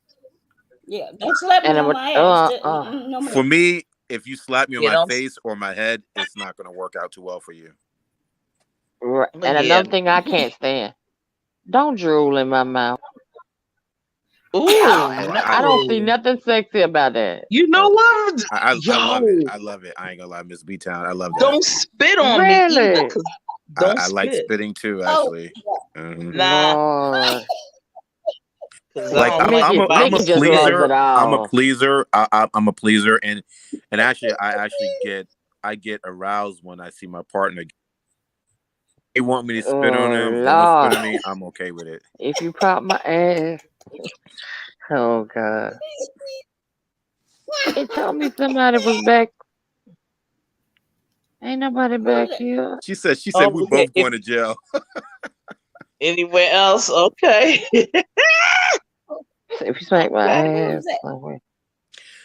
Yeah, don't slap And me I'm on a, my ass. No For more. me, if you slap me on You my know, face or my head, it's not gonna work out too well for you. but and yeah. another thing I can't stand. Don't drool in my mouth. Ooh, Oh, I don't see no. nothing sexy about that. You know oh, what? I love it. Yo, I love it. I ain't gonna lie, Miss B Town. I love that. don't spit on me either, Really? because don't I like spit. spitting too, Oh, actually. Mhm. Nah, Lord. because I Like don't like it I'm a Mickey biting just loves spit. it pleaser. I'm a all. pleaser. I'm a pleaser, and actually, I get aroused when I see my partner. They want me to spit on them. Oh, They want to spit Lord. on me. I'm okay with it. If you pop my ass. Oh, God. It told me somebody was back. Ain't nobody who is back it? here. She said we Okay, both going to jail. anywhere else? Okay. If you smack my Daddy, who ass. is that? Somewhere.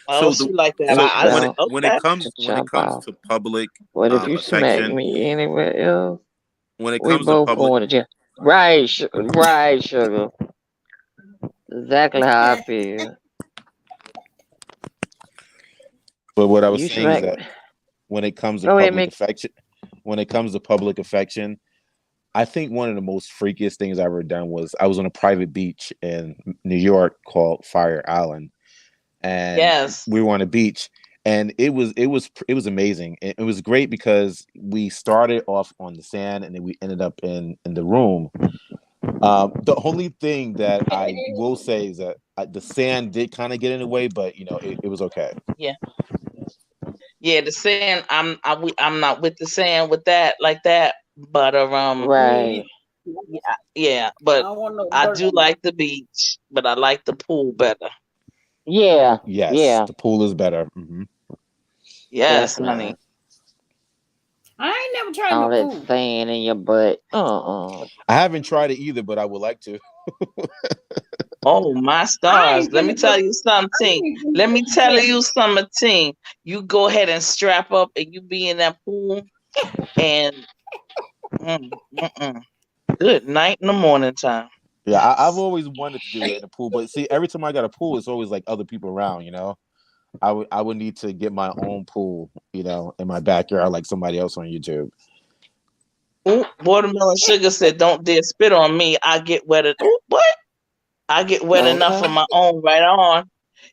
Oh, So she the like that. Just I said, jump. okay. Just when it jump comes off. to public But if you smack affection, me anywhere else, when it we comes to both public, going to jail. Right, right, sugar. Exactly how I feel. but what I was You saying is smack that me. when it comes to Go ahead, public Mickey. affection, when it comes to public affection, I think one of the most freakiest things I've ever done was I was on a private beach in New York called Fire Island, and Yes. we were on a beach, and it was amazing. It was great because we started off on the sand, and then we ended up in the room. The only thing that I will say is that the sand did kind of get in the way, but you know it was okay. Yeah. Yeah, the sand. I'm not with the sand with that like that, but Right. yeah, I but don't want no I dirt do on me. like the beach, but I like the pool better. Yeah. Yes, Yeah. the pool is better. Hmm. Yes, honey. Definitely. I ain't never tried All no that pool. sand in your butt. I haven't tried it either, but I would like to. Oh my I stars! ain't Let me finna tell put. you I something. ain't finna Let me put tell myself. you something. You go ahead and strap up, and you be in that pool, and mm. Good night in the morning time. Yeah, I've always wanted to do it in a pool, but see, every time I got a pool, it's always like other people around. You know, I would need to get my own pool, you know, in my backyard, like somebody else on YouTube. Ooh, watermelon sugar said, "Don't dare spit on me. I get wet. Ooh, what? I get wet enough on Okay. my own right on.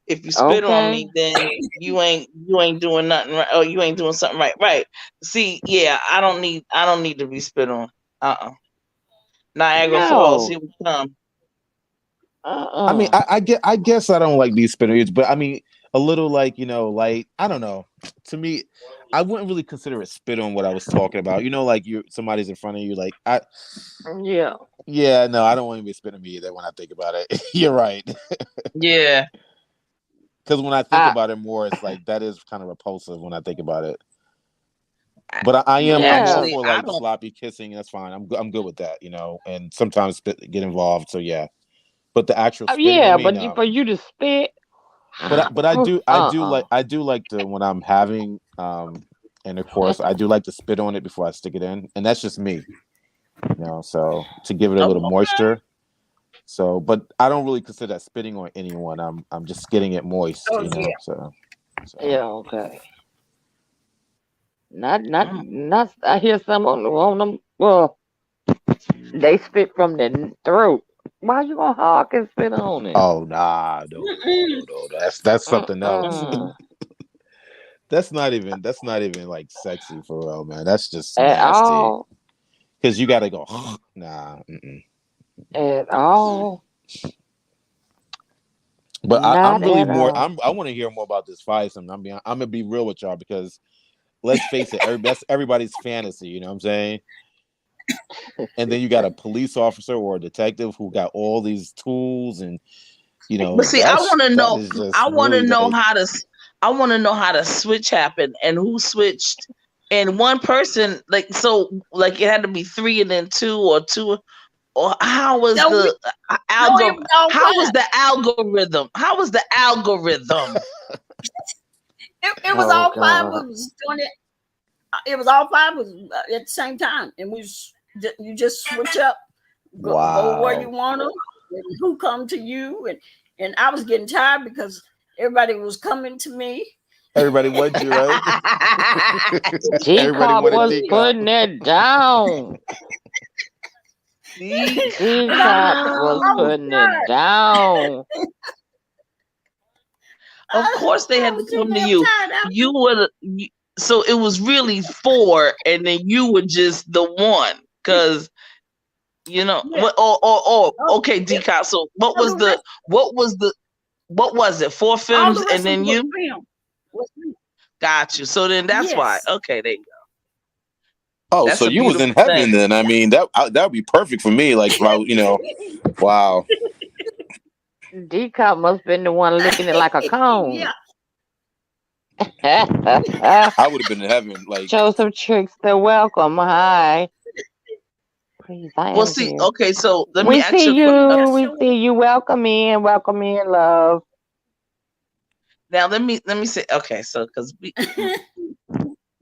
If you spit on Okay. me, then you ain't doing nothing right. Oh, you ain't doing something right. Right. See, yeah, I don't need to be spit on. Niagara Falls, No. here we come. I mean, Uh-uh. I guess I don't like these spinach, but I mean, a little like, you know, like I don't know. To me, I wouldn't really consider it spit on what I was talking about. You know, like you somebody's in front of you, like Yeah. yeah, no, I don't want to be spitting me either when I think about it. You're right. Yeah. Because when I think I about it more, it's like that is kind of repulsive when I think about it. I- But I'm all yeah. Actually, for I like don't. sloppy kissing. That's fine. I'm good with that, you know. And sometimes get involved. So yeah. But the actual spitting on Yeah, me, but no. for you to spit. But Uh-uh. I do like to when I'm having intercourse, I do like to spit on it before I stick it in, and that's just me, you know. So to give it a little Oh, okay. moisture. So, but I don't really consider that spitting on anyone. I'm just getting it moist, Oh you yeah. know. So Yeah, okay. Not Mm. not I hear some on them, well, they spit from the throat. Why you gonna hawk and spit on it? oh nah, no. Mm-mm. That's something else. Mm-mm. That's not even like sexy for real, man. That's just At nasty. all. Because you got to go. Nah. Mm-mm. At all. But I'm Not really at more. all. I want to hear more about this fight. I'm gonna be real with y'all because let's face it, that's everybody's fantasy. You know what I'm saying? And then you got a police officer or a detective who got all these tools, and But see, I want to that know. is just I want to really know like. how to. I want to know how the switch happened and who switched. And one person, like so, like it had to be three and then two or two. Or how was No, the no, it algorithm? was all How was five. the algorithm? How was the algorithm? It was Oh all five of God. us doing it. It was all five of us at the same time, and you just switch up, go where you Wow. want to, and who come to you, and I was getting tired because everybody was coming to me. Everybody wants you, right? Everybody D-Cop wanted was D-Cop. putting it down. And I D-Cop was I was putting it tired. down. Of course, they I had to was so come to damn you. tired. You would. So it was really four, and then you were just the one, because Yeah. what? Okay, It, decop. So what was the rest, what was it? Four all films, the and rest of then them was you film. Was me. got you. So then that's why. Yes. Okay, there you go. Oh, so That's a you was in beautiful heaven thing. then? I mean, that would be perfect for me. Like if I, wow. D-Cop must have been the one licking it like a cone. Yeah. I would have been in heaven. Like Show some tricks to welcome. Hi. Please, I Well, am see, here. okay. So let me We ask you see a question. Yeah. you. We Sure. see you. Welcome in. Welcome in, love. Now let me say. Okay, so because we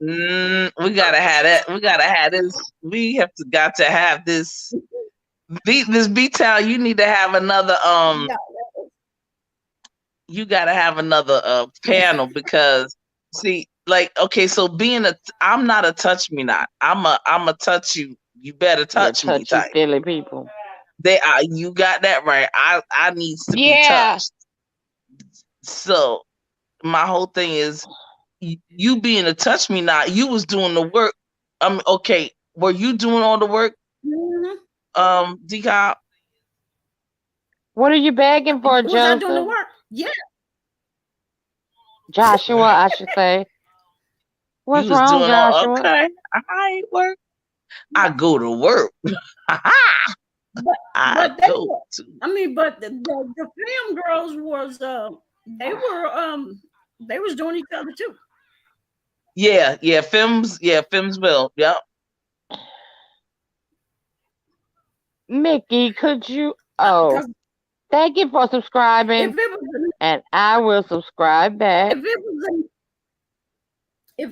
gotta have that. We gotta have this. We got to have this. This B-Town, you need to have another Yeah. you gotta have another panel, because see, like, okay, so I'm not a touch me not. I'm a touch you. You better Yeah, touch me touchy, type. feely people. You got that right. I needs to be Yeah. touched. So my whole thing is you being a touch me not, you was doing the work. Okay, were you doing all the work, Decop? What are you begging for, Was I doing the Joseph? work? Yeah. Joshua, I should say. You What's was wrong, doing all Joshua? okay. I work. I go to work. But I but they go were. to. I mean, but the film girls was they was doing each other too. Yeah, films will. Yep. Mickey, could you? Oh, 'Cause thank you for subscribing, if it was and I will subscribe back. if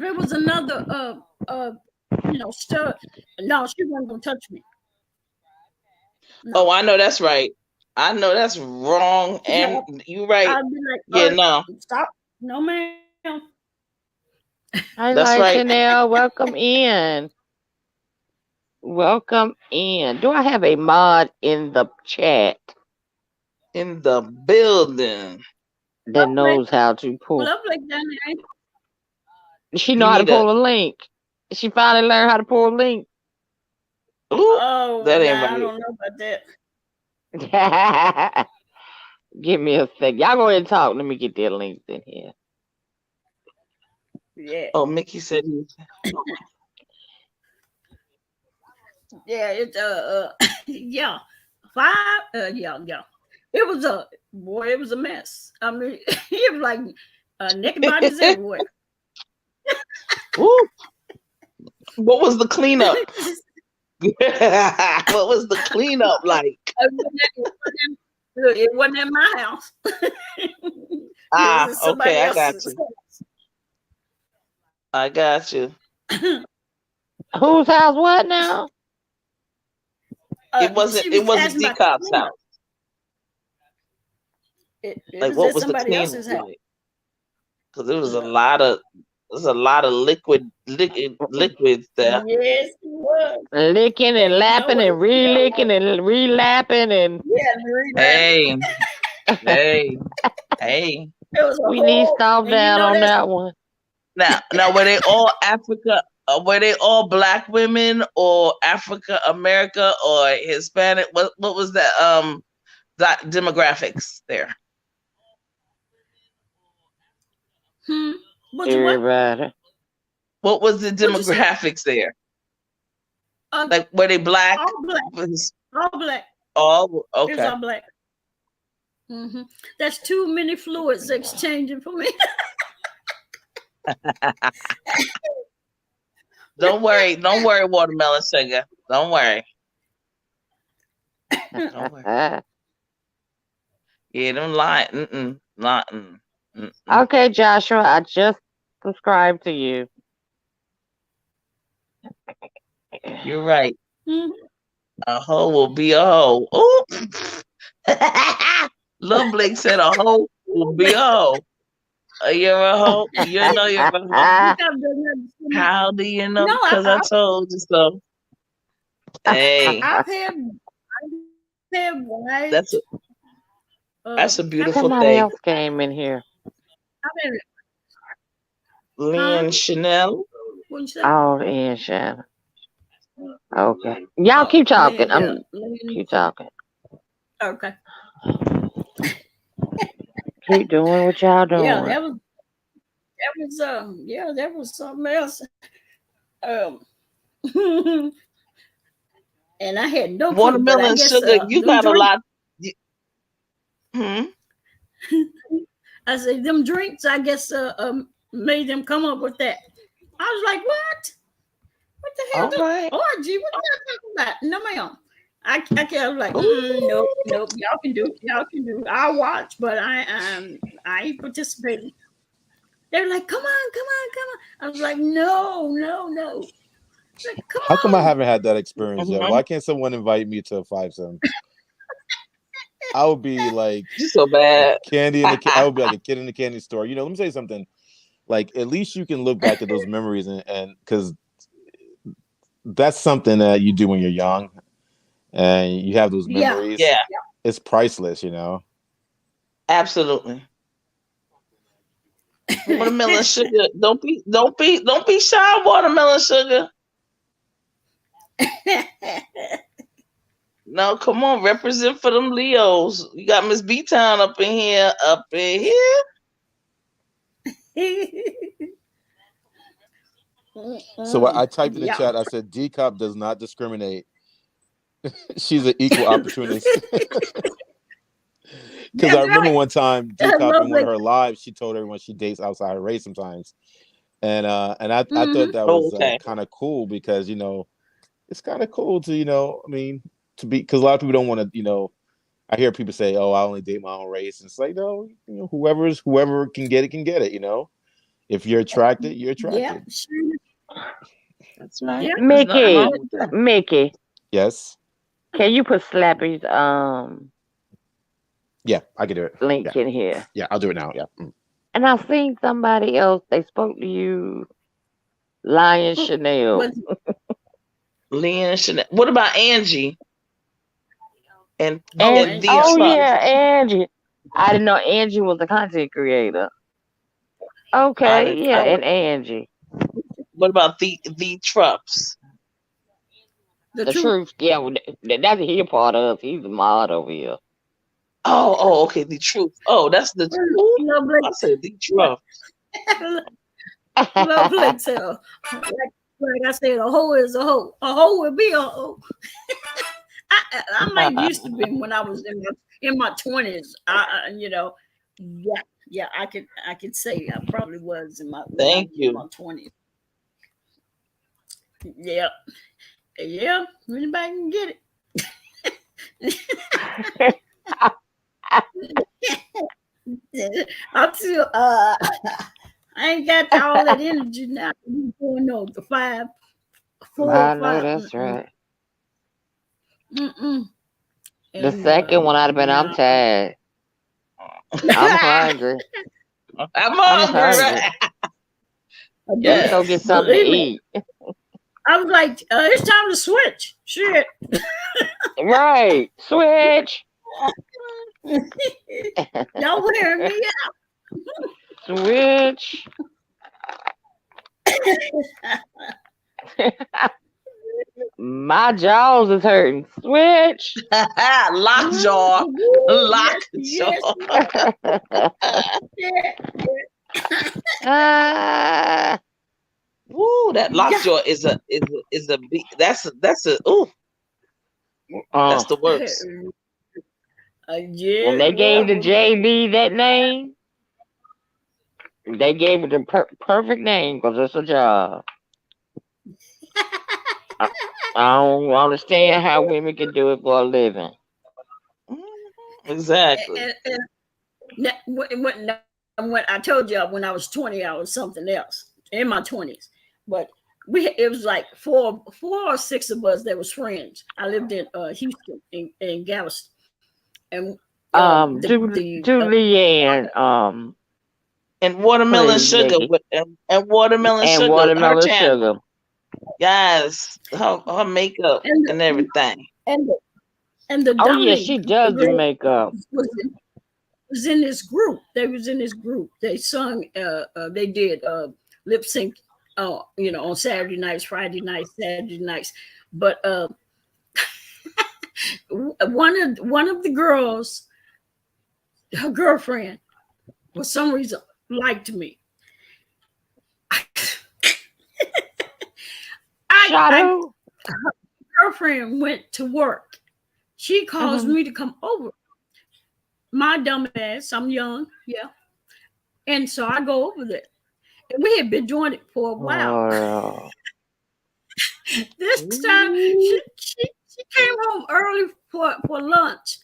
it was another stud, no, she wasn't gonna touch me. No. Oh, I know that's right. I know that's wrong, and No. you right. I'd be like, Yeah, no, stop. No, ma'am. Hi, that's Light right. Chanel. Welcome in. Welcome in. Do I have a mod in the chat In the building, that knows how to Well, pull? up like down there. She know you how to need a. pull a link. She finally learned how to pull a link. Ooh, Oh, that ain't nah, I right. don't know about that. Give me a sec. Y'all go ahead and talk. Let me get their links in here. Yeah. Oh, Mickey said Yeah, it's yeah. 5 yeah. It was a mess. I mean, it was like naked bodies everywhere. Ooh, what was the cleanup? What was the cleanup like? It wasn't in my house. It was somebody Okay, I got else's. you. I got you. Whose house? What now? It wasn't. She It was wasn't asking about Decop's cleanup. house. It Like, was what at was the somebody cleanup else's house. like? Because there was a lot of liquids there. Yes, it was. Licking and And you know lapping what and it smelled re-licking like? and re-lapping and Yeah, Hey, hey. it was a we need whole, stop and you down know on that's that one. Now, were they all Africa? Were they all black women, or Africa America, or Hispanic? What was that? That demographics there. What you what? Everybody. What was the What you say? demographics there? Uh, Like, were they black? all black. All black. All It was okay. all black. That's too many fluids exchanging for me. Don't worry, watermelon sugar. Don't worry. Don't worry. Yeah, don't lie. Not. Okay, Joshua, I just subscribed to you. You're right. Mhm. A hoe will be a hoe. Ooh. Lil Blake said a hoe will be a hoe. You're a hoe. You know you're a hoe. How do you know? No, Because I told you so. Hey, I've had wives. that's a beautiful Somebody thing. else came in here. I've had, Lynn Chanel. what'd you say? Oh, and Shannon. Okay. Y'all keep talking. Keep talking. Okay. Keep doing what y'all doing. Yeah, that was something else. And I had no clue, but I Watermelon guess sugar. You them got a drinks, lot. I say them drinks, I guess made them come up with that. I was like, what? What the hell? All right. Orgy? What are you talking about? No, ma'am. I was like, nope. Y'all can do. I'll watch, but I ain't participating. They're like, come on. I was like, no. Like, come How come I on. haven't had that experience yet? Mhm. Why can't someone invite me to a 5-7? I would be like You so bad. I would be like a kid in the candy store. Let me say something. Like, at least you can look back at those memories and because that's something that you do when you're young and you have those Yeah. memories. Yeah, It's priceless, absolutely. Watermelon sugar. Don't be shy, watermelon sugar. No, come on, represent for them Leos. You got Miss B Town up in here. So I typed in the chat, I said D-Cop does not discriminate. She's an equal opportunist. Because I remember one time D-Cop in one of her lives, she told everyone she dates outside her race sometimes. And I thought that was kind of cool because, it's kind of cool to, to be, because a lot of people don't want to, I hear people say, oh, I only date my own race. And it's like, no, whoever can get it. If you're attracted, you're attracted. Yeah, sure. That's right. Yeah. Mickey. Yes. Can you put Slappy's Yeah, I can do it. link in here? Yeah, I'll do it now. Yeah. And I've seen somebody else. They spoke to you, Lion Chanel. Leon Chanel. What about Angie? And Angie. Angie. I didn't know Angie was a content creator. Okay, and Angie. What about the Trups? The truth. Yeah, that's his part of. He's a mod over here. Oh, okay. The truth. Oh, that's the truth. I said the truth. Like I said, a hoe is a hoe. A hoe will be a hoe. I might used to be when I was in my 20s. Yeah, I could say I probably was in my Thank you. my 20s. Yeah. Anybody can get it. I'm too. I ain't got all that energy now. Going on the 5, 4, I 5. know that's right. The second one I'd have been. I'm tired. I'm hungry. I'm hungry. Let's go get something to eat. I was like, it's time to switch. Shit. Right. Switch. Y'all wearing me out. Switch. My jaws is hurting. Switch. Lockjaw. Yes, Lockjaw. yeah, Ah, Woo, that yeah. lockjaw is a big that's a ooh, that's uh, the worst. when Yeah, they well, gave the JB that name, they gave it the perfect name because it's a job. I, I don't understand how women can do it for a living. Exactly. when I told you when I was 20, I was something else in my 20s. But it was like four or six of us that was friends. I lived in Houston in Galveston, and To Leanne, And watermelon please, sugar Nikki, and watermelon and sugar, her watermelon channel. sugar. Yes, her makeup and and everything. and the, and the Oh yeah, Dominic she does do girl makeup. was in this group. They was in this group. They sung. They did lip sync. On Saturday nights, Friday nights, Saturday nights. But one of the girls, her girlfriend, for some reason, liked me. I Shadow. girlfriend went to work. She calls Mhm. me to come over. My dumb ass, I'm young, yeah. And so I go over there. And we had been doing it for a while. Oh, This time she came home early for lunch.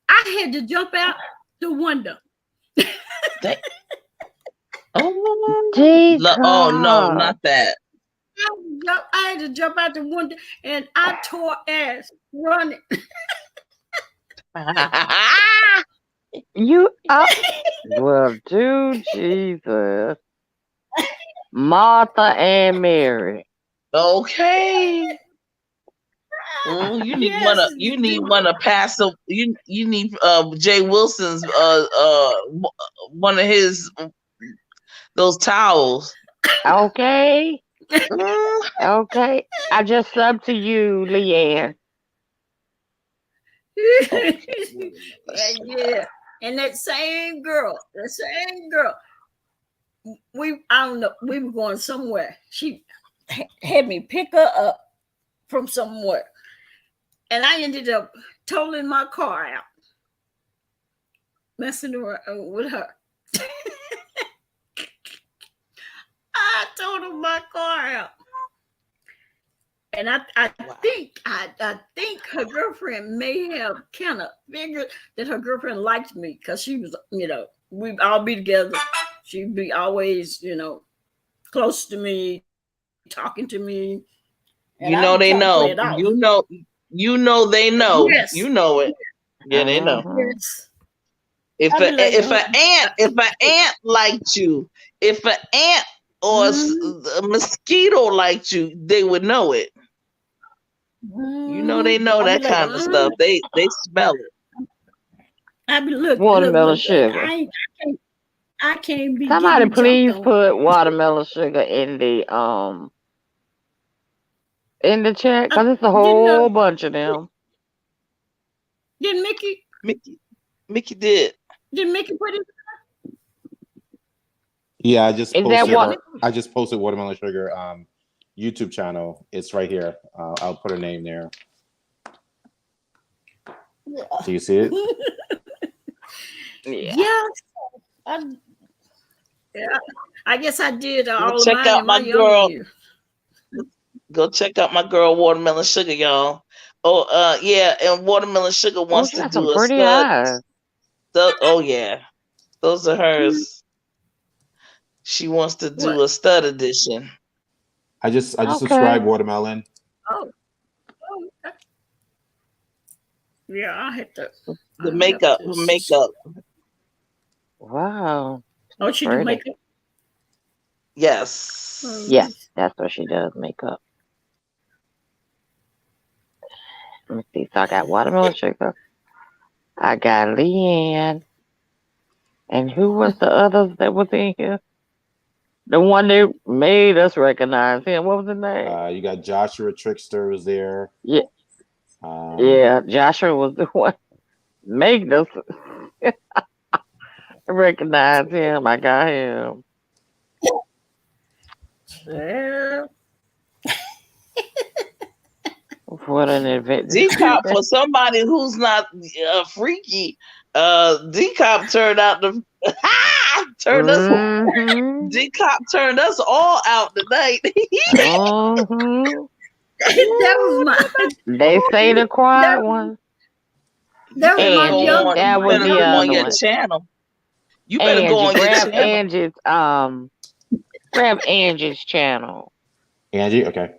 I had to jump out the window. They, oh, oh no, Tika. not that. I had to jump out the window and I tore ass running. You up? Well, dude, Jesus. Martha and Mary. Okay. Yes, You need one to pass a you need Jay Wilson's one of his those towels. Okay. Mm, Okay. I just subbed to you, Leanne. yeah. And that same girl, I don't know, we were going somewhere. She had me pick her up from somewhere. And I ended up totaling my car out, messing around with her. I totaled my car out. And I think her girlfriend may have kind of figured that her girlfriend liked me because she was, we'd all be together. She'd be always, close to me, talking to me. And I was they trying to play know. it off. They know. Yes. You know it. Yeah, they know. Mhm. Yes. If I'd be like, if an ant liked you, if an ant or a mosquito liked you, they would know it. They know I'd be that like, kind of stuff. They smell it. I'd be look, Watermelon sugar. I can't be Somebody getting jumped please on. put watermelon sugar in the chat because it's a Didn't whole bunch of them. didn't Mickey Mickey did. put it? Yeah, I just Is that posted what? her. I just posted Watermelon Sugar YouTube channel. It's right here. I'll put her name there. Do you see it? Yeah. Yeah, I guess I did all of Check mine out in my my younger girl. years. Go check out my girl Watermelon Sugar, y'all. Oh, yeah, and Watermelon Sugar Oh, wants she to got some do a pretty stud. eyes. Oh yeah, those are hers. She wants to do What? a stud edition. I just Okay. subscribed Watermelon. Oh, okay. Yeah, I had to. The makeup, her makeup. Wow. Oh, she do Pretty. makeup. Yes. Yes, that's what she does. Makeup. Let me see. So I got watermelon sugar. I got Leanne. And who was the others that was in here? The one that made us recognize him. What was his name? You got Joshua Trickster was there. Yeah, Um, yeah. Joshua was the one making us recognize him. I got him. Well, What an adventure. D-Cop, for somebody who's not freaky, D-Cop turned out to turned us Mm-hmm. D-Cop turned us all out tonight. Mm-hmm. that was my They say the quiet that, one. that was my Go Angie. young on, That you my was better the go young on other your one. niece. channel. You better go Angie. on your Grab channel. Angie's channel. Angie, okay.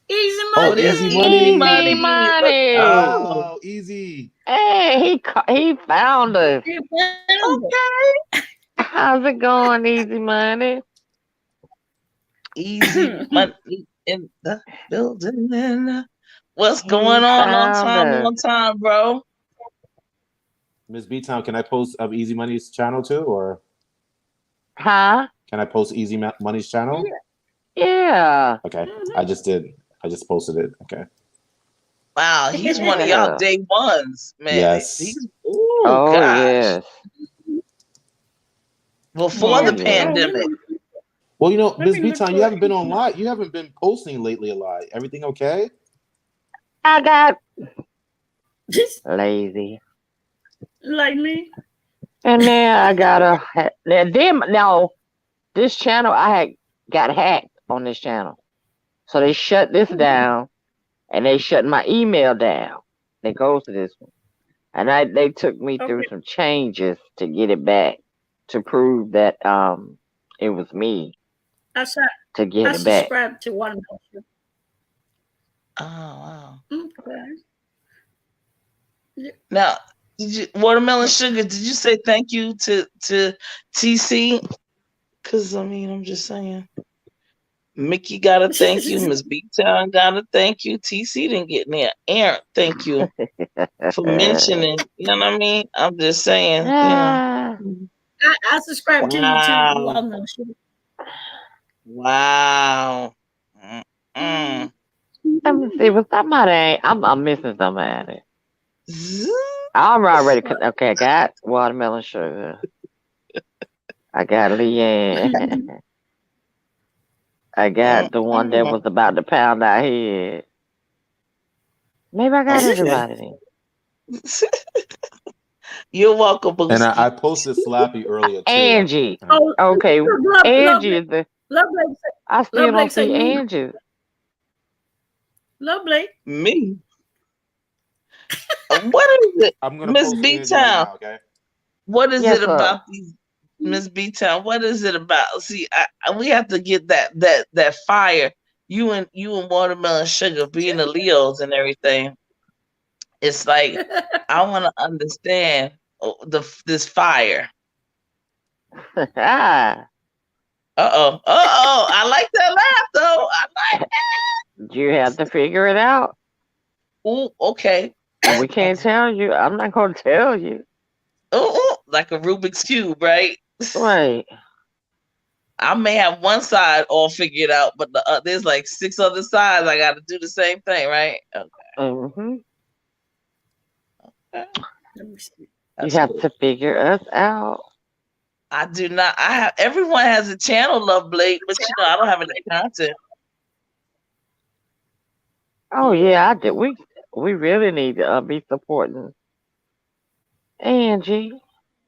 Easy Oh, Oh, there's Easy Easy Money. Easy Money. money. Oh, Wow, easy. Hey, he found us. money. Found it. okay. How's it going, Easy Money? Easy Money in the building. What's He going on? found us. On time, bro. Miss B Town, can I post Easy Money's channel too, or Huh? can I post Money's channel? Yeah. Okay, I just did. I just posted it. Okay. Wow, he's one of y'all Yeah. day ones, man. Yes. Oh Oh gosh. yes. Before Oh the yeah. pandemic. Well, Let Miss me B look Town, you for haven't been on Easy. live. You haven't been posting lately a lot. Everything okay? I got lazy. Like me. And then I got now this channel I had got hacked on this channel. So they shut this down and they shut my email down. That goes to this one. And they took me through Okay. some changes to get it back to prove that it was me I su- to get I it back. subscribe to Watermelon Sugar. Oh wow. Okay. Now, Watermelon Sugar, did you say thank you to TC? Cause I mean, I'm just saying. Mickey gotta thank you, Miss B Town gotta thank you, TC didn't get near. Aaron, thank you for mentioning. You know what I mean? I'm just saying, Ah, I subscribe to you too, Wow. Watermelon Sugar. Wow. Mm-mm. let me see. Was somebody? I'm missing somebody. Zzz. I'm already okay. I got watermelon sugar. I got Leanne. I got the one that was about to pound our head. Maybe I got Okay. everybody. You're welcome, And Booski. I posted Slappy earlier too. Angie. Oh, Okay, Angie is the. Love Blake. I still Love don't Blake say see me. Angie. Love Blake. Me. What is it? I'm gonna Miss post B Angie right Town. now. Okay. What is Yes, it sir. about these Miss B Town? What is it about? See, we have to get that fire. You and Watermelon Sugar being the Leos and everything. It's like I want to understand this fire. Ah, I like that laugh though. I like you have to figure it out. Ooh, okay. We can't tell you. I'm not gonna tell you. Ooh, like a Rubik's Cube, right? Right. I may have one side all figured out, but there's like 6 other sides. I got to do the same thing, right? Okay. Mm-hmm. Let me see. You That's have cool. to figure us out. I do not. I have everyone has a channel, Love Blake, but I don't have any content. Oh yeah, I did. We really need to be supporting Angie.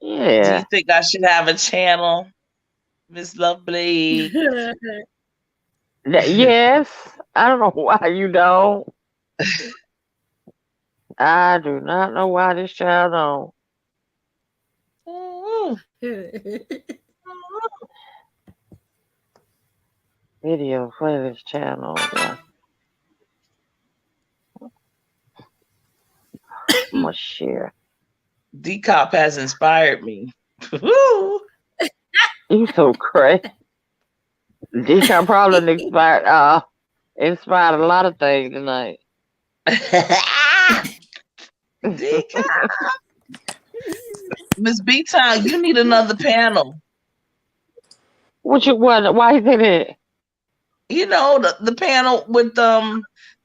Do Yeah. you think I should have a channel, Miss Love Blake? Yes. I don't know why you don't. I do not know why this child don't. Video playlist channel. Yeah. I'm gonna share. D-Cop has inspired me. You so crazy. Deacon probably inspired a lot of things tonight. D-Cop. Miss B-Town, you need another panel. What? Why you say that? You know, the panel with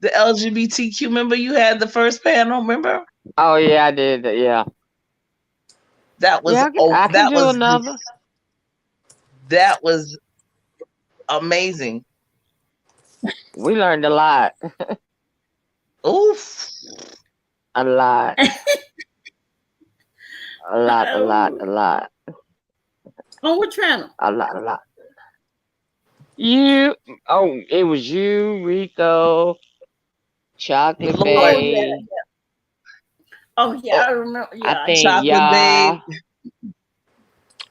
the LGBTQ. Remember, you had the first panel. Remember Oh yeah, I did. Yeah, that was yeah. I can that do was another. that was amazing. We learned a lot, Oof. a lot, Oh, a lot, on what channel? a lot, a lot. You. Oh, it was you, Rico, Chocolate Lord, Oh yeah. Bay. Oh yeah, oh, I remember. I Yeah, I think do. Chocolate Babe, y'all.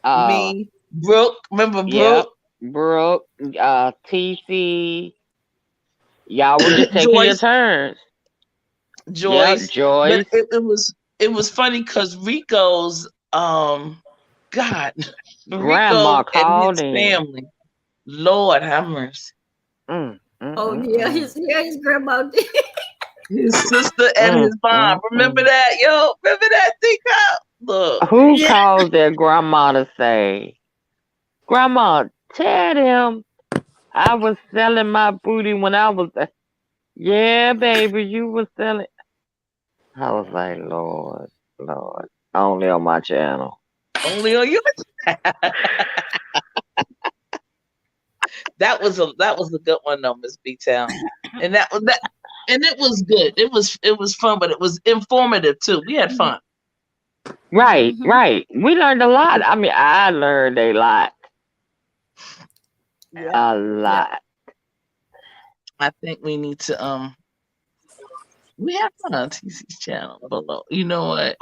Uh, me, Brooke. Remember yep. Brooke, Brooke. TC. Y'all were just taking your Joyce, turns. Yep. Joyce. But Joyce. it was funny because Rico's God, Grandma Rico and called his in. family. Lord have mercy. Mm, mm, Oh mm, yeah, mm. his grandma did. His sister and Mm, his mom. mm, Remember mm. that, yo? Remember that thing up? Look, Who Yeah. calls their grandma to say, Grandma, tell them I was selling my booty when I was. Yeah, baby, you was selling. I was like, Lord, Lord, only on my channel. only on you. That was a good one though, Miss B Town. And and it was good. It was fun, but it was informative too. We had fun. Right, Mm-hmm. right. We learned a lot. I mean, I learned a lot. Yeah. A Yeah. lot. I think we need to we have fun on TC's channel below. You know what?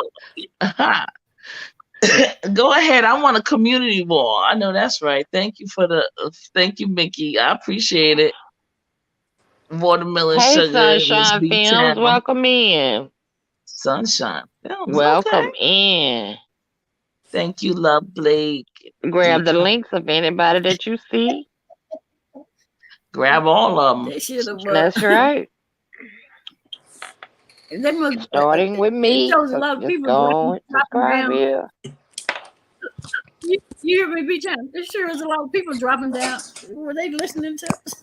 Go ahead. I want a community wall. I know that's right. Thank you, Mickey. I appreciate it. Watermelon Hey, Sugar, Miss Sunshine B Films, Town, welcome in. Sunshine Films. Okay. Welcome in. Thank you, Love Blake. Grab the Decom. links of anybody that you see. Grab all of them. They should have. That's right. They must. Starting with It me. shows a So lot of just people go and dropping subscribe down. here. You hear me, B time? There sure is a lot of people dropping down. Were they listening to us?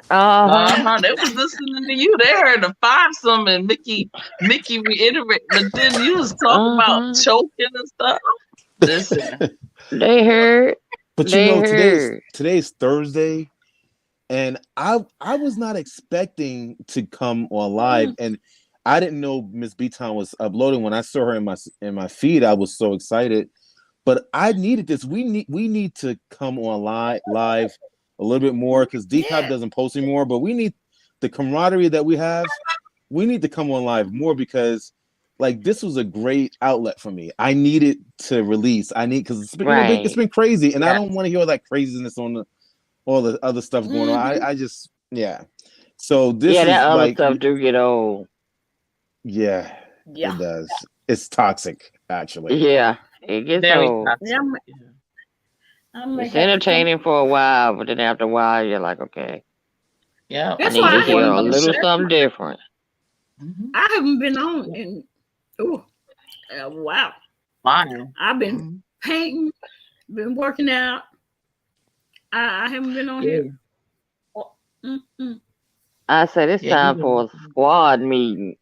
Uh-huh. They was listening to you. They heard the five some and Mickey reiterate, but then you was talking about Uh-huh. choking and stuff. Listen, They heard. But you They know, heard. today's Thursday, and I was not expecting to come on live, and I didn't know Miss B Town was uploading. When I saw her in my feed, I was so excited. But I needed this. We need to come on live a little bit more because Decop Yeah. doesn't post anymore. But we need the camaraderie that we have. We need to come on live more because like this was a great outlet for me. I needed to release. I need because it's Right. been crazy, and I yeah. don't want to hear all that craziness on all the other stuff going on. Mm-hmm. I just yeah. So this Yeah, that is other like stuff do get old. yeah, Yeah. it does. It's toxic actually. Yeah, it gets Very old. toxic. Yeah, I may It's have to come. entertaining for a while, but then after a while, you're like, okay, Yeah, I That's need why to I hear haven't. a watermelon little sugar. That's something different. Mm-hmm. I haven't been on in. Oh, wow! Fire. I've been painting, been working out. I haven't been on Yeah, here. Oh, mm-mm. I said it's yeah. You time for a squad meeting.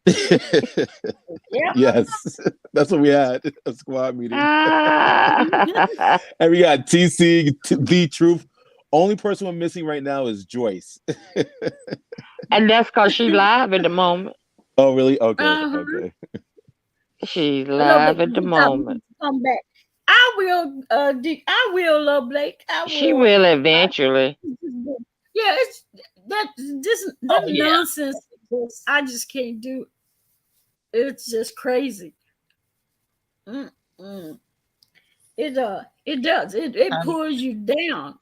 Yeah. Yes, that's what we had, a squad meeting. Ah. And we got TC, the truth. Only person we're missing right now is Joyce. And that's because she live at the moment. Oh, really? Okay, Uh-huh. okay. She's Love Blake, live at the moment. come back. I will. I will. Love Blake. I She will. will eventually. Yeah, it's that. That Oh yeah. nonsense. I just can't do. It's just crazy. Mm-mm. It does. It Um, pulls you down.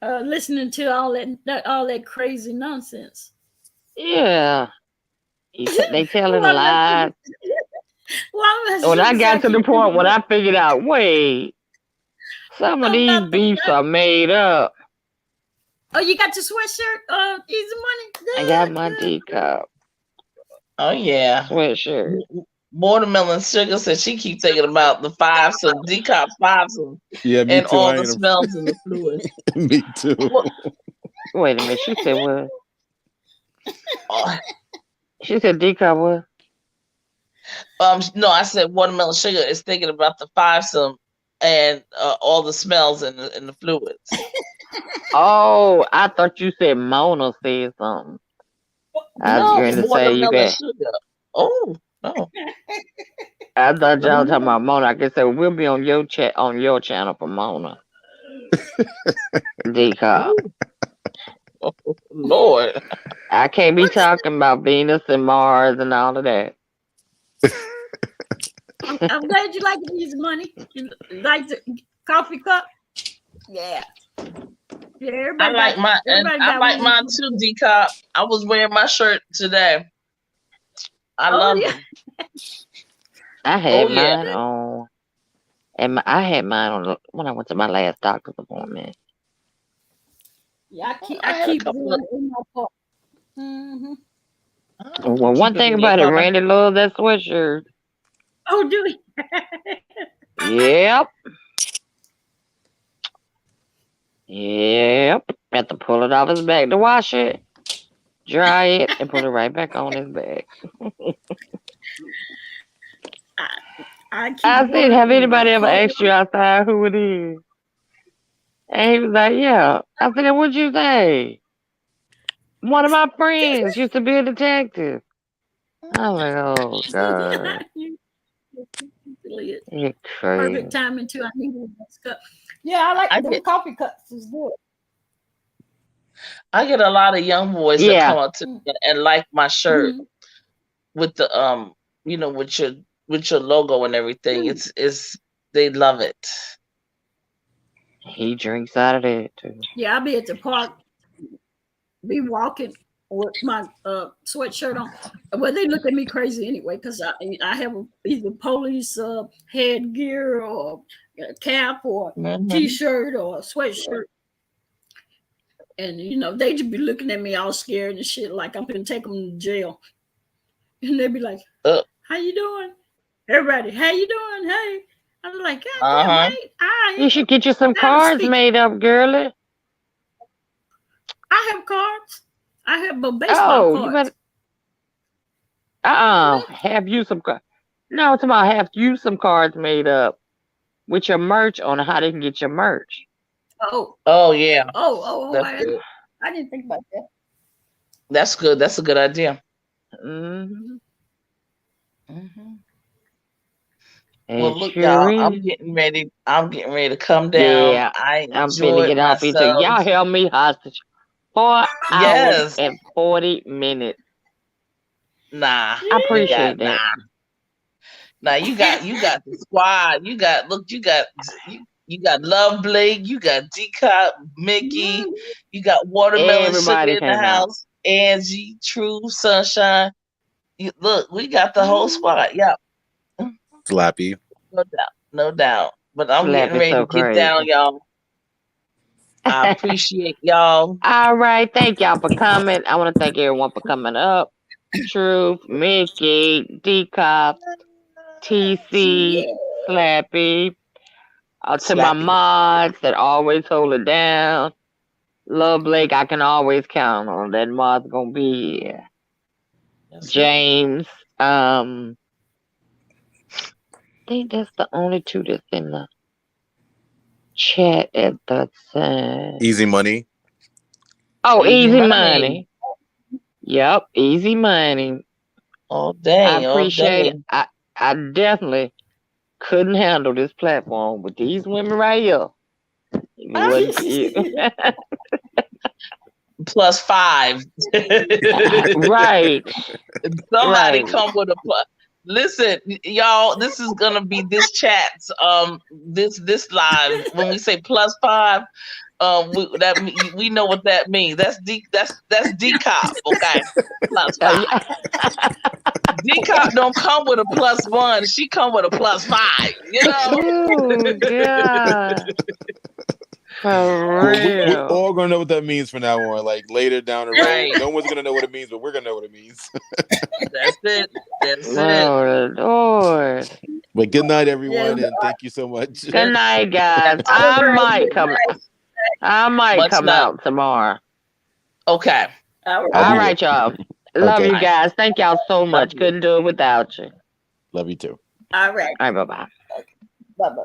Listening to all that crazy nonsense. Yeah. They telling Well, lies. well, When I as I got to the keep point thinking, when I figured out, wait, some of I'm these not the beefs are made up. Oh, you got your sweatshirt? Easy money. I got Good, my good. D cup oh yeah. sweatshirt. Watermelon Sugar said she keep thinking about the five some decaf five some Yeah, me and too. all I the ain't smells and the fluids. me too. Well, Wait a minute. She said what? uh, She said decaf what? no, I said Watermelon Sugar is thinking about the five some and all the smells and the fluids. Oh, I thought you said Mona said something. I was No, going to say you Watermelon got. Sugar. Oh no. I thought y'all was talking Mhm. about Mona. I could say we'll be on your chat on your channel for Mona. Decaf. Ooh, oh, Lord. I can't be What's talking about Venus and Mars and all of that. I'm glad you like to use money. You like the coffee cup? Yeah. Yeah, I like my and everybody I got like one. mine too, Decop. I was wearing my shirt today. I Oh love yeah. them. I Oh had yeah. mine on, and I had mine on when I went to my last doctor's appointment. Yeah, I I had a keep couple of one in my car. Mm-hmm. Well, one keep it thing in your about it, car. Randy loves that sweatshirt. Oh, do we? Yep, yep. Have to pull it off his back to wash it, dry it, and put it right back on his back. I, I keep I said, one have in my anybody ever car. asked you outside who it is? And he was like, yeah. I said, what'd you say? One of my friends used to be a detective. I was like, oh god, you're Perfect crazy. timing too. I needed this cup. Yeah, I like I them get coffee cups. Is good. I get a lot of young boys that Yeah, come up to me and like my shirt Mm-hmm. with the with your logo and everything. It's they love it. he drinks out of that too. Yeah, I'll be at the park, be walking with my sweatshirt on. Well, they look at me crazy anyway because I have either police headgear or a cap or Hmm. t-shirt or a sweatshirt. And they just be looking at me all scared and shit, like I'm gonna take them to jail. And they be like, Uh "How you doing, everybody? How you doing? Hey." I'm like, "God damn, huh. I You ain't should get you some how to cards speak. made up, girlie. I have cards. I have baseball Oh, you cards. better have you some cards. No, it's about have you some cards made up with your merch on how they can get your merch. Oh, Oh yeah, that's I good. didn't think about that. That's good. That's a good idea. Mm-hmm. Hmm. Well, It look, sure y'all. is. I'm getting ready to come down. Yeah, I I'm finna enjoyed get off each other. myself. Y'all held me hostage 4 hours Yes. and 40 minutes. Nah. I You got appreciate that. nah. Nah. You got the squad. You got Love Blake. You got Decop, Mickey. You got Watermelon Sugar Everybody in the came out. house. Angie, True, Sunshine. Look, we got the whole squad. Yeah. Slappy. No doubt. No doubt. But I'm Slap getting is ready to so get down, crazy. y'all. I appreciate y'all. All right, thank y'all for coming. I want to thank everyone for coming up. Truth, Mickey, Decop, TC, Yeah. Slappy, to my Slappy. mods that always hold it down. Love Blake, I can always count on that mod's gonna be here. That's right. James, I think that's the only two that's in the chat at the time. Easy money. Oh, Easy Easy money. Money. Yep, Easy Money. All I day, all appreciate. day. I definitely couldn't handle this platform with these women right here. If it wasn't for you. Plus 5. Right, Somebody right. come with a plus. Listen, y'all, this is gonna be this chat's this live. When we say plus 5, we know what that means. That's decop, okay? Plus 5. Yeah. Decop don't come with a +1. She come with a +5. You know. Oh God. For We're real. all gonna know what that means from now on. Like later down the road, Right. no one's gonna know what it means, but we're gonna know what it means. That's it. That's it. Oh, Lord. But good night, Yes, everyone, and thank you so much. Good night, guys. I might come. I might Much come love. out tomorrow. Okay. all I'll All be right, here. y'all. Love Okay. you guys. Thank y'all so much. you. Couldn't do it without you. Love you too. right. All right, bye bye. Bye bye.